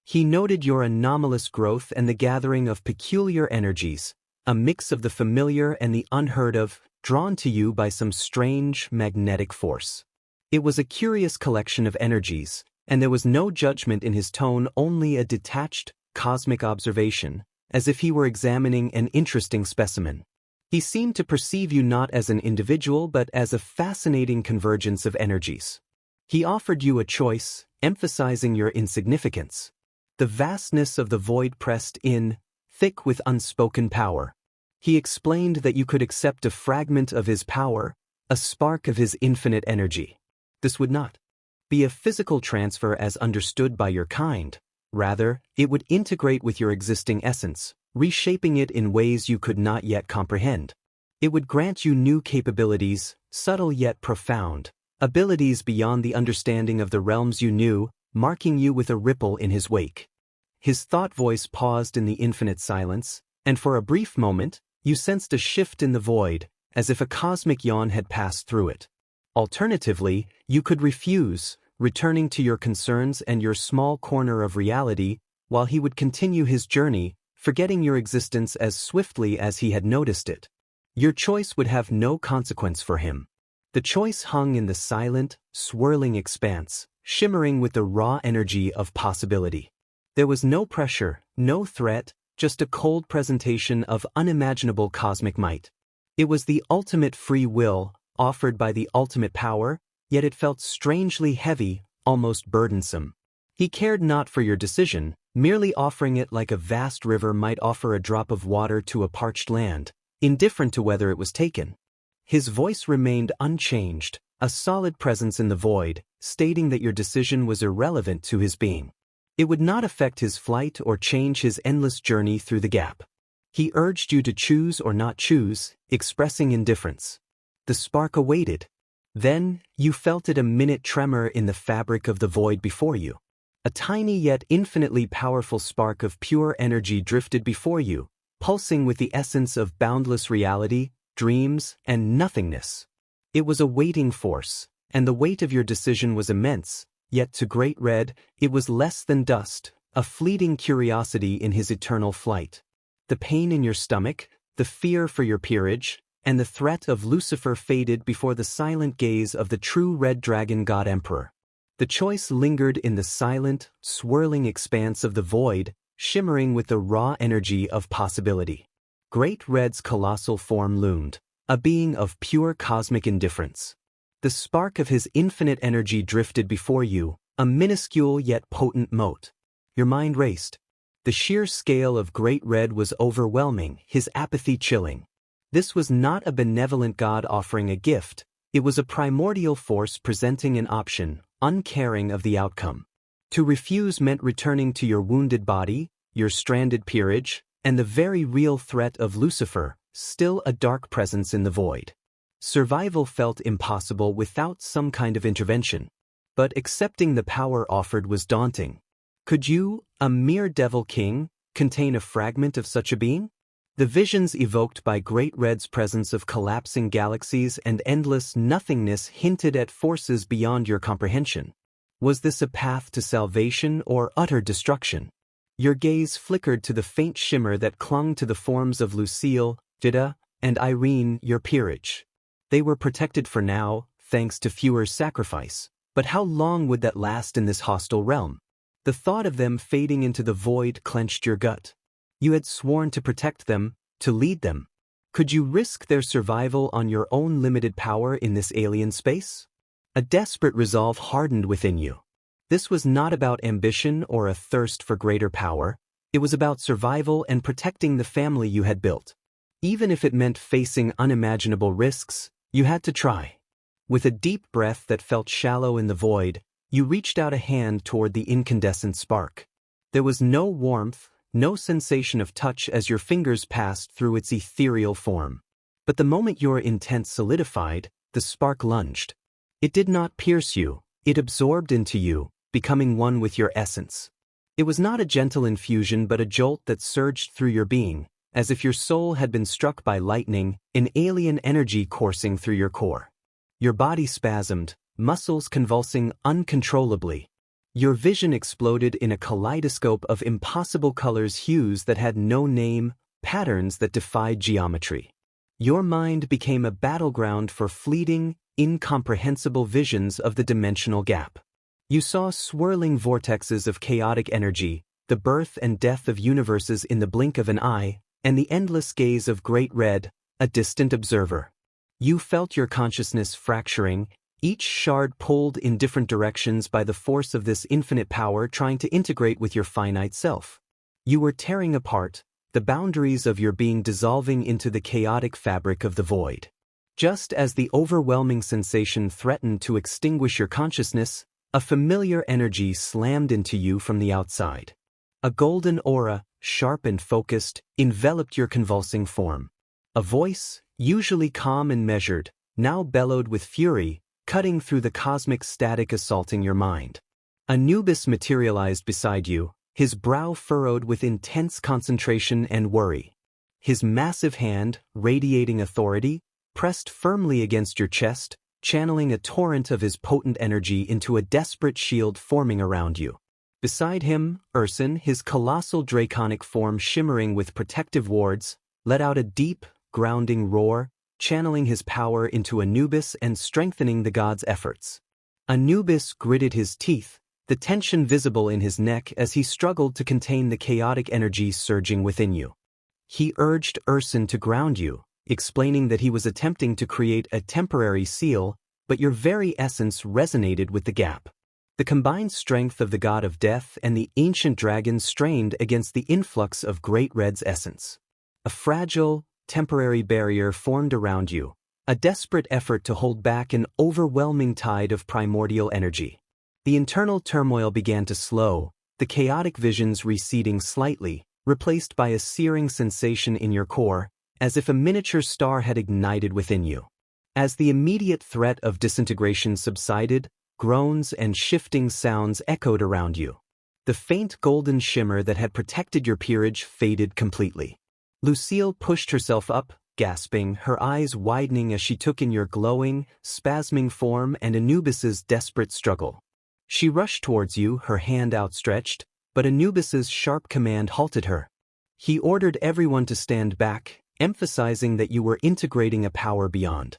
[SPEAKER 1] He noted your anomalous growth and the gathering of peculiar energies, a mix of the familiar and the unheard of, drawn to you by some strange, magnetic force. It was a curious collection of energies, and there was no judgment in his tone, only a detached, cosmic observation, as if he were examining an interesting specimen. He seemed to perceive you not as an individual but as a fascinating convergence of energies. He offered you a choice, emphasizing your insignificance. The vastness of the void pressed in, thick with unspoken power. He explained that you could accept a fragment of his power, a spark of his infinite energy. This would not be a physical transfer as understood by your kind. Rather, it would integrate with your existing essence, reshaping it in ways you could not yet comprehend. It would grant you new capabilities, subtle yet profound, abilities beyond the understanding of the realms you knew, marking you with a ripple in his wake. His thought voice paused in the infinite silence, and for a brief moment, you sensed a shift in the void, as if a cosmic yawn had passed through it. Alternatively, you could refuse, returning to your concerns and your small corner of reality, while he would continue his journey, forgetting your existence as swiftly as he had noticed it. Your choice would have no consequence for him. The choice hung in the silent, swirling expanse, shimmering with the raw energy of possibility. There was no pressure, no threat, just a cold presentation of unimaginable cosmic might. It was the ultimate free will, offered by the ultimate power, yet it felt strangely heavy, almost burdensome. He cared not for your decision, merely offering it like a vast river might offer a drop of water to a parched land, indifferent to whether it was taken. His voice remained unchanged, a solid presence in the void, stating that your decision was irrelevant to his being. It would not affect his flight or change his endless journey through the gap. He urged you to choose or not choose, expressing indifference. The spark awaited. Then, you felt it, a minute tremor in the fabric of the void before you. A tiny yet infinitely powerful spark of pure energy drifted before you, pulsing with the essence of boundless reality, dreams, and nothingness. It was a waiting force, and the weight of your decision was immense, yet to Great Red, it was less than dust, a fleeting curiosity in his eternal flight. The pain in your stomach, the fear for your peerage, and the threat of Lucifer faded before the silent gaze of the true Red Dragon God Emperor. The choice lingered in the silent, swirling expanse of the void, shimmering with the raw energy of possibility. Great Red's colossal form loomed, a being of pure cosmic indifference. The spark of his infinite energy drifted before you, a minuscule yet potent mote. Your mind raced. The sheer scale of Great Red was overwhelming, his apathy chilling. This was not a benevolent god offering a gift, it was a primordial force presenting an option, uncaring of the outcome. To refuse meant returning to your wounded body, your stranded peerage, and the very real threat of Lucifer, still a dark presence in the void. Survival felt impossible without some kind of intervention. But accepting the power offered was daunting. Could you, a mere devil king, contain a fragment of such a being? The visions evoked by Great Red's presence of collapsing galaxies and endless nothingness hinted at forces beyond your comprehension. Was this a path to salvation or utter destruction? Your gaze flickered to the faint shimmer that clung to the forms of Lucille, Vida, and Irene, your peerage. They were protected for now, thanks to fewer sacrifice, but how long would that last in this hostile realm? The thought of them fading into the void clenched your gut. You had sworn to protect them, to lead them. Could you risk their survival on your own limited power in this alien space? A desperate resolve hardened within you. This was not about ambition or a thirst for greater power, it was about survival and protecting the family you had built. Even if it meant facing unimaginable risks, you had to try. With a deep breath that felt shallow in the void, you reached out a hand toward the incandescent spark. There was no warmth, no sensation of touch as your fingers passed through its ethereal form. But the moment your intent solidified, the spark lunged. It did not pierce you, it absorbed into you, becoming one with your essence. It was not a gentle infusion but a jolt that surged through your being, as if your soul had been struck by lightning, an alien energy coursing through your core. Your body spasmed, muscles convulsing uncontrollably. Your vision exploded in a kaleidoscope of impossible colors, hues that had no name, patterns that defied geometry. Your mind became a battleground for fleeting, incomprehensible visions of the dimensional gap. You saw swirling vortexes of chaotic energy, the birth and death of universes in the blink of an eye, and the endless gaze of Great Red, a distant observer. You felt your consciousness fracturing, each shard pulled in different directions by the force of this infinite power trying to integrate with your finite self. You were tearing apart, the boundaries of your being dissolving into the chaotic fabric of the void. Just as the overwhelming sensation threatened to extinguish your consciousness, a familiar energy slammed into you from the outside. A golden aura, sharp and focused, enveloped your convulsing form. A voice, usually calm and measured, now bellowed with fury, cutting through the cosmic static assaulting your mind. Anubis materialized beside you, his brow furrowed with intense concentration and worry. His massive hand, radiating authority, pressed firmly against your chest, channeling a torrent of his potent energy into a desperate shield forming around you. Beside him, Urson, his colossal draconic form shimmering with protective wards, let out a deep, grounding roar, channeling his power into Anubis and strengthening the god's efforts. Anubis gritted his teeth, the tension visible in his neck as he struggled to contain the chaotic energy surging within you. He urged Urson to ground you, explaining that he was attempting to create a temporary seal, but your very essence resonated with the gap. The combined strength of the god of death and the ancient dragon strained against the influx of Great Red's essence. A fragile, temporary barrier formed around you, a desperate effort to hold back an overwhelming tide of primordial energy. The internal turmoil began to slow, the chaotic visions receding slightly, replaced by a searing sensation in your core, as if a miniature star had ignited within you. As the immediate threat of disintegration subsided, groans and shifting sounds echoed around you. The faint golden shimmer that had protected your peerage faded completely. Lucille pushed herself up, gasping, her eyes widening as she took in your glowing, spasming form and Anubis's desperate struggle. She rushed towards you, her hand outstretched, but Anubis's sharp command halted her. He ordered everyone to stand back, emphasizing that you were integrating a power beyond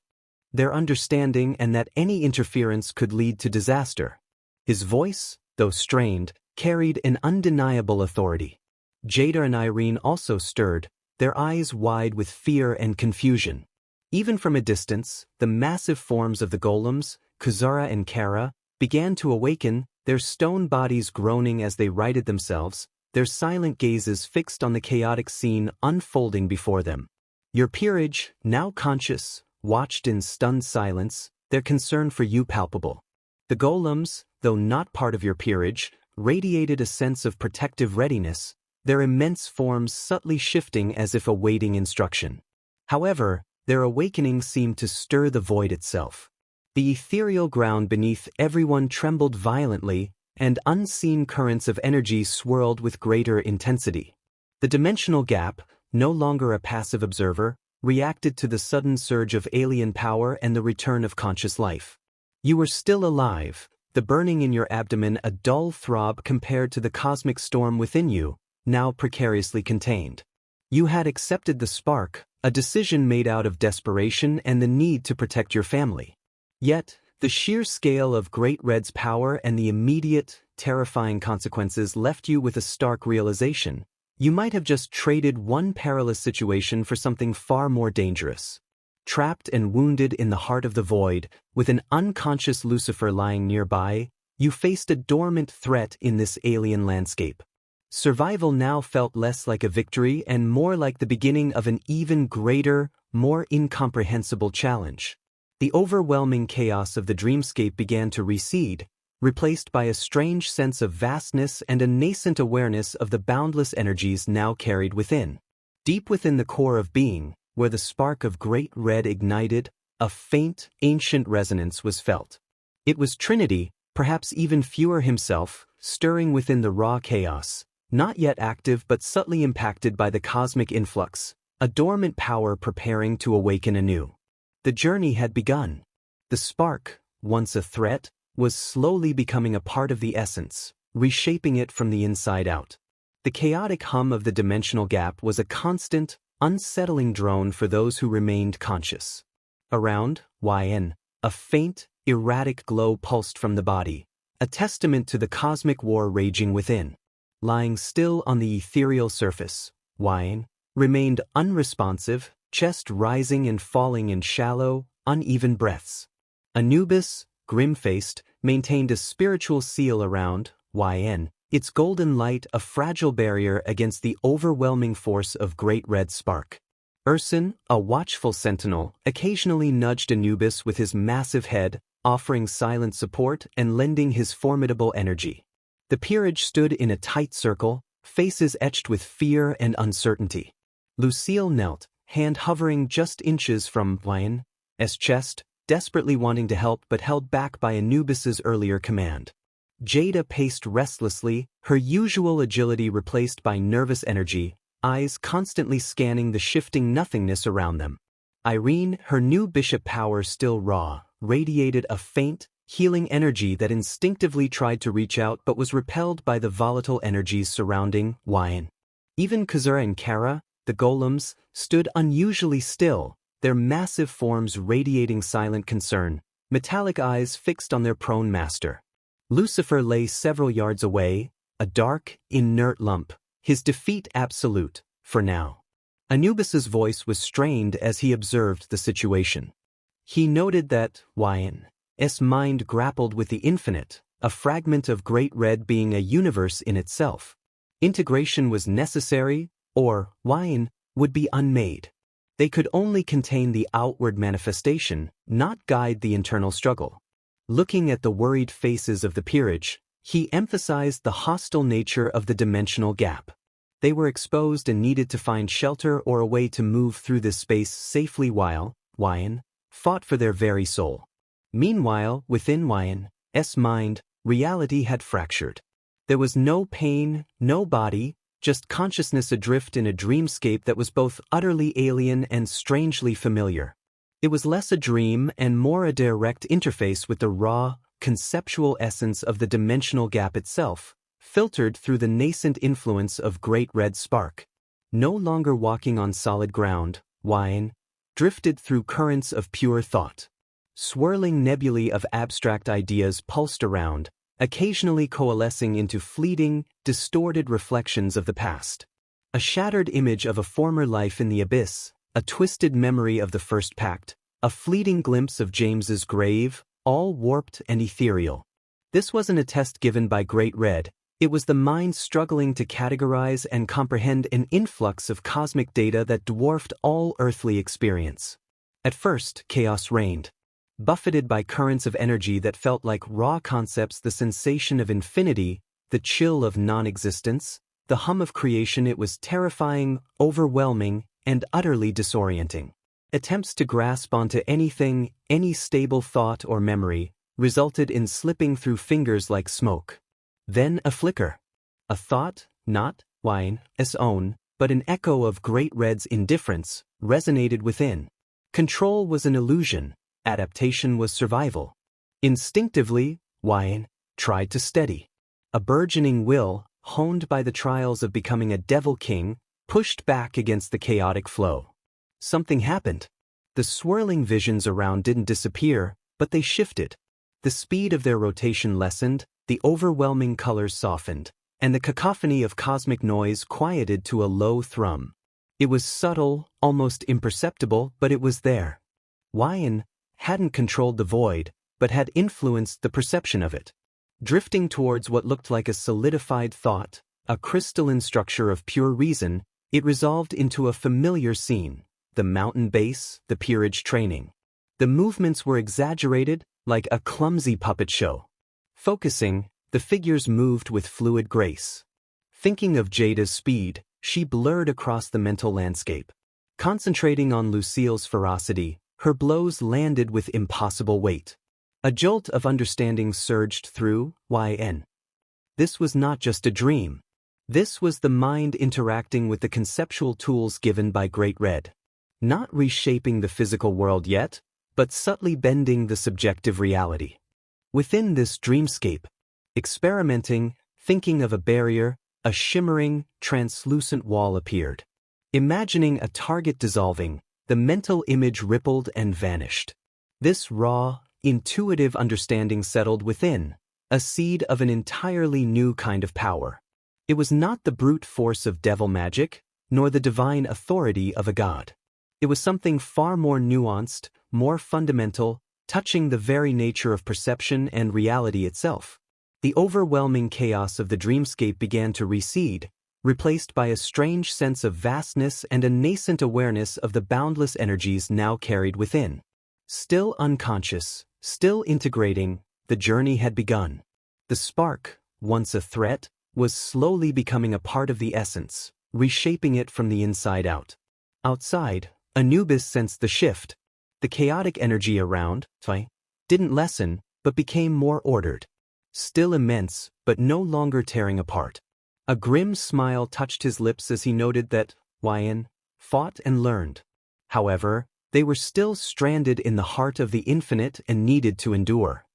[SPEAKER 1] their understanding and that any interference could lead to disaster. His voice, though strained, carried an undeniable authority. Jada and Irene also stirred, their eyes wide with fear and confusion. Even from a distance, the massive forms of the golems, Kuzara and Kara, began to awaken, their stone bodies groaning as they righted themselves, their silent gazes fixed on the chaotic scene unfolding before them. Your peerage, now conscious, watched in stunned silence, their concern for you palpable. The golems, though not part of your peerage, radiated a sense of protective readiness, their immense forms subtly shifting as if awaiting instruction. However, their awakening seemed to stir the void itself. The ethereal ground beneath everyone trembled violently, and unseen currents of energy swirled with greater intensity. The dimensional gap, no longer a passive observer, reacted to the sudden surge of alien power and the return of conscious life. You were still alive, the burning in your abdomen a dull throb compared to the cosmic storm within you, now precariously contained. You had accepted the spark, a decision made out of desperation and the need to protect your family. Yet, the sheer scale of Great Red's power and the immediate, terrifying consequences left you with a stark realization. You might have just traded one perilous situation for something far more dangerous. Trapped and wounded in the heart of the void, with an unconscious Lucifer lying nearby, you faced a dormant threat in this alien landscape. Survival now felt less like a victory and more like the beginning of an even greater, more incomprehensible challenge. The overwhelming chaos of the dreamscape began to recede, replaced by a strange sense of vastness and a nascent awareness of the boundless energies now carried within. Deep within the core of being, where the spark of Great Red ignited, a faint, ancient resonance was felt. It was Trinity, perhaps even Fewer himself, stirring within the raw chaos, not yet active but subtly impacted by the cosmic influx, a dormant power preparing to awaken anew. The journey had begun. The spark, once a threat, was slowly becoming a part of the essence, reshaping it from the inside out. The chaotic hum of the dimensional gap was a constant, unsettling drone for those who remained conscious. Around, YN, a faint, erratic glow pulsed from the body, a testament to the cosmic war raging within. Lying still on the ethereal surface, YN remained unresponsive, chest rising and falling in shallow, uneven breaths. Anubis, grim-faced, maintained a spiritual seal around, YN, its golden light a fragile barrier against the overwhelming force of Great Red spark. Urson, a watchful sentinel, occasionally nudged Anubis with his massive head, offering silent support and lending his formidable energy. The peerage stood in a tight circle, faces etched with fear and uncertainty. Lucille knelt, hand hovering just inches from YN's chest, desperately wanting to help but held back by Anubis's earlier command. Jada paced restlessly, her usual agility replaced by nervous energy, eyes constantly scanning the shifting nothingness around them. Irene, her new bishop power still raw, radiated a faint, healing energy that instinctively tried to reach out but was repelled by the volatile energies surrounding YN. Even Kuzara and Kara, the golems, stood unusually still, their massive forms radiating silent concern, metallic eyes fixed on their prone master. Lucifer lay several yards away, a dark, inert lump, his defeat absolute, for now. Anubis's voice was strained as he observed the situation. He noted that YN Y's mind grappled with the infinite, a fragment of Great Red being a universe in itself. Integration was necessary, or Yn would be unmade. They could only contain the outward manifestation, not guide the internal struggle. Looking at the worried faces of the peerage, he emphasized the hostile nature of the dimensional gap. They were exposed and needed to find shelter or a way to move through this space safely while Yn fought for their very soul. Meanwhile, withinYn's mind, reality had fractured. There was no pain, no body, just consciousness adrift in a dreamscape that was both utterly alien and strangely familiar. It was less a dream and more a direct interface with the raw, conceptual essence of the dimensional gap itself, filtered through the nascent influence of Great Red Spark. No longer walking on solid ground, Yn drifted through currents of pure thought. Swirling nebulae of abstract ideas pulsed around, occasionally coalescing into fleeting, distorted reflections of the past. A shattered image of a former life in the abyss, a twisted memory of the first pact, a fleeting glimpse of James's grave, all warped and ethereal. This wasn't a test given by Great Red, it was the mind struggling to categorize and comprehend an influx of cosmic data that dwarfed all earthly experience. At first, chaos reigned. Buffeted by currents of energy that felt like raw concepts, the sensation of infinity, the chill of non-existence, the hum of creation, it was terrifying, overwhelming, and utterly disorienting. Attempts to grasp onto anything, any stable thought or memory, resulted in slipping through fingers like smoke. Then a flicker. A thought, notYn's own, but an echo of Great Red's indifference, resonated within. Control was an illusion. Adaptation was survival. Instinctively, Yn tried to steady. A burgeoning will, honed by the trials of becoming a devil king, pushed back against the chaotic flow. Something happened. The swirling visions around didn't disappear, but they shifted. The speed of their rotation lessened, the overwhelming colors softened, and the cacophony of cosmic noise quieted to a low thrum. It was subtle, almost imperceptible, but it was there. Yn hadn't controlled the void, but had influenced the perception of it. Drifting towards what looked like a solidified thought, a crystalline structure of pure reason, it resolved into a familiar scene, the mountain base, the peerage training. The movements were exaggerated, like a clumsy puppet show. Focusing, the figures moved with fluid grace. Thinking of Jada's speed, she blurred across the mental landscape. Concentrating on Lucille's ferocity, her blows landed with impossible weight. A jolt of understanding surged through Yn. This was not just a dream. This was the mind interacting with the conceptual tools given by Great Red. Not reshaping the physical world yet, but subtly bending the subjective reality. Within this dreamscape, experimenting, thinking of a barrier, a shimmering, translucent wall appeared. Imagining a target dissolving, the mental image rippled and vanished. This raw, intuitive understanding settled within, a seed of an entirely new kind of power. It was not the brute force of devil magic, nor the divine authority of a god. It was something far more nuanced, more fundamental, touching the very nature of perception and reality itself. The overwhelming chaos of the dreamscape began to recede, replaced by a strange sense of vastness and a nascent awareness of the boundless energies now carried within. Still unconscious, still integrating, the journey had begun. The spark, once a threat, was slowly becoming a part of the essence, reshaping it from the inside out. Outside, Anubis sensed the shift. The chaotic energy around didn't lessen, but became more ordered. Still immense, but no longer tearing apart. A grim smile touched his lips as he noted that Yn fought and learned. However, they were still stranded in the heart of the infinite and needed to endure.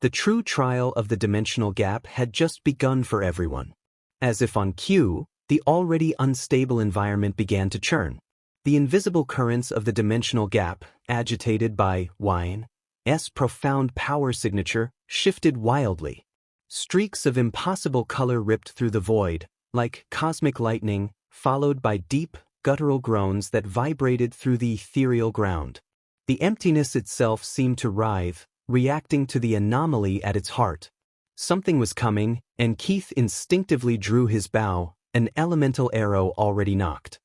[SPEAKER 1] The true trial of the dimensional gap had just begun for everyone. As if on cue, the already unstable environment began to churn. The invisible currents of the dimensional gap, agitated byYn's profound power signature, shifted wildly. Streaks of impossible color ripped through the void, like cosmic lightning, followed by deep, guttural groans that vibrated through the ethereal ground. The emptiness itself seemed to writhe, reacting to the anomaly at its heart. Something was coming, and Keith instinctively drew his bow, an elemental arrow already nocked.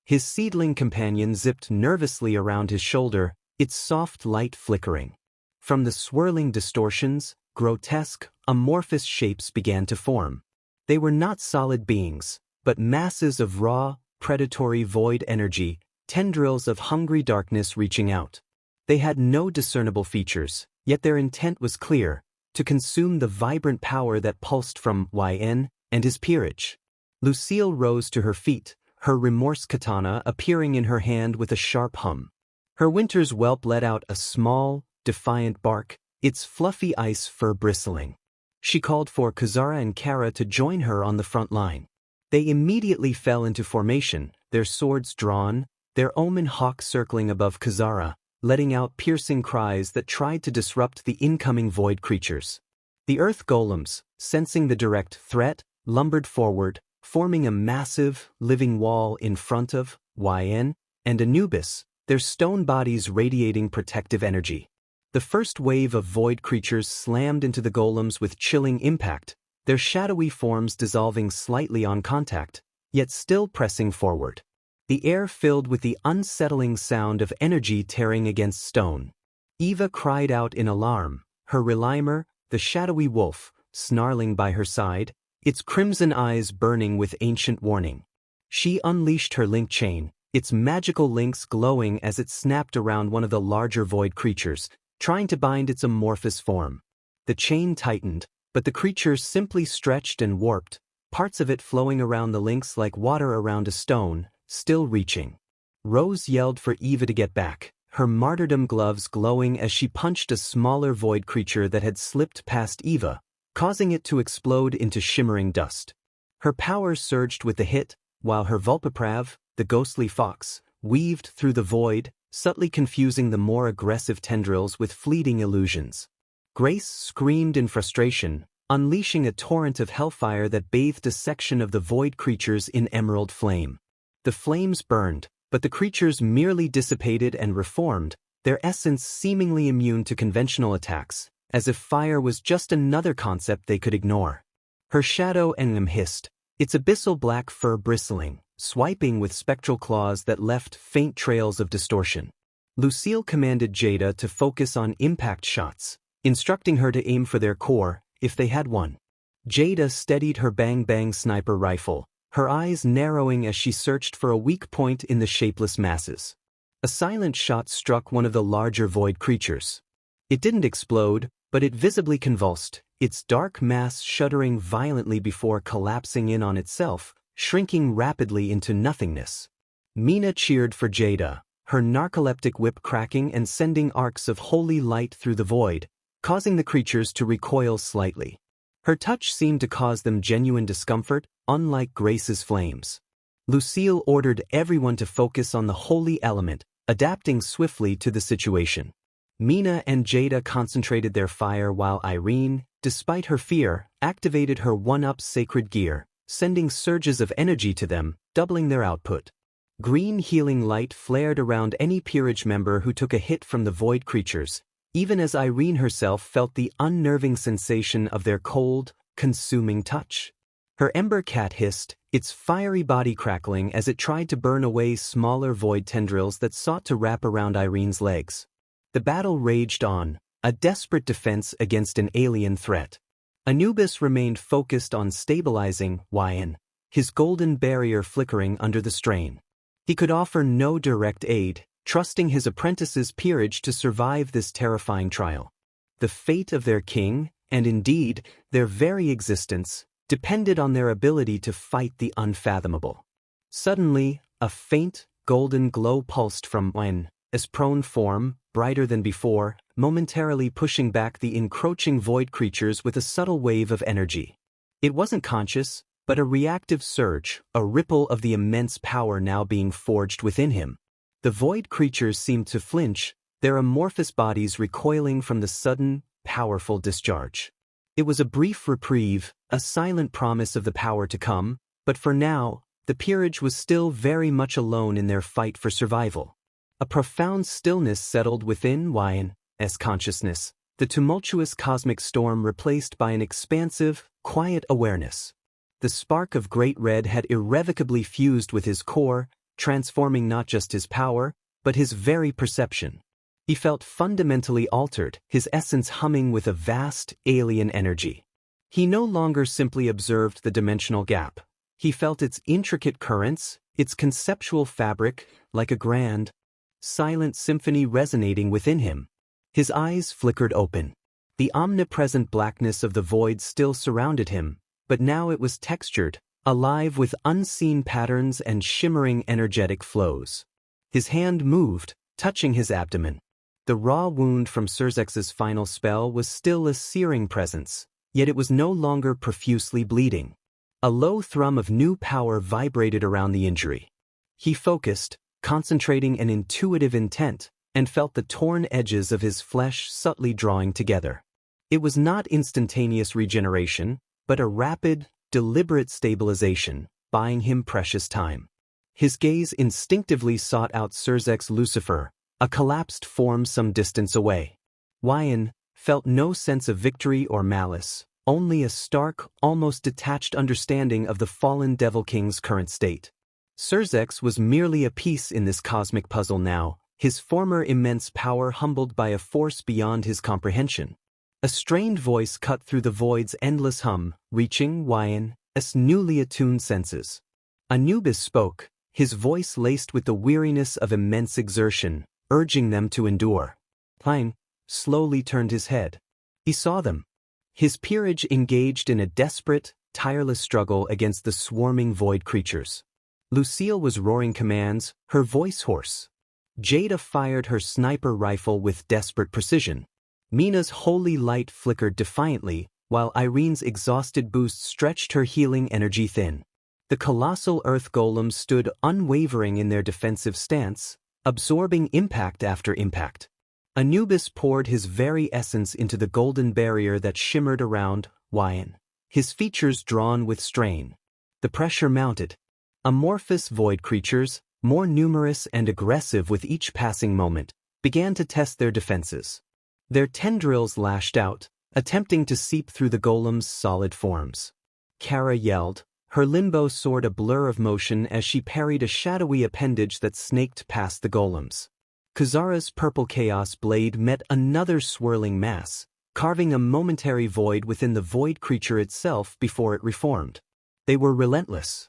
[SPEAKER 1] His seedling companion zipped nervously around his shoulder, its soft light flickering. From the swirling distortions, grotesque, amorphous shapes began to form. They were not solid beings, but masses of raw, predatory void energy, tendrils of hungry darkness reaching out. They had no discernible features, yet their intent was clear: to consume the vibrant power that pulsed from YN and his peerage. Lucille rose to her feet, her remorse katana appearing in her hand with a sharp hum. Her winter's whelp let out a small, defiant bark, its fluffy ice fur bristling. She called for Kazara and Kara to join her on the front line. They immediately fell into formation, their swords drawn, their omen hawk circling above Kazara, letting out piercing cries that tried to disrupt the incoming void creatures. The earth golems, sensing the direct threat, lumbered forward, forming a massive, living wall in front of YN and Anubis, their stone bodies radiating protective energy. The first wave of void creatures slammed into the golems with chilling impact, their shadowy forms dissolving slightly on contact, yet still pressing forward. The air filled with the unsettling sound of energy tearing against stone. Eva cried out in alarm, her relimer, the shadowy wolf, snarling by her side, its crimson eyes burning with ancient warning. She unleashed her link chain, its magical links glowing as it snapped around one of the larger void creatures, trying to bind its amorphous form. The chain tightened, but the creature simply stretched and warped, parts of it flowing around the links like water around a stone, still reaching. Rose yelled for Eva to get back, her martyrdom gloves glowing as she punched a smaller void creature that had slipped past Eva, causing it to explode into shimmering dust. Her power surged with the hit, while her Vulpiprav, the ghostly fox, weaved through the void, subtly confusing the more aggressive tendrils with fleeting illusions. Grace screamed in frustration, unleashing a torrent of hellfire that bathed a section of the void creatures in emerald flame. The flames burned, but the creatures merely dissipated and reformed, their essence seemingly immune to conventional attacks, as if fire was just another concept they could ignore. Her shadow emblem hissed, its abyssal black fur bristling, swiping with spectral claws that left faint trails of distortion. Lucille commanded Jada to focus on impact shots, instructing her to aim for their core, if they had one. Jada steadied her bang-bang sniper rifle, her eyes narrowing as she searched for a weak point in the shapeless masses. A silent shot struck one of the larger void creatures. It didn't explode, but it visibly convulsed, its dark mass shuddering violently before collapsing in on itself, shrinking rapidly into nothingness. Mina cheered for Jada, her narcoleptic whip cracking and sending arcs of holy light through the void, causing the creatures to recoil slightly. Her touch seemed to cause them genuine discomfort, unlike Grace's flames. Lucille ordered everyone to focus on the holy element, adapting swiftly to the situation. Mina and Jada concentrated their fire while Irene, despite her fear, activated her one-up sacred gear, sending surges of energy to them, doubling their output. Green healing light flared around any peerage member who took a hit from the void creatures, even as Irene herself felt the unnerving sensation of their cold, consuming touch. Her ember cat hissed, its fiery body crackling as it tried to burn away smaller void tendrils that sought to wrap around Irene's legs. The battle raged on, a desperate defense against an alien threat. Anubis remained focused on stabilizing YN, his golden barrier flickering under the strain. He could offer no direct aid, trusting his apprentice's peerage to survive this terrifying trial. The fate of their king, and indeed, their very existence, depended on their ability to fight the unfathomable. Suddenly, a faint, golden glow pulsed from YN's prone form, brighter than before, momentarily pushing back the encroaching void creatures with a subtle wave of energy. It wasn't conscious, but a reactive surge, a ripple of the immense power now being forged within him. The void creatures seemed to flinch, their amorphous bodies recoiling from the sudden, powerful discharge. It was a brief reprieve, a silent promise of the power to come, but for now, the peerage was still very much alone in their fight for survival. A profound stillness settled within YN's consciousness, the tumultuous cosmic storm replaced by an expansive, quiet awareness. The spark of Great Red had irrevocably fused with his core, transforming not just his power, but his very perception. He felt fundamentally altered, his essence humming with a vast, alien energy. He no longer simply observed the dimensional gap. He felt its intricate currents, its conceptual fabric, like a grand, silent symphony resonating within him. His eyes flickered open. The omnipresent blackness of the void still surrounded him, but now it was textured, alive with unseen patterns and shimmering energetic flows. His hand moved, touching his abdomen. The raw wound from Surzex's final spell was still a searing presence, yet it was no longer profusely bleeding. A low thrum of new power vibrated around the injury. He focused, concentrating an intuitive intent, and felt the torn edges of his flesh subtly drawing together. It was not instantaneous regeneration, but a rapid, deliberate stabilization, buying him precious time. His gaze instinctively sought out Surzex Lucifer, a collapsed form some distance away. Wyan felt no sense of victory or malice, only a stark, almost detached understanding of the fallen Devil King's current state. Surzex was merely a piece in this cosmic puzzle now, his former immense power humbled by a force beyond his comprehension. A strained voice cut through the void's endless hum, reaching Wyan's newly attuned senses. Anubis spoke, his voice laced with the weariness of immense exertion, urging them to endure. Wyan slowly turned his head. He saw them. His peerage engaged in a desperate, tireless struggle against the swarming void creatures. Lucille was roaring commands, her voice hoarse. Jada fired her sniper rifle with desperate precision. Mina's holy light flickered defiantly, while Irene's exhausted boost stretched her healing energy thin. The colossal earth golems stood unwavering in their defensive stance, absorbing impact after impact. Anubis poured his very essence into the golden barrier that shimmered around Wyan, his features drawn with strain. The pressure mounted. Amorphous void creatures, more numerous and aggressive with each passing moment, began to test their defenses. Their tendrils lashed out, attempting to seep through the golem's solid forms. Kara yelled, her limbo sword a blur of motion as she parried a shadowy appendage that snaked past the golems. Kazara's purple chaos blade met another swirling mass, carving a momentary void within the void creature itself before it reformed. They were relentless.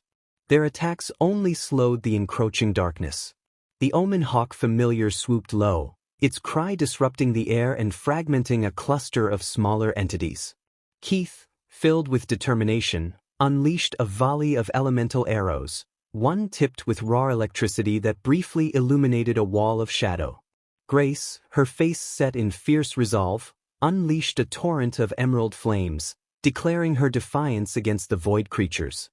[SPEAKER 1] Their attacks only slowed the encroaching darkness. The Omen Hawk familiar swooped low, its cry disrupting the air and fragmenting a cluster of smaller entities. Keith, filled with determination, unleashed a volley of elemental arrows, one tipped with raw electricity that briefly illuminated a wall of shadow. Grace, her face set in fierce resolve, unleashed a torrent of emerald flames, declaring her defiance against the void creatures.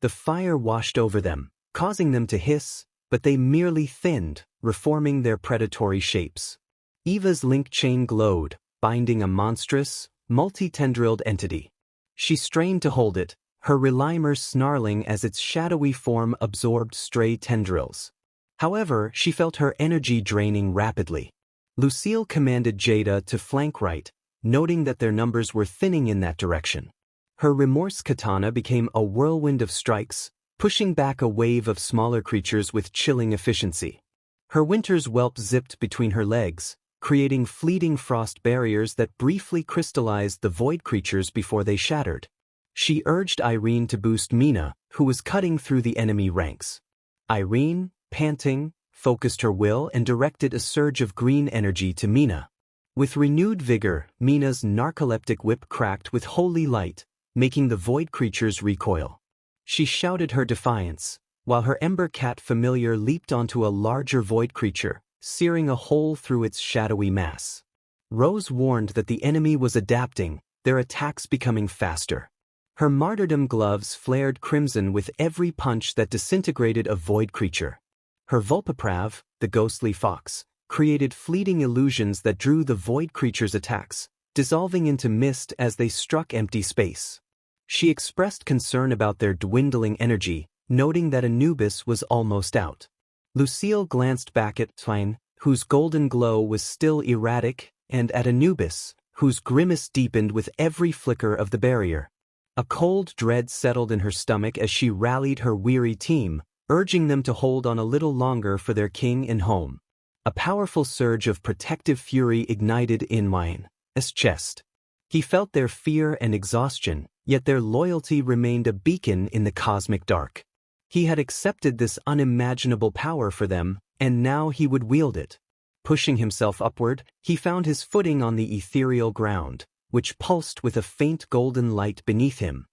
[SPEAKER 1] The fire washed over them, causing them to hiss, but they merely thinned, reforming their predatory shapes. Eva's link chain glowed, binding a monstrous, multi-tendrilled entity. She strained to hold it, her relimer snarling as its shadowy form absorbed stray tendrils. However, she felt her energy draining rapidly. Lucille commanded Jada to flank right, noting that their numbers were thinning in that direction. Her remorse katana became a whirlwind of strikes, pushing back a wave of smaller creatures with chilling efficiency. Her winter's whelp zipped between her legs, creating fleeting frost barriers that briefly crystallized the void creatures before they shattered. She urged Irene to boost Mina, who was cutting through the enemy ranks. Irene, panting, focused her will and directed a surge of green energy to Mina. With renewed vigor, Mina's narcoleptic whip cracked with holy light, making the void creatures recoil. She shouted her defiance, while her ember cat familiar leaped onto a larger void creature, searing a hole through its shadowy mass. Rose warned that the enemy was adapting, their attacks becoming faster. Her martyrdom gloves flared crimson with every punch that disintegrated a void creature. Her Vulpiprav, the ghostly fox, created fleeting illusions that drew the void creature's attacks, dissolving into mist as they struck empty space. She expressed concern about their dwindling energy, noting that Anubis was almost out. Lucille glanced back at Twine, whose golden glow was still erratic, and at Anubis, whose grimace deepened with every flicker of the barrier. A cold dread settled in her stomach as she rallied her weary team, urging them to hold on a little longer for their king and home. A powerful surge of protective fury ignited in Wayne's chest. He felt their fear and exhaustion, yet their loyalty remained a beacon in the cosmic dark. He had accepted this unimaginable power for them, and now he would wield it. Pushing himself upward, he found his footing on the ethereal ground, which pulsed with a faint golden light beneath him.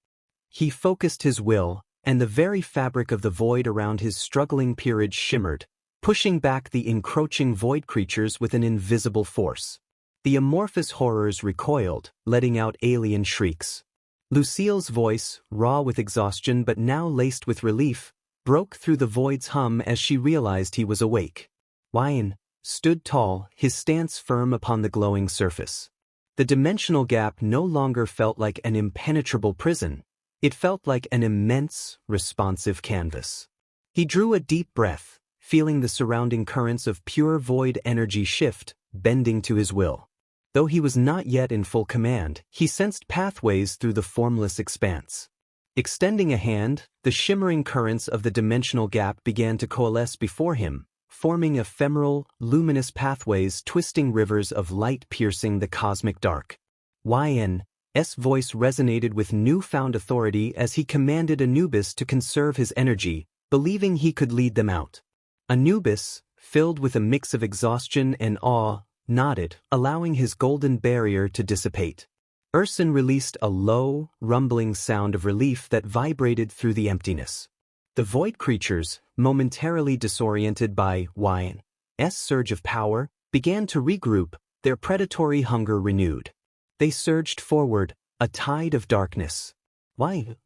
[SPEAKER 1] He focused his will, and the very fabric of the void around his struggling peerage shimmered, pushing back the encroaching void creatures with an invisible force. The amorphous horrors recoiled, letting out alien shrieks. Lucille's voice, raw with exhaustion but now laced with relief, broke through the void's hum as she realized he was awake. Wayne stood tall, his stance firm upon the glowing surface. The dimensional gap no longer felt like an impenetrable prison. It felt like an immense, responsive canvas. He drew a deep breath, feeling the surrounding currents of pure void energy shift, bending to his will. Though he was not yet in full command, he sensed pathways through the formless expanse. Extending a hand, the shimmering currents of the dimensional gap began to coalesce before him, forming ephemeral, luminous pathways twisting rivers of light piercing the cosmic dark. Yn's voice resonated with newfound authority as he commanded Anubis to conserve his energy, believing he could lead them out. Anubis, filled with a mix of exhaustion and awe, nodded, allowing his golden barrier to dissipate. Urson released a low, rumbling sound of relief that vibrated through the emptiness. The void creatures, momentarily disoriented by Yn's surge of power, began to regroup, their predatory hunger renewed. They surged forward, a tide of darkness. Wayne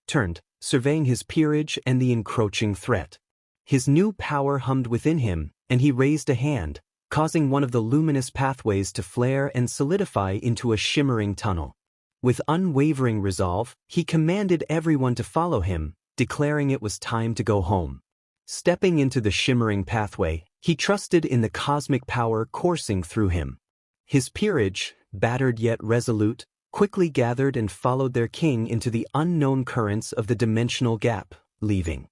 [SPEAKER 1] turned, surveying his peerage and the encroaching threat. His new power hummed within him, and he raised a hand, causing one of the luminous pathways to flare and solidify into a shimmering tunnel. With unwavering resolve, he commanded everyone to follow him, declaring it was time to go home. Stepping into the shimmering pathway, he trusted in the cosmic power coursing through him. His peerage, battered yet resolute, quickly gathered and followed their king into the unknown currents of the dimensional gap, leaving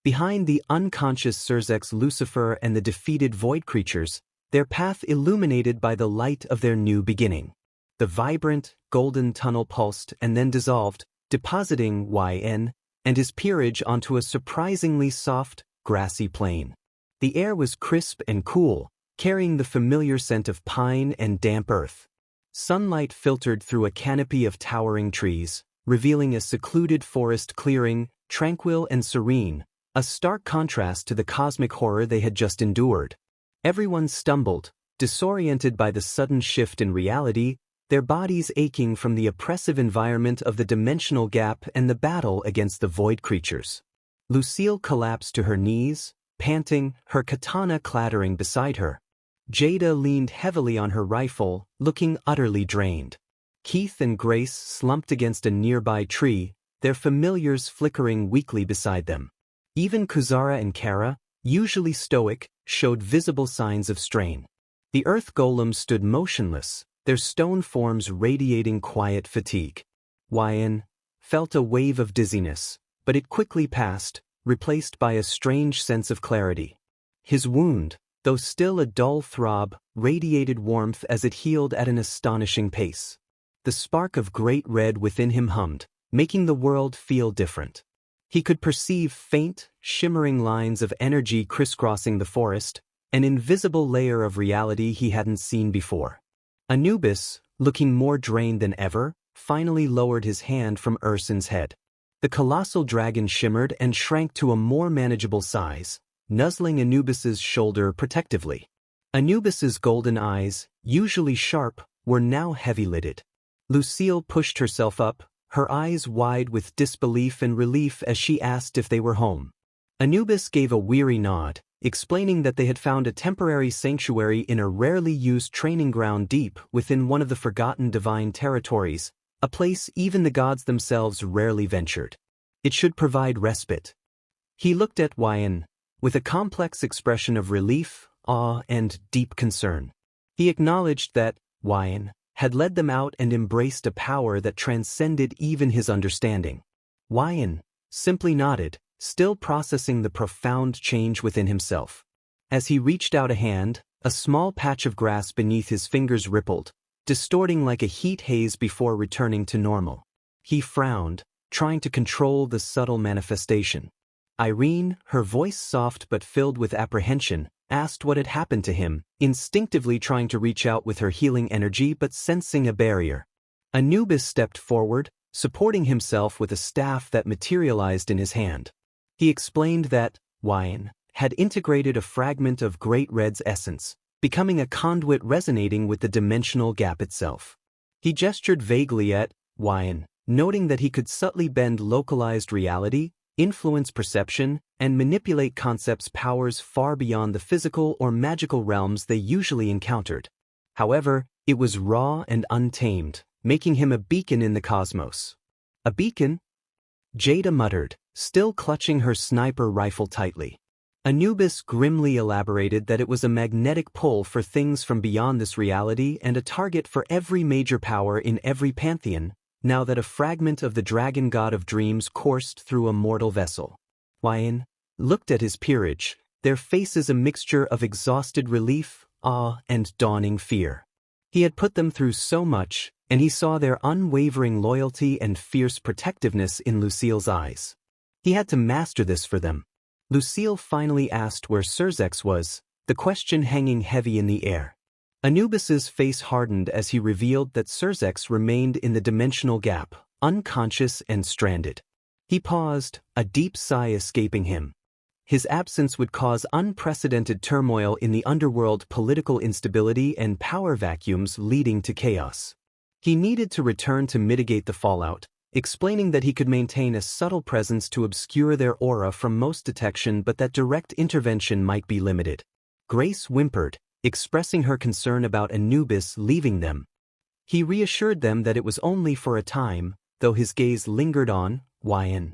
[SPEAKER 1] behind the unconscious Surzex Lucifer and the defeated void creatures, their path illuminated by the light of their new beginning. The vibrant, golden tunnel pulsed and then dissolved, depositing Yn and his peerage onto a surprisingly soft, grassy plain. The air was crisp and cool, carrying the familiar scent of pine and damp earth. Sunlight filtered through a canopy of towering trees, revealing a secluded forest clearing, tranquil and serene, a stark contrast to the cosmic horror they had just endured. Everyone stumbled, disoriented by the sudden shift in reality, their bodies aching from the oppressive environment of the dimensional gap and the battle against the void creatures. Lucille collapsed to her knees, panting, her katana clattering beside her. Jada leaned heavily on her rifle, looking utterly drained. Keith and Grace slumped against a nearby tree, their familiars flickering weakly beside them. Even Kuzara and Kara, usually stoic, showed visible signs of strain. The earth golems stood motionless, their stone forms radiating quiet fatigue. Yn felt a wave of dizziness, but it quickly passed, replaced by a strange sense of clarity. His wound, though still a dull throb, radiated warmth as it healed at an astonishing pace. The spark of great red within him hummed, making the world feel different. He could perceive faint, shimmering lines of energy crisscrossing the forest, an invisible layer of reality he hadn't seen before. Anubis, looking more drained than ever, finally lowered his hand from Urson's head. The colossal dragon shimmered and shrank to a more manageable size, nuzzling Anubis's shoulder protectively. Anubis's golden eyes, usually sharp, were now heavy-lidded. Lucille pushed herself up, her eyes wide with disbelief and relief as she asked if they were home. Anubis gave a weary nod, explaining that they had found a temporary sanctuary in a rarely used training ground deep within one of the forgotten divine territories, a place even the gods themselves rarely ventured. It should provide respite. He looked at Yn with a complex expression of relief, awe, and deep concern. He acknowledged that Yn had led them out and embraced a power that transcended even his understanding. Wyan simply nodded, still processing the profound change within himself. As he reached out a hand, a small patch of grass beneath his fingers rippled, distorting like a heat haze before returning to normal. He frowned, trying to control the subtle manifestation. Irene, her voice soft but filled with apprehension, asked what had happened to him, instinctively trying to reach out with her healing energy but sensing a barrier. Anubis stepped forward, supporting himself with a staff that materialized in his hand. He explained that Wyan had integrated a fragment of Great Red's essence, becoming a conduit resonating with the dimensional gap itself. He gestured vaguely at Wyan, noting that he could subtly bend localized reality, influence perception, and manipulate concepts' powers far beyond the physical or magical realms they usually encountered. However, it was raw and untamed, making him a beacon in the cosmos. A beacon? Jada muttered, still clutching her sniper rifle tightly. Anubis grimly elaborated that it was a magnetic pull for things from beyond this reality and a target for every major power in every pantheon, now that a fragment of the dragon god of dreams coursed through a mortal vessel. Wyan looked at his peerage, their faces a mixture of exhausted relief, awe, and dawning fear. He had put them through so much, and he saw their unwavering loyalty and fierce protectiveness in Lucille's eyes. He had to master this for them. Lucille finally asked where Surzex was, the question hanging heavy in the air. Anubis's face hardened as he revealed that Surzex remained in the dimensional gap, unconscious and stranded. He paused, a deep sigh escaping him. His absence would cause unprecedented turmoil in the underworld, political instability and power vacuums leading to chaos. He needed to return to mitigate the fallout, explaining that he could maintain a subtle presence to obscure their aura from most detection but that direct intervention might be limited. Grace whimpered, expressing her concern about Anubis leaving them. He reassured them that it was only for a time, though his gaze lingered on Wyan.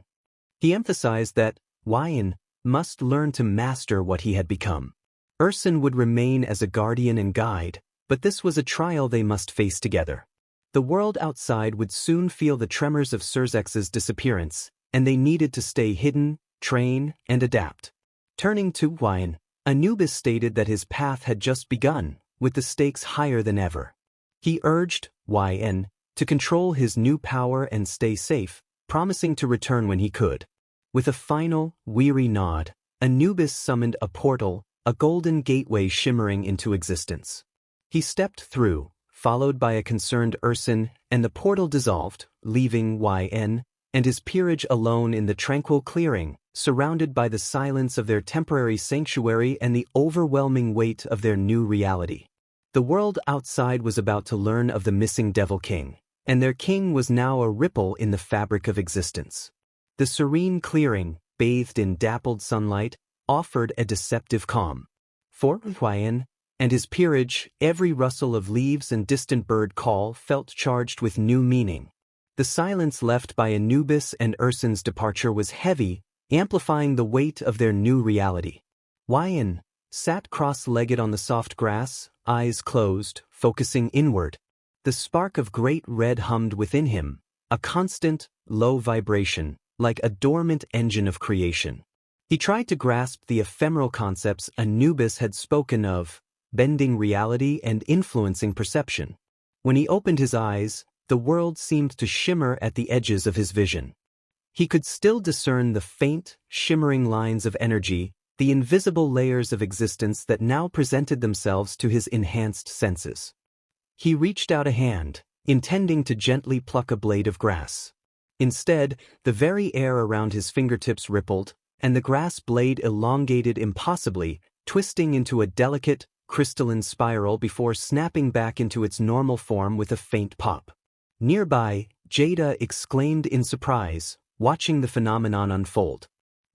[SPEAKER 1] He emphasized that Wyan must learn to master what he had become. Urson would remain as a guardian and guide, but this was a trial they must face together. The world outside would soon feel the tremors of Surzex's disappearance, and they needed to stay hidden, train, and adapt. Turning to Wyan, Anubis stated that his path had just begun, with the stakes higher than ever. He urged Wyan to control his new power and stay safe, promising to return when he could. With a final, weary nod, Anubis summoned a portal, a golden gateway shimmering into existence. He stepped through, followed by a concerned Urson, and the portal dissolved, leaving Wyan and his peerage alone in the tranquil clearing, surrounded by the silence of their temporary sanctuary and the overwhelming weight of their new reality. The world outside was about to learn of the missing Devil King, and their king was now a ripple in the fabric of existence. The serene clearing, bathed in dappled sunlight, offered a deceptive calm. For Wyan and his peerage, every rustle of leaves and distant bird call felt charged with new meaning. The silence left by Anubis and Urson's departure was heavy, amplifying the weight of their new reality. Wyan sat cross-legged on the soft grass, eyes closed, focusing inward. The spark of Great Red hummed within him, a constant, low vibration, like a dormant engine of creation. He tried to grasp the ephemeral concepts Anubis had spoken of, bending reality and influencing perception. When he opened his eyes, the world seemed to shimmer at the edges of his vision. He could still discern the faint, shimmering lines of energy, the invisible layers of existence that now presented themselves to his enhanced senses. He reached out a hand, intending to gently pluck a blade of grass. Instead, the very air around his fingertips rippled, and the grass blade elongated impossibly, twisting into a delicate, crystalline spiral before snapping back into its normal form with a faint pop. Nearby, Jada exclaimed in surprise, watching the phenomenon unfold.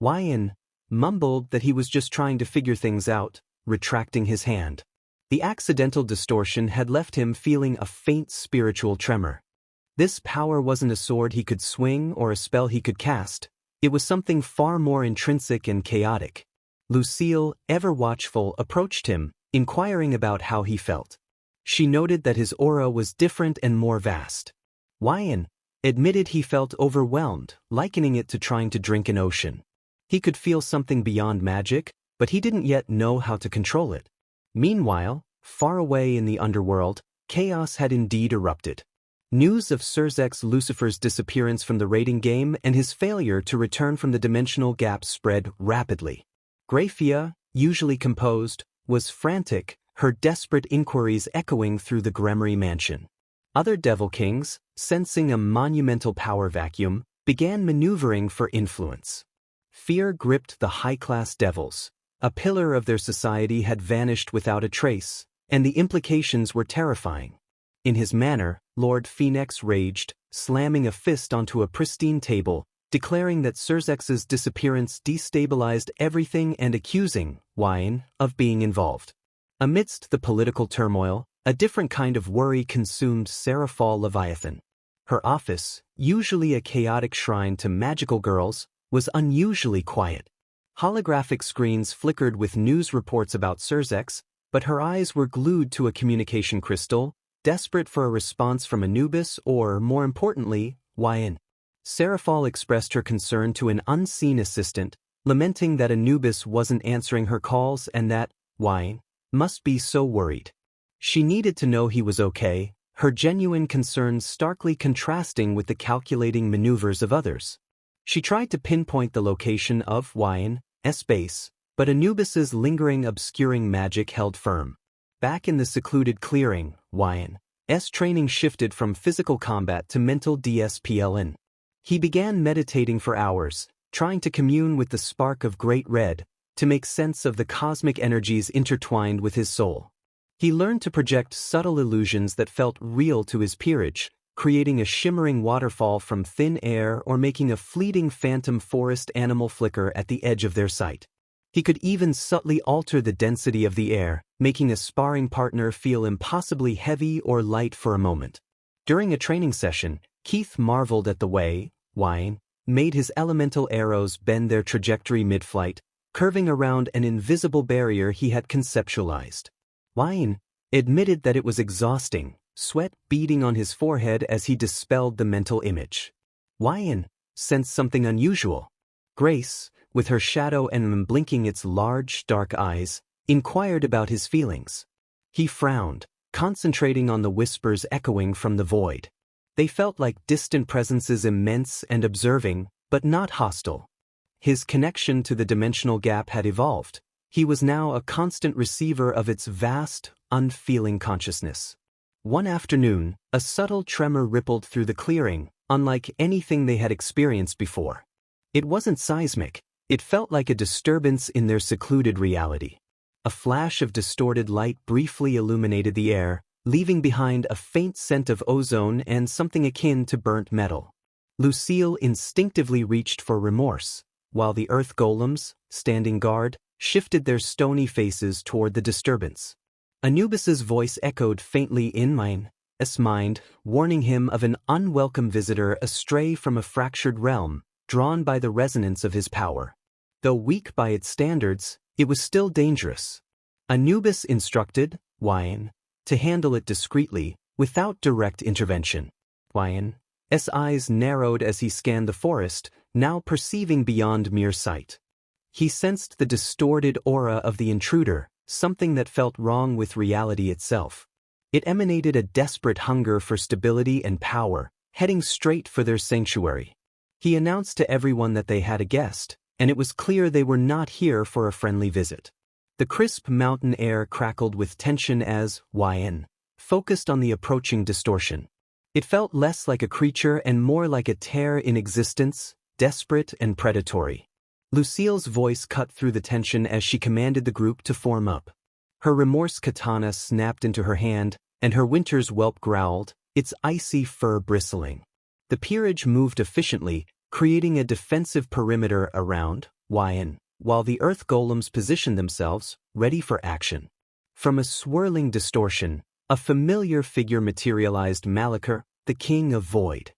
[SPEAKER 1] Wyan mumbled that he was just trying to figure things out, retracting his hand. The accidental distortion had left him feeling a faint spiritual tremor. This power wasn't a sword he could swing or a spell he could cast. It was something far more intrinsic and chaotic. Lucille, ever watchful, approached him, inquiring about how he felt. She noted that his aura was different and more vast. Wyan admitted he felt overwhelmed, likening it to trying to drink an ocean. He could feel something beyond magic, but he didn't yet know how to control it. Meanwhile, far away in the underworld, chaos had indeed erupted. News of Surzek's Lucifer's disappearance from the raiding game and his failure to return from the dimensional gap spread rapidly. Grafia, usually composed, was frantic, her desperate inquiries echoing through the Gremory mansion. Other Devil Kings, sensing a monumental power vacuum, began maneuvering for influence. Fear gripped the high-class devils. A pillar of their society had vanished without a trace, and the implications were terrifying. In his manner, Lord Phoenix raged, slamming a fist onto a pristine table, declaring that Surzek's disappearance destabilized everything and accusing Wyan of being involved. Amidst the political turmoil, a different kind of worry consumed Seraphal Leviathan. Her office, usually a chaotic shrine to magical girls, was unusually quiet. Holographic screens flickered with news reports about Surzek's, but her eyes were glued to a communication crystal, desperate for a response from Anubis or, more importantly, Wyan. Seraphal expressed her concern to an unseen assistant, lamenting that Anubis wasn't answering her calls and that Wyan must be so worried. She needed to know he was okay, her genuine concerns starkly contrasting with the calculating maneuvers of others. She tried to pinpoint the location of Wyan's base, but Anubis's lingering obscuring magic held firm. Back in the secluded clearing, Wyan's training shifted from physical combat to mental DSPLN. He began meditating for hours, trying to commune with the spark of Great Red, to make sense of the cosmic energies intertwined with his soul. He learned to project subtle illusions that felt real to his peerage, creating a shimmering waterfall from thin air or making a fleeting phantom forest animal flicker at the edge of their sight. He could even subtly alter the density of the air, making a sparring partner feel impossibly heavy or light for a moment. During a training session, Keith marveled at the way Wyan made his elemental arrows bend their trajectory mid-flight, curving around an invisible barrier he had conceptualized. Wyan admitted that it was exhausting, sweat beading on his forehead as he dispelled the mental image. Wyan sensed something unusual. Grace, with her shadow and blinking its large, dark eyes, inquired about his feelings. He frowned, concentrating on the whispers echoing from the void. They felt like distant presences, immense and observing, but not hostile. His connection to the dimensional gap had evolved. He was now a constant receiver of its vast, unfeeling consciousness. One afternoon, a subtle tremor rippled through the clearing, unlike anything they had experienced before. It wasn't seismic, it felt like a disturbance in their secluded reality. A flash of distorted light briefly illuminated the air, leaving behind a faint scent of ozone and something akin to burnt metal. Lucille instinctively reached for remorse, while the earth golems, standing guard, shifted their stony faces toward the disturbance. Anubis's voice echoed faintly in Wyan's mind, warning him of an unwelcome visitor astray from a fractured realm, drawn by the resonance of his power. Though weak by its standards, it was still dangerous. Anubis instructed Wyan to handle it discreetly, without direct intervention. Wyan's eyes narrowed as he scanned the forest, now perceiving beyond mere sight. He sensed the distorted aura of the intruder, something that felt wrong with reality itself. It emanated a desperate hunger for stability and power, heading straight for their sanctuary. He announced to everyone that they had a guest, and it was clear they were not here for a friendly visit. The crisp mountain air crackled with tension as Wyan focused on the approaching distortion. It felt less like a creature and more like a tear in existence, desperate and predatory. Lucille's voice cut through the tension as she commanded the group to form up. Her remorse katana snapped into her hand, and her winter's whelp growled, its icy fur bristling. The peerage moved efficiently, creating a defensive perimeter around Wyan, while the earth golems positioned themselves, ready for action. From a swirling distortion, a familiar figure materialized: Malachar, the king of void.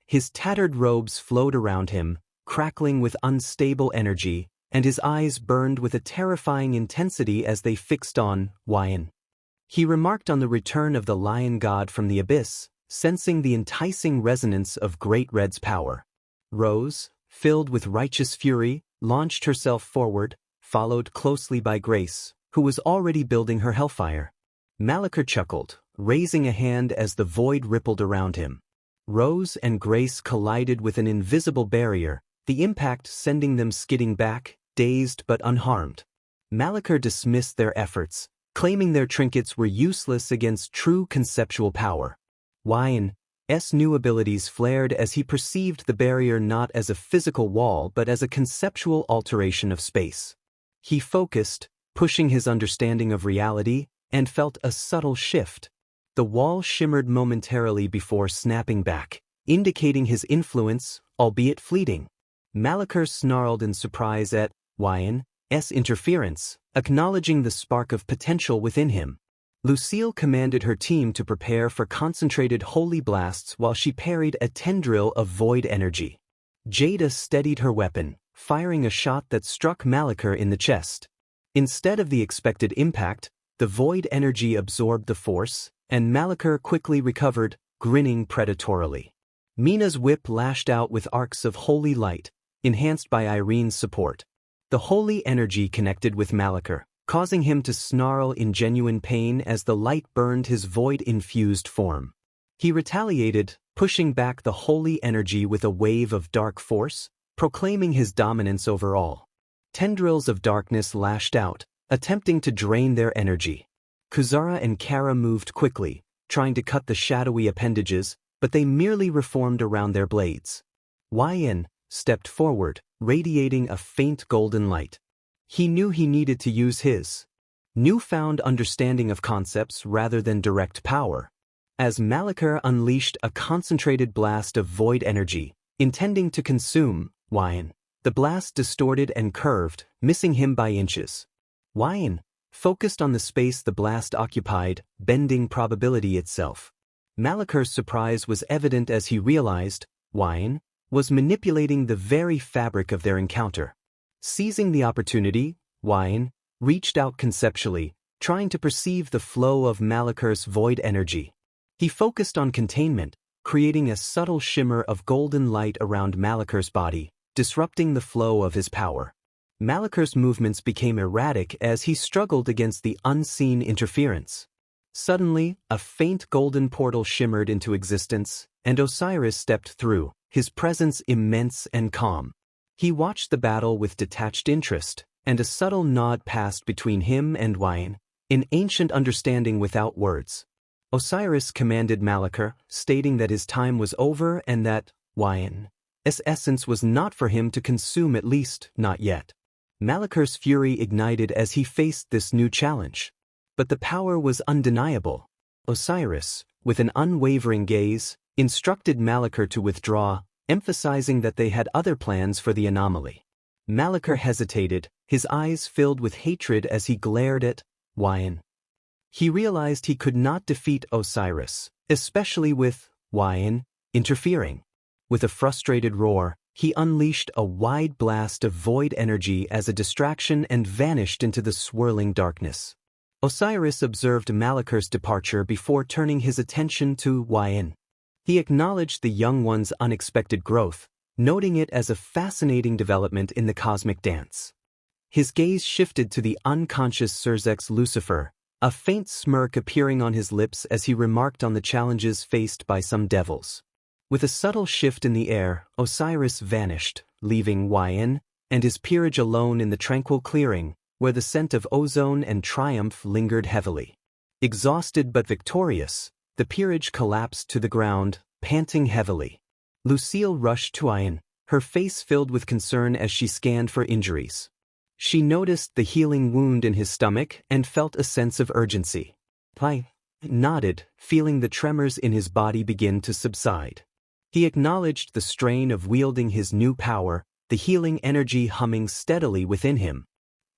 [SPEAKER 1] His tattered robes flowed around him, crackling with unstable energy, and his eyes burned with a terrifying intensity as they fixed on Wyan. He remarked on the return of the lion god from the abyss, sensing the enticing resonance of Great Red's power. Rose, filled with righteous fury, launched herself forward, followed closely by Grace, who was already building her hellfire. Malachor chuckled, raising a hand as the void rippled around him. Rose and Grace collided with an invisible barrier, the impact sending them skidding back, dazed but unharmed. Malachor dismissed their efforts, claiming their trinkets were useless against true conceptual power. Yin's new abilities flared as he perceived the barrier not as a physical wall but as a conceptual alteration of space. He focused, pushing his understanding of reality, and felt a subtle shift. The wall shimmered momentarily before snapping back, indicating his influence, albeit fleeting. Malachor snarled in surprise at Yin's interference, acknowledging the spark of potential within him. Lucille commanded her team to prepare for concentrated holy blasts while she parried a tendril of void energy. Jada steadied her weapon, firing a shot that struck Malachor in the chest. Instead of the expected impact, the void energy absorbed the force, and Malachor quickly recovered, grinning predatorily. Mina's whip lashed out with arcs of holy light, enhanced by Irene's support. The holy energy connected with Malachor, causing him to snarl in genuine pain as the light burned his void-infused form. He retaliated, pushing back the holy energy with a wave of dark force, proclaiming his dominance over all. Tendrils of darkness lashed out, attempting to drain their energy. Kuzara and Kara moved quickly, trying to cut the shadowy appendages, but they merely reformed around their blades. Yin stepped forward, radiating a faint golden light. He knew he needed to use his newfound understanding of concepts rather than direct power. As Malachor unleashed a concentrated blast of void energy, intending to consume Yin, the blast distorted and curved, missing him by inches. Yin focused on the space the blast occupied, bending probability itself. Malachor's surprise was evident as he realized Yin was manipulating the very fabric of their encounter. Seizing the opportunity, Yin reached out conceptually, trying to perceive the flow of Malachor's void energy. He focused on containment, creating a subtle shimmer of golden light around Malachor's body, disrupting the flow of his power. Malachor's movements became erratic as he struggled against the unseen interference. Suddenly, a faint golden portal shimmered into existence, and Osiris stepped through, his presence immense and calm. He watched the battle with detached interest, and a subtle nod passed between him and Yin, an ancient understanding without words. Osiris commanded Malachor, stating that his time was over and that Yin's essence was not for him to consume, at least not yet. Malachor's fury ignited as he faced this new challenge. But the power was undeniable. Osiris, with an unwavering gaze, instructed Malachor to withdraw, emphasizing that they had other plans for the anomaly. Malachor hesitated, his eyes filled with hatred as he glared at Yin. He realized he could not defeat Osiris, especially with Yin interfering. With a frustrated roar, he unleashed a wide blast of void energy as a distraction and vanished into the swirling darkness. Osiris observed Malachor's departure before turning his attention to Yin. He acknowledged the young one's unexpected growth, noting it as a fascinating development in the cosmic dance. His gaze shifted to the unconscious Surzex Lucifer, a faint smirk appearing on his lips as he remarked on the challenges faced by some devils. With a subtle shift in the air, Osiris vanished, leaving Yin and his peerage alone in the tranquil clearing, where the scent of ozone and triumph lingered heavily. Exhausted but victorious, the peerage collapsed to the ground, panting heavily. Lucille rushed to Yin, her face filled with concern as she scanned for injuries. She noticed the healing wound in his stomach and felt a sense of urgency. Yin nodded, feeling the tremors in his body begin to subside. He acknowledged the strain of wielding his new power, the healing energy humming steadily within him.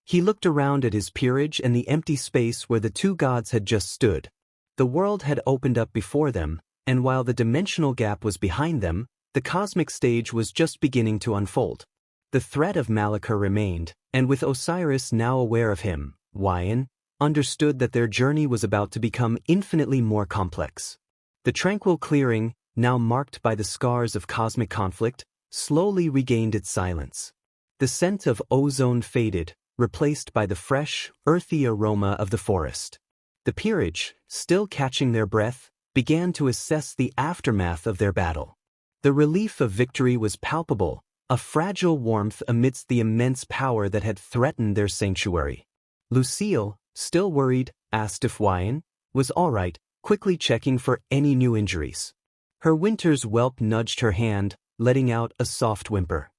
[SPEAKER 1] He looked around at his peerage and the empty space where the two gods had just stood. The world had opened up before them, and while the dimensional gap was behind them, the cosmic stage was just beginning to unfold. The threat of Malachor remained, and with Osiris now aware of him, Yin understood that their journey was about to become infinitely more complex. The tranquil clearing, now marked by the scars of cosmic conflict, slowly regained its silence. The scent of ozone faded, replaced by the fresh, earthy aroma of the forest. The peerage, still catching their breath, began to assess the aftermath of their battle. The relief of victory was palpable, a fragile warmth amidst the immense power that had threatened their sanctuary. Lucille, still worried, asked if Wyan was all right, quickly checking for any new injuries. Her winter's whelp nudged her hand, letting out a soft whimper.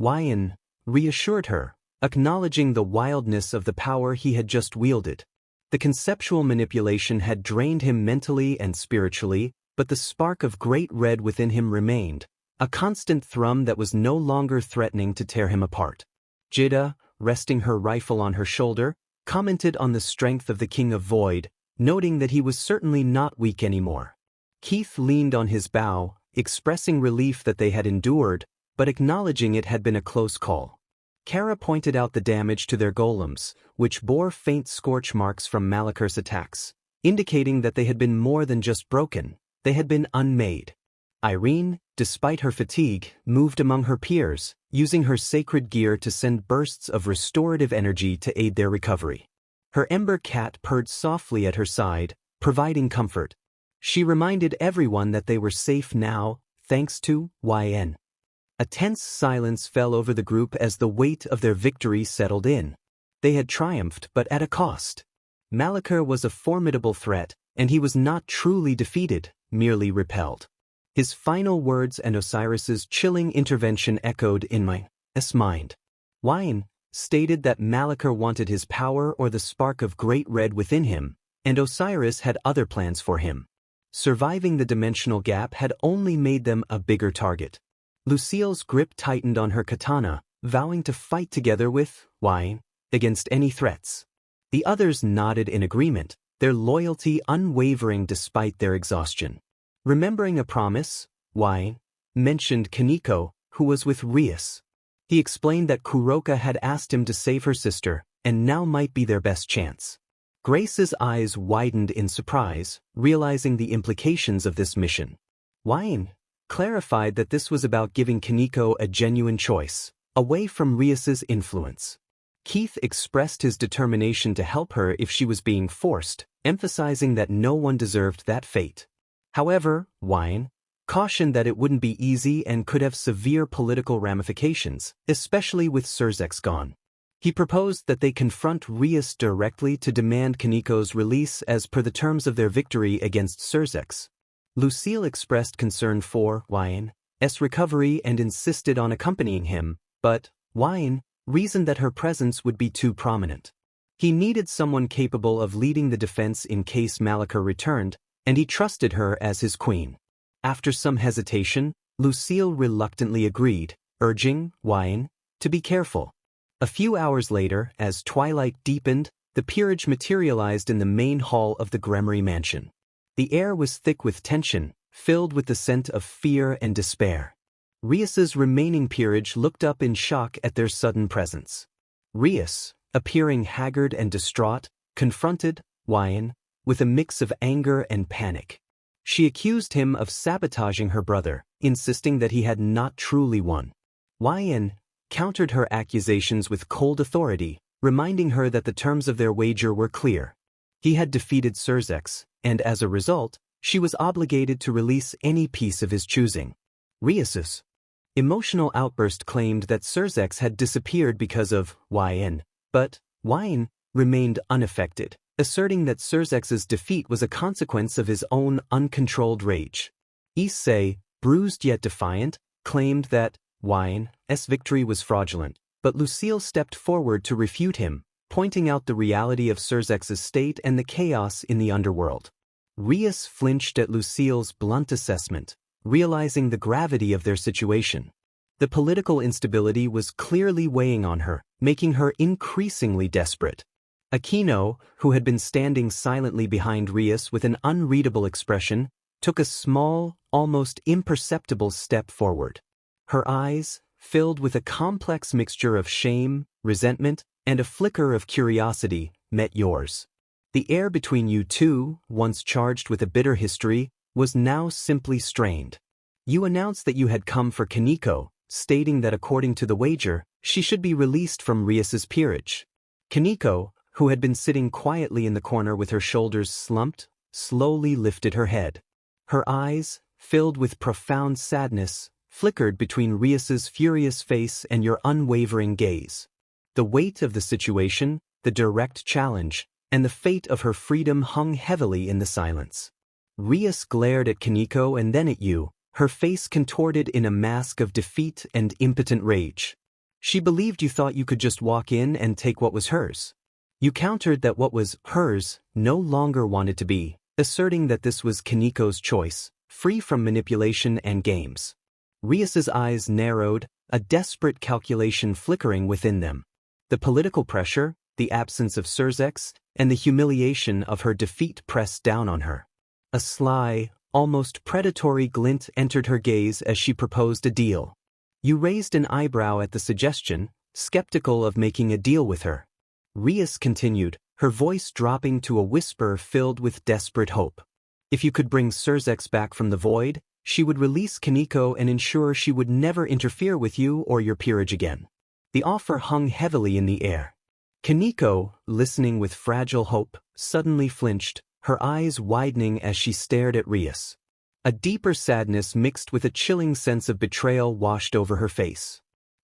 [SPEAKER 1] Wyan reassured her, acknowledging the wildness of the power he had just wielded. The conceptual manipulation had drained him mentally and spiritually, but the spark of great red within him remained, a constant thrum that was no longer threatening to tear him apart. Jida, resting her rifle on her shoulder, commented on the strength of the King of Void, noting that he was certainly not weak anymore. Keith leaned on his bow, expressing relief that they had endured, but acknowledging it had been a close call. Kara pointed out the damage to their golems, which bore faint scorch marks from Malakur's attacks, indicating that they had been more than just broken, they had been unmade. Irene, despite her fatigue, moved among her peers, using her sacred gear to send bursts of restorative energy to aid their recovery. Her ember cat purred softly at her side, providing comfort. She reminded everyone that they were safe now, thanks to YN. A tense silence fell over the group as the weight of their victory settled in. They had triumphed, but at a cost. Malakur was a formidable threat, and he was not truly defeated, merely repelled. His final words and Osiris's chilling intervention echoed in my mind. Wine stated that Malakur wanted his power or the spark of great red within him, and Osiris had other plans for him. Surviving the dimensional gap had only made them a bigger target. Lucille's grip tightened on her katana, vowing to fight together with Wine against any threats. The others nodded in agreement, their loyalty unwavering despite their exhaustion. Remembering a promise, Wine mentioned Kaneko, who was with Rias. He explained that Kuroka had asked him to save her sister, and now might be their best chance. Grace's eyes widened in surprise, realizing the implications of this mission. Wine clarified that this was about giving Kaneko a genuine choice, away from Rias's influence. Keith expressed his determination to help her if she was being forced, emphasizing that no one deserved that fate. However, Wine cautioned that it wouldn't be easy and could have severe political ramifications, especially with Surzex gone. He proposed that they confront Rias directly to demand Kaneko's release as per the terms of their victory against Surzex. Lucille expressed concern for Wine's recovery and insisted on accompanying him, but Wine reasoned that her presence would be too prominent. He needed someone capable of leading the defense in case Malakur returned, and he trusted her as his queen. After some hesitation, Lucille reluctantly agreed, urging Wine to be careful. A few hours later, as twilight deepened, the peerage materialized in the main hall of the Gremory mansion. The air was thick with tension, filled with the scent of fear and despair. Rias's remaining peerage looked up in shock at their sudden presence. Rias, appearing haggard and distraught, confronted Wyan with a mix of anger and panic. She accused him of sabotaging her brother, insisting that he had not truly won. Wyan countered her accusations with cold authority, reminding her that the terms of their wager were clear. He had defeated Surzex, and as a result, she was obligated to release any piece of his choosing. Rias's emotional outburst claimed that Surzex had disappeared because of Wyan, but Wyan remained unaffected, asserting that Surzex's defeat was a consequence of his own uncontrolled rage. Issei, bruised yet defiant, claimed that Wyan's victory was fraudulent, but Lucille stepped forward to refute him, pointing out the reality of Surzex's state and the chaos in the underworld. Rias flinched at Lucille's blunt assessment, realizing the gravity of their situation. The political instability was clearly weighing on her, making her increasingly desperate. Akeno, who had been standing silently behind Rias with an unreadable expression, took a small, almost imperceptible step forward. Her eyes, filled with a complex mixture of shame, resentment, and a flicker of curiosity, met yours. The air between you two, once charged with a bitter history, was now simply strained. You announced that you had come for Kaneko, stating that according to the wager, she should be released from Rias's peerage. Kaneko, who had been sitting quietly in the corner with her shoulders slumped, slowly lifted her head. Her eyes, filled with profound sadness, flickered between Rias's furious face and your unwavering gaze. The weight of the situation, the direct challenge, and the fate of her freedom hung heavily in the silence. Rias glared at Kaneko and then at you, her face contorted in a mask of defeat and impotent rage. She believed you thought you could just walk in and take what was hers. You countered that what was hers no longer wanted to be, asserting that this was Kaneko's choice, free from manipulation and games. Rias's eyes narrowed, a desperate calculation flickering within them. The political pressure, the absence of Surzex, and the humiliation of her defeat pressed down on her. A sly, almost predatory glint entered her gaze as she proposed a deal. You raised an eyebrow at the suggestion, skeptical of making a deal with her. Rias continued, her voice dropping to a whisper filled with desperate hope. If you could bring Surzex back from the void, she would release Kaneko and ensure she would never interfere with you or your peerage again. The offer hung heavily in the air. Kaneko, listening with fragile hope, suddenly flinched, her eyes widening as she stared at Rias. A deeper sadness mixed with a chilling sense of betrayal washed over her face.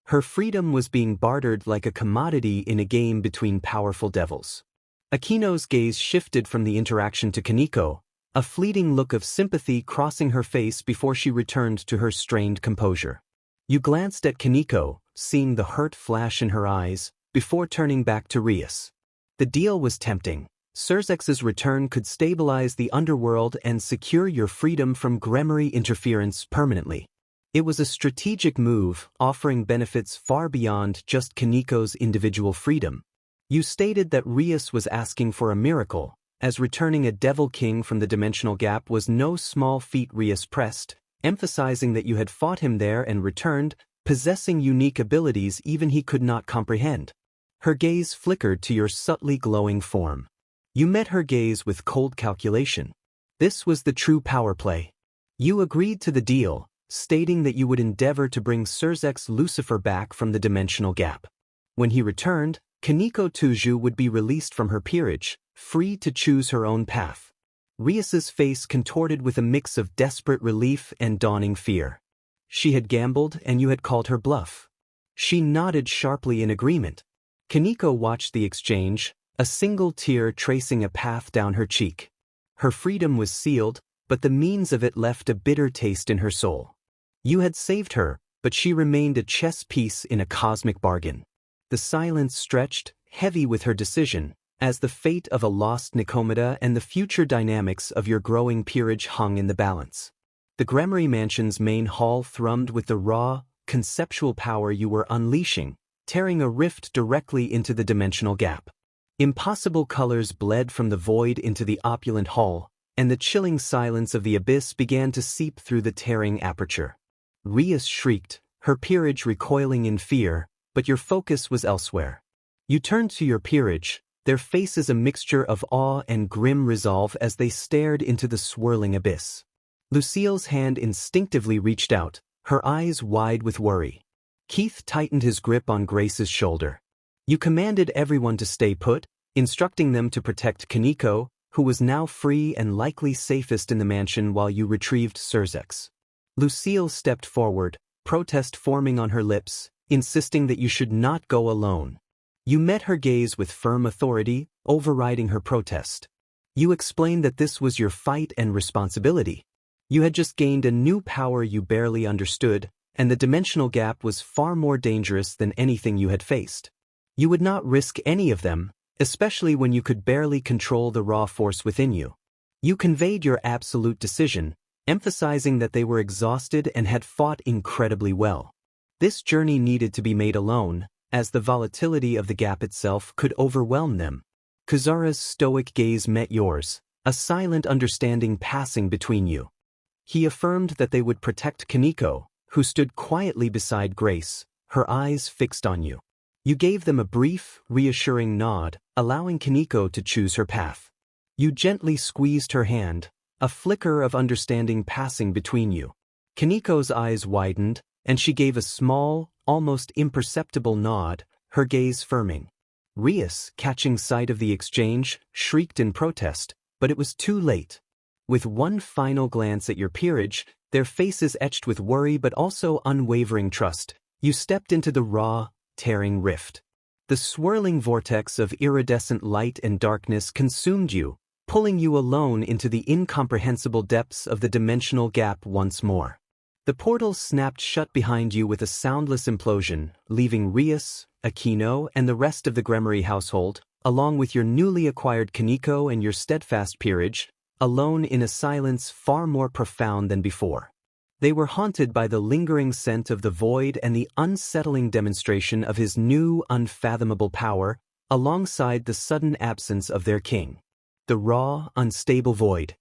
[SPEAKER 1] Her freedom was being bartered like a commodity in a game between powerful devils. Akeno's gaze shifted from the interaction to Kaneko, a fleeting look of sympathy crossing her face before she returned to her strained composure. You glanced at Kaneko, seeing the hurt flash in her eyes, before turning back to Rias. The deal was tempting. Surzex's return could stabilize the underworld and secure your freedom from Gremory interference permanently. It was a strategic move, offering benefits far beyond just Kaneko's individual freedom. You stated that Rias was asking for a miracle, as returning a Devil King from the dimensional gap was no small feat. Rias pressed, emphasizing that you had fought him there and returned, possessing unique abilities even he could not comprehend. Her gaze flickered to your subtly glowing form. You met her gaze with cold calculation. This was the true power play. You agreed to the deal, stating that you would endeavor to bring Surzex Lucifer back from the dimensional gap. When he returned, Kaneko Tuju would be released from her peerage, free to choose her own path. Rias's face contorted with a mix of desperate relief and dawning fear. She had gambled and you had called her bluff. She nodded sharply in agreement. Kaneko watched the exchange, a single tear tracing a path down her cheek. Her freedom was sealed, but the means of it left a bitter taste in her soul. You had saved her, but she remained a chess piece in a cosmic bargain. The silence stretched, heavy with her decision, as the fate of a lost Nicomeda and the future dynamics of your growing peerage hung in the balance. The Gremory Mansion's main hall thrummed with the raw, conceptual power you were unleashing, tearing a rift directly into the dimensional gap. Impossible colors bled from the void into the opulent hall, and the chilling silence of the abyss began to seep through the tearing aperture. Rias shrieked, her peerage recoiling in fear, but your focus was elsewhere. You turned to your peerage, their faces a mixture of awe and grim resolve as they stared into the swirling abyss. Lucille's hand instinctively reached out, her eyes wide with worry. Keith tightened his grip on Grace's shoulder. You commanded everyone to stay put, instructing them to protect Kaneko, who was now free and likely safest in the mansion while you retrieved Surzex. Lucille stepped forward, protest forming on her lips, insisting that you should not go alone. You met her gaze with firm authority, overriding her protest. You explained that this was your fight and responsibility. You had just gained a new power you barely understood, and the dimensional gap was far more dangerous than anything you had faced. You would not risk any of them, especially when you could barely control the raw force within you. You conveyed your absolute decision, emphasizing that they were exhausted and had fought incredibly well. This journey needed to be made alone, as the volatility of the gap itself could overwhelm them. Kuzara's stoic gaze met yours, a silent understanding passing between you. He affirmed that they would protect Kaneko, who stood quietly beside Grace, her eyes fixed on you. You gave them a brief, reassuring nod, allowing Kaneko to choose her path. You gently squeezed her hand, a flicker of understanding passing between you. Kaniko's eyes widened, and she gave a small, almost imperceptible nod, her gaze firming. Rias, catching sight of the exchange, shrieked in protest, but it was too late. With one final glance at your peerage, their faces etched with worry but also unwavering trust, you stepped into the raw, tearing rift. The swirling vortex of iridescent light and darkness consumed you, pulling you alone into the incomprehensible depths of the dimensional gap once more. The portal snapped shut behind you with a soundless implosion, leaving Rias, Akeno, and the rest of the Gremory household, along with your newly acquired Kaniko and your steadfast peerage, alone in a silence far more profound than before. They were haunted by the lingering scent of the void and the unsettling demonstration of his new, unfathomable power, alongside the sudden absence of their king. The raw, unstable void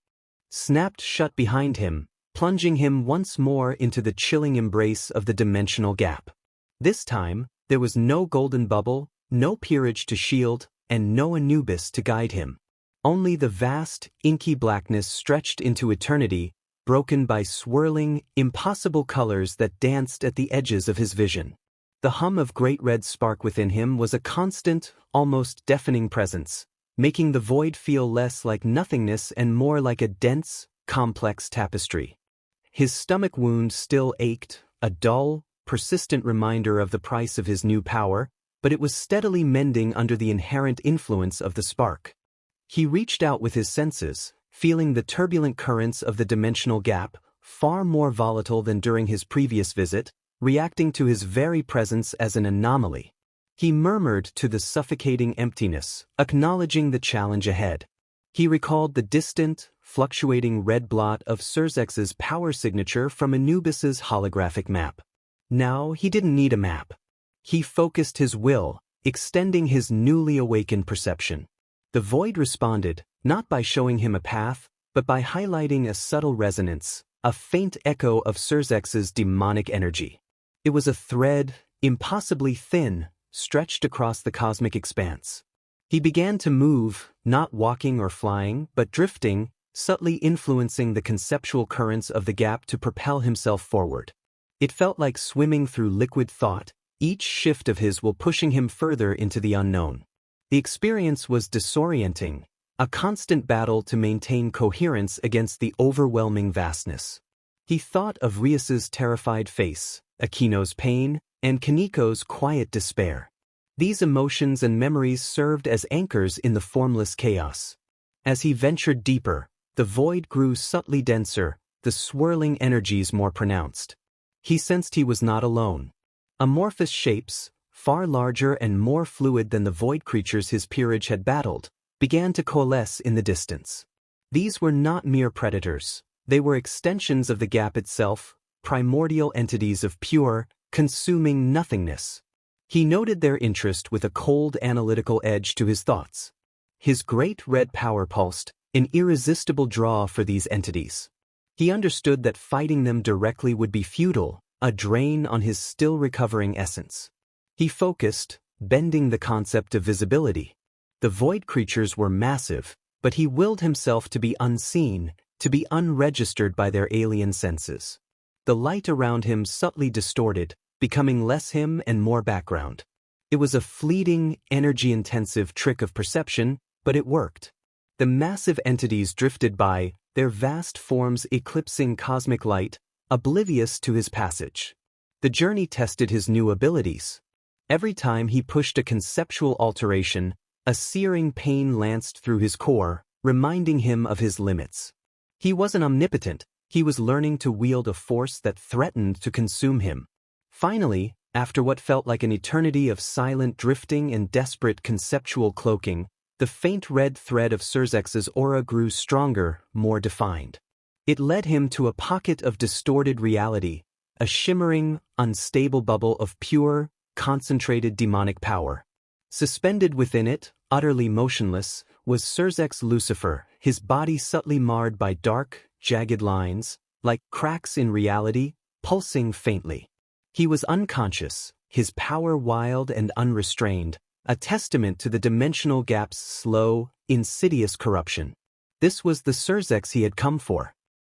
[SPEAKER 1] snapped shut behind him, plunging him once more into the chilling embrace of the dimensional gap. This time, there was no golden bubble, no peerage to shield, and no Anubis to guide him. Only the vast, inky blackness stretched into eternity, broken by swirling, impossible colors that danced at the edges of his vision. The hum of great red spark within him was a constant, almost deafening presence, making the void feel less like nothingness and more like a dense, complex tapestry. His stomach wound still ached, a dull, persistent reminder of the price of his new power, but it was steadily mending under the inherent influence of the spark. He reached out with his senses, feeling the turbulent currents of the dimensional gap, far more volatile than during his previous visit, reacting to his very presence as an anomaly. He murmured to the suffocating emptiness, acknowledging the challenge ahead. He recalled the distant, fluctuating red blot of Surzex's power signature from Anubis's holographic map. Now he didn't need a map. He focused his will, extending his newly awakened perception. The void responded, not by showing him a path, but by highlighting a subtle resonance, a faint echo of Surzex's demonic energy. It was a thread, impossibly thin, stretched across the cosmic expanse. He began to move, not walking or flying, but drifting, subtly influencing the conceptual currents of the gap to propel himself forward. It felt like swimming through liquid thought, each shift of his will pushing him further into the unknown. The experience was disorienting, a constant battle to maintain coherence against the overwhelming vastness. He thought of Rias's terrified face, Akeno's pain, and Kaniko's quiet despair. These emotions and memories served as anchors in the formless chaos. As he ventured deeper, the void grew subtly denser, the swirling energies more pronounced. He sensed he was not alone. Amorphous shapes, far larger and more fluid than the void creatures his peerage had battled, began to coalesce in the distance. These were not mere predators. They were extensions of the gap itself, primordial entities of pure, consuming nothingness. He noted their interest with a cold analytical edge to his thoughts. His great red power pulsed, an irresistible draw for these entities. He understood that fighting them directly would be futile, a drain on his still recovering essence. He focused, bending the concept of visibility. The void creatures were massive, but he willed himself to be unseen, to be unregistered by their alien senses. The light around him subtly distorted, becoming less him and more background. It was a fleeting, energy-intensive trick of perception, but it worked. The massive entities drifted by, their vast forms eclipsing cosmic light, oblivious to his passage. The journey tested his new abilities. Every time he pushed a conceptual alteration, a searing pain lanced through his core, reminding him of his limits. He wasn't omnipotent, he was learning to wield a force that threatened to consume him. Finally, after what felt like an eternity of silent drifting and desperate conceptual cloaking, the faint red thread of Surzex's aura grew stronger, more defined. It led him to a pocket of distorted reality, a shimmering, unstable bubble of pure, concentrated demonic power. Suspended within it, utterly motionless, was Surzex Lucifer, his body subtly marred by dark, jagged lines, like cracks in reality, pulsing faintly. He was unconscious, his power wild and unrestrained, a testament to the dimensional gap's slow, insidious corruption. This was the Surzex he had come for.